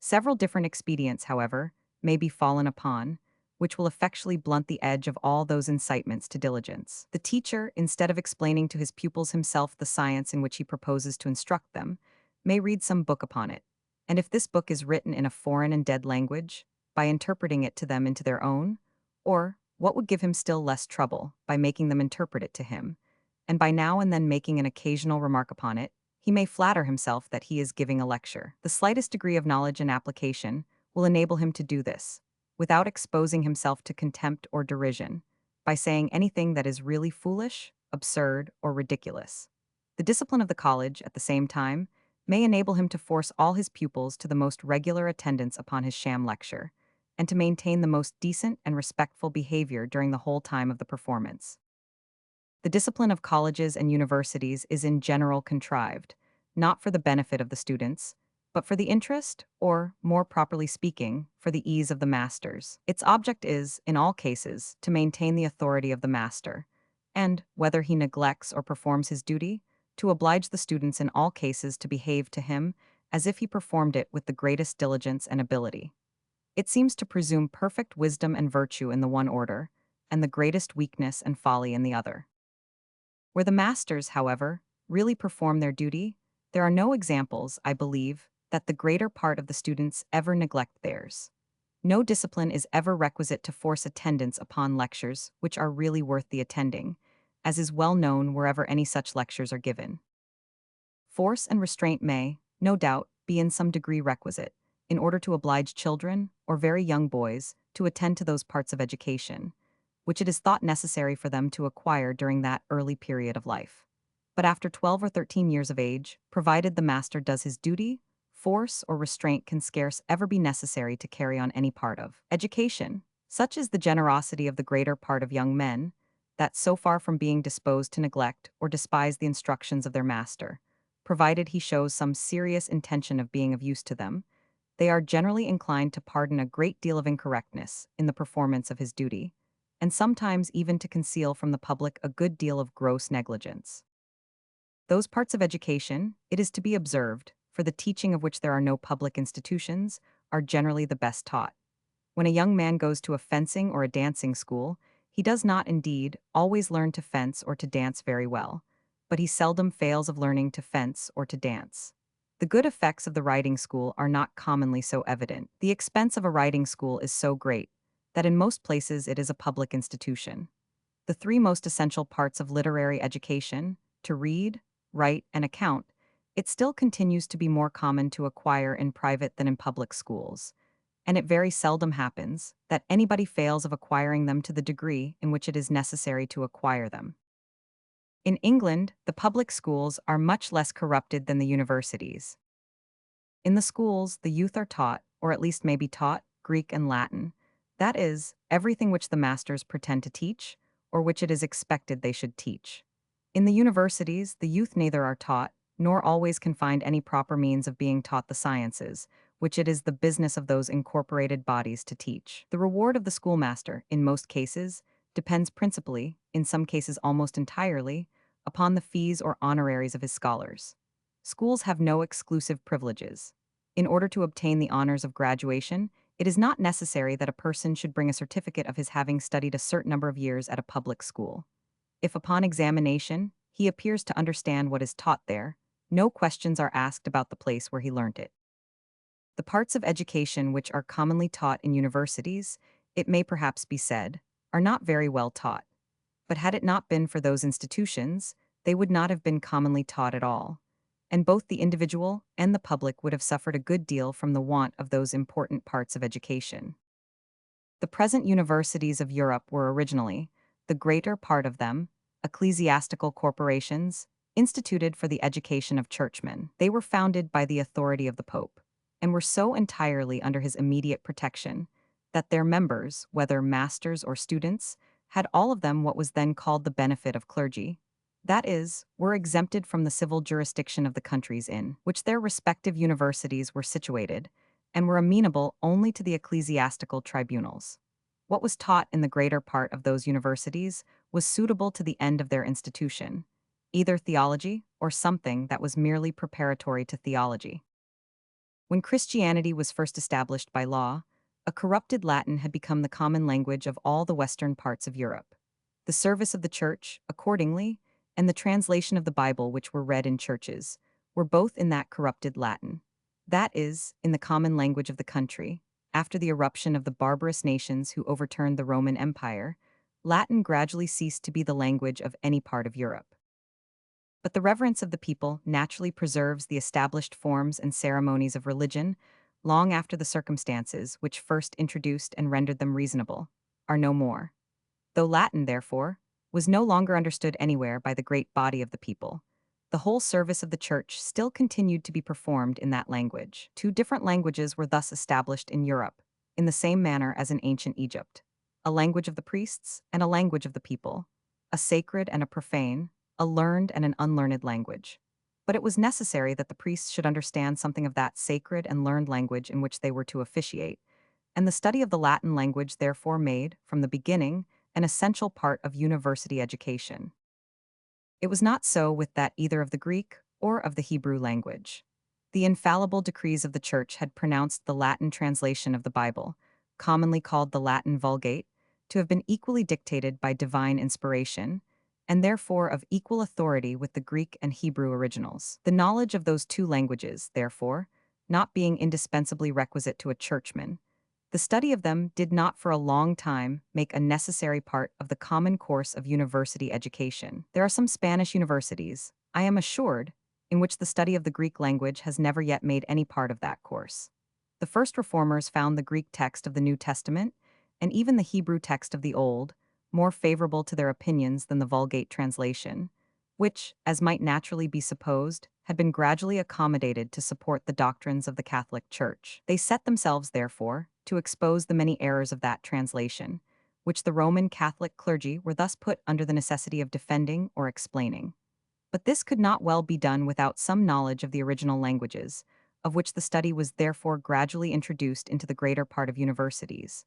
Several different expedients, however, may be fallen upon, which will effectually blunt the edge of all those incitements to diligence. The teacher, instead of explaining to his pupils himself the science in which he proposes to instruct them, may read some book upon it, and if this book is written in a foreign and dead language, by interpreting it to them into their own, or, what would give him still less trouble, by making them interpret it to him, and by now and then making an occasional remark upon it, he may flatter himself that he is giving a lecture. The slightest degree of knowledge and application will enable him to do this, without exposing himself to contempt or derision, by saying anything that is really foolish, absurd, or ridiculous. The discipline of the college, at the same time, may enable him to force all his pupils to the most regular attendance upon his sham lecture, and to maintain the most decent and respectful behavior during the whole time of the performance. The discipline of colleges and universities is in general contrived, not for the benefit of the students, but for the interest, or, more properly speaking, for the ease of the masters. Its object is, in all cases, to maintain the authority of the master, and, whether he neglects or performs his duty, to oblige the students in all cases to behave to him as if he performed it with the greatest diligence and ability. It seems to presume perfect wisdom and virtue in the one order, and the greatest weakness and folly in the other. Where the masters, however, really perform their duty, there are no examples, I believe, that the greater part of the students ever neglect theirs. No discipline is ever requisite to force attendance upon lectures which are really worth the attending, as is well known wherever any such lectures are given. Force and restraint may, no doubt, be in some degree requisite, in order to oblige children, or very young boys, to attend to those parts of education, which it is thought necessary for them to acquire during that early period of life. But after 12 or 13 years of age, provided the master does his duty, force or restraint can scarce ever be necessary to carry on any part of education. Such is the generosity of the greater part of young men, that so far from being disposed to neglect or despise the instructions of their master, provided he shows some serious intention of being of use to them, they are generally inclined to pardon a great deal of incorrectness in the performance of his duty, and sometimes even to conceal from the public a good deal of gross negligence. Those parts of education, it is to be observed, for the teaching of which there are no public institutions, are generally the best taught. When a young man goes to a fencing or a dancing school, he does not, indeed, always learn to fence or to dance very well, but he seldom fails of learning to fence or to dance. The good effects of the riding school are not commonly so evident. The expense of a riding school is so great that in most places it is a public institution. The three most essential parts of literary education, to read, write, and account, it still continues to be more common to acquire in private than in public schools, and it very seldom happens that anybody fails of acquiring them to the degree in which it is necessary to acquire them. In England, the public schools are much less corrupted than the universities. In the schools, the youth are taught, or at least may be taught, Greek and Latin, that is, everything which the masters pretend to teach, or which it is expected they should teach. In the universities, the youth neither are taught, nor always can find any proper means of being taught the sciences, which it is the business of those incorporated bodies to teach. The reward of the schoolmaster, in most cases, depends principally, in some cases almost entirely, upon the fees or honoraries of his scholars. Schools have no exclusive privileges. In order to obtain the honors of graduation, it is not necessary that a person should bring a certificate of his having studied a certain number of years at a public school. If upon examination he appears to understand what is taught there, no questions are asked about the place where he learnt it. The parts of education which are commonly taught in universities, it may perhaps be said, are not very well taught. But had it not been for those institutions, they would not have been commonly taught at all, and both the individual and the public would have suffered a good deal from the want of those important parts of education. The present universities of Europe were originally, the greater part of them, ecclesiastical corporations, instituted for the education of churchmen. They were founded by the authority of the Pope, and were so entirely under his immediate protection that their members, whether masters or students, had all of them what was then called the benefit of clergy. That is, were exempted from the civil jurisdiction of the countries in which their respective universities were situated, and were amenable only to the ecclesiastical tribunals. What was taught in the greater part of those universities was suitable to the end of their institution, either theology or something that was merely preparatory to theology. When Christianity was first established by law, a corrupted Latin had become the common language of all the western parts of Europe. The service of the church, accordingly, and the translation of the Bible, which were read in churches, were both in that corrupted Latin. That is, in the common language of the country. After the eruption of the barbarous nations who overturned the Roman Empire, Latin gradually ceased to be the language of any part of Europe. But the reverence of the people naturally preserves the established forms and ceremonies of religion long after the circumstances which first introduced and rendered them reasonable are no more. Though Latin, therefore, was no longer understood anywhere by the great body of the people, the whole service of the Church still continued to be performed in that language. Two different languages were thus established in Europe, in the same manner as in ancient Egypt: a language of the priests and a language of the people, a sacred and a profane, a learned and an unlearned language. But it was necessary that the priests should understand something of that sacred and learned language in which they were to officiate, and the study of the Latin language therefore made, from the beginning, an essential part of university education. It was not so with that either of the Greek or of the Hebrew language. The infallible decrees of the Church had pronounced the Latin translation of the Bible, commonly called the Latin Vulgate, to have been equally dictated by divine inspiration, and therefore of equal authority with the Greek and Hebrew originals. The knowledge of those two languages, therefore, not being indispensably requisite to a churchman, the study of them did not for a long time make a necessary part of the common course of university education. There are some Spanish universities, I am assured, in which the study of the Greek language has never yet made any part of that course. The first reformers found the Greek text of the New Testament, and even the Hebrew text of the Old, more favorable to their opinions than the Vulgate translation, which, as might naturally be supposed, had been gradually accommodated to support the doctrines of the Catholic Church. They set themselves, therefore, to expose the many errors of that translation, which the Roman Catholic clergy were thus put under the necessity of defending or explaining. But this could not well be done without some knowledge of the original languages, of which the study was therefore gradually introduced into the greater part of universities,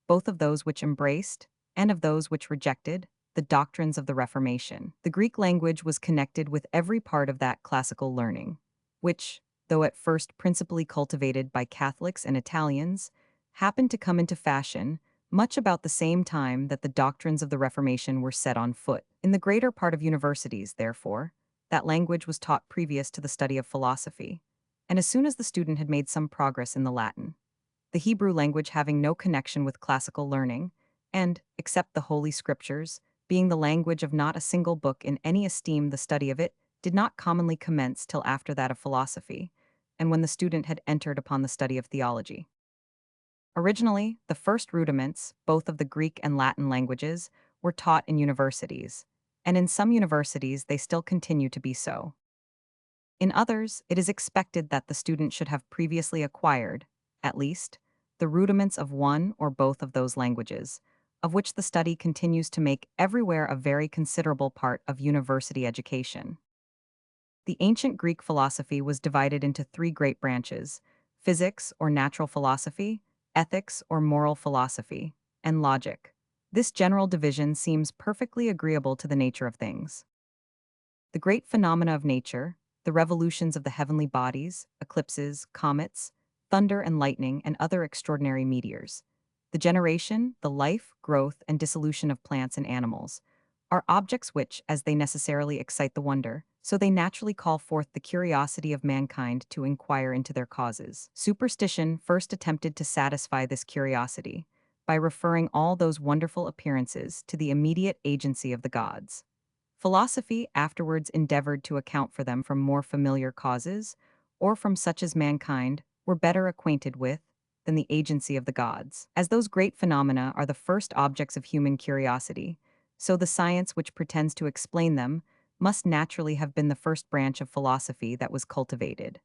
both of those which embraced, and of those which rejected, the doctrines of the Reformation. The Greek language was connected with every part of that classical learning, which, though at first principally cultivated by Catholics and Italians, happened to come into fashion much about the same time that the doctrines of the Reformation were set on foot. In the greater part of universities, therefore, that language was taught previous to the study of philosophy, and as soon as the student had made some progress in the Latin, the Hebrew language having no connection with classical learning, and, except the Holy Scriptures, being the language of not a single book in any esteem, the study of it did not commonly commence till after that of philosophy, and when the student had entered upon the study of theology. Originally, the first rudiments, both of the Greek and Latin languages, were taught in universities, and in some universities they still continue to be so. In others, it is expected that the student should have previously acquired, at least, the rudiments of one or both of those languages, of which the study continues to make everywhere a very considerable part of university education. The ancient Greek philosophy was divided into three great branches: physics or natural philosophy, ethics or moral philosophy, and logic. This general division seems perfectly agreeable to the nature of things. The great phenomena of nature, the revolutions of the heavenly bodies, eclipses, comets, thunder and lightning, and other extraordinary meteors, the generation, the life, growth, and dissolution of plants and animals, are objects which, as they necessarily excite the wonder, so they naturally call forth the curiosity of mankind to inquire into their causes. Superstition first attempted to satisfy this curiosity by referring all those wonderful appearances to the immediate agency of the gods. Philosophy afterwards endeavored to account for them from more familiar causes, or from such as mankind were better acquainted with than the agency of the gods. As those great phenomena are the first objects of human curiosity, so the science which pretends to explain them must naturally have been the first branch of philosophy that was cultivated.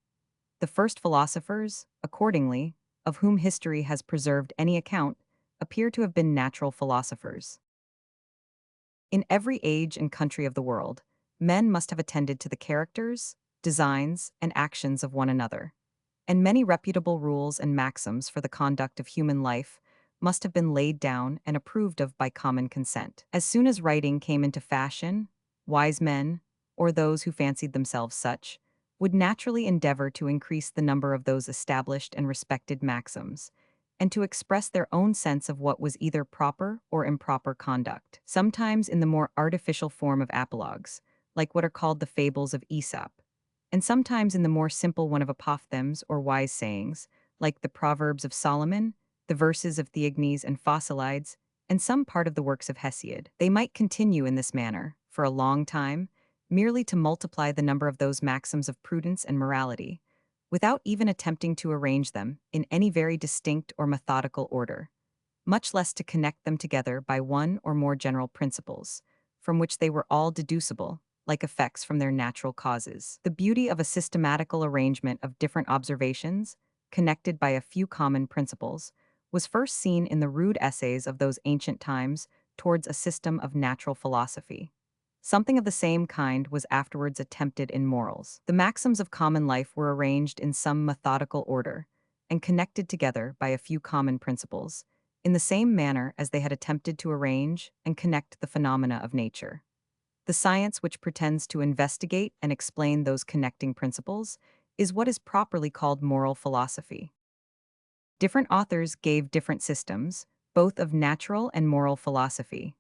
The first philosophers, accordingly, of whom history has preserved any account, appear to have been natural philosophers. In every age and country of the world, men must have attended to the characters, designs, and actions of one another, and many reputable rules and maxims for the conduct of human life must have been laid down and approved of by common consent. As soon as writing came into fashion, wise men, or those who fancied themselves such, would naturally endeavor to increase the number of those established and respected maxims, and to express their own sense of what was either proper or improper conduct, sometimes in the more artificial form of apologues, like what are called the fables of Aesop, and sometimes in the more simple one of apophthegms or wise sayings, like the Proverbs of Solomon, the verses of Theognis and Phocylides, and some part of the works of Hesiod. They might continue in this manner, for a long time, merely to multiply the number of those maxims of prudence and morality, without even attempting to arrange them in any very distinct or methodical order, much less to connect them together by one or more general principles, from which they were all deducible, like effects from their natural causes. The beauty of a systematical arrangement of different observations, connected by a few common principles, was first seen in the rude essays of those ancient times towards a system of natural philosophy. Something of the same kind was afterwards attempted in morals. The maxims of common life were arranged in some methodical order, and connected together by a few common principles, in the same manner as they had attempted to arrange and connect the phenomena of nature. The science which pretends to investigate and explain those connecting principles is what is properly called moral philosophy. Different authors gave different systems, both of natural and moral philosophy.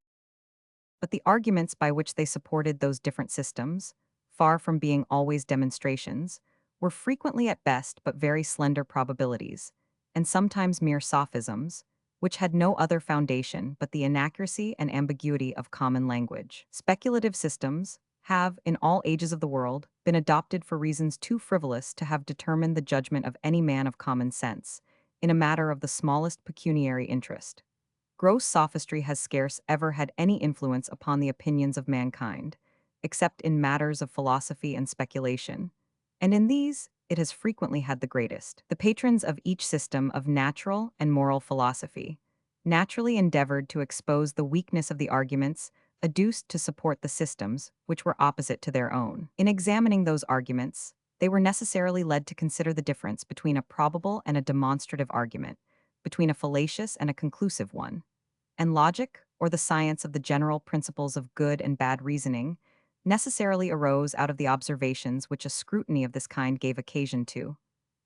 But the arguments by which they supported those different systems, far from being always demonstrations, were frequently at best but very slender probabilities, and sometimes mere sophisms, which had no other foundation but the inaccuracy and ambiguity of common language. Speculative systems have, in all ages of the world, been adopted for reasons too frivolous to have determined the judgment of any man of common sense, in a matter of the smallest pecuniary interest. Gross sophistry has scarce ever had any influence upon the opinions of mankind, except in matters of philosophy and speculation, and in these it has frequently had the greatest. The patrons of each system of natural and moral philosophy naturally endeavored to expose the weakness of the arguments adduced to support the systems which were opposite to their own. In examining those arguments, they were necessarily led to consider the difference between a probable and a demonstrative argument, between a fallacious and a conclusive one, and logic, or the science of the general principles of good and bad reasoning, necessarily arose out of the observations which a scrutiny of this kind gave occasion to,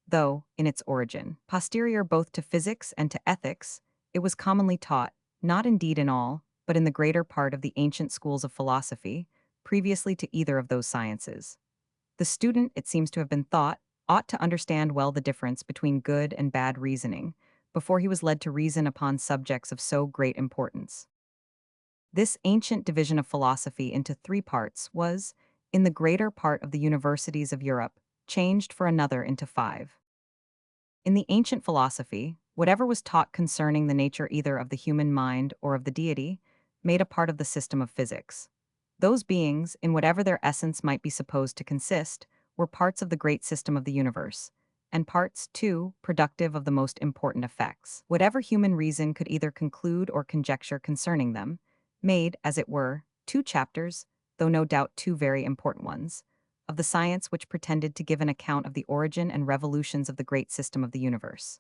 though, in its origin, posterior both to physics and to ethics, it was commonly taught, not indeed in all, but in the greater part of the ancient schools of philosophy, previously to either of those sciences. The student, it seems to have been thought, ought to understand well the difference between good and bad reasoning, before he was led to reason upon subjects of so great importance. This ancient division of philosophy into three parts was, in the greater part of the universities of Europe, changed for another into five. In the ancient philosophy, whatever was taught concerning the nature either of the human mind or of the deity, made a part of the system of physics. Those beings, in whatever their essence might be supposed to consist, were parts of the great system of the universe, and parts, too, productive of the most important effects. Whatever human reason could either conclude or conjecture concerning them, made, as it were, two chapters, though no doubt two very important ones, of the science which pretended to give an account of the origin and revolutions of the great system of the universe.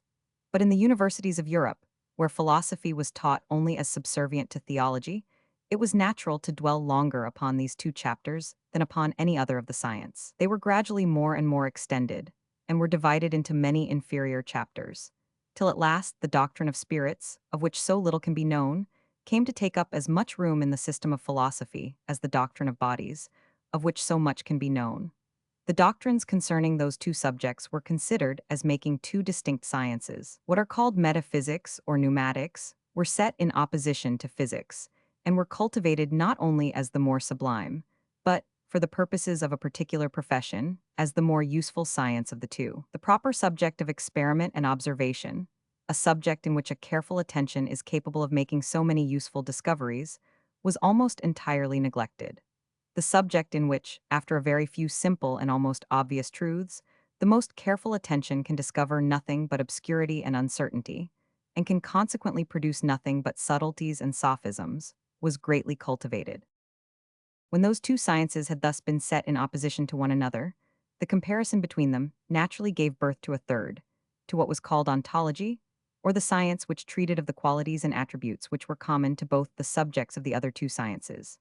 But in the universities of Europe, where philosophy was taught only as subservient to theology, it was natural to dwell longer upon these two chapters than upon any other of the science. They were gradually more and more extended, and were divided into many inferior chapters, till at last the doctrine of spirits, of which so little can be known, came to take up as much room in the system of philosophy as the doctrine of bodies, of which so much can be known. The doctrines concerning those two subjects were considered as making two distinct sciences. What are called metaphysics or pneumatics were set in opposition to physics, and were cultivated not only as the more sublime, but, for the purposes of a particular profession, as the more useful science of the two. The proper subject of experiment and observation, a subject in which a careful attention is capable of making so many useful discoveries, was almost entirely neglected. the subject in which, after a very few simple and almost obvious truths, the most careful attention can discover nothing but obscurity and uncertainty, and can consequently produce nothing but subtleties and sophisms, was greatly cultivated. When those two sciences had thus been set in opposition to one another, the comparison between them naturally gave birth to a third, to what was called ontology, or the science which treated of the qualities and attributes which were common to both the subjects of the other two sciences.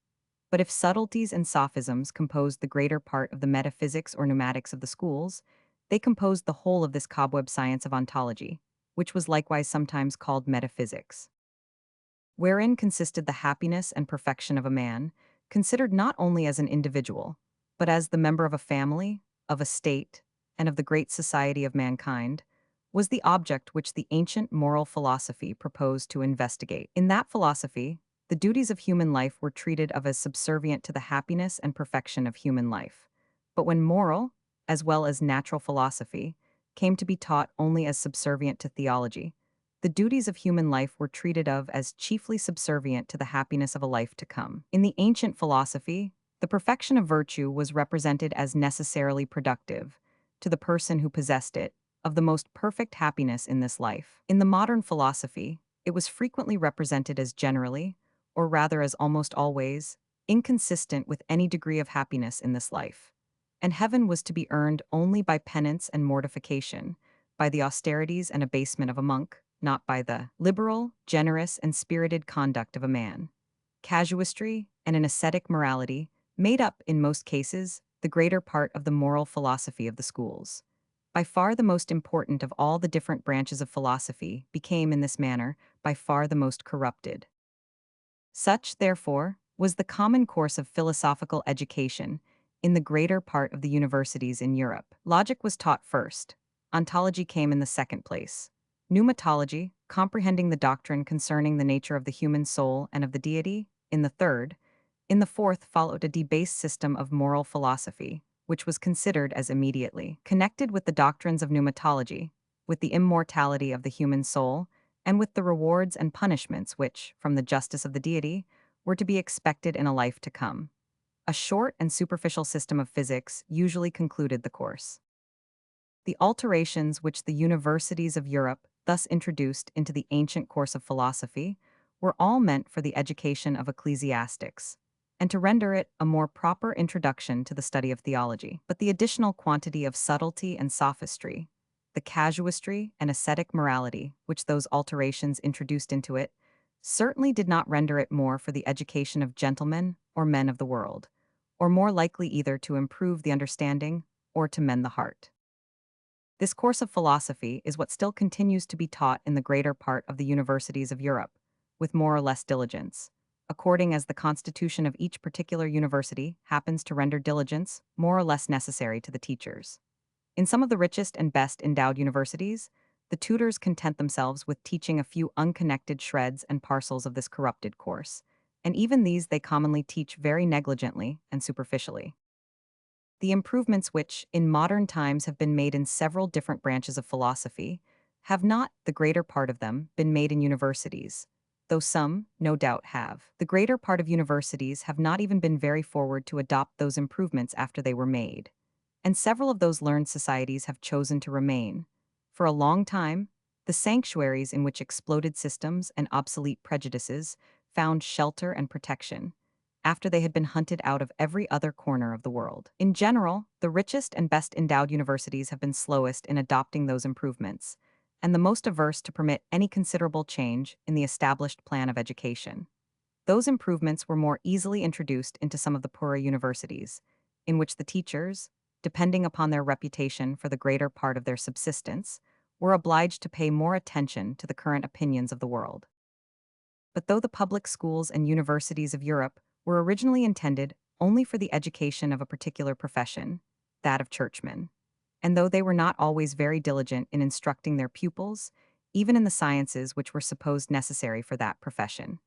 But if subtleties and sophisms composed the greater part of the metaphysics or pneumatics of the schools, they composed the whole of this cobweb science of ontology, which was likewise sometimes called metaphysics, wherein consisted the happiness and perfection of a man, considered not only as an individual, but as the member of a family, of a state, and of the great society of mankind, was the object which the ancient moral philosophy proposed to investigate. In that philosophy, the duties of human life were treated of as subservient to the happiness and perfection of human life. But when moral, as well as natural philosophy, came to be taught only as subservient to theology, the duties of human life were treated of as chiefly subservient to the happiness of a life to come. In the ancient philosophy, the perfection of virtue was represented as necessarily productive, to the person who possessed it, of the most perfect happiness in this life. In the modern philosophy, it was frequently represented as generally, or rather as almost always, inconsistent with any degree of happiness in this life. And heaven was to be earned only by penance and mortification, by the austerities and abasement of a monk, not by the liberal, generous, and spirited conduct of a man. Casuistry and an ascetic morality made up, in most cases, the greater part of the moral philosophy of the schools. By far the most important of all the different branches of philosophy became, in this manner, by far the most corrupted. Such, therefore, was the common course of philosophical education in the greater part of the universities in Europe. Logic was taught first. Ontology came in the second place. Pneumatology, comprehending the doctrine concerning the nature of the human soul and of the deity, in the third. In the fourth followed a debased system of moral philosophy, which was considered as immediately connected with the doctrines of pneumatology, with the immortality of the human soul, and with the rewards and punishments which, from the justice of the deity, were to be expected in a life to come. A short and superficial system of physics usually concluded the course. The alterations which the universities of Europe thus introduced into the ancient course of philosophy were all meant for the education of ecclesiastics, and to render it a more proper introduction to the study of theology. But the additional quantity of subtlety and sophistry, the casuistry and ascetic morality which those alterations introduced into it, certainly did not render it more for the education of gentlemen or men of the world, or more likely either to improve the understanding or to mend the heart. This course of philosophy is what still continues to be taught in the greater part of the universities of Europe, with more or less diligence, according as the constitution of each particular university happens to render diligence more or less necessary to the teachers. In some of the richest and best endowed universities, the tutors content themselves with teaching a few unconnected shreds and parcels of this corrupted course, and even these they commonly teach very negligently and superficially. The improvements which, in modern times, have been made in several different branches of philosophy have not, the greater part of them, been made in universities, though some, no doubt, have. The greater part of universities have not even been very forward to adopt those improvements after they were made, and several of those learned societies have chosen to remain, for a long time, the sanctuaries in which exploded systems and obsolete prejudices found shelter and protection, after they had been hunted out of every other corner of the world. In general, the richest and best endowed universities have been slowest in adopting those improvements, and the most averse to permit any considerable change in the established plan of education. Those improvements were more easily introduced into some of the poorer universities, in which the teachers, depending upon their reputation for the greater part of their subsistence, were obliged to pay more attention to the current opinions of the world. But though the public schools and universities of Europe were originally intended only for the education of a particular profession, that of churchmen, and though they were not always very diligent in instructing their pupils, even in the sciences which were supposed necessary for that profession,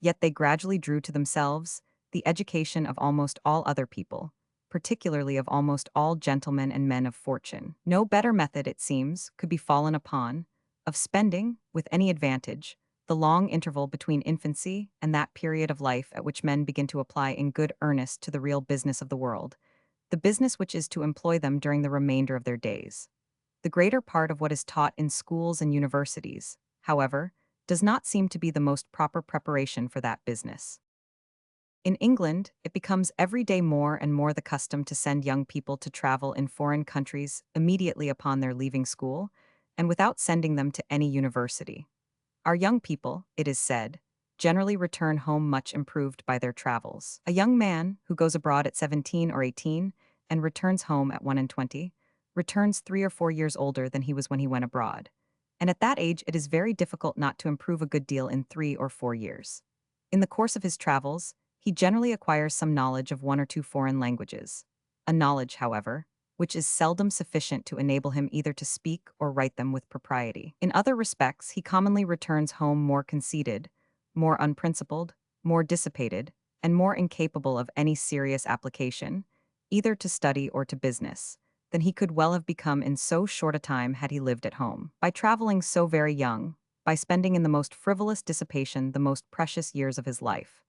yet they gradually drew to themselves the education of almost all other people, particularly of almost all gentlemen and men of fortune. No better method, it seems, could be fallen upon, of spending, with any advantage, the long interval between infancy and that period of life at which men begin to apply in good earnest to the real business of the world, the business which is to employ them during the remainder of their days. The greater part of what is taught in schools and universities, however, does not seem to be the most proper preparation for that business. In England, it becomes every day more and more the custom to send young people to travel in foreign countries immediately upon their leaving school, and without sending them to any university. Our young people, it is said, generally return home much improved by their travels. A young man who goes abroad at 17 or 18 and returns home at 21 returns 3 or 4 years older than he was when he went abroad. And at that age, it is very difficult not to improve a good deal in 3 or 4 years. In the course of his travels, he generally acquires some knowledge of 1 or 2 foreign languages. A knowledge, however, which is seldom sufficient to enable him either to speak or write them with propriety. In other respects, he commonly returns home more conceited, more unprincipled, more dissipated, and more incapable of any serious application, either to study or to business, than he could well have become in so short a time had he lived at home. By traveling so very young, by spending in the most frivolous dissipation the most precious years of his life,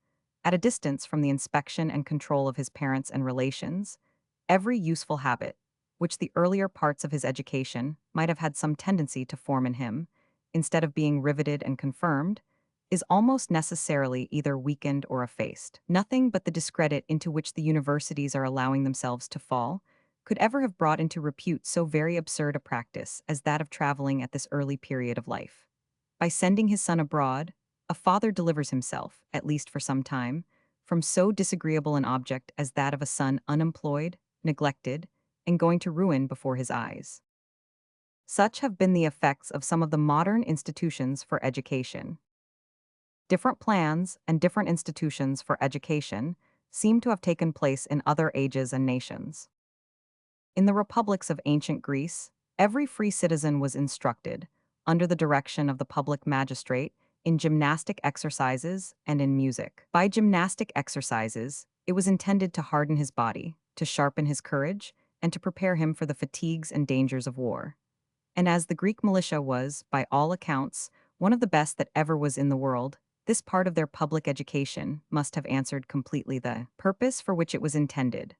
at a distance from the inspection and control of his parents and relations, every useful habit, which the earlier parts of his education might have had some tendency to form in him, instead of being riveted and confirmed, is almost necessarily either weakened or effaced. Nothing but the discredit into which the universities are allowing themselves to fall could ever have brought into repute so very absurd a practice as that of traveling at this early period of life. By sending his son abroad, a father delivers himself, at least for some time, from so disagreeable an object as that of a son unemployed, neglected, and going to ruin before his eyes. Such have been the effects of some of the modern institutions for education. Different plans and different institutions for education seem to have taken place in other ages and nations. In the republics of ancient Greece, every free citizen was instructed, under the direction of the public magistrate, in gymnastic exercises and in music. By gymnastic exercises, it was intended to harden his body, to sharpen his courage, and to prepare him for the fatigues and dangers of war. And as the Greek militia was, by all accounts, one of the best that ever was in the world, this part of their public education must have answered completely the purpose for which it was intended.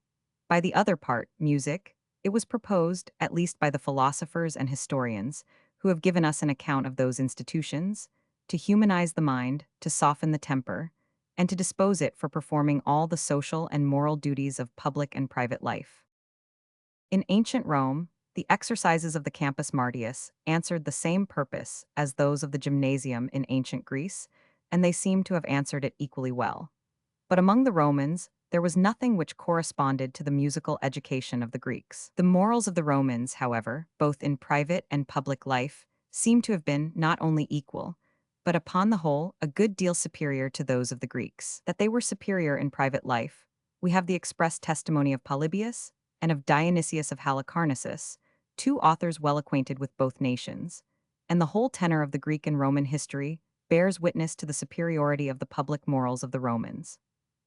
By the other part, music, it was proposed, at least by the philosophers and historians, who have given us an account of those institutions, to humanize the mind, to soften the temper, and to dispose it for performing all the social and moral duties of public and private life. In ancient Rome, the exercises of the Campus Martius answered the same purpose as those of the gymnasium in ancient Greece, and they seem to have answered it equally well. But among the Romans, there was nothing which corresponded to the musical education of the Greeks. The morals of the Romans, however, both in private and public life, seem to have been not only equal, but upon the whole, a good deal superior to those of the Greeks. That they were superior in private life, we have the express testimony of Polybius and of Dionysius of Halicarnassus, two authors well acquainted with both nations, and the whole tenor of the Greek and Roman history bears witness to the superiority of the public morals of the Romans.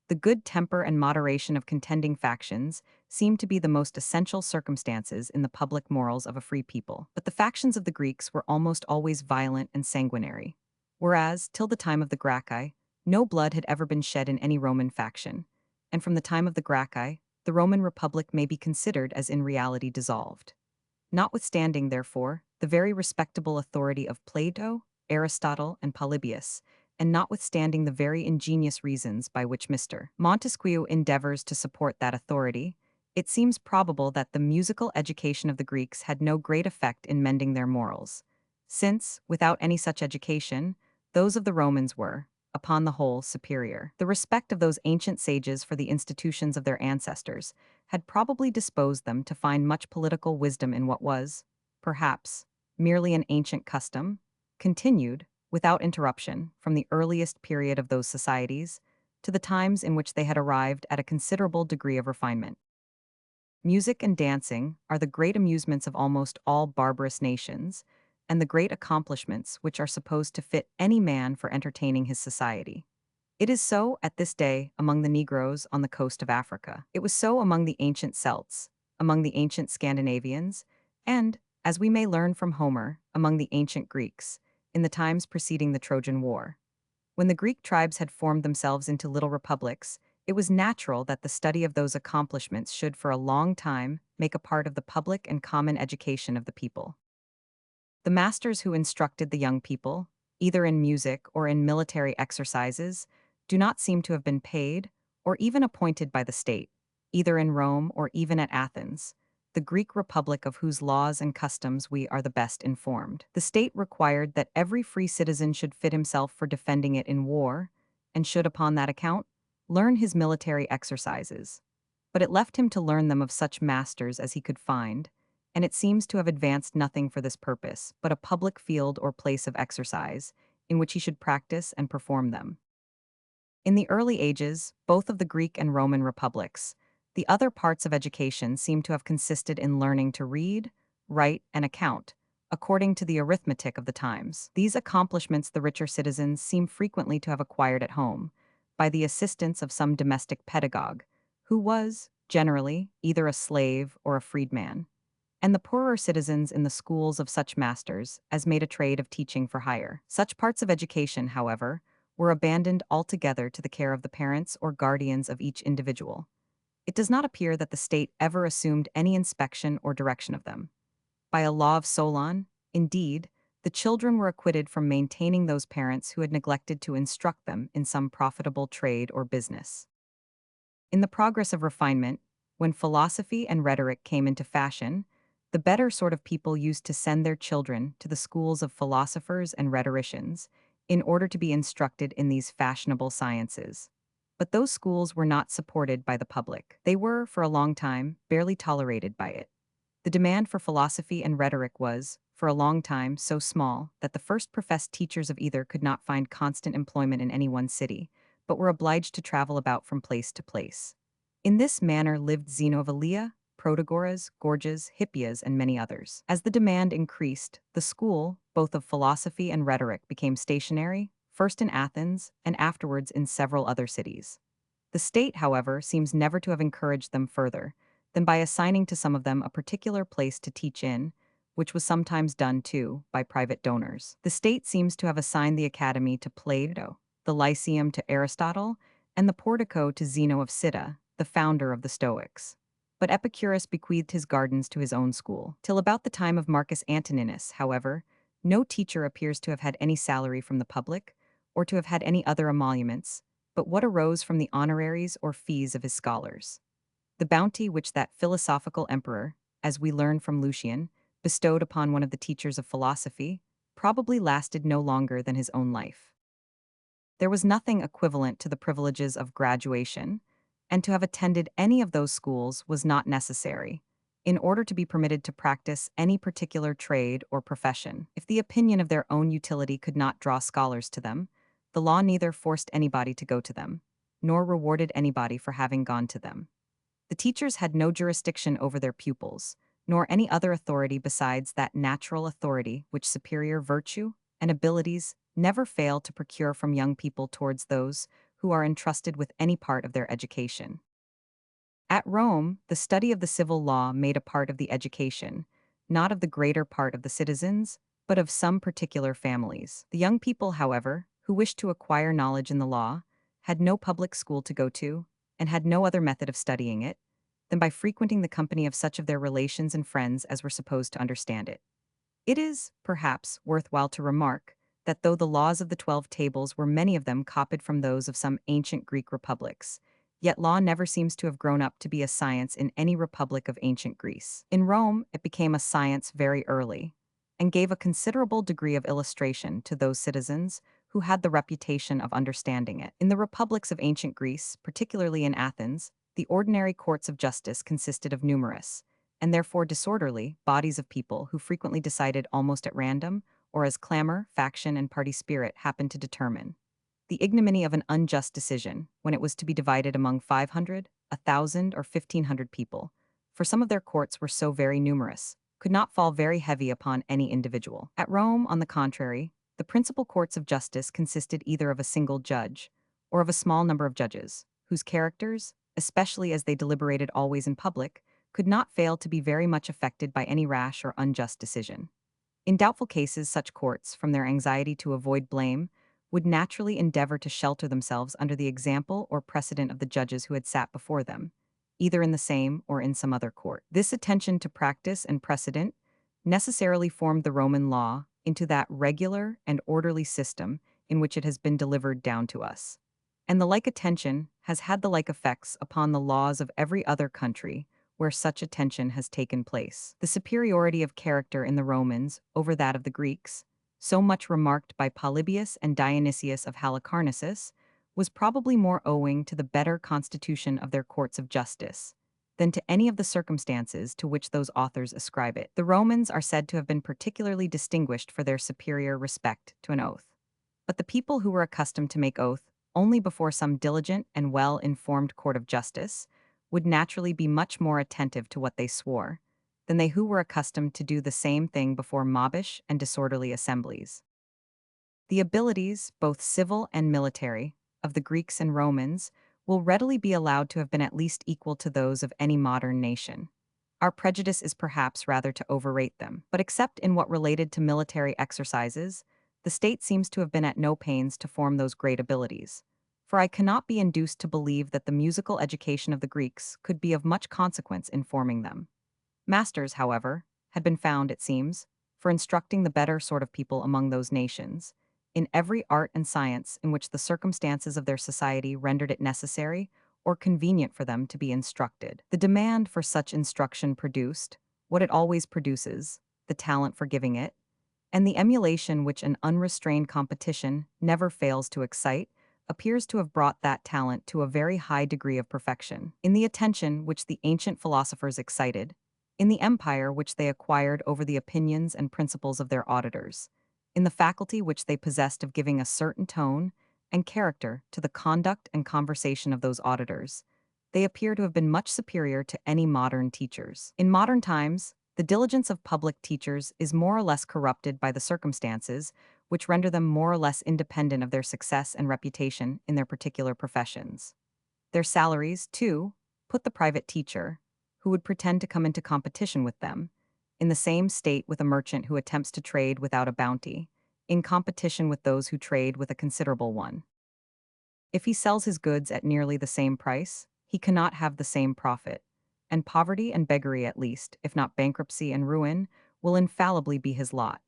The good temper and moderation of contending factions seem to be the most essential circumstances in the public morals of a free people. But the factions of the Greeks were almost always violent and sanguinary, whereas, till the time of the Gracchi, no blood had ever been shed in any Roman faction, and from the time of the Gracchi, the Roman Republic may be considered as in reality dissolved. Notwithstanding, therefore, the very respectable authority of Plato, Aristotle, and Polybius, and notwithstanding the very ingenious reasons by which Mr. Montesquieu endeavors to support that authority, it seems probable that the musical education of the Greeks had no great effect in mending their morals, since, without any such education, those of the Romans were, upon the whole, superior. The respect of those ancient sages for the institutions of their ancestors had probably disposed them to find much political wisdom in what was, perhaps, merely an ancient custom, continued, without interruption, from the earliest period of those societies to the times in which they had arrived at a considerable degree of refinement. Music and dancing are the great amusements of almost all barbarous nations, and the great accomplishments which are supposed to fit any man for entertaining his society. It is so at this day among the Negroes on the coast of Africa. It was so among the ancient Celts, among the ancient Scandinavians, and, as we may learn from Homer, among the ancient Greeks. in the times preceding the Trojan War. When the Greek tribes had formed themselves into little republics, it was natural that the study of those accomplishments should for a long time make a part of the public and common education of the people. The masters who instructed the young people, either in music or in military exercises, do not seem to have been paid or even appointed by the state, either in Rome or even at Athens, the Greek republic of whose laws and customs we are the best informed. The state required that every free citizen should fit himself for defending it in war, and should upon that account learn his military exercises. But it left him to learn them of such masters as he could find, and it seems to have advanced nothing for this purpose, but a public field or place of exercise, in which he should practice and perform them. In the early ages, both of the Greek and Roman republics, the other parts of education seem to have consisted in learning to read, write, and account, according to the arithmetic of the times. These accomplishments the richer citizens seem frequently to have acquired at home, by the assistance of some domestic pedagogue, who was, generally, either a slave or a freedman, and the poorer citizens in the schools of such masters as made a trade of teaching for hire. Such parts of education, however, were abandoned altogether to the care of the parents or guardians of each individual. It does not appear that the state ever assumed any inspection or direction of them. By a law of Solon, indeed, the children were acquitted from maintaining those parents who had neglected to instruct them in some profitable trade or business. In the progress of refinement, when philosophy and rhetoric came into fashion, the better sort of people used to send their children to the schools of philosophers and rhetoricians in order to be instructed in these fashionable sciences. But those schools were not supported by the public. They were, for a long time, barely tolerated by it. The demand for philosophy and rhetoric was, for a long time, so small that the first professed teachers of either could not find constant employment in any one city, but were obliged to travel about from place to place. In this manner lived Zeno of Elea, Protagoras, Gorgias, Hippias, and many others. As the demand increased, the school, both of philosophy and rhetoric, became stationary, first in Athens and afterwards in several other cities. The state, however, seems never to have encouraged them further than by assigning to some of them a particular place to teach in, which was sometimes done, too, by private donors. The state seems to have assigned the academy to Plato, the Lyceum to Aristotle, and the portico to Zeno of Cyta, the founder of the Stoics. But Epicurus bequeathed his gardens to his own school. Till about the time of Marcus Antoninus, however, no teacher appears to have had any salary from the public, or to have had any other emoluments, but what arose from the honoraries or fees of his scholars. The bounty which that philosophical emperor, as we learn from Lucian, bestowed upon one of the teachers of philosophy, probably lasted no longer than his own life. There was nothing equivalent to the privileges of graduation, and to have attended any of those schools was not necessary, in order to be permitted to practice any particular trade or profession. If the opinion of their own utility could not draw scholars to them, the law neither forced anybody to go to them, nor rewarded anybody for having gone to them. The teachers had no jurisdiction over their pupils, nor any other authority besides that natural authority which superior virtue and abilities never fail to procure from young people towards those who are entrusted with any part of their education. At Rome, the study of the civil law made a part of the education, not of the greater part of the citizens, but of some particular families. The young people, however, who wished to acquire knowledge in the law, had no public school to go to, and had no other method of studying it than by frequenting the company of such of their relations and friends as were supposed to understand it. It is, perhaps, worthwhile to remark that though the laws of the 12 tables were many of them copied from those of some ancient Greek republics, yet law never seems to have grown up to be a science in any republic of ancient Greece. In Rome, it became a science very early, and gave a considerable degree of illustration to those citizens who had the reputation of understanding it. In the republics of ancient Greece, particularly in Athens, the ordinary courts of justice consisted of numerous, and therefore disorderly, bodies of people who frequently decided almost at random, or as clamor, faction, and party spirit happened to determine. The ignominy of an unjust decision, when it was to be divided among 500, 1,000, or 1,500 people, for some of their courts were so very numerous, could not fall very heavy upon any individual. At Rome, on the contrary, the principal courts of justice consisted either of a single judge, or of a small number of judges, whose characters, especially as they deliberated always in public, could not fail to be very much affected by any rash or unjust decision. In doubtful cases, such courts, from their anxiety to avoid blame, would naturally endeavor to shelter themselves under the example or precedent of the judges who had sat before them, either in the same or in some other court. This attention to practice and precedent necessarily formed the Roman law into that regular and orderly system in which it has been delivered down to us. And the like attention has had the like effects upon the laws of every other country where such attention has taken place. The superiority of character in the Romans over that of the Greeks, so much remarked by Polybius and Dionysius of Halicarnassus, was probably more owing to the better constitution of their courts of justice than to any of the circumstances to which those authors ascribe it. The Romans are said to have been particularly distinguished for their superior respect to an oath. But the people who were accustomed to make oath only before some diligent and well-informed court of justice would naturally be much more attentive to what they swore than they who were accustomed to do the same thing before mobbish and disorderly assemblies. The abilities, both civil and military, of the Greeks and Romans will readily be allowed to have been at least equal to those of any modern nation. Our prejudice is perhaps rather to overrate them, but except in what related to military exercises, the state seems to have been at no pains to form those great abilities. For I cannot be induced to believe that the musical education of the Greeks could be of much consequence in forming them. Masters, however, had been found, it seems, for instructing the better sort of people among those nations, in every art and science in which the circumstances of their society rendered it necessary or convenient for them to be instructed. The demand for such instruction produced what it always produces, the talent for giving it, and the emulation which an unrestrained competition never fails to excite, appears to have brought that talent to a very high degree of perfection. In the attention which the ancient philosophers excited, in the empire which they acquired over the opinions and principles of their auditors, in the faculty which they possessed of giving a certain tone and character to the conduct and conversation of those auditors, they appear to have been much superior to any modern teachers. In modern times, the diligence of public teachers is more or less corrupted by the circumstances which render them more or less independent of their success and reputation in their particular professions. Their salaries, too, put the private teacher, who would pretend to come into competition with them, in the same state with a merchant who attempts to trade without a bounty, in competition with those who trade with a considerable one. If he sells his goods at nearly the same price, he cannot have the same profit, and poverty and beggary at least, if not bankruptcy and ruin, will infallibly be his lot.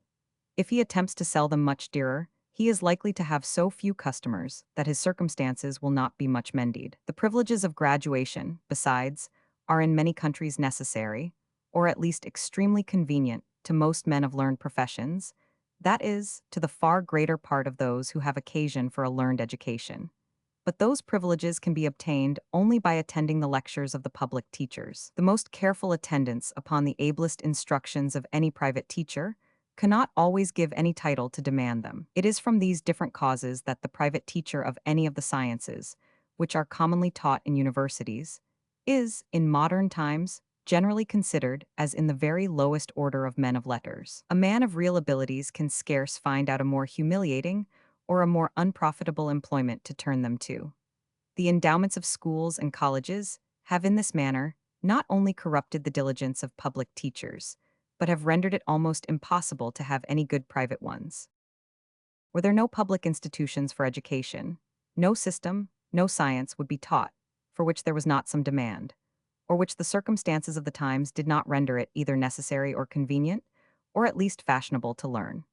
If he attempts to sell them much dearer, he is likely to have so few customers that his circumstances will not be much mended. The privileges of graduation, besides, are in many countries necessary, or at least extremely convenient, to most men of learned professions, that is, to the far greater part of those who have occasion for a learned education. But those privileges can be obtained only by attending the lectures of the public teachers. The most careful attendance upon the ablest instructions of any private teacher cannot always give any title to demand them. It is from these different causes that the private teacher of any of the sciences, which are commonly taught in universities, is, in modern times, generally considered as in the very lowest order of men of letters. A man of real abilities can scarce find out a more humiliating or a more unprofitable employment to turn them to. The endowments of schools and colleges have in this manner not only corrupted the diligence of public teachers, but have rendered it almost impossible to have any good private ones. Were there no public institutions for education, no system, no science would be taught, for which there was not some demand, or which the circumstances of the times did not render it either necessary or convenient, or at least fashionable to learn.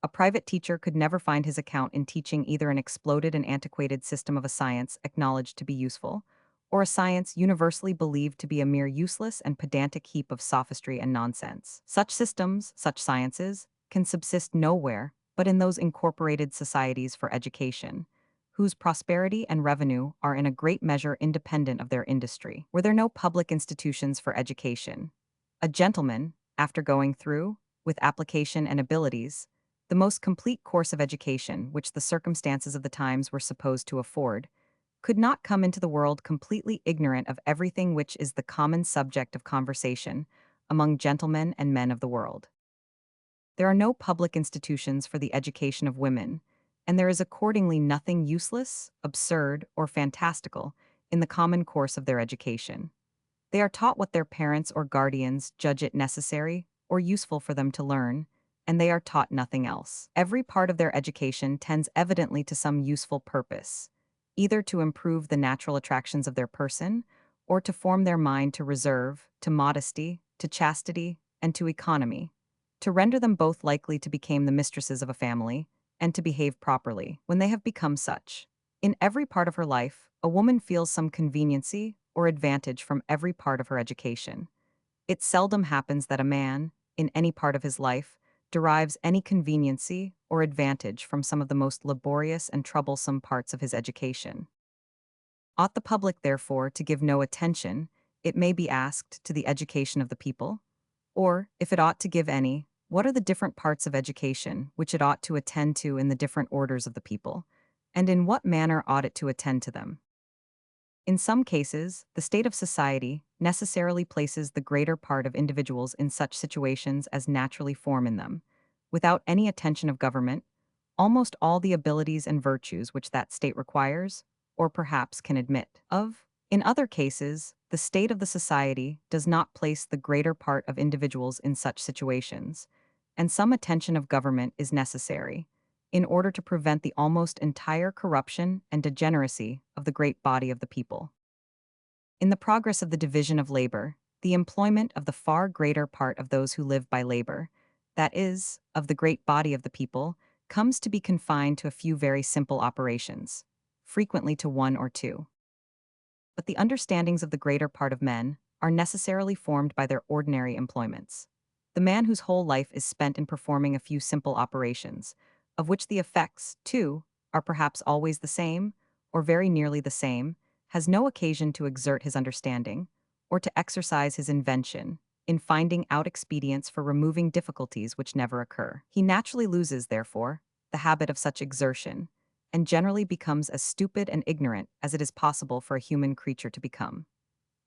A private teacher could never find his account in teaching either an exploded and antiquated system of a science acknowledged to be useful, or a science universally believed to be a mere useless and pedantic heap of sophistry and nonsense. Such systems, such sciences, can subsist nowhere but in those incorporated societies for education, whose prosperity and revenue are in a great measure independent of their industry. Were there no public institutions for education, a gentleman, after going through, with application and abilities, the most complete course of education which the circumstances of the times were supposed to afford, could not come into the world completely ignorant of everything which is the common subject of conversation among gentlemen and men of the world. There are no public institutions for the education of women, and there is accordingly nothing useless, absurd, or fantastical in the common course of their education. They are taught what their parents or guardians judge it necessary or useful for them to learn, and they are taught nothing else. Every part of their education tends evidently to some useful purpose, either to improve the natural attractions of their person, or to form their mind to reserve, to modesty, to chastity, and to economy, to render them both likely to become the mistresses of a family, and to behave properly, when they have become such. In every part of her life, a woman feels some conveniency or advantage from every part of her education. It seldom happens that a man, in any part of his life, derives any conveniency or advantage from some of the most laborious and troublesome parts of his education. Ought the public, therefore, to give no attention, it may be asked, to the education of the people? Or, if it ought to give any, what are the different parts of education which it ought to attend to in the different orders of the people, and in what manner ought it to attend to them? In some cases, the state of society necessarily places the greater part of individuals in such situations as naturally form in them, without any attention of government, almost all the abilities and virtues which that state requires, or perhaps can admit of. In other cases, the state of the society does not place the greater part of individuals in such situations, and some attention of government is necessary, in order to prevent the almost entire corruption and degeneracy of the great body of the people. In the progress of the division of labor, the employment of the far greater part of those who live by labor, that is, of the great body of the people, comes to be confined to a few very simple operations, frequently to one or two. But the understandings of the greater part of men are necessarily formed by their ordinary employments. The man whose whole life is spent in performing a few simple operations, of which the effects, too, are perhaps always the same, or very nearly the same, has no occasion to exert his understanding, or to exercise his invention, in finding out expedients for removing difficulties which never occur. He naturally loses, therefore, the habit of such exertion, and generally becomes as stupid and ignorant as it is possible for a human creature to become.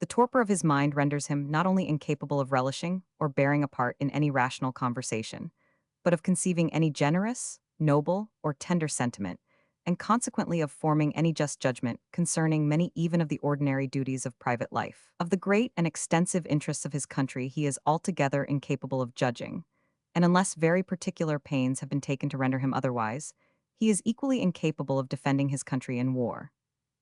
The torpor of his mind renders him not only incapable of relishing or bearing a part in any rational conversation, but of conceiving any generous, noble, or tender sentiment, and consequently of forming any just judgment concerning many even of the ordinary duties of private life. Of the great and extensive interests of his country he is altogether incapable of judging, and unless very particular pains have been taken to render him otherwise, he is equally incapable of defending his country in war.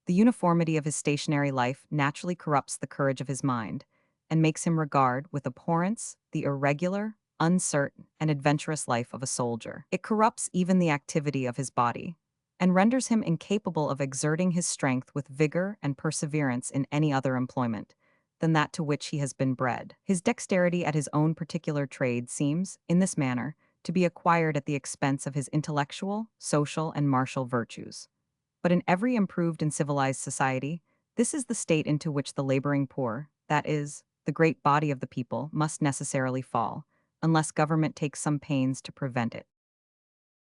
The uniformity of his stationary life naturally corrupts the courage of his mind, and makes him regard with abhorrence the irregular, uncertain, and adventurous life of a soldier. It corrupts even the activity of his body, and renders him incapable of exerting his strength with vigor and perseverance in any other employment than that to which he has been bred. His dexterity at his own particular trade seems, in this manner, to be acquired at the expense of his intellectual, social, and martial virtues. But in every improved and civilized society, this is the state into which the laboring poor, that is, the great body of the people, must necessarily fall, unless government takes some pains to prevent it.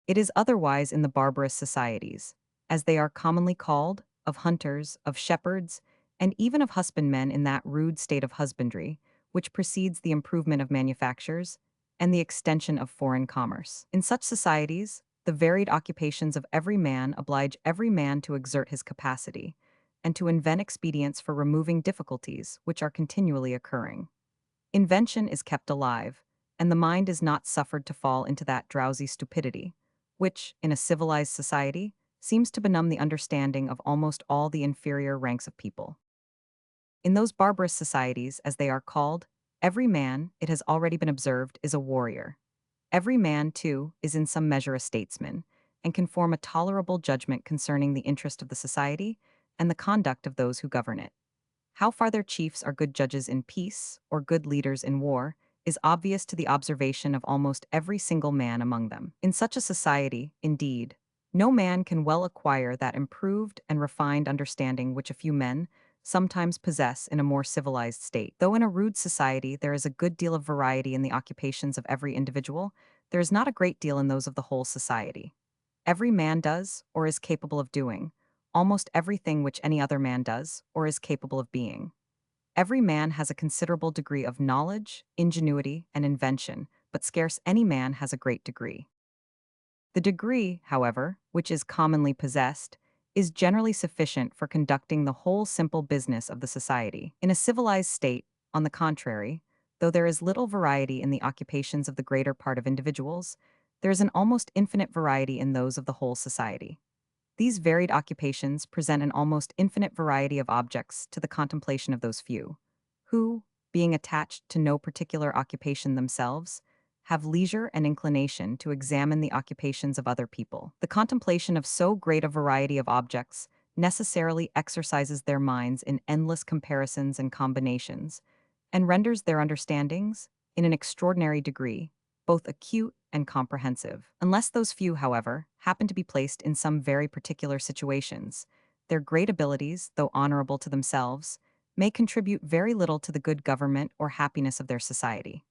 It is otherwise in the barbarous societies, as they are commonly called, of hunters, of shepherds, and even of husbandmen, in that rude state of husbandry, which precedes the improvement of manufactures and the extension of foreign commerce. In such societies, the varied occupations of every man oblige every man to exert his capacity, and to invent expedients for removing difficulties which are continually occurring. Invention is kept alive, and the mind is not suffered to fall into that drowsy stupidity, which, in a civilized society, seems to benumb the understanding of almost all the inferior ranks of people. In those barbarous societies, as they are called, every man, it has already been observed, is a warrior. Every man, too, is in some measure a statesman, and can form a tolerable judgment concerning the interest of the society and the conduct of those who govern it. How far their chiefs are good judges in peace, or good leaders in war, is obvious to the observation of almost every single man among them. In such a society, indeed, no man can well acquire that improved and refined understanding which a few men sometimes possess in a more civilized state. Though in a rude society there is a good deal of variety in the occupations of every individual, there is not a great deal in those of the whole society. Every man does, or is capable of doing, almost everything which any other man does, or is capable of being. Every man has a considerable degree of knowledge, ingenuity, and invention, but scarce any man has a great degree. The degree, however, which is commonly possessed, is generally sufficient for conducting the whole simple business of the society. In a civilized state, on the contrary, Though there is little variety in the occupations of the greater part of individuals, there is an almost infinite variety in those of the whole society. These varied occupations present an almost infinite variety of objects to the contemplation of those few, who, being attached to no particular occupation themselves, have leisure and inclination to examine the occupations of other people. The contemplation of so great a variety of objects necessarily exercises their minds in endless comparisons and combinations, and renders their understandings, in an extraordinary degree, both acute and comprehensive. Unless those few, however, happen to be placed in some very particular situations, their great abilities, though honorable to themselves, may contribute very little to the good government or happiness of their society.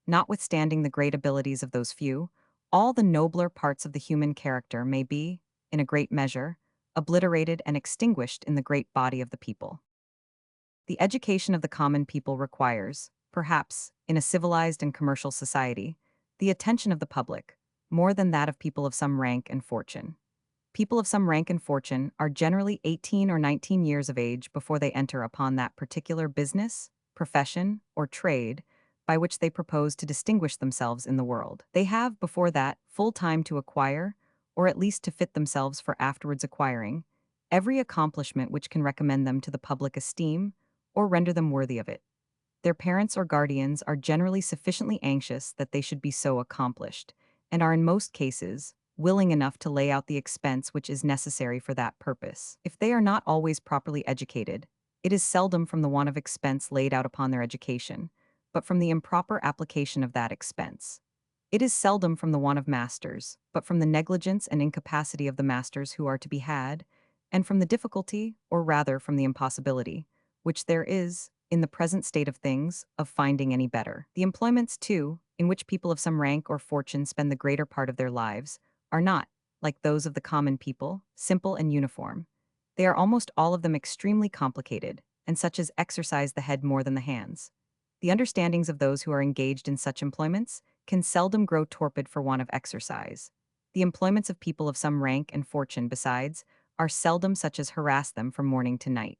Notwithstanding the great abilities of those few, all the nobler parts of the human character may be, in a great measure, obliterated and extinguished in the great body of the people. The education of the common people requires, perhaps, in a civilized and commercial society, the attention of the public, more than that of people of some rank and fortune. People of some rank and fortune are generally 18 or 19 years of age before they enter upon that particular business, profession, or trade by which they propose to distinguish themselves in the world. They have, before that, full time to acquire, or at least to fit themselves for afterwards acquiring, every accomplishment which can recommend them to the public esteem or render them worthy of it. Their parents or guardians are generally sufficiently anxious that they should be so accomplished, and are in most cases willing enough to lay out the expense which is necessary for that purpose. If they are not always properly educated, it is seldom from the want of expense laid out upon their education, but from the improper application of that expense. It is seldom from the want of masters, but from the negligence and incapacity of the masters who are to be had, and from the difficulty, or rather from the impossibility, which there is, in the present state of things, of finding any better. The employments, too, in which people of some rank or fortune spend the greater part of their lives, are not, like those of the common people, simple and uniform. They are almost all of them extremely complicated, and such as exercise the head more than the hands. The understandings of those who are engaged in such employments can seldom grow torpid for want of exercise. The employments of people of some rank and fortune, besides, are seldom such as harass them from morning to night.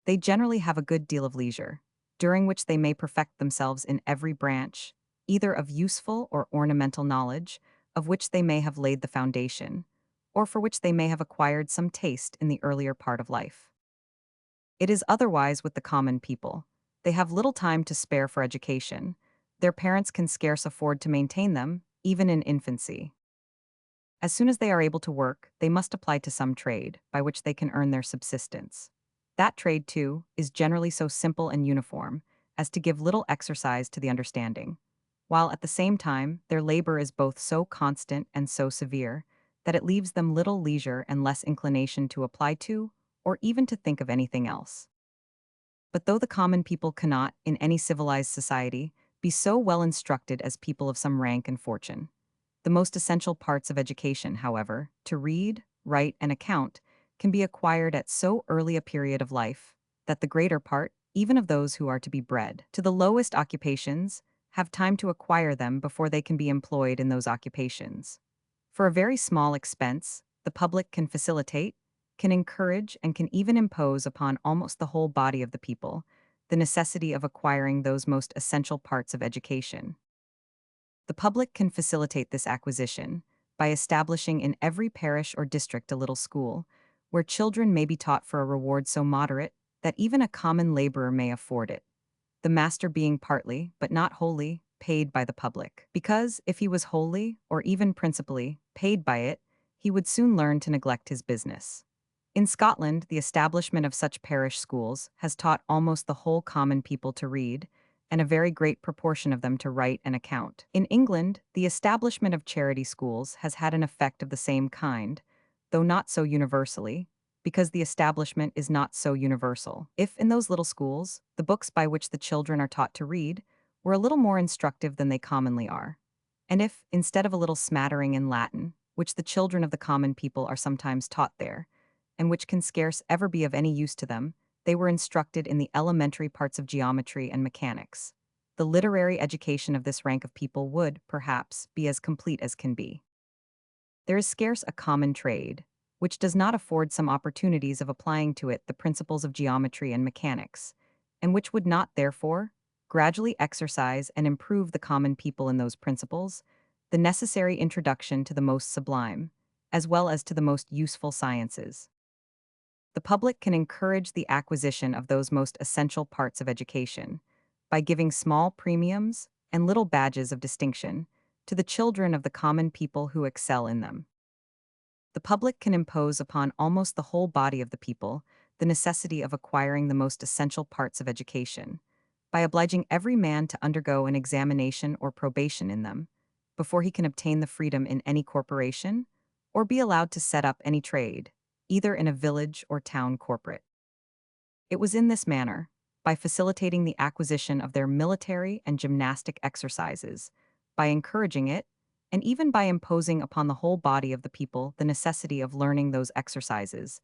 They generally have a good deal of leisure, during which they may perfect themselves in every branch, either of useful or ornamental knowledge, of which they may have laid the foundation, or for which they may have acquired some taste in the earlier part of life. It is otherwise with the common people. They have little time to spare for education. Their parents can scarce afford to maintain them, even in infancy. As soon as they are able to work, they must apply to some trade, by which they can earn their subsistence. That trade, too, is generally so simple and uniform as to give little exercise to the understanding, while at the same time their labor is both so constant and so severe that it leaves them little leisure and less inclination to apply to, or even to think of anything else. But though the common people cannot, in any civilized society, be so well instructed as people of some rank and fortune, the most essential parts of education, however, to read, write, and account, can be acquired at so early a period of life that the greater part, even of those who are to be bred to the lowest occupations, have time to acquire them before they can be employed in those occupations. For a very small expense, the public can facilitate, can encourage, and can even impose upon almost the whole body of the people the necessity of acquiring those most essential parts of education. The public can facilitate this acquisition by establishing in every parish or district a little school, where children may be taught for a reward so moderate that even a common laborer may afford it, the master being partly, but not wholly, paid by the public. Because, if he was wholly, or even principally, paid by it, he would soon learn to neglect his business. In Scotland, the establishment of such parish schools has taught almost the whole common people to read, and a very great proportion of them to write and account. In England, the establishment of charity schools has had an effect of the same kind, though not so universally, because the establishment is not so universal. If, in those little schools, the books by which the children are taught to read were a little more instructive than they commonly are, and if, instead of a little smattering in Latin, which the children of the common people are sometimes taught there, and which can scarce ever be of any use to them, they were instructed in the elementary parts of geometry and mechanics, the literary education of this rank of people would, perhaps, be as complete as can be. There is scarce a common trade, which does not afford some opportunities of applying to it the principles of geometry and mechanics, and which would not, therefore, gradually exercise and improve the common people in those principles, the necessary introduction to the most sublime, as well as to the most useful sciences. The public can encourage the acquisition of those most essential parts of education by giving small premiums and little badges of distinction to the children of the common people who excel in them. The public can impose upon almost the whole body of the people the necessity of acquiring the most essential parts of education, by obliging every man to undergo an examination or probation in them, before he can obtain the freedom in any corporation, or be allowed to set up any trade, either in a village or town corporate. It was in this manner, by facilitating the acquisition of their military and gymnastic exercises, by encouraging it, and even by imposing upon the whole body of the people the necessity of learning those exercises,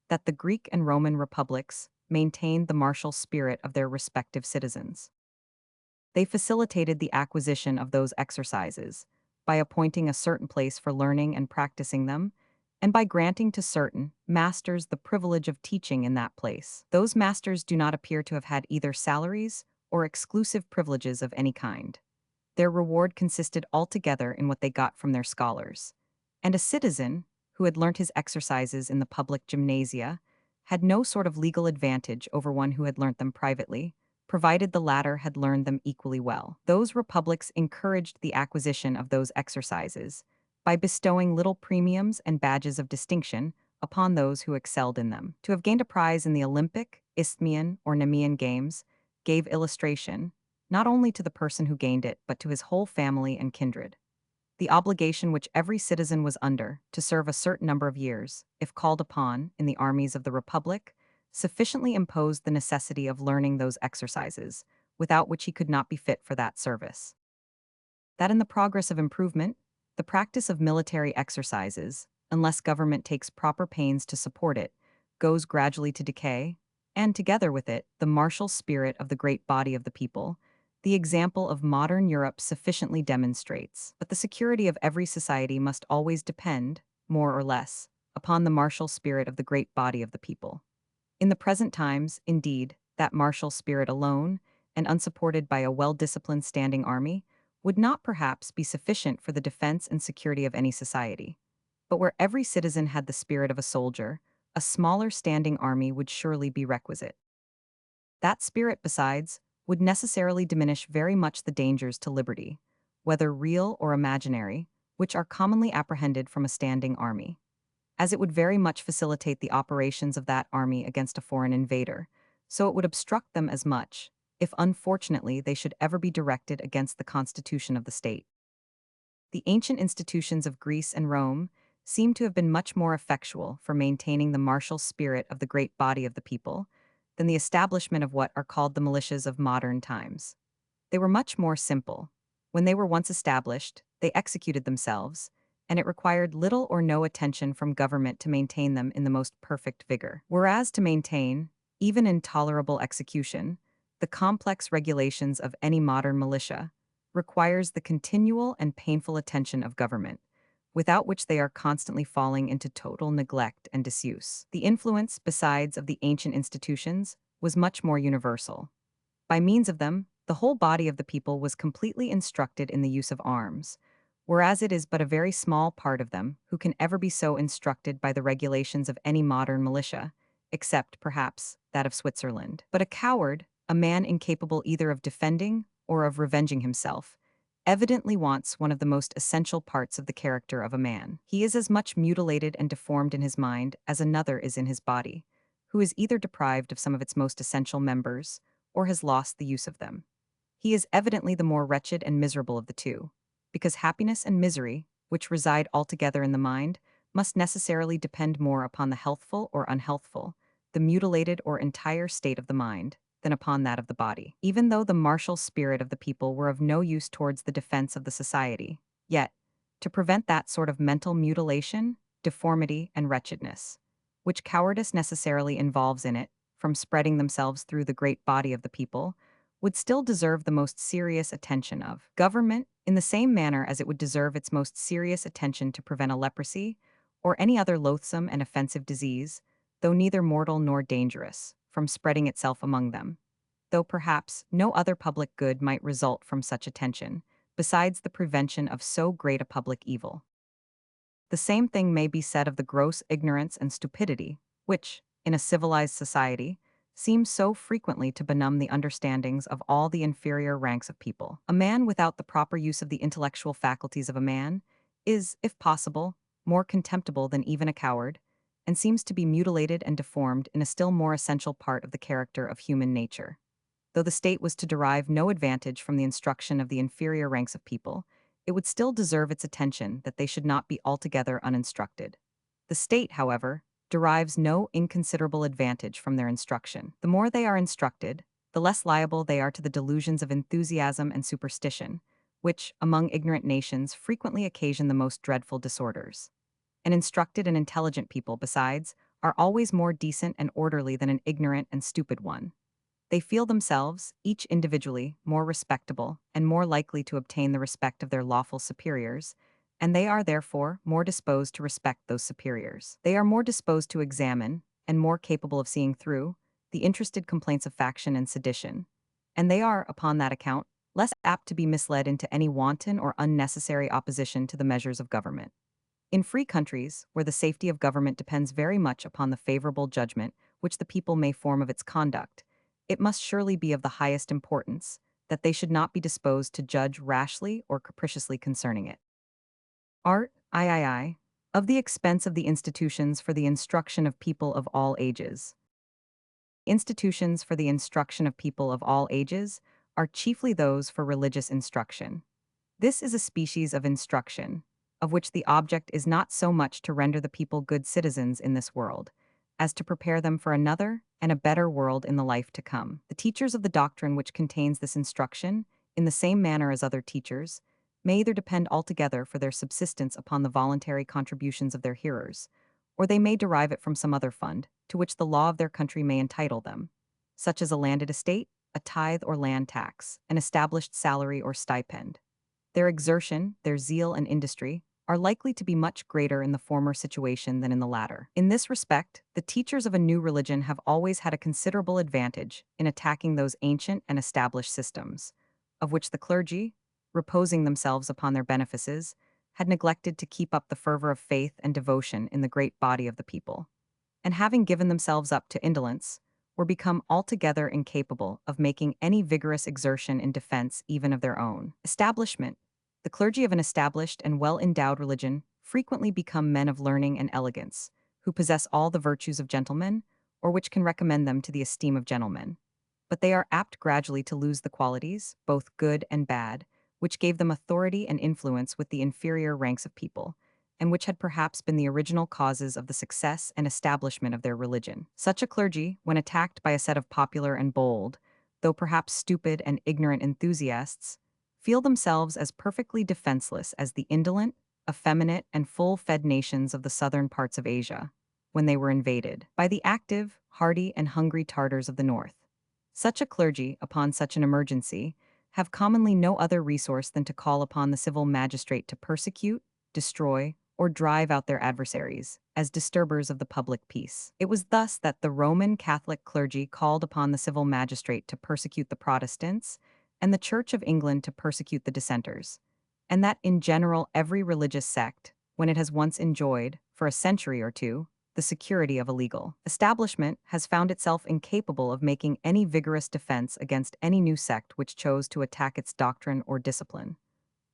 that the Greek and Roman republics maintained the martial spirit of their respective citizens. They facilitated the acquisition of those exercises by appointing a certain place for learning and practicing them, and by granting to certain masters the privilege of teaching in that place. Those masters do not appear to have had either salaries or exclusive privileges of any kind. Their reward consisted altogether in what they got from their scholars. And a citizen, who had learnt his exercises in the public gymnasia, had no sort of legal advantage over one who had learnt them privately, provided the latter had learned them equally well. Those republics encouraged the acquisition of those exercises by bestowing little premiums and badges of distinction upon those who excelled in them. To have gained a prize in the Olympic, Isthmian, or Nemean games gave illustration, not only to the person who gained it, but to his whole family and kindred. The obligation which every citizen was under to serve a certain number of years, if called upon, in the armies of the Republic, sufficiently imposed the necessity of learning those exercises, without which he could not be fit for that service. That in the progress of improvement, the practice of military exercises, unless government takes proper pains to support it, goes gradually to decay, and together with it, the martial spirit of the great body of the people, the example of modern Europe sufficiently demonstrates. But the security of every society must always depend, more or less, upon the martial spirit of the great body of the people. In the present times, indeed, that martial spirit alone, and unsupported by a well-disciplined standing army, would not perhaps be sufficient for the defense and security of any society. But where every citizen had the spirit of a soldier, a smaller standing army would surely be requisite. That spirit, besides, would necessarily diminish very much the dangers to liberty, whether real or imaginary, which are commonly apprehended from a standing army, as it would very much facilitate the operations of that army against a foreign invader, so it would obstruct them as much, if unfortunately they should ever be directed against the constitution of the state. The ancient institutions of Greece and Rome seem to have been much more effectual for maintaining the martial spirit of the great body of the people than the establishment of what are called the militias of modern times. They were much more simple. When they were once established, they executed themselves, and it required little or no attention from government to maintain them in the most perfect vigor. Whereas to maintain, even in tolerable execution, the complex regulations of any modern militia requires the continual and painful attention of government, without which they are constantly falling into total neglect and disuse. The influence, besides, of the ancient institutions was much more universal. By means of them, the whole body of the people was completely instructed in the use of arms, whereas it is but a very small part of them who can ever be so instructed by the regulations of any modern militia, except, perhaps, that of Switzerland. But a coward, a man incapable either of defending or of revenging himself, evidently wants one of the most essential parts of the character of a man. He is as much mutilated and deformed in his mind as another is in his body, who is either deprived of some of its most essential members, or has lost the use of them. He is evidently the more wretched and miserable of the two, because happiness and misery, which reside altogether in the mind, must necessarily depend more upon the healthful or unhealthful, the mutilated or entire state of the mind, than upon that of the body. Even though the martial spirit of the people were of no use towards the defense of the society, yet, to prevent that sort of mental mutilation, deformity, and wretchedness, which cowardice necessarily involves in it, from spreading themselves through the great body of the people, would still deserve the most serious attention of government, in the same manner as it would deserve its most serious attention to prevent a leprosy, or any other loathsome and offensive disease, though neither mortal nor dangerous, from spreading itself among them. though perhaps no other public good might result from such attention, besides the prevention of so great a public evil. The same thing may be said of the gross ignorance and stupidity, which, in a civilized society, seems so frequently to benumb the understandings of all the inferior ranks of people. A man without the proper use of the intellectual faculties of a man is, if possible, more contemptible than even a coward, and seems to be mutilated and deformed in a still more essential part of the character of human nature. Though the state was to derive no advantage from the instruction of the inferior ranks of people, it would still deserve its attention that they should not be altogether uninstructed. The state, however, derives no inconsiderable advantage from their instruction. The more they are instructed, the less liable they are to the delusions of enthusiasm and superstition, which, among ignorant nations, frequently occasion the most dreadful disorders. An instructed and intelligent people, besides, are always more decent and orderly than an ignorant and stupid one. They feel themselves, each individually, more respectable and more likely to obtain the respect of their lawful superiors, and they are therefore more disposed to respect those superiors. They are more disposed to examine, and more capable of seeing through, the interested complaints of faction and sedition, and they are, upon that account, less apt to be misled into any wanton or unnecessary opposition to the measures of government. In free countries, where the safety of government depends very much upon the favorable judgment which the people may form of its conduct, it must surely be of the highest importance that they should not be disposed to judge rashly or capriciously concerning it. Art, III, of the expense of the institutions for the instruction of people of all ages. Institutions for the instruction of people of all ages are chiefly those for religious instruction. This is a species of instruction, of which the object is not so much to render the people good citizens in this world, as to prepare them for another and a better world in the life to come. The teachers of the doctrine which contains this instruction, in the same manner as other teachers, may either depend altogether for their subsistence upon the voluntary contributions of their hearers, or they may derive it from some other fund, to which the law of their country may entitle them, such as a landed estate, a tithe or land tax, an established salary or stipend. Their exertion, their zeal and industry, are likely to be much greater in the former situation than in the latter. In this respect, the teachers of a new religion have always had a considerable advantage in attacking those ancient and established systems, of which the clergy, reposing themselves upon their benefices, had neglected to keep up the fervor of faith and devotion in the great body of the people, and having given themselves up to indolence, were become altogether incapable of making any vigorous exertion in defense even of their own establishment. The clergy of an established and well-endowed religion frequently become men of learning and elegance, who possess all the virtues of gentlemen, or which can recommend them to the esteem of gentlemen. But they are apt gradually to lose the qualities, both good and bad, which gave them authority and influence with the inferior ranks of people, and which had perhaps been the original causes of the success and establishment of their religion. Such a clergy, when attacked by a set of popular and bold, though perhaps stupid and ignorant enthusiasts, feel themselves as perfectly defenseless as the indolent, effeminate, and full-fed nations of the southern parts of Asia, when they were invaded by the active, hardy, and hungry Tartars of the north. Such a clergy, upon such an emergency, have commonly no other resource than to call upon the civil magistrate to persecute, destroy, or drive out their adversaries, as disturbers of the public peace. It was thus that the Roman Catholic clergy called upon the civil magistrate to persecute the Protestants, and the Church of England to persecute the dissenters, and that in general every religious sect, when it has once enjoyed, for a century or two, the security of a legal establishment, has found itself incapable of making any vigorous defense against any new sect which chose to attack its doctrine or discipline.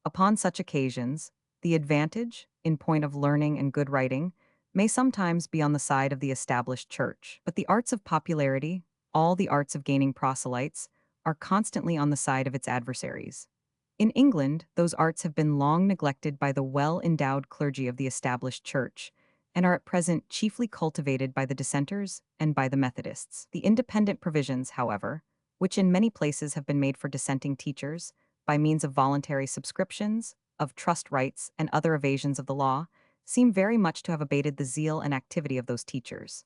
Upon such occasions, the advantage, in point of learning and good writing, may sometimes be on the side of the established church, but the arts of popularity, all the arts of gaining proselytes, are constantly on the side of its adversaries. In England, those arts have been long neglected by the well-endowed clergy of the established church, and are at present chiefly cultivated by the dissenters and by the Methodists. The independent provisions, however, which in many places have been made for dissenting teachers, by means of voluntary subscriptions, of trust rights, and other evasions of the law, seem very much to have abated the zeal and activity of those teachers.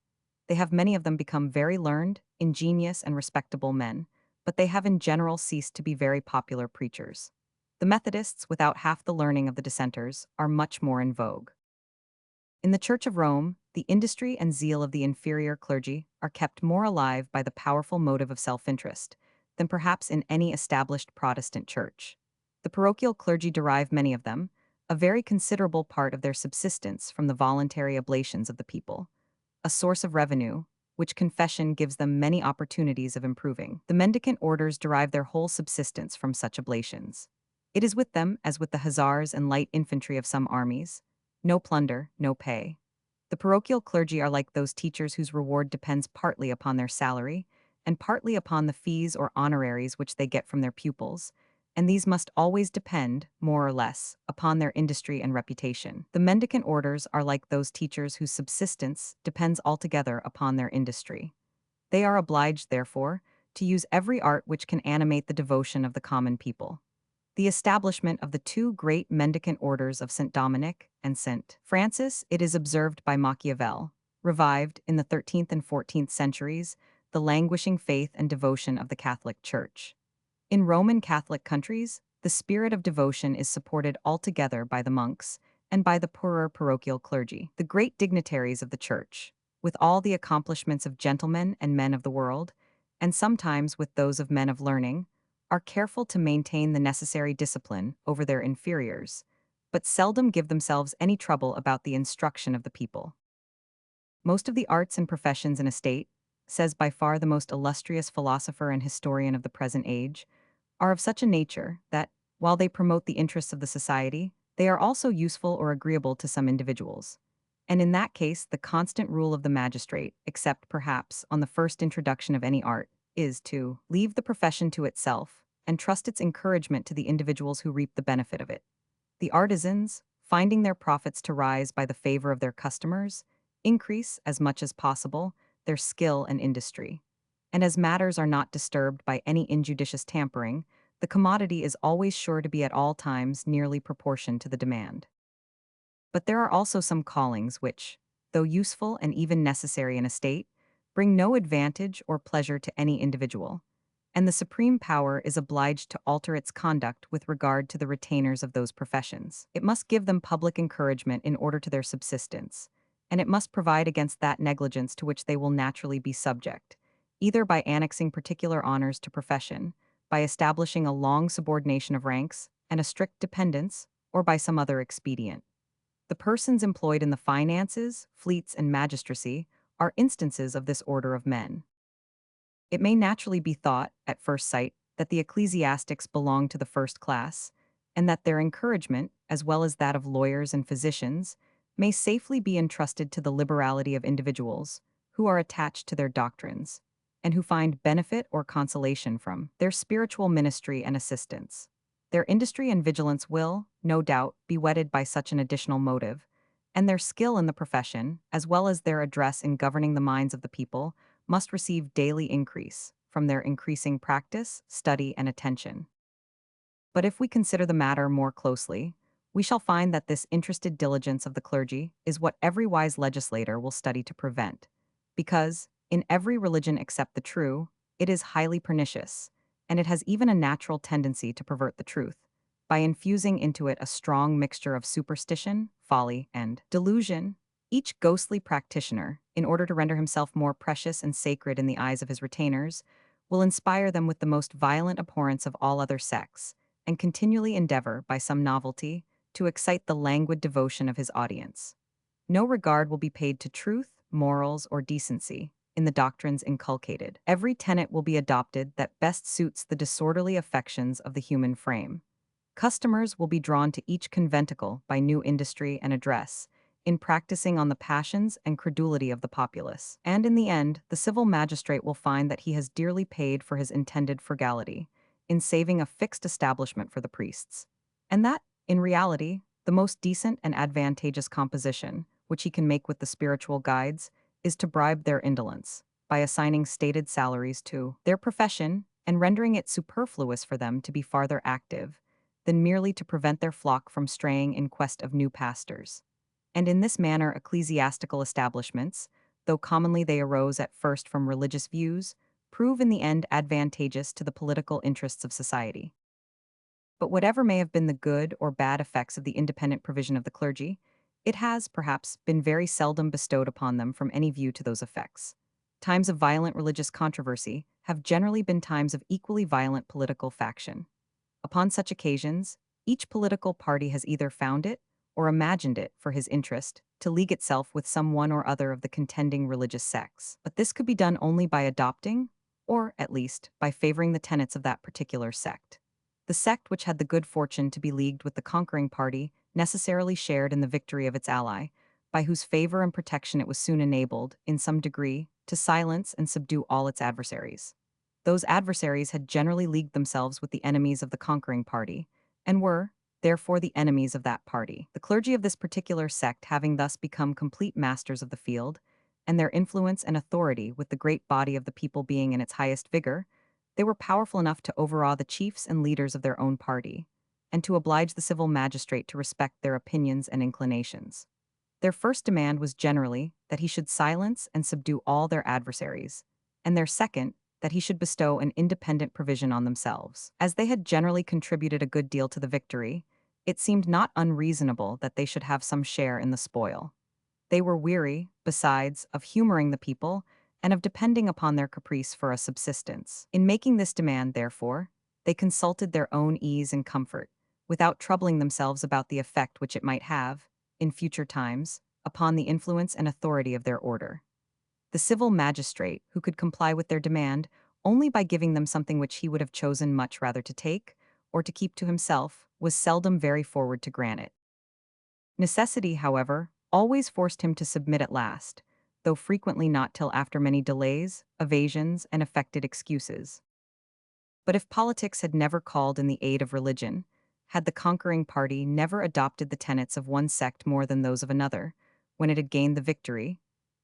They have many of them become very learned, ingenious, and respectable men, but they have in general ceased to be very popular preachers. The Methodists, without half the learning of the dissenters, are much more in vogue. In the Church of Rome, the industry and zeal of the inferior clergy are kept more alive by the powerful motive of self-interest, than perhaps in any established Protestant church. The parochial clergy derive many of them, a very considerable part of their subsistence from the voluntary oblations of the people, a source of revenue, which confession gives them many opportunities of improving. The mendicant orders derive their whole subsistence from such oblations. It is with them as with the hussars and light infantry of some armies: no plunder, no pay. The parochial clergy are like those teachers whose reward depends partly upon their salary, and partly upon the fees or honoraries which they get from their pupils, and these must always depend, more or less, upon their industry and reputation. The mendicant orders are like those teachers whose subsistence depends altogether upon their industry. They are obliged, therefore, to use every art which can animate the devotion of the common people. The establishment of the two great mendicant orders of St. Dominic and St. Francis, it is observed by Machiavel, revived, in the 13th and 14th centuries, the languishing faith and devotion of the Catholic Church. In Roman Catholic countries, the spirit of devotion is supported altogether by the monks and by the poorer parochial clergy, the great dignitaries of the Church, with all the accomplishments of gentlemen and men of the world, and sometimes with those of men of learning, are careful to maintain the necessary discipline over their inferiors, but seldom give themselves any trouble about the instruction of the people. Most of the arts and professions in a state, says by far the most illustrious philosopher and historian of the present age, are of such a nature that, while they promote the interests of the society, they are also useful or agreeable to some individuals. And in that case, the constant rule of the magistrate, except perhaps on the first introduction of any art, is to leave the profession to itself and trust its encouragement to the individuals who reap the benefit of it. The artisans, finding their profits to rise by the favor of their customers, increase, as much as possible, their skill and industry. And as matters are not disturbed by any injudicious tampering, the commodity is always sure to be at all times nearly proportioned to the demand. But there are also some callings which, though useful and even necessary in a state, bring no advantage or pleasure to any individual, and the supreme power is obliged to alter its conduct with regard to the retainers of those professions. It must give them public encouragement in order to their subsistence, and it must provide against that negligence to which they will naturally be subject, either by annexing particular honors to profession, by establishing a long subordination of ranks and a strict dependence, or by some other expedient. The persons employed in the finances, fleets, and magistracy are instances of this order of men. It may naturally be thought, at first sight, that the ecclesiastics belong to the first class, and that their encouragement, as well as that of lawyers and physicians, may safely be entrusted to the liberality of individuals who are attached to their doctrines, and who find benefit or consolation from their spiritual ministry and assistance. Their industry and vigilance will, no doubt, be whetted by such an additional motive, and their skill in the profession, as well as their address in governing the minds of the people, must receive daily increase from their increasing practice, study, and attention. But if we consider the matter more closely, we shall find that this interested diligence of the clergy is what every wise legislator will study to prevent, because, in every religion except the true, it is highly pernicious, and it has even a natural tendency to pervert the truth, by infusing into it a strong mixture of superstition, folly, and delusion. Each ghostly practitioner, in order to render himself more precious and sacred in the eyes of his retainers, will inspire them with the most violent abhorrence of all other sects, and continually endeavor, by some novelty, to excite the languid devotion of his audience. No regard will be paid to truth, morals, or decency in the doctrines inculcated. Every tenet will be adopted that best suits the disorderly affections of the human frame. Customers will be drawn to each conventicle by new industry and address, in practicing on the passions and credulity of the populace. And in the end, the civil magistrate will find that he has dearly paid for his intended frugality, in saving a fixed establishment for the priests, and that, in reality, the most decent and advantageous composition, which he can make with the spiritual guides, is to bribe their indolence, by assigning stated salaries to their profession and rendering it superfluous for them to be farther active, than merely to prevent their flock from straying in quest of new pastors. And in this manner ecclesiastical establishments, though commonly they arose at first from religious views, prove in the end advantageous to the political interests of society. But whatever may have been the good or bad effects of the independent provision of the clergy, it has, perhaps, been very seldom bestowed upon them from any view to those effects. Times of violent religious controversy have generally been times of equally violent political faction. Upon such occasions, each political party has either found it or imagined it for his interest to league itself with some one or other of the contending religious sects. But this could be done only by adopting, or at least by favoring the tenets of that particular sect. The sect which had the good fortune to be leagued with the conquering party necessarily shared in the victory of its ally, by whose favor and protection it was soon enabled, in some degree, to silence and subdue all its adversaries. Those adversaries had generally leagued themselves with the enemies of the conquering party, and were, therefore, the enemies of that party. The clergy of this particular sect having thus become complete masters of the field, and their influence and authority with the great body of the people being in its highest vigor, they were powerful enough to overawe the chiefs and leaders of their own party, and to oblige the civil magistrate to respect their opinions and inclinations. Their first demand was generally that he should silence and subdue all their adversaries, and their second, that he should bestow an independent provision on themselves. As they had generally contributed a good deal to the victory, it seemed not unreasonable that they should have some share in the spoil. They were weary, besides, of humoring the people and of depending upon their caprice for a subsistence. In making this demand, therefore, they consulted their own ease and comfort, without troubling themselves about the effect which it might have, in future times, upon the influence and authority of their order. The civil magistrate, who could comply with their demand only by giving them something which he would have chosen much rather to take, or to keep to himself, was seldom very forward to grant it. Necessity, however, always forced him to submit at last, though frequently not till after many delays, evasions, and affected excuses. But if politics had never called in the aid of religion, had the conquering party never adopted the tenets of one sect more than those of another, when it had gained the victory,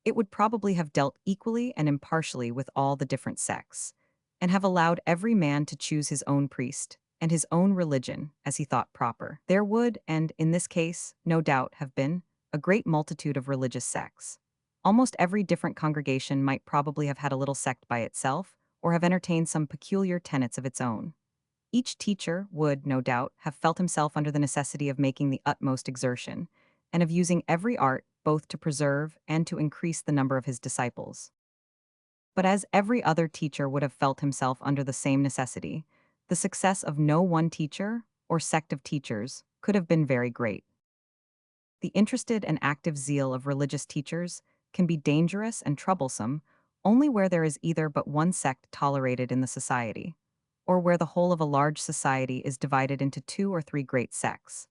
it would probably have dealt equally and impartially with all the different sects, and have allowed every man to choose his own priest and his own religion as he thought proper. There would, and in this case, no doubt, have been a great multitude of religious sects. Almost every different congregation might probably have had a little sect by itself, or have entertained some peculiar tenets of its own. Each teacher would, no doubt, have felt himself under the necessity of making the utmost exertion, and of using every art both to preserve and to increase the number of his disciples. But as every other teacher would have felt himself under the same necessity, the success of no one teacher, or sect of teachers, could have been very great. The interested and active zeal of religious teachers can be dangerous and troublesome only where there is either but one sect tolerated in the society, or where the whole of a large society is divided into two or three great sects,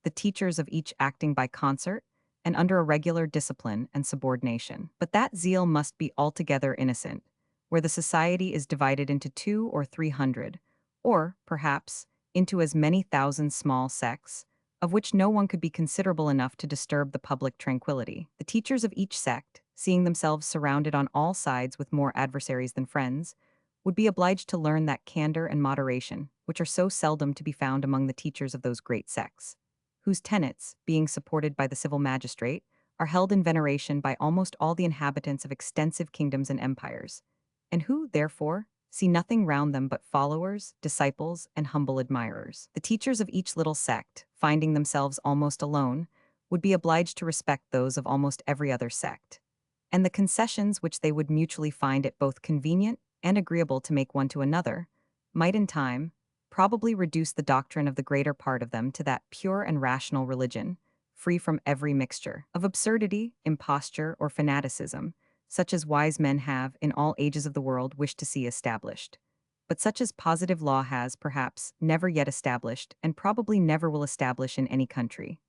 the teachers of each acting by concert and under a regular discipline and subordination. But that zeal must be altogether innocent, where the society is divided into 200 or 300, or, perhaps, into as many thousand small sects, of which no one could be considerable enough to disturb the public tranquillity. The teachers of each sect, seeing themselves surrounded on all sides with more adversaries than friends, would be obliged to learn that candor and moderation, which are so seldom to be found among the teachers of those great sects, whose tenets, being supported by the civil magistrate, are held in veneration by almost all the inhabitants of extensive kingdoms and empires, and who, therefore, see nothing round them but followers, disciples, and humble admirers. The teachers of each little sect, finding themselves almost alone, would be obliged to respect those of almost every other sect, and the concessions which they would mutually find it both convenient and agreeable to make one to another, might in time probably reduce the doctrine of the greater part of them to that pure and rational religion, free from every mixture of absurdity, imposture, or fanaticism, such as wise men have, in all ages of the world, wished to see established, but such as positive law has, perhaps, never yet established, and probably never will establish in any country.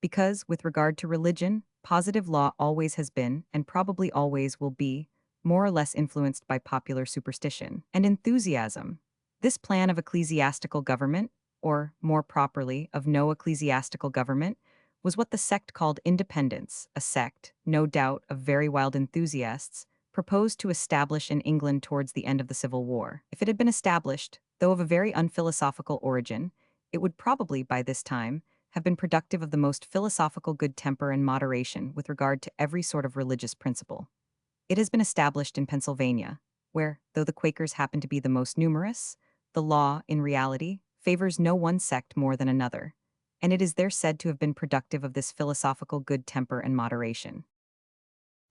Because, with regard to religion, positive law always has been, and probably always will be, more or less influenced by popular superstition and enthusiasm. This plan of ecclesiastical government, or, more properly, of no ecclesiastical government, was what the sect called independence, a sect, no doubt, of very wild enthusiasts, proposed to establish in England towards the end of the Civil War. If it had been established, though of a very unphilosophical origin, it would probably, by this time, have been productive of the most philosophical good temper and moderation with regard to every sort of religious principle. It has been established in Pennsylvania, where, though the Quakers happen to be the most numerous, the law, in reality, favors no one sect more than another, and it is there said to have been productive of this philosophical good temper and moderation.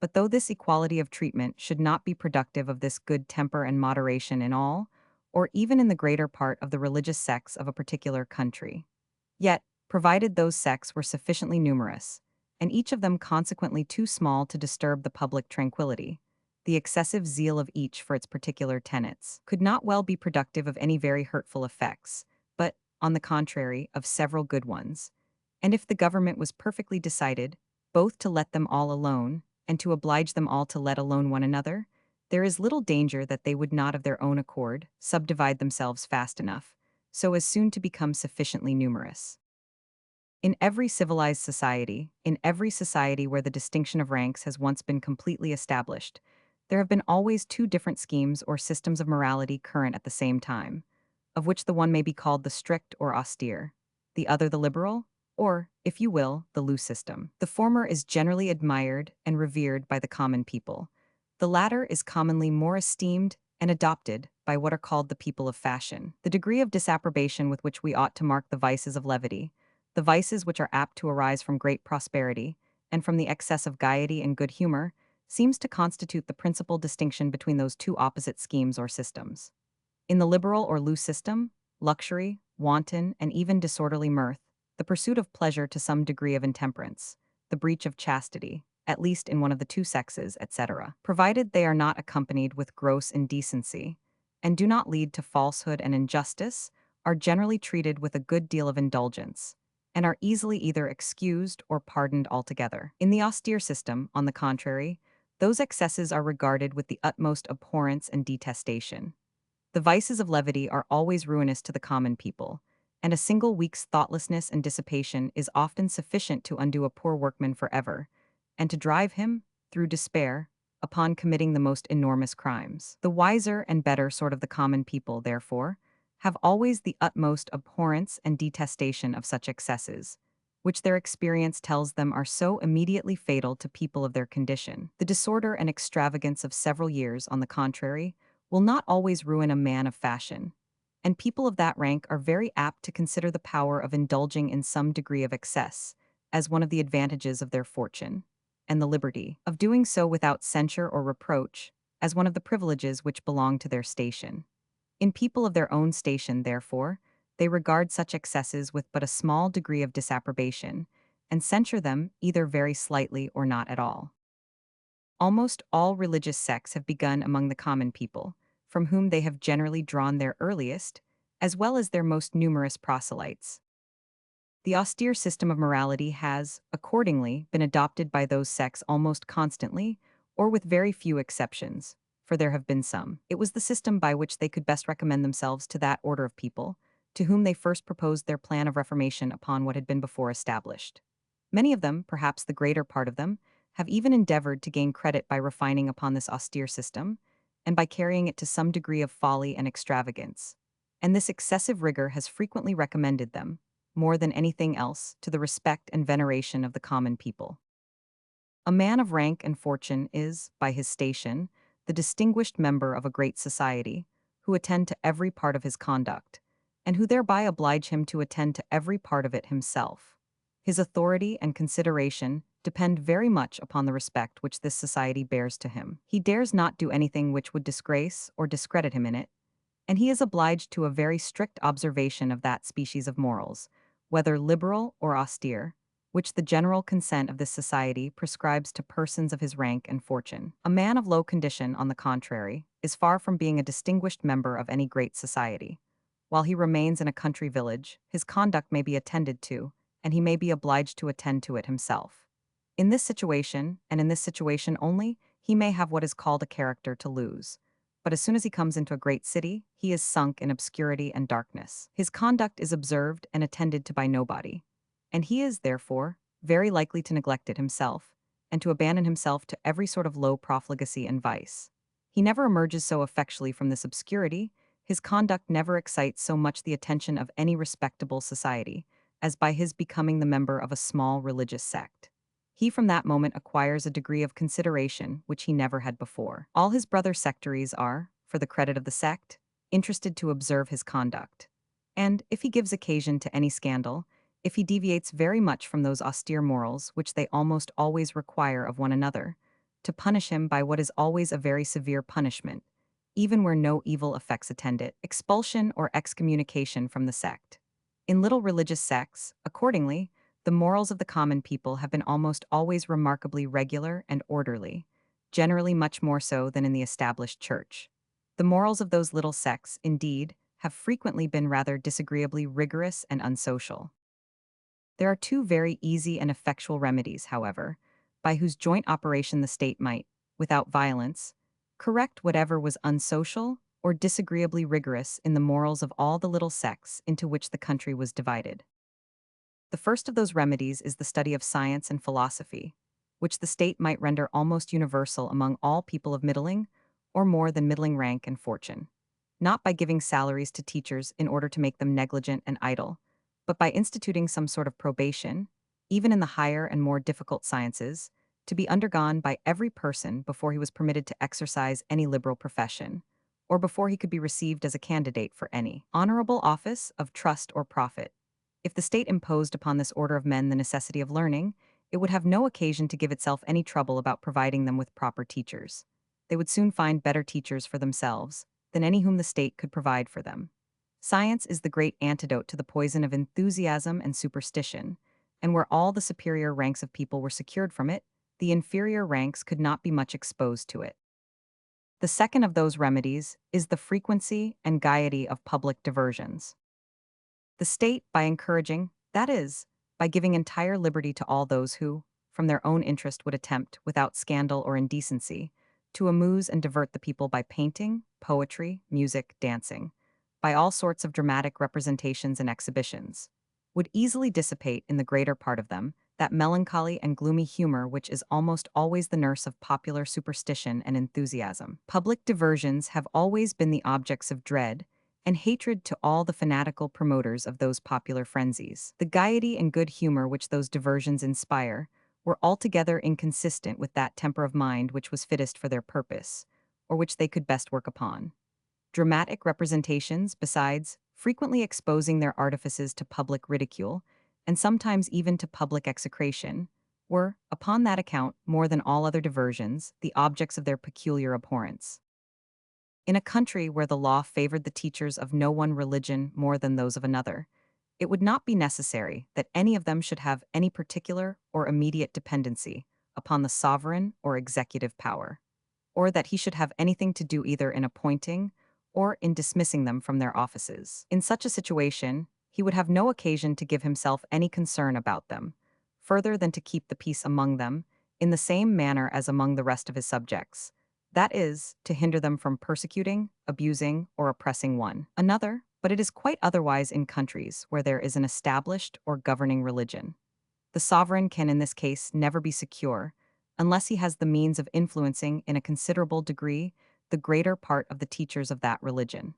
But though this equality of treatment should not be productive of this good temper and moderation in all, or even in the greater part of the religious sects of a particular country. Yet, provided those sects were sufficiently numerous, and each of them consequently too small to disturb the public tranquility, the excessive zeal of each for its particular tenets could not well be productive of any very hurtful effects, but, on the contrary, of several good ones. And if the government was perfectly decided, both to let them all alone, and to oblige them all to let alone one another, there is little danger that they would not of their own accord subdivide themselves fast enough, so as soon to become sufficiently numerous. In every civilized society, in every society where the distinction of ranks has once been completely established, there have been always two different schemes or systems of morality current at the same time, of which the one may be called the strict or austere, the other the liberal, or, if you will, the loose system. The former is generally admired and revered by the common people. The latter is commonly more esteemed and adopted by what are called the people of fashion. The degree of disapprobation with which we ought to mark the vices of levity, the vices which are apt to arise from great prosperity, and from the excess of gaiety and good humor, seems to constitute the principal distinction between those two opposite schemes or systems. In the liberal or loose system, luxury, wanton, and even disorderly mirth, the pursuit of pleasure to some degree of intemperance, the breach of chastity, at least in one of the two sexes, etc., provided they are not accompanied with gross indecency, and do not lead to falsehood and injustice, are generally treated with a good deal of indulgence, and are easily either excused or pardoned altogether. In the austere system, on the contrary, those excesses are regarded with the utmost abhorrence and detestation. The vices of levity are always ruinous to the common people, and a single week's thoughtlessness and dissipation is often sufficient to undo a poor workman forever, and to drive him, through despair, upon committing the most enormous crimes. The wiser and better sort of the common people, therefore, have always the utmost abhorrence and detestation of such excesses, which their experience tells them are so immediately fatal to people of their condition. The disorder and extravagance of several years, on the contrary, will not always ruin a man of fashion, and people of that rank are very apt to consider the power of indulging in some degree of excess as one of the advantages of their fortune, and the liberty of doing so without censure or reproach as one of the privileges which belong to their station. In people of their own station, therefore, they regard such excesses with but a small degree of disapprobation, and censure them either very slightly or not at all. Almost all religious sects have begun among the common people, from whom they have generally drawn their earliest, as well as their most numerous proselytes. The austere system of morality has, accordingly, been adopted by those sects almost constantly, or with very few exceptions, for there have been some. It was the system by which they could best recommend themselves to that order of people, to whom they first proposed their plan of reformation upon what had been before established. Many of them, perhaps the greater part of them, have even endeavored to gain credit by refining upon this austere system, and by carrying it to some degree of folly and extravagance. And this excessive rigor has frequently recommended them, more than anything else, to the respect and veneration of the common people. A man of rank and fortune is, by his station, the distinguished member of a great society, who attend to every part of his conduct, and who thereby oblige him to attend to every part of it himself. His authority and consideration depend very much upon the respect which this society bears to him. He dares not do anything which would disgrace or discredit him in it, and he is obliged to a very strict observation of that species of morals, whether liberal or austere, which the general consent of this society prescribes to persons of his rank and fortune. A man of low condition, on the contrary, is far from being a distinguished member of any great society. While he remains in a country village, his conduct may be attended to, and he may be obliged to attend to it himself. In this situation, and in this situation only, he may have what is called a character to lose. But as soon as he comes into a great city, he is sunk in obscurity and darkness. His conduct is observed and attended to by nobody, and he is, therefore, very likely to neglect it himself, and to abandon himself to every sort of low profligacy and vice. He never emerges so effectually from this obscurity, his conduct never excites so much the attention of any respectable society, as by his becoming the member of a small religious sect. He from that moment acquires a degree of consideration which he never had before. All his brother sectaries are, for the credit of the sect, interested to observe his conduct. And, if he gives occasion to any scandal, if he deviates very much from those austere morals which they almost always require of one another, to punish him by what is always a very severe punishment, even where no evil effects attend it, expulsion or excommunication from the sect. In little religious sects, accordingly, the morals of the common people have been almost always remarkably regular and orderly, generally much more so than in the established church. The morals of those little sects, indeed, have frequently been rather disagreeably rigorous and unsocial. There are two very easy and effectual remedies, however, by whose joint operation the state might, without violence, correct whatever was unsocial or disagreeably rigorous in the morals of all the little sects into which the country was divided. The first of those remedies is the study of science and philosophy, which the state might render almost universal among all people of middling or more than middling rank and fortune, not by giving salaries to teachers in order to make them negligent and idle, but by instituting some sort of probation, even in the higher and more difficult sciences, to be undergone by every person before he was permitted to exercise any liberal profession, or before he could be received as a candidate for any honorable office of trust or profit. If the state imposed upon this order of men the necessity of learning, it would have no occasion to give itself any trouble about providing them with proper teachers. They would soon find better teachers for themselves than any whom the state could provide for them. Science is the great antidote to the poison of enthusiasm and superstition, and where all the superior ranks of people were secured from it, the inferior ranks could not be much exposed to it. The second of those remedies is the frequency and gaiety of public diversions. The state, by encouraging, that is, by giving entire liberty to all those who, from their own interest, would attempt, without scandal or indecency, to amuse and divert the people by painting, poetry, music, dancing, by all sorts of dramatic representations and exhibitions, would easily dissipate in the greater part of them that melancholy and gloomy humor which is almost always the nurse of popular superstition and enthusiasm. Public diversions have always been the objects of dread and hatred to all the fanatical promoters of those popular frenzies. The gaiety and good humor which those diversions inspire were altogether inconsistent with that temper of mind which was fittest for their purpose, or which they could best work upon. Dramatic representations, besides, frequently exposing their artifices to public ridicule, and sometimes even to public execration, were, upon that account, more than all other diversions, the objects of their peculiar abhorrence. In a country where the law favored the teachers of no one religion more than those of another, it would not be necessary that any of them should have any particular or immediate dependency upon the sovereign or executive power, or that he should have anything to do either in appointing or in dismissing them from their offices. In such a situation, he would have no occasion to give himself any concern about them, further than to keep the peace among them, in the same manner as among the rest of his subjects, that is, to hinder them from persecuting, abusing, or oppressing one another, but it is quite otherwise in countries where there is an established or governing religion. The sovereign can in this case never be secure, unless he has the means of influencing in a considerable degree the greater part of the teachers of that religion.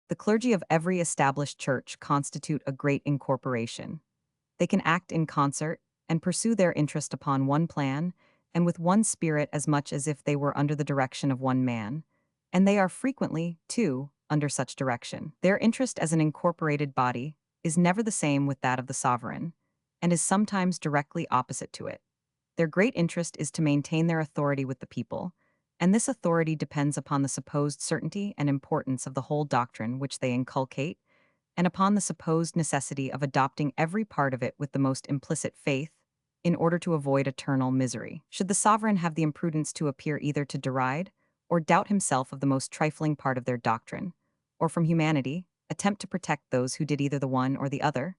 The clergy of every established church constitute a great incorporation. They can act in concert and pursue their interest upon one plan and with one spirit as much as if they were under the direction of one man, and they are frequently, too, under such direction. Their interest as an incorporated body is never the same with that of the sovereign, and is sometimes directly opposite to it. Their great interest is to maintain their authority with the people, and this authority depends upon the supposed certainty and importance of the whole doctrine which they inculcate, and upon the supposed necessity of adopting every part of it with the most implicit faith, in order to avoid eternal misery. Should the sovereign have the imprudence to appear either to deride or doubt himself of the most trifling part of their doctrine, or from humanity, attempt to protect those who did either the one or the other,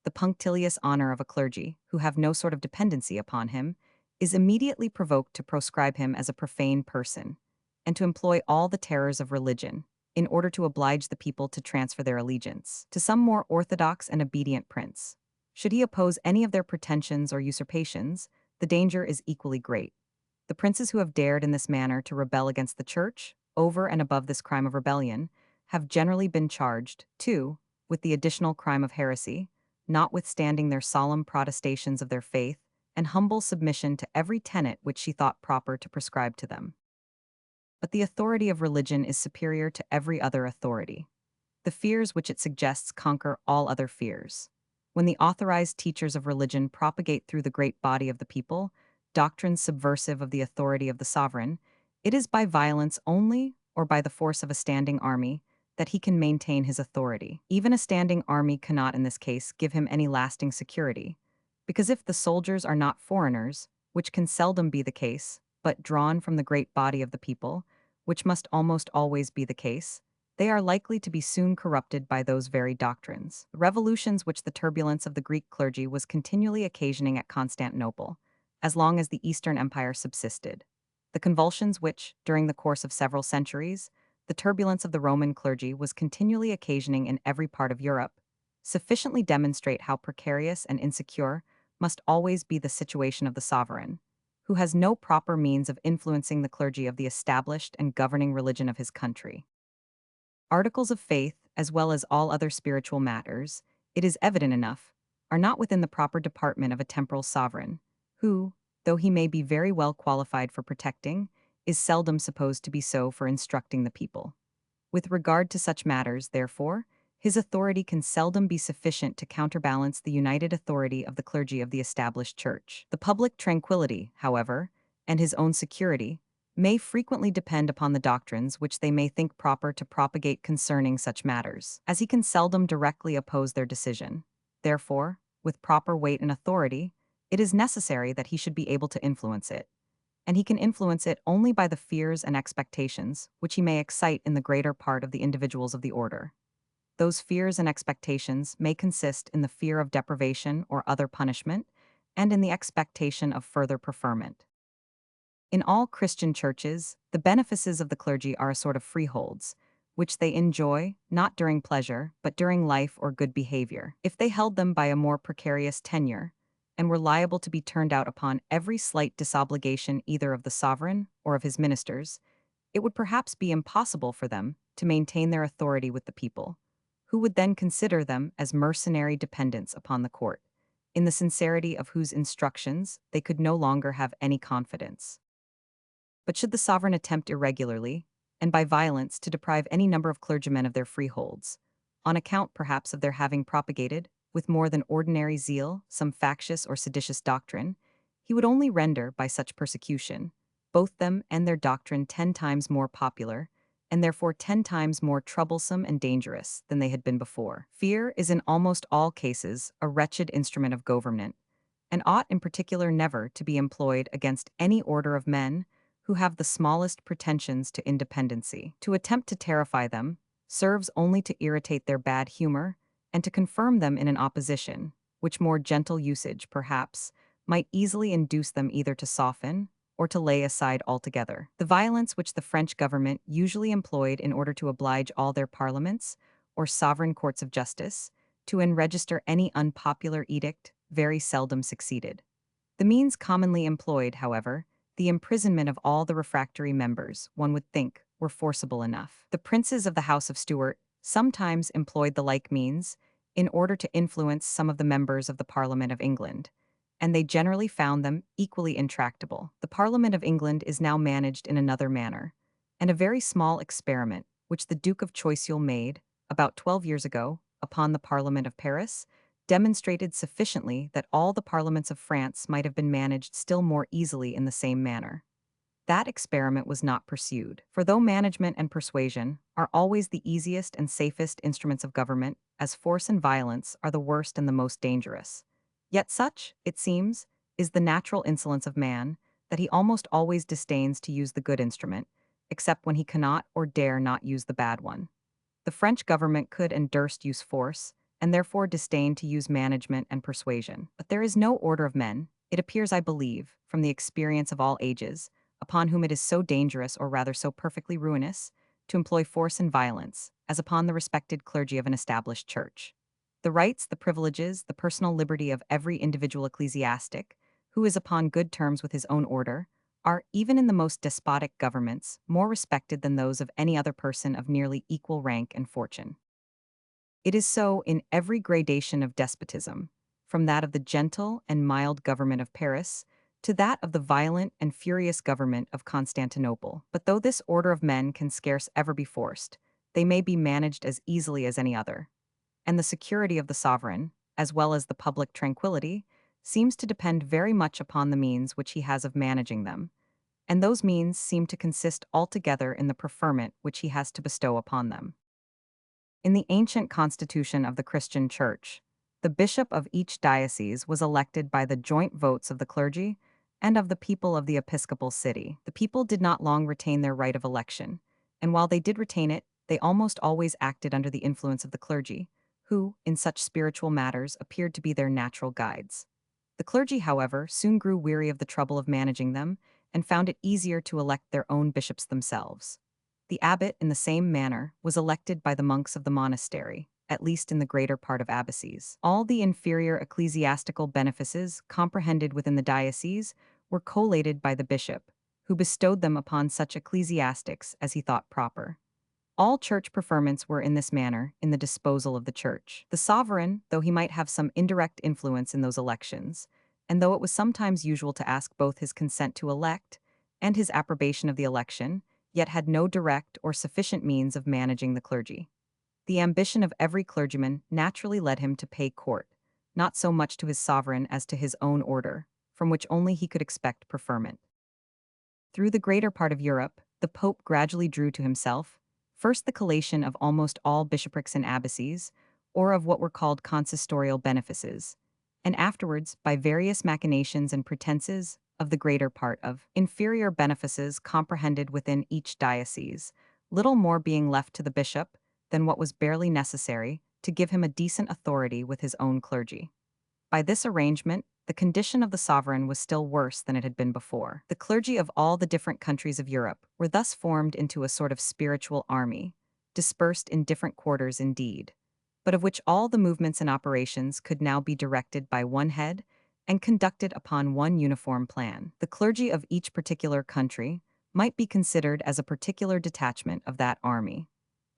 the punctilious honor of a clergy, who have no sort of dependency upon him, is immediately provoked to proscribe him as a profane person, and to employ all the terrors of religion, in order to oblige the people to transfer their allegiance to some more orthodox and obedient prince. Should he oppose any of their pretensions or usurpations, the danger is equally great. The princes who have dared in this manner to rebel against the church, over and above this crime of rebellion, have generally been charged, too, with the additional crime of heresy, notwithstanding their solemn protestations of their faith and humble submission to every tenet which she thought proper to prescribe to them. But the authority of religion is superior to every other authority. The fears which it suggests conquer all other fears. When the authorized teachers of religion propagate through the great body of the people, doctrines subversive of the authority of the sovereign, it is by violence only, or by the force of a standing army, that he can maintain his authority. Even a standing army cannot, in this case, give him any lasting security, because if the soldiers are not foreigners, which can seldom be the case, but drawn from the great body of the people, which must almost always be the case, they are likely to be soon corrupted by those very doctrines. The revolutions which the turbulence of the Greek clergy was continually occasioning at Constantinople, as long as the Eastern Empire subsisted, the convulsions which, during the course of several centuries, the turbulence of the Roman clergy was continually occasioning in every part of Europe, sufficiently demonstrate how precarious and insecure must always be the situation of the sovereign, who has no proper means of influencing the clergy of the established and governing religion of his country. Articles of faith, as well as all other spiritual matters, it is evident enough, are not within the proper department of a temporal sovereign, who, though he may be very well qualified for protecting, is seldom supposed to be so for instructing the people. With regard to such matters, therefore, his authority can seldom be sufficient to counterbalance the united authority of the clergy of the established church. The public tranquility, however, and his own security, may frequently depend upon the doctrines which they may think proper to propagate concerning such matters, as he can seldom directly oppose their decision. Therefore, with proper weight and authority, it is necessary that he should be able to influence it, and he can influence it only by the fears and expectations which he may excite in the greater part of the individuals of the order. Those fears and expectations may consist in the fear of deprivation or other punishment, and in the expectation of further preferment. In all Christian churches, the benefices of the clergy are a sort of freeholds, which they enjoy, not during pleasure, but during life or good behavior. If they held them by a more precarious tenure, and were liable to be turned out upon every slight disobligation either of the sovereign or of his ministers, it would perhaps be impossible for them to maintain their authority with the people, who would then consider them as mercenary dependents upon the court, in the sincerity of whose instructions they could no longer have any confidence. But should the sovereign attempt irregularly, and by violence, to deprive any number of clergymen of their freeholds, on account perhaps of their having propagated, with more than ordinary zeal, some factious or seditious doctrine, he would only render, by such persecution, both them and their doctrine 10 times more popular, and therefore 10 times more troublesome and dangerous than they had been before. Fear is in almost all cases a wretched instrument of government, and ought in particular never to be employed against any order of men who have the smallest pretensions to independency. To attempt to terrify them serves only to irritate their bad humor and to confirm them in an opposition, which more gentle usage, perhaps, might easily induce them either to soften or to lay aside altogether. The violence which the French government usually employed in order to oblige all their parliaments, or sovereign courts of justice, to enregister any unpopular edict very seldom succeeded. The means commonly employed, however, the imprisonment of all the refractory members, one would think, were forcible enough. The princes of the House of Stuart sometimes employed the like means in order to influence some of the members of the Parliament of England, and they generally found them equally intractable. The Parliament of England is now managed in another manner, and a very small experiment, which the Duke of Choiseul made, about 12 years ago, upon the Parliament of Paris, demonstrated sufficiently that all the parliaments of France might have been managed still more easily in the same manner. That experiment was not pursued, for though management and persuasion are always the easiest and safest instruments of government, as force and violence are the worst and the most dangerous, yet such, it seems, is the natural insolence of man, that he almost always disdains to use the good instrument, except when he cannot or dare not use the bad one. The French government could and durst use force, and therefore disdained to use management and persuasion. But there is no order of men, it appears, I believe, from the experience of all ages, upon whom it is so dangerous, or rather so perfectly ruinous, to employ force and violence, as upon the respected clergy of an established church. The rights, the privileges, the personal liberty of every individual ecclesiastic, who is upon good terms with his own order, are, even in the most despotic governments, more respected than those of any other person of nearly equal rank and fortune. It is so in every gradation of despotism, from that of the gentle and mild government of Paris to that of the violent and furious government of Constantinople. But though this order of men can scarce ever be forced, they may be managed as easily as any other, and the security of the sovereign, as well as the public tranquility, seems to depend very much upon the means which he has of managing them, and those means seem to consist altogether in the preferment which he has to bestow upon them. In the ancient constitution of the Christian Church, the bishop of each diocese was elected by the joint votes of the clergy and of the people of the episcopal city. The people did not long retain their right of election, and while they did retain it, they almost always acted under the influence of the clergy, who, in such spiritual matters, appeared to be their natural guides. The clergy, however, soon grew weary of the trouble of managing them and found it easier to elect their own bishops themselves. The abbot, in the same manner, was elected by the monks of the monastery, at least in the greater part of abbacies. All the inferior ecclesiastical benefices comprehended within the diocese were collated by the bishop, who bestowed them upon such ecclesiastics as he thought proper. All church preferments were in this manner in the disposal of the church. The sovereign, though he might have some indirect influence in those elections, and though it was sometimes usual to ask both his consent to elect and his approbation of the election, yet had no direct or sufficient means of managing the clergy. The ambition of every clergyman naturally led him to pay court, not so much to his sovereign as to his own order, from which only he could expect preferment. Through the greater part of Europe, the Pope gradually drew to himself, first the collation of almost all bishoprics and abbacies, or of what were called consistorial benefices, and afterwards, by various machinations and pretenses, of the greater part of inferior benefices comprehended within each diocese, little more being left to the bishop than what was barely necessary to give him a decent authority with his own clergy. By this arrangement, the condition of the sovereign was still worse than it had been before. The clergy of all the different countries of Europe were thus formed into a sort of spiritual army, dispersed in different quarters indeed, but of which all the movements and operations could now be directed by one head and conducted upon one uniform plan. The clergy of each particular country might be considered as a particular detachment of that army,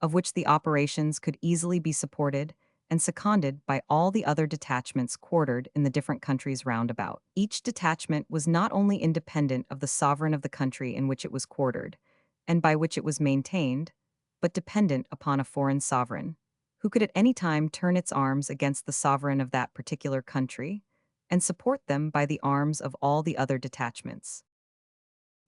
of which the operations could easily be supported and seconded by all the other detachments quartered in the different countries round about. Each detachment was not only independent of the sovereign of the country in which it was quartered, and by which it was maintained, but dependent upon a foreign sovereign, who could at any time turn its arms against the sovereign of that particular country, and support them by the arms of all the other detachments.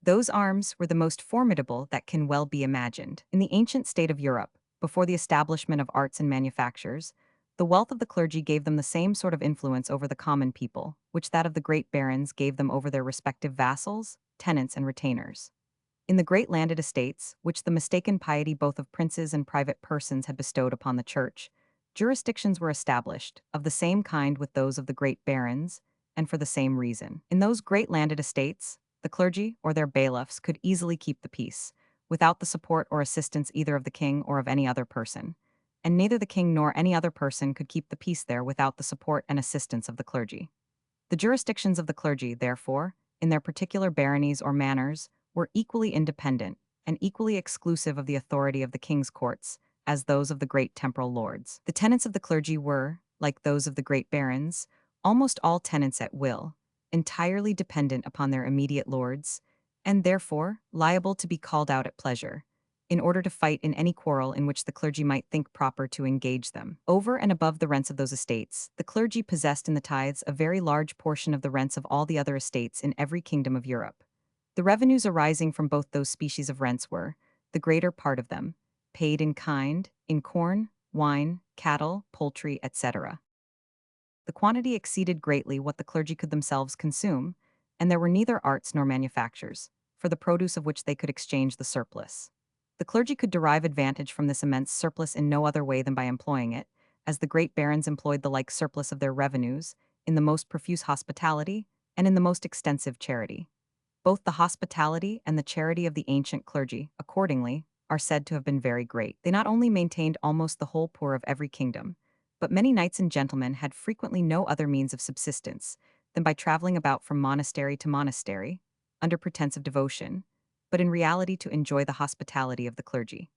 Those arms were the most formidable that can well be imagined. In the ancient state of Europe, before the establishment of arts and manufactures, the wealth of the clergy gave them the same sort of influence over the common people, which that of the great barons gave them over their respective vassals, tenants, and retainers. In the great landed estates, which the mistaken piety both of princes and private persons had bestowed upon the church, jurisdictions were established, of the same kind with those of the great barons, and for the same reason. In those great landed estates, the clergy or their bailiffs could easily keep the peace, without the support or assistance either of the king or of any other person, and neither the king nor any other person could keep the peace there without the support and assistance of the clergy. The jurisdictions of the clergy, therefore, in their particular baronies or manors, were equally independent and equally exclusive of the authority of the king's courts as those of the great temporal lords. The tenants of the clergy were, like those of the great barons, almost all tenants at will, entirely dependent upon their immediate lords, and therefore liable to be called out at pleasure, in order to fight in any quarrel in which the clergy might think proper to engage them. Over and above the rents of those estates, the clergy possessed in the tithes a very large portion of the rents of all the other estates in every kingdom of Europe. The revenues arising from both those species of rents were, the greater part of them, paid in kind, in corn, wine, cattle, poultry, etc. The quantity exceeded greatly what the clergy could themselves consume, and there were neither arts nor manufactures, for the produce of which they could exchange the surplus. The clergy could derive advantage from this immense surplus in no other way than by employing it, as the great barons employed the like surplus of their revenues, in the most profuse hospitality and in the most extensive charity. Both the hospitality and the charity of the ancient clergy, accordingly, are said to have been very great. They not only maintained almost the whole poor of every kingdom, but many knights and gentlemen had frequently no other means of subsistence than by traveling about from monastery to monastery, under pretense of devotion, but in reality to enjoy the hospitality of the clergy.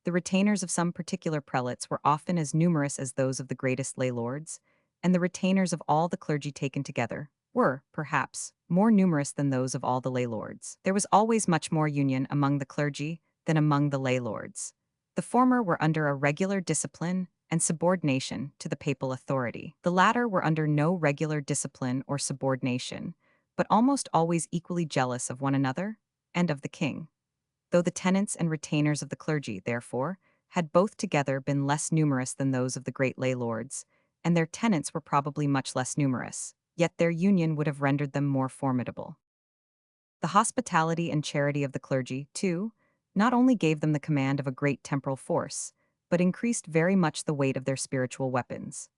The retainers of some particular prelates were often as numerous as those of the greatest lay lords, and the retainers of all the clergy taken together were, perhaps, more numerous than those of all the lay lords. There was always much more union among the clergy than among the lay lords. The former were under a regular discipline and subordination to the papal authority. The latter were under no regular discipline or subordination, but almost always equally jealous of one another and of the king. Though the tenants and retainers of the clergy, therefore, had both together been less numerous than those of the great lay lords, and their tenants were probably much less numerous, yet their union would have rendered them more formidable. The hospitality and charity of the clergy, too, not only gave them the command of a great temporal force, but increased very much the weight of their spiritual weapons.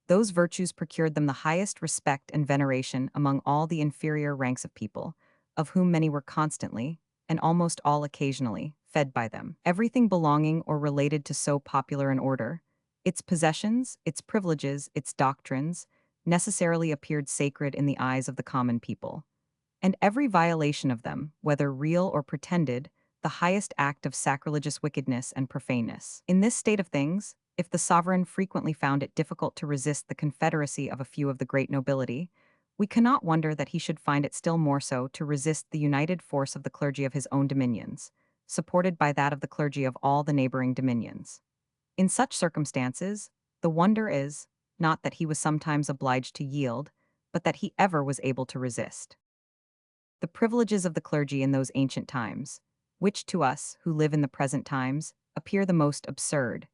Those virtues procured them the highest respect and veneration among all the inferior ranks of people, of whom many were constantly, and almost all occasionally, fed by them. Everything belonging or related to so popular an order, its possessions, its privileges, its doctrines, necessarily appeared sacred in the eyes of the common people, and every violation of them, whether real or pretended, the highest act of sacrilegious wickedness and profaneness. In this state of things, if the sovereign frequently found it difficult to resist the confederacy of a few of the great nobility, we cannot wonder that he should find it still more so to resist the united force of the clergy of his own dominions, supported by that of the clergy of all the neighboring dominions. In such circumstances, the wonder is, not that he was sometimes obliged to yield, but that he ever was able to resist. The privileges of the clergy in those ancient times, which to us, who live in the present times, appear the most absurd,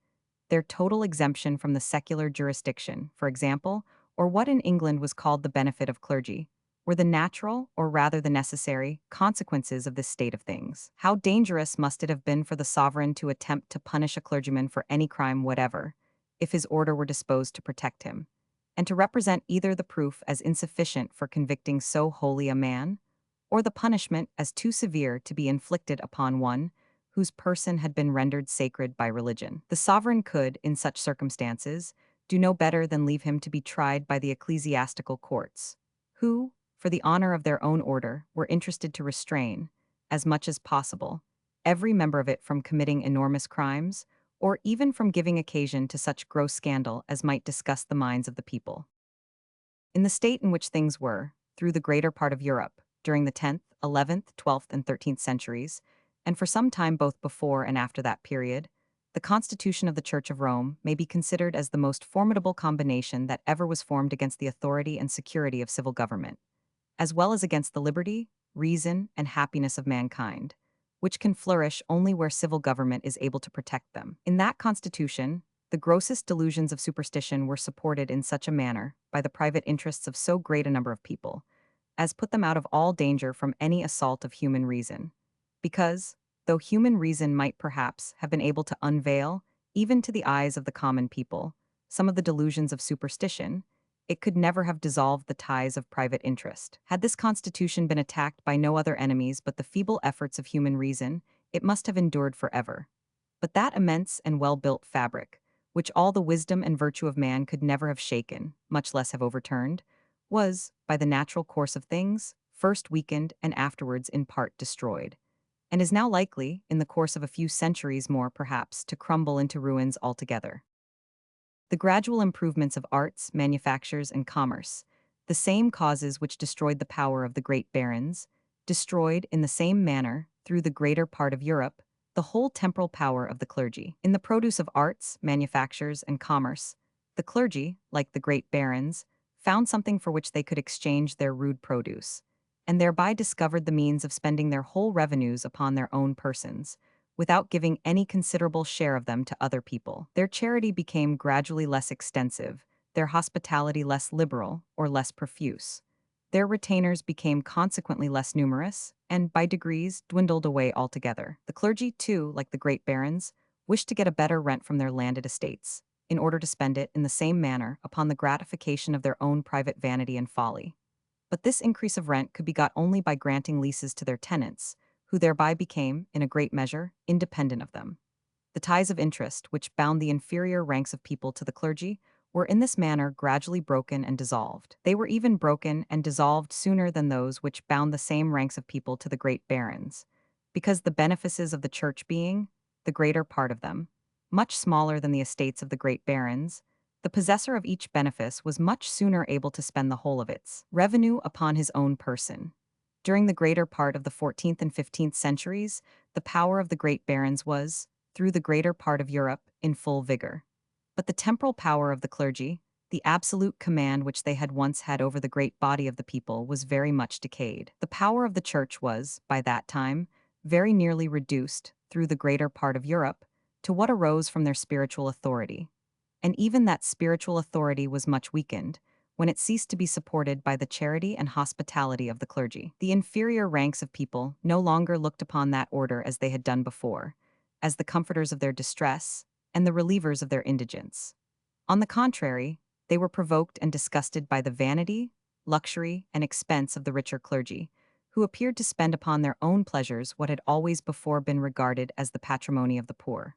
their total exemption from the secular jurisdiction, for example, or what in England was called the benefit of clergy, were the natural, or rather the necessary, consequences of this state of things. How dangerous must it have been for the sovereign to attempt to punish a clergyman for any crime whatever, if his order were disposed to protect him, and to represent either the proof as insufficient for convicting so holy a man, or the punishment as too severe to be inflicted upon one whose person had been rendered sacred by religion. The sovereign could, in such circumstances, do no better than leave him to be tried by the ecclesiastical courts, who, for the honor of their own order, were interested to restrain, as much as possible, every member of it from committing enormous crimes, or even from giving occasion to such gross scandal as might disgust the minds of the people. In the state in which things were, through the greater part of Europe, during the 10th, 11th, 12th, and 13th centuries, and for some time both before and after that period, the constitution of the Church of Rome may be considered as the most formidable combination that ever was formed against the authority and security of civil government, as well as against the liberty, reason, and happiness of mankind, which can flourish only where civil government is able to protect them. In that constitution, the grossest delusions of superstition were supported in such a manner by the private interests of so great a number of people as put them out of all danger from any assault of human reason. Because, though human reason might perhaps have been able to unveil, even to the eyes of the common people, some of the delusions of superstition, it could never have dissolved the ties of private interest. Had this constitution been attacked by no other enemies but the feeble efforts of human reason, it must have endured forever. But that immense and well-built fabric, which all the wisdom and virtue of man could never have shaken, much less have overturned, was, by the natural course of things, first weakened and afterwards in part destroyed, and is now likely, in the course of a few centuries more perhaps, to crumble into ruins altogether. The gradual improvements of arts, manufactures, and commerce, the same causes which destroyed the power of the great barons, destroyed, in the same manner, through the greater part of Europe, the whole temporal power of the clergy. In the produce of arts, manufactures, and commerce, the clergy, like the great barons, found something for which they could exchange their rude produce, and thereby discovered the means of spending their whole revenues upon their own persons, without giving any considerable share of them to other people. Their charity became gradually less extensive, their hospitality less liberal or less profuse. Their retainers became consequently less numerous, and by degrees dwindled away altogether. The clergy, too, like the great barons, wished to get a better rent from their landed estates, in order to spend it in the same manner upon the gratification of their own private vanity and folly. But this increase of rent could be got only by granting leases to their tenants, who thereby became, in a great measure, independent of them. The ties of interest, which bound the inferior ranks of people to the clergy, were in this manner gradually broken and dissolved. They were even broken and dissolved sooner than those which bound the same ranks of people to the great barons, because the benefices of the church being, the greater part of them, much smaller than the estates of the great barons, the possessor of each benefice was much sooner able to spend the whole of its revenue upon his own person. During the greater part of the 14th and 15th centuries, the power of the great barons was, through the greater part of Europe, in full vigor. But the temporal power of the clergy, the absolute command which they had once had over the great body of the people, was very much decayed. The power of the church was, by that time, very nearly reduced, through the greater part of Europe, to what arose from their spiritual authority. And even that spiritual authority was much weakened, when it ceased to be supported by the charity and hospitality of the clergy. The inferior ranks of people no longer looked upon that order as they had done before, as the comforters of their distress and the relievers of their indigence. On the contrary, they were provoked and disgusted by the vanity, luxury, and expense of the richer clergy, who appeared to spend upon their own pleasures what had always before been regarded as the patrimony of the poor.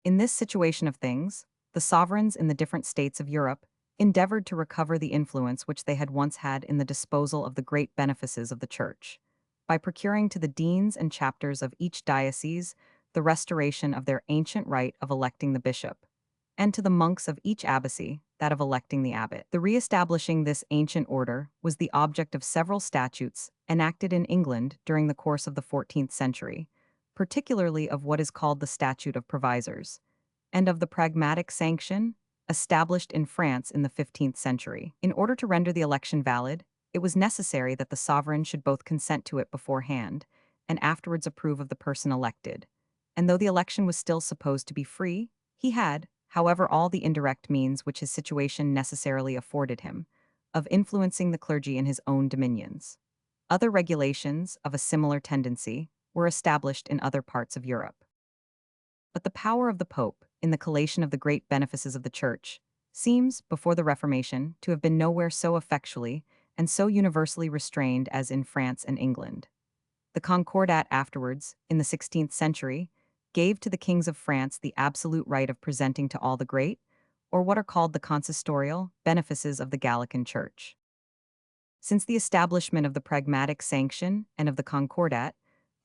In this situation of things, the sovereigns in the different states of Europe endeavored to recover the influence which they had once had in the disposal of the great benefices of the Church, by procuring to the deans and chapters of each diocese the restoration of their ancient right of electing the bishop, and to the monks of each abbacy that of electing the abbot. The re-establishing this ancient order was the object of several statutes enacted in England during the course of the 14th century, particularly of what is called the Statute of Provisors, and of the Pragmatic Sanction, established in France in the 15th century. In order to render the election valid, it was necessary that the sovereign should both consent to it beforehand and afterwards approve of the person elected. And though the election was still supposed to be free, he had, however, all the indirect means which his situation necessarily afforded him, of influencing the clergy in his own dominions. Other regulations of a similar tendency were established in other parts of Europe. But the power of the Pope, in the collation of the great benefices of the Church, seems, before the Reformation, to have been nowhere so effectually and so universally restrained as in France and England. The Concordat afterwards, in the 16th century, gave to the kings of France the absolute right of presenting to all the great, or what are called the consistorial, benefices of the Gallican Church. Since the establishment of the Pragmatic Sanction and of the Concordat,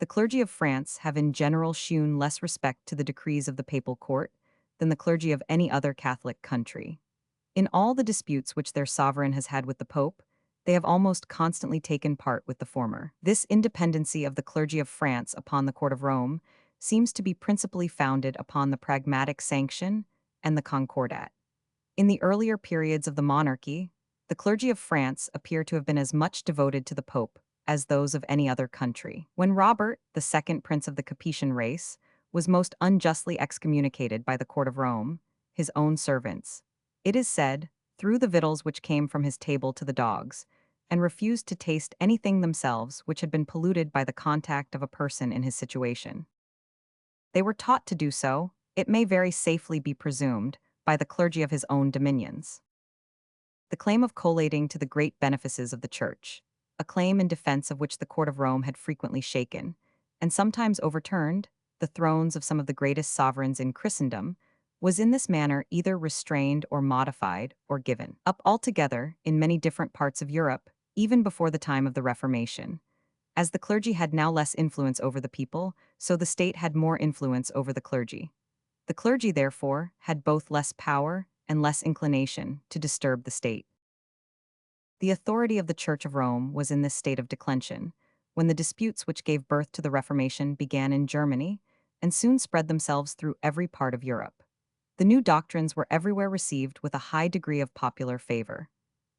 the clergy of France have in general shewn less respect to the decrees of the papal court than the clergy of any other Catholic country. In all the disputes which their sovereign has had with the Pope, they have almost constantly taken part with the former. This independency of the clergy of France upon the court of Rome seems to be principally founded upon the Pragmatic Sanction and the Concordat. In the earlier periods of the monarchy, the clergy of France appear to have been as much devoted to the Pope as those of any other country. When Robert, the second prince of the Capetian race, was most unjustly excommunicated by the court of Rome, his own servants, it is said, threw the victuals which came from his table to the dogs, and refused to taste anything themselves which had been polluted by the contact of a person in his situation. They were taught to do so, it may very safely be presumed, by the clergy of his own dominions. The claim of collating to the great benefices of the Church, a claim in defense of which the court of Rome had frequently shaken, and sometimes overturned, the thrones of some of the greatest sovereigns in Christendom, was in this manner either restrained or modified or given up altogether in many different parts of Europe, even before the time of the Reformation. As the clergy had now less influence over the people, so the state had more influence over the clergy. The clergy, therefore, had both less power and less inclination to disturb the state. The authority of the Church of Rome was in this state of declension, when the disputes which gave birth to the Reformation began in Germany and soon spread themselves through every part of Europe. The new doctrines were everywhere received with a high degree of popular favor.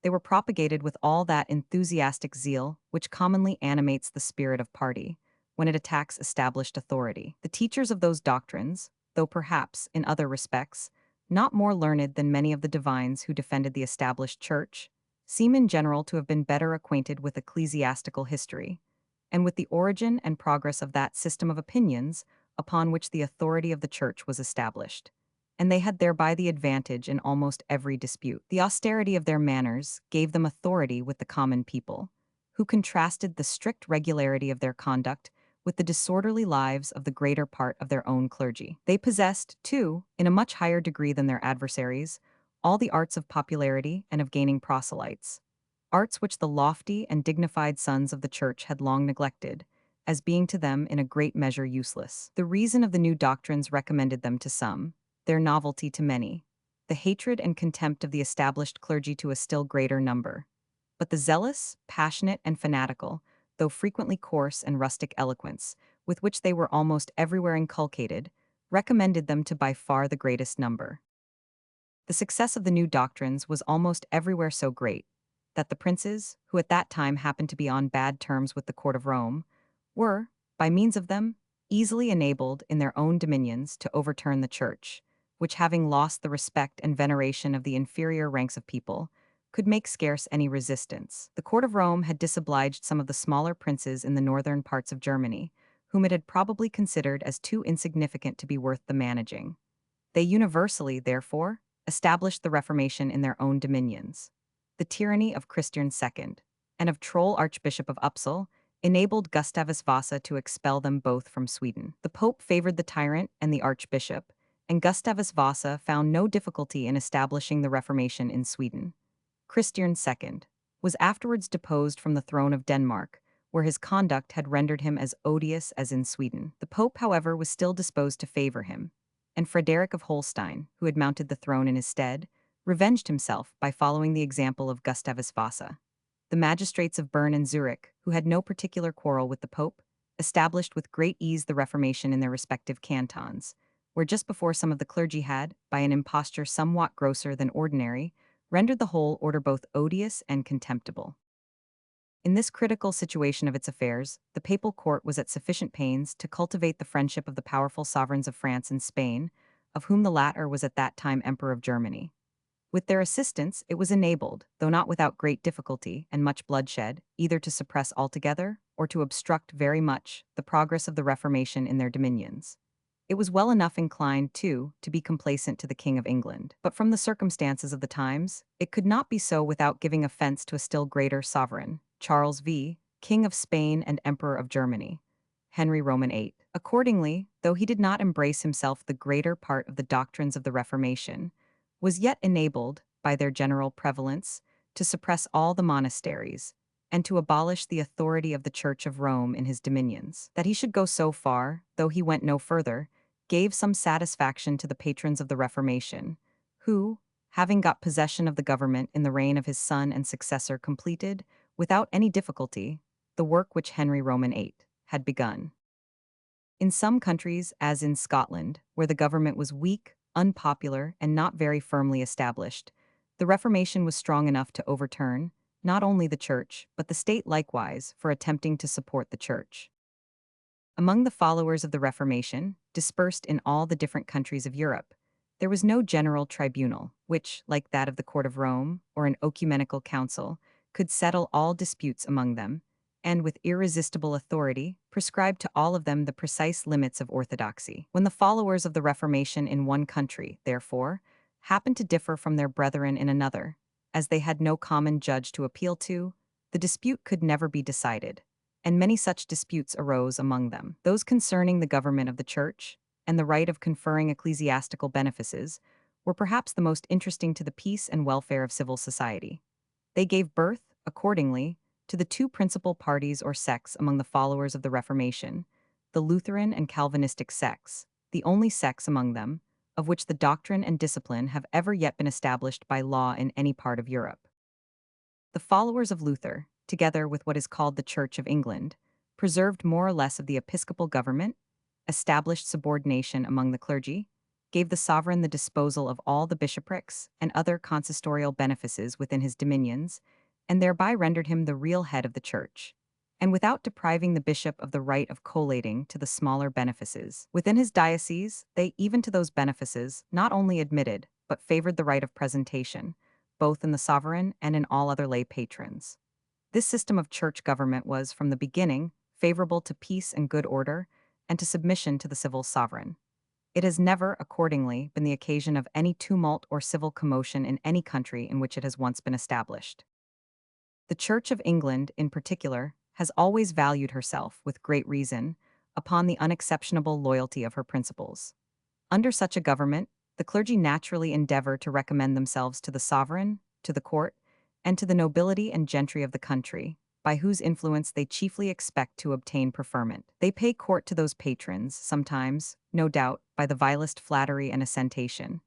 They were propagated with all that enthusiastic zeal which commonly animates the spirit of party when it attacks established authority. The teachers of those doctrines, though perhaps, in other respects, not more learned than many of the divines who defended the established church, seem in general to have been better acquainted with ecclesiastical history, and with the origin and progress of that system of opinions upon which the authority of the church was established, and they had thereby the advantage in almost every dispute. The austerity of their manners gave them authority with the common people, who contrasted the strict regularity of their conduct with the disorderly lives of the greater part of their own clergy. They possessed, too, in a much higher degree than their adversaries, all the arts of popularity and of gaining proselytes, arts which the lofty and dignified sons of the Church had long neglected, as being to them in a great measure useless. The reason of the new doctrines recommended them to some, their novelty to many, the hatred and contempt of the established clergy to a still greater number. But the zealous, passionate, and fanatical, though frequently coarse and rustic eloquence, with which they were almost everywhere inculcated, recommended them to by far the greatest number. The success of the new doctrines was almost everywhere so great that the princes, who at that time happened to be on bad terms with the court of Rome, were, by means of them, easily enabled in their own dominions to overturn the church, which, having lost the respect and veneration of the inferior ranks of people, could make scarce any resistance. The court of Rome had disobliged some of the smaller princes in the northern parts of Germany, whom it had probably considered as too insignificant to be worth the managing. They universally, therefore, established the Reformation in their own dominions. The tyranny of Christian II and of Troll Archbishop of Upsal enabled Gustavus Vasa to expel them both from Sweden. The Pope favored the tyrant and the Archbishop, and Gustavus Vasa found no difficulty in establishing the Reformation in Sweden. Christian II was afterwards deposed from the throne of Denmark, where his conduct had rendered him as odious as in Sweden. The Pope, however, was still disposed to favor him, and Frederick of Holstein, who had mounted the throne in his stead, revenged himself by following the example of Gustavus Vasa. The magistrates of Bern and Zurich, who had no particular quarrel with the Pope, established with great ease the Reformation in their respective cantons, where just before some of the clergy had, by an imposture somewhat grosser than ordinary, rendered the whole order both odious and contemptible. In this critical situation of its affairs, the papal court was at sufficient pains to cultivate the friendship of the powerful sovereigns of France and Spain, of whom the latter was at that time Emperor of Germany. With their assistance, it was enabled, though not without great difficulty and much bloodshed, either to suppress altogether, or to obstruct very much, the progress of the Reformation in their dominions. It was well enough inclined, too, to be complacent to the King of England. But from the circumstances of the times, it could not be so without giving offense to a still greater sovereign, Charles V., King of Spain and Emperor of Germany, Henry Roman VIII. Accordingly, though he did not embrace himself the greater part of the doctrines of the Reformation, was yet enabled, by their general prevalence, to suppress all the monasteries, and to abolish the authority of the Church of Rome in his dominions. That he should go so far, though he went no further, gave some satisfaction to the patrons of the Reformation, who, having got possession of the government in the reign of his son and successor, completed, without any difficulty, the work which Henry Roman VIII had begun. In some countries, as in Scotland, where the government was weak, unpopular, and not very firmly established, the Reformation was strong enough to overturn, not only the Church, but the state likewise, for attempting to support the Church. Among the followers of the Reformation, dispersed in all the different countries of Europe, there was no general tribunal, which, like that of the Court of Rome, or an ecumenical council, could settle all disputes among them, and with irresistible authority, prescribed to all of them the precise limits of orthodoxy. When the followers of the Reformation in one country, therefore, happened to differ from their brethren in another, as they had no common judge to appeal to, the dispute could never be decided, and many such disputes arose among them. Those concerning the government of the Church, and the right of conferring ecclesiastical benefices, were perhaps the most interesting to the peace and welfare of civil society. They gave birth, accordingly, to the two principal parties or sects among the followers of the Reformation, the Lutheran and Calvinistic sects, the only sects among them, of which the doctrine and discipline have ever yet been established by law in any part of Europe. The followers of Luther, together with what is called the Church of England, preserved more or less of the episcopal government, established subordination among the clergy, gave the sovereign the disposal of all the bishoprics and other consistorial benefices within his dominions, and thereby rendered him the real head of the Church, and without depriving the bishop of the right of collating to the smaller benefices. Within his diocese, they even to those benefices not only admitted, but favored the right of presentation, both in the sovereign and in all other lay patrons. This system of church government was, from the beginning, favorable to peace and good order, and to submission to the civil sovereign. It has never, accordingly, been the occasion of any tumult or civil commotion in any country in which it has once been established. The Church of England, in particular, has always valued herself, with great reason, upon the unexceptionable loyalty of her principles. Under such a government, the clergy naturally endeavor to recommend themselves to the sovereign, to the court, and to the nobility and gentry of the country, by whose influence they chiefly expect to obtain preferment. They pay court to those patrons, sometimes, no doubt, by the vilest flattery and assentation,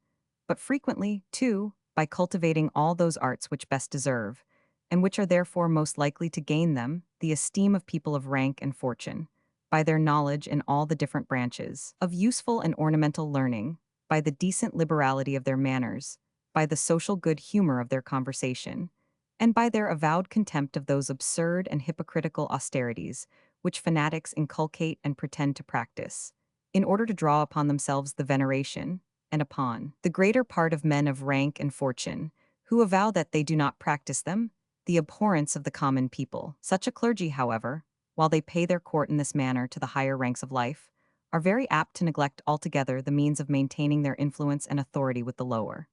but frequently, too, by cultivating all those arts which best deserve, and which are therefore most likely to gain them, the esteem of people of rank and fortune, by their knowledge in all the different branches of useful and ornamental learning, by the decent liberality of their manners, by the social good humor of their conversation, and by their avowed contempt of those absurd and hypocritical austerities which fanatics inculcate and pretend to practice, in order to draw upon themselves the veneration, and upon the greater part of men of rank and fortune, who avow that they do not practice them, the abhorrence of the common people. Such a clergy, however, while they pay their court in this manner to the higher ranks of life, are very apt to neglect altogether the means of maintaining their influence and authority with the lower.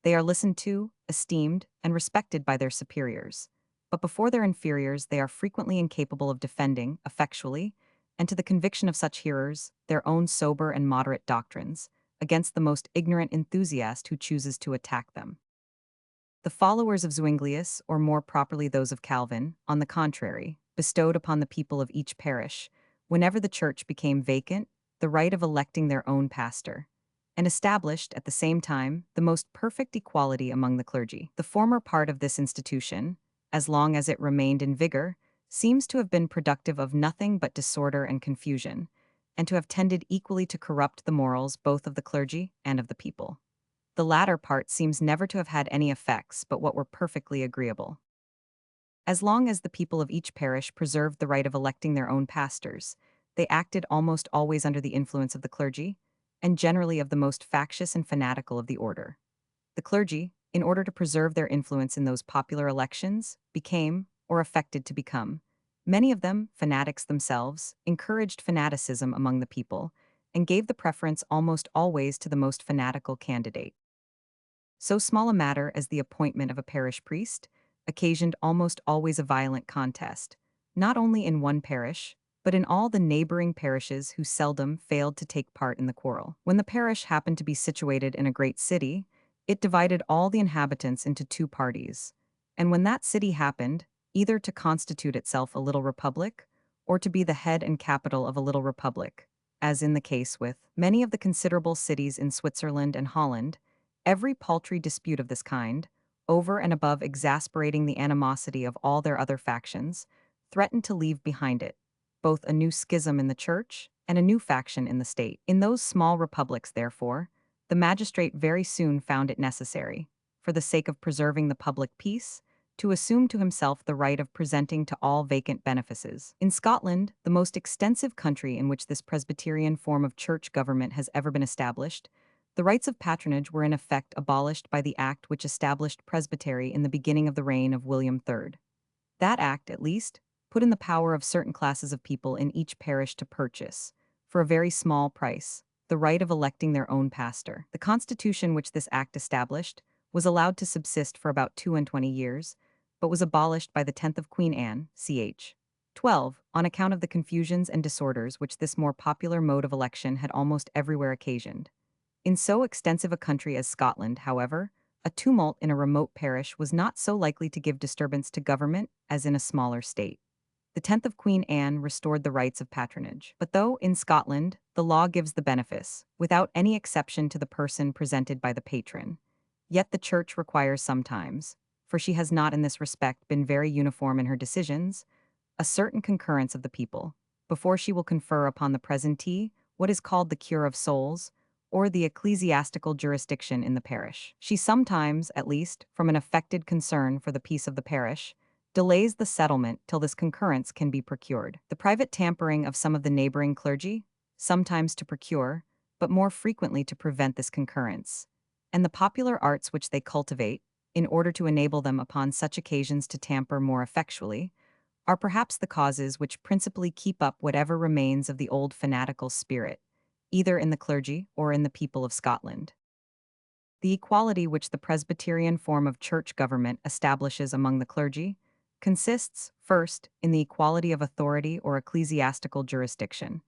They are listened to, esteemed, and respected by their superiors, but before their inferiors they are frequently incapable of defending, effectually, and to the conviction of such hearers, their own sober and moderate doctrines, against the most ignorant enthusiast who chooses to attack them. The followers of Zuinglius, or more properly those of Calvin, on the contrary, bestowed upon the people of each parish, whenever the church became vacant, the right of electing their own pastor, and established, at the same time, the most perfect equality among the clergy. The former part of this institution, as long as it remained in vigor, seems to have been productive of nothing but disorder and confusion, and to have tended equally to corrupt the morals both of the clergy and of the people. The latter part seems never to have had any effects but what were perfectly agreeable. As long as the people of each parish preserved the right of electing their own pastors, they acted almost always under the influence of the clergy, and generally of the most factious and fanatical of the order. The clergy, in order to preserve their influence in those popular elections, became, or affected to become, many of them, fanatics themselves, encouraged fanaticism among the people, and gave the preference almost always to the most fanatical candidate. So small a matter as the appointment of a parish priest occasioned almost always a violent contest, not only in one parish, but in all the neighboring parishes who seldom failed to take part in the quarrel. When the parish happened to be situated in a great city, it divided all the inhabitants into two parties, and when that city happened, either to constitute itself a little republic, or to be the head and capital of a little republic, as in the case with many of the considerable cities in Switzerland and Holland, every paltry dispute of this kind, over and above exasperating the animosity of all their other factions, threatened to leave behind it both a new schism in the church and a new faction in the state. In those small republics, therefore, the magistrate very soon found it necessary, for the sake of preserving the public peace, to assume to himself the right of presenting to all vacant benefices. In Scotland, the most extensive country in which this Presbyterian form of church government has ever been established, the rights of patronage were in effect abolished by the Act which established presbytery in the beginning of the reign of William III. That Act, at least, put in the power of certain classes of people in each parish to purchase, for a very small price, the right of electing their own pastor. The constitution which this Act established was allowed to subsist for about 22 years, but was abolished by the 10th of Queen Anne, ch. 12, on account of the confusions and disorders which this more popular mode of election had almost everywhere occasioned. In so extensive a country as Scotland, however, a tumult in a remote parish was not so likely to give disturbance to government as in a smaller state. The 10th of Queen Anne restored the rights of patronage. But though, in Scotland, the law gives the benefice, without any exception to the person presented by the patron, yet the Church requires sometimes, for she has not in this respect been very uniform in her decisions, a certain concurrence of the people, before she will confer upon the presentee what is called the cure of souls, or the ecclesiastical jurisdiction in the parish. She sometimes, at least, from an affected concern for the peace of the parish, delays the settlement till this concurrence can be procured. The private tampering of some of the neighboring clergy, sometimes to procure, but more frequently to prevent this concurrence, and the popular arts which they cultivate, in order to enable them upon such occasions to tamper more effectually, are perhaps the causes which principally keep up whatever remains of the old fanatical spirit, either in the clergy or in the people of Scotland. The equality which the Presbyterian form of church government establishes among the clergy consists, first, in the equality of authority or ecclesiastical jurisdiction,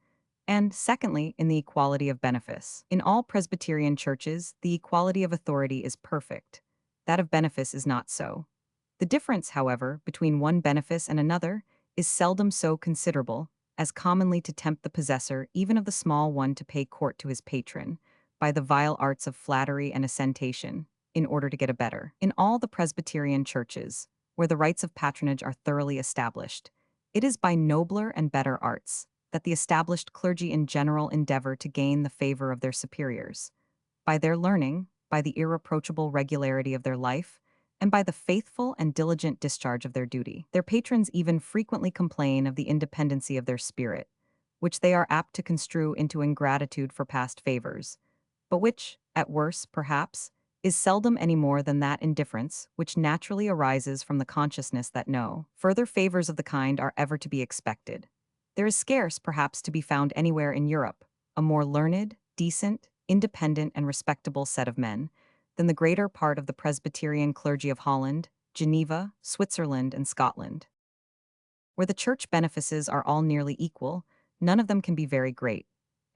and, secondly, in the equality of benefice. In all Presbyterian churches, the equality of authority is perfect. That of benefice is not so. The difference, however, between one benefice and another is seldom so considerable as commonly to tempt the possessor even of the small one to pay court to his patron, by the vile arts of flattery and assentation, in order to get a better. In all the Presbyterian churches, where the rights of patronage are thoroughly established, it is by nobler and better arts that the established clergy in general endeavor to gain the favor of their superiors, by their learning, by the irreproachable regularity of their life, and by the faithful and diligent discharge of their duty. Their patrons even frequently complain of the independency of their spirit, which they are apt to construe into ingratitude for past favors, but which, at worst, perhaps, is seldom any more than that indifference which naturally arises from the consciousness that no further favors of the kind are ever to be expected. There is scarce, perhaps, to be found anywhere in Europe a more learned, decent, independent, and respectable set of men than the greater part of the Presbyterian clergy of Holland, Geneva, Switzerland, and Scotland. Where the church benefices are all nearly equal, none of them can be very great,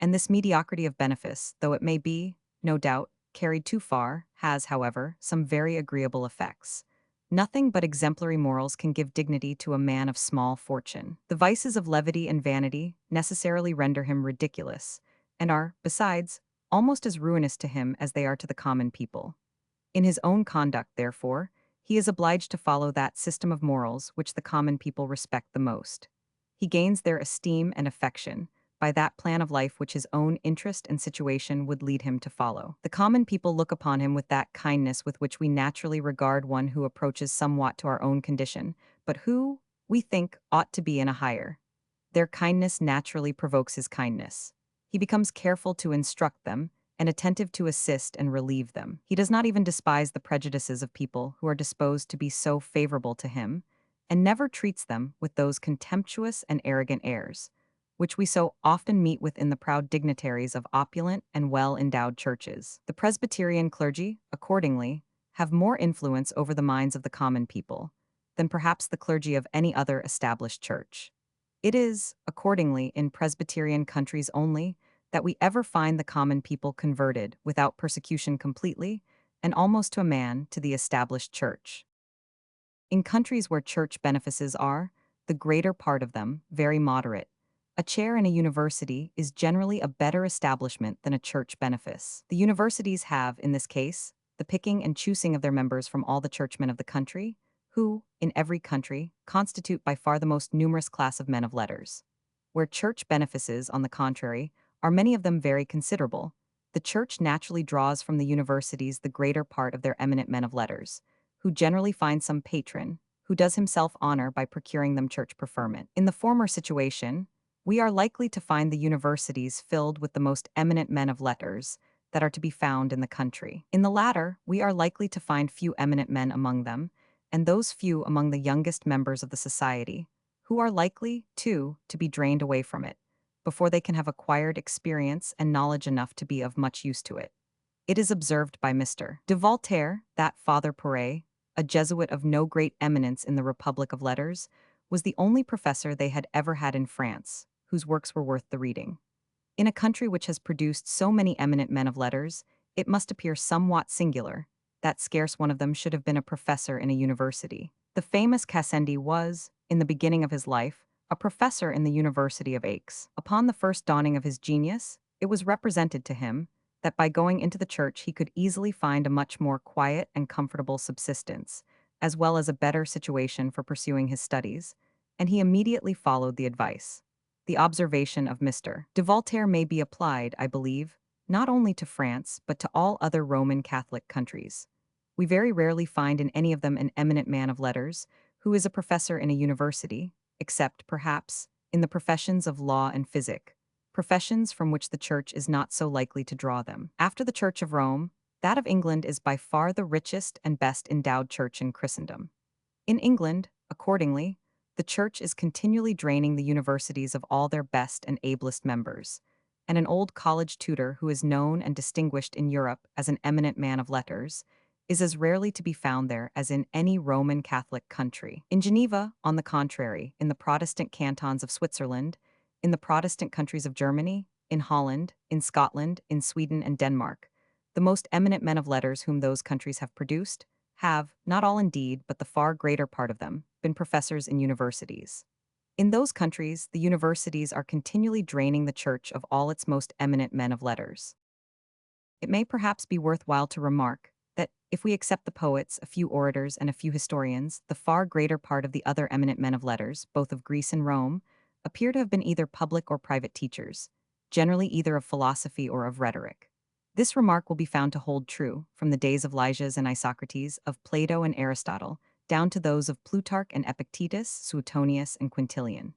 and this mediocrity of benefice, though it may be, no doubt, carried too far, has, however, some very agreeable effects. Nothing but exemplary morals can give dignity to a man of small fortune. The vices of levity and vanity necessarily render him ridiculous, and are, besides, almost as ruinous to him as they are to the common people. In his own conduct, therefore, he is obliged to follow that system of morals which the common people respect the most. He gains their esteem and affection by that plan of life which his own interest and situation would lead him to follow. The common people look upon him with that kindness with which we naturally regard one who approaches somewhat to our own condition, but who, we think, ought to be in a higher. Their kindness naturally provokes his kindness. He becomes careful to instruct them, and attentive to assist and relieve them. He does not even despise the prejudices of people who are disposed to be so favorable to him, and never treats them with those contemptuous and arrogant airs, which we so often meet with in the proud dignitaries of opulent and well-endowed churches. The Presbyterian clergy, accordingly, have more influence over the minds of the common people than perhaps the clergy of any other established church. It is, accordingly, in Presbyterian countries only that we ever find the common people converted without persecution completely, and almost to a man, to the established church. In countries where church benefices are, the greater part of them, very moderate, a chair in a university is generally a better establishment than a church benefice. The universities have, in this case, the picking and choosing of their members from all the churchmen of the country, who, in every country, constitute by far the most numerous class of men of letters. Where church benefices, on the contrary, are many of them very considerable, the church naturally draws from the universities the greater part of their eminent men of letters, who generally find some patron, who does himself honor by procuring them church preferment. In the former situation, we are likely to find the universities filled with the most eminent men of letters that are to be found in the country. In the latter, we are likely to find few eminent men among them, and those few among the youngest members of the society, who are likely, too, to be drained away from it before they can have acquired experience and knowledge enough to be of much use to it. It is observed by Mr. de Voltaire that Father Poret, a Jesuit of no great eminence in the Republic of Letters, was the only professor they had ever had in France, whose works were worth the reading. In a country which has produced so many eminent men of letters, it must appear somewhat singular that scarce one of them should have been a professor in a university. The famous Cassendi was, in the beginning of his life, a professor in the University of Aix. Upon the first dawning of his genius, it was represented to him that by going into the church he could easily find a much more quiet and comfortable subsistence, as well as a better situation for pursuing his studies, and he immediately followed the advice. The observation of Mr. de Voltaire may be applied, I believe, not only to France, but to all other Roman Catholic countries. We very rarely find in any of them an eminent man of letters who is a professor in a university, except, perhaps, in the professions of law and physic, professions from which the Church is not so likely to draw them. After the Church of Rome, that of England is by far the richest and best endowed church in Christendom. In England, accordingly, the Church is continually draining the universities of all their best and ablest members, and an old college tutor who is known and distinguished in Europe as an eminent man of letters is as rarely to be found there as in any Roman Catholic country. In Geneva, on the contrary, in the Protestant cantons of Switzerland, in the Protestant countries of Germany, in Holland, in Scotland, in Sweden, and Denmark, the most eminent men of letters whom those countries have produced have, not all indeed, but the far greater part of them, been professors in universities. In those countries, the universities are continually draining the Church of all its most eminent men of letters. It may perhaps be worthwhile to remark that, if we accept the poets, a few orators, and a few historians, the far greater part of the other eminent men of letters, both of Greece and Rome, appear to have been either public or private teachers, generally either of philosophy or of rhetoric. This remark will be found to hold true from the days of Lysias and Isocrates, of Plato and Aristotle, down to those of Plutarch and Epictetus, Suetonius and Quintilian.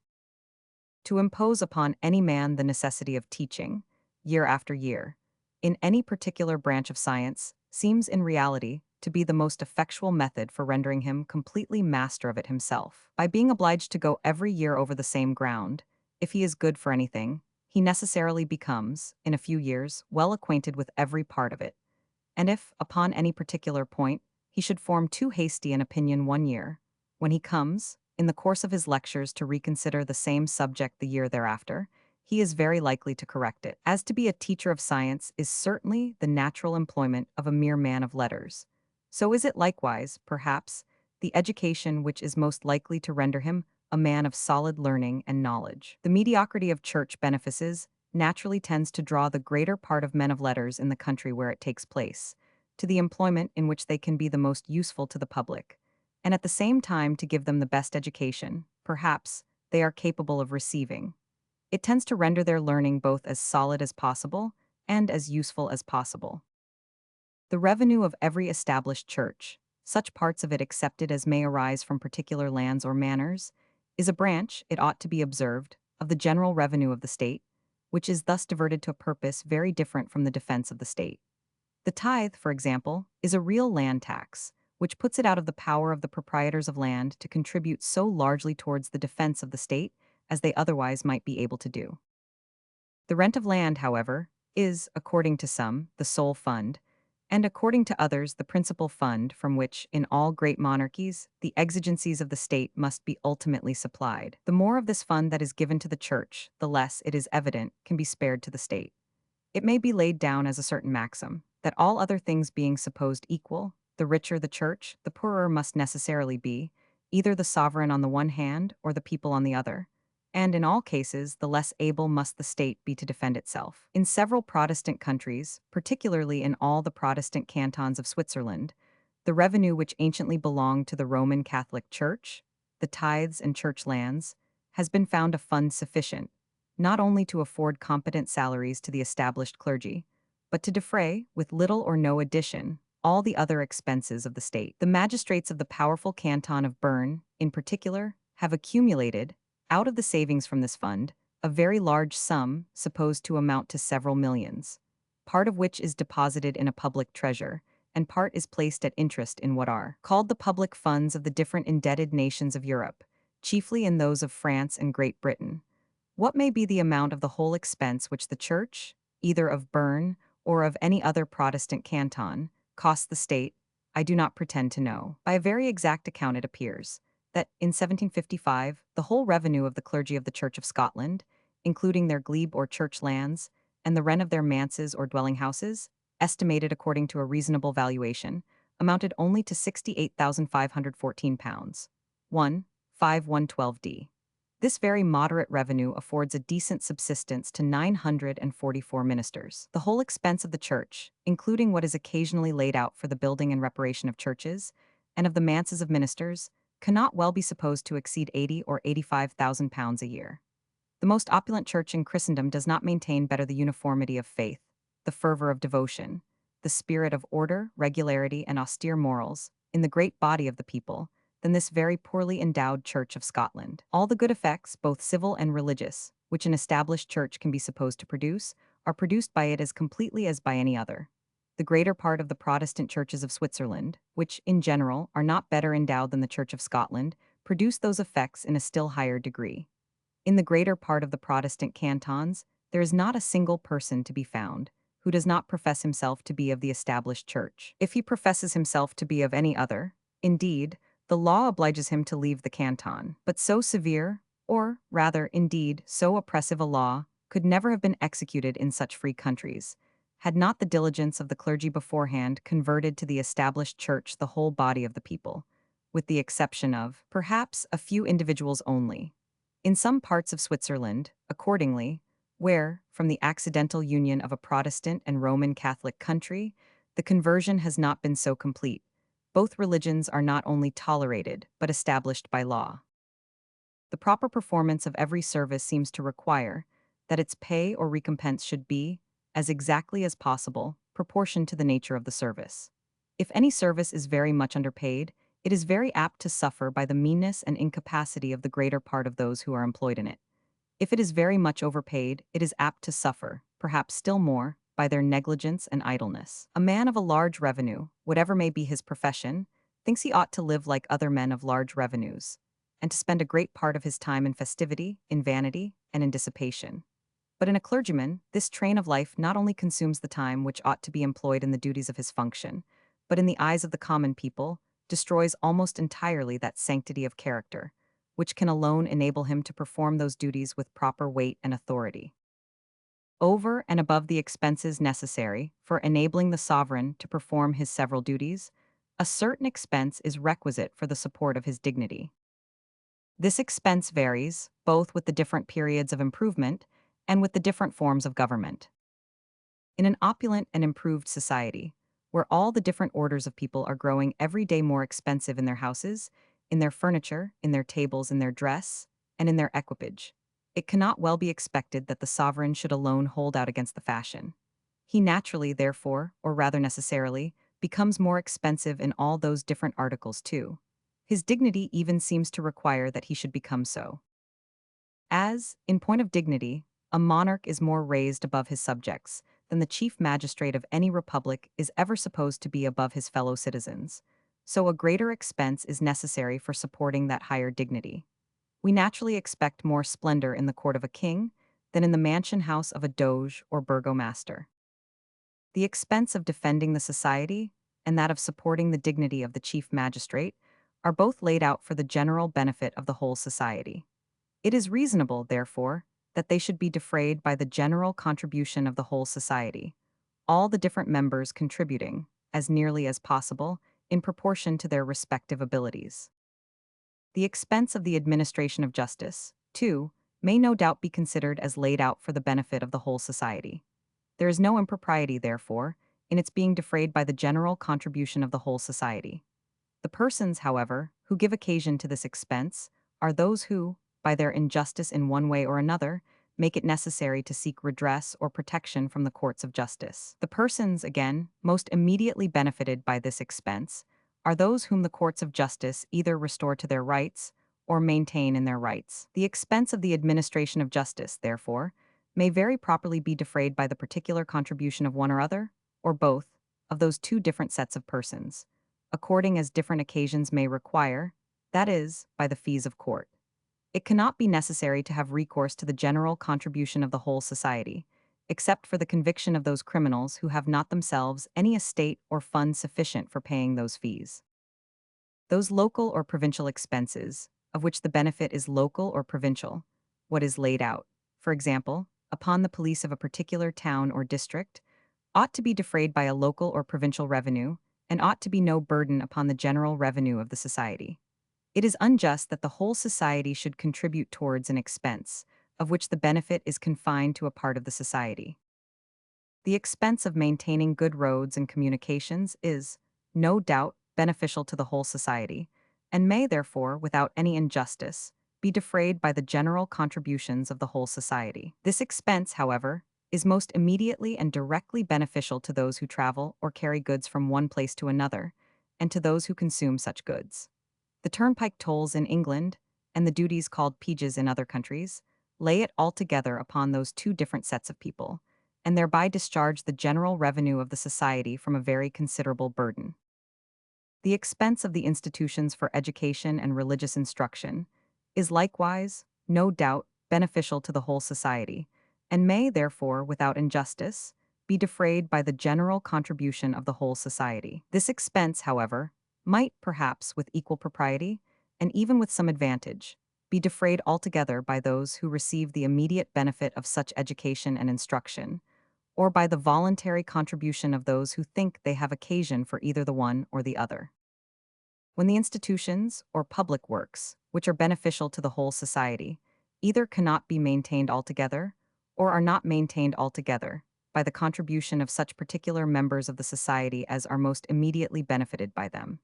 To impose upon any man the necessity of teaching, year after year, in any particular branch of science, seems in reality to be the most effectual method for rendering him completely master of it himself. By being obliged to go every year over the same ground, if he is good for anything, he necessarily becomes, in a few years, well acquainted with every part of it. And if, upon any particular point, he should form too hasty an opinion one year, when he comes, in the course of his lectures, to reconsider the same subject the year thereafter, he is very likely to correct it. As to be a teacher of science is certainly the natural employment of a mere man of letters, so is it likewise, perhaps, the education which is most likely to render him a man of solid learning and knowledge. The mediocrity of church benefices naturally tends to draw the greater part of men of letters in the country where it takes place, to the employment in which they can be the most useful to the public, and at the same time to give them the best education, perhaps, they are capable of receiving. It tends to render their learning both as solid as possible and as useful as possible. The revenue of every established church, such parts of it accepted as may arise from particular lands or manors, is a branch, it ought to be observed, of the general revenue of the state, which is thus diverted to a purpose very different from the defense of the state. The tithe, for example, is a real land tax, which puts it out of the power of the proprietors of land to contribute so largely towards the defense of the state as they otherwise might be able to do. The rent of land, however, is, according to some, the sole fund, and according to others the principal fund from which, in all great monarchies, the exigencies of the state must be ultimately supplied. The more of this fund that is given to the church, the less, it is evident, can be spared to the state. It may be laid down as a certain maxim, that all other things being supposed equal, the richer the church, the poorer must necessarily be, either the sovereign on the one hand or the people on the other, and in all cases the less able must the state be to defend itself. In several Protestant countries, particularly in all the Protestant cantons of Switzerland, the revenue which anciently belonged to the Roman Catholic Church, the tithes and church lands, has been found a fund sufficient, not only to afford competent salaries to the established clergy, but to defray, with little or no addition, all the other expenses of the state. The magistrates of the powerful canton of Bern, in particular, have accumulated, out of the savings from this fund, a very large sum supposed to amount to several millions, part of which is deposited in a public treasure, and part is placed at interest in what are called the public funds of the different indebted nations of Europe, chiefly in those of France and Great Britain. What may be the amount of the whole expense which the Church, either of Bern or of any other Protestant canton, costs the state, I do not pretend to know. By a very exact account it appears that, in 1755, the whole revenue of the clergy of the Church of Scotland, including their glebe or church lands, and the rent of their manses or dwelling houses, estimated according to a reasonable valuation, amounted only to £68,514, 1,5112d. This very moderate revenue affords a decent subsistence to 944 ministers. The whole expense of the church, including what is occasionally laid out for the building and reparation of churches, and of the manses of ministers, cannot well be supposed to exceed 80 or 85,000 pounds a year. The most opulent church in Christendom does not maintain better the uniformity of faith, the fervor of devotion, the spirit of order, regularity, and austere morals, in the great body of the people, than this very poorly endowed Church of Scotland. All the good effects, both civil and religious, which an established church can be supposed to produce, are produced by it as completely as by any other. The greater part of the Protestant churches of Switzerland, which, in general, are not better endowed than the Church of Scotland, produce those effects in a still higher degree. In the greater part of the Protestant cantons, there is not a single person to be found who does not profess himself to be of the established church. If he professes himself to be of any other, indeed, the law obliges him to leave the canton. But so severe, or rather, indeed, so oppressive a law, could never have been executed in such free countries, had not the diligence of the clergy beforehand converted to the established church the whole body of the people, with the exception of, perhaps, a few individuals only. In some parts of Switzerland, accordingly, where, from the accidental union of a Protestant and Roman Catholic country, the conversion has not been so complete, both religions are not only tolerated, but established by law. The proper performance of every service seems to require that its pay or recompense should be, as exactly as possible, proportion to the nature of the service. If any service is very much underpaid, it is very apt to suffer by the meanness and incapacity of the greater part of those who are employed in it. If it is very much overpaid, it is apt to suffer, perhaps still more, by their negligence and idleness. A man of a large revenue, whatever may be his profession, thinks he ought to live like other men of large revenues, and to spend a great part of his time in festivity, in vanity, and in dissipation. But in a clergyman, this train of life not only consumes the time which ought to be employed in the duties of his function, but in the eyes of the common people, destroys almost entirely that sanctity of character, which can alone enable him to perform those duties with proper weight and authority. Over and above the expenses necessary for enabling the sovereign to perform his several duties, a certain expense is requisite for the support of his dignity. This expense varies, both with the different periods of improvement and with the different forms of government. In an opulent and improved society, where all the different orders of people are growing every day more expensive in their houses, in their furniture, in their tables, in their dress, and in their equipage, it cannot well be expected that the sovereign should alone hold out against the fashion. He naturally, therefore, or rather necessarily, becomes more expensive in all those different articles too. His dignity even seems to require that he should become so. As, in point of dignity, a monarch is more raised above his subjects than the chief magistrate of any republic is ever supposed to be above his fellow citizens, so a greater expense is necessary for supporting that higher dignity. We naturally expect more splendor in the court of a king than in the mansion house of a doge or burgomaster. The expense of defending the society and that of supporting the dignity of the chief magistrate are both laid out for the general benefit of the whole society. It is reasonable, therefore, that they should be defrayed by the general contribution of the whole society, all the different members contributing, as nearly as possible, in proportion to their respective abilities. The expense of the administration of justice, too, may no doubt be considered as laid out for the benefit of the whole society. There is no impropriety, therefore, in its being defrayed by the general contribution of the whole society. The persons, however, who give occasion to this expense are those who, by their injustice in one way or another, make it necessary to seek redress or protection from the courts of justice. The persons, again, most immediately benefited by this expense are those whom the courts of justice either restore to their rights or maintain in their rights. The expense of the administration of justice, therefore, may very properly be defrayed by the particular contribution of one or other, or both, of those two different sets of persons, according as different occasions may require, that is, by the fees of court. It cannot be necessary to have recourse to the general contribution of the whole society, except for the conviction of those criminals who have not themselves any estate or fund sufficient for paying those fees. Those local or provincial expenses, of which the benefit is local or provincial, what is laid out, for example, upon the police of a particular town or district, ought to be defrayed by a local or provincial revenue, and ought to be no burden upon the general revenue of the society. It is unjust that the whole society should contribute towards an expense, of which the benefit is confined to a part of the society. The expense of maintaining good roads and communications is, no doubt, beneficial to the whole society, and may therefore, without any injustice, be defrayed by the general contributions of the whole society. This expense, however, is most immediately and directly beneficial to those who travel or carry goods from one place to another, and to those who consume such goods. The turnpike tolls in England, and the duties called peages in other countries, lay it altogether upon those two different sets of people, and thereby discharge the general revenue of the society from a very considerable burden. The expense of the institutions for education and religious instruction is likewise, no doubt, beneficial to the whole society, and may, therefore, without injustice, be defrayed by the general contribution of the whole society. This expense, however, might, perhaps, with equal propriety, and even with some advantage, be defrayed altogether by those who receive the immediate benefit of such education and instruction, or by the voluntary contribution of those who think they have occasion for either the one or the other. When the institutions, or public works, which are beneficial to the whole society, either cannot be maintained altogether, or are not maintained altogether, by the contribution of such particular members of the society as are most immediately benefited by them,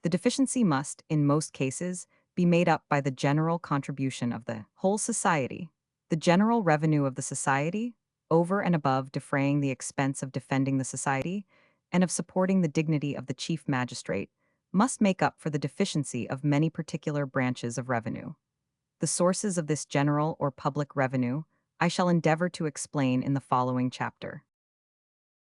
the deficiency must, in most cases, be made up by the general contribution of the whole society. The general revenue of the society, over and above defraying the expense of defending the society and of supporting the dignity of the chief magistrate, must make up for the deficiency of many particular branches of revenue. The sources of this general or public revenue I shall endeavor to explain in the following chapter.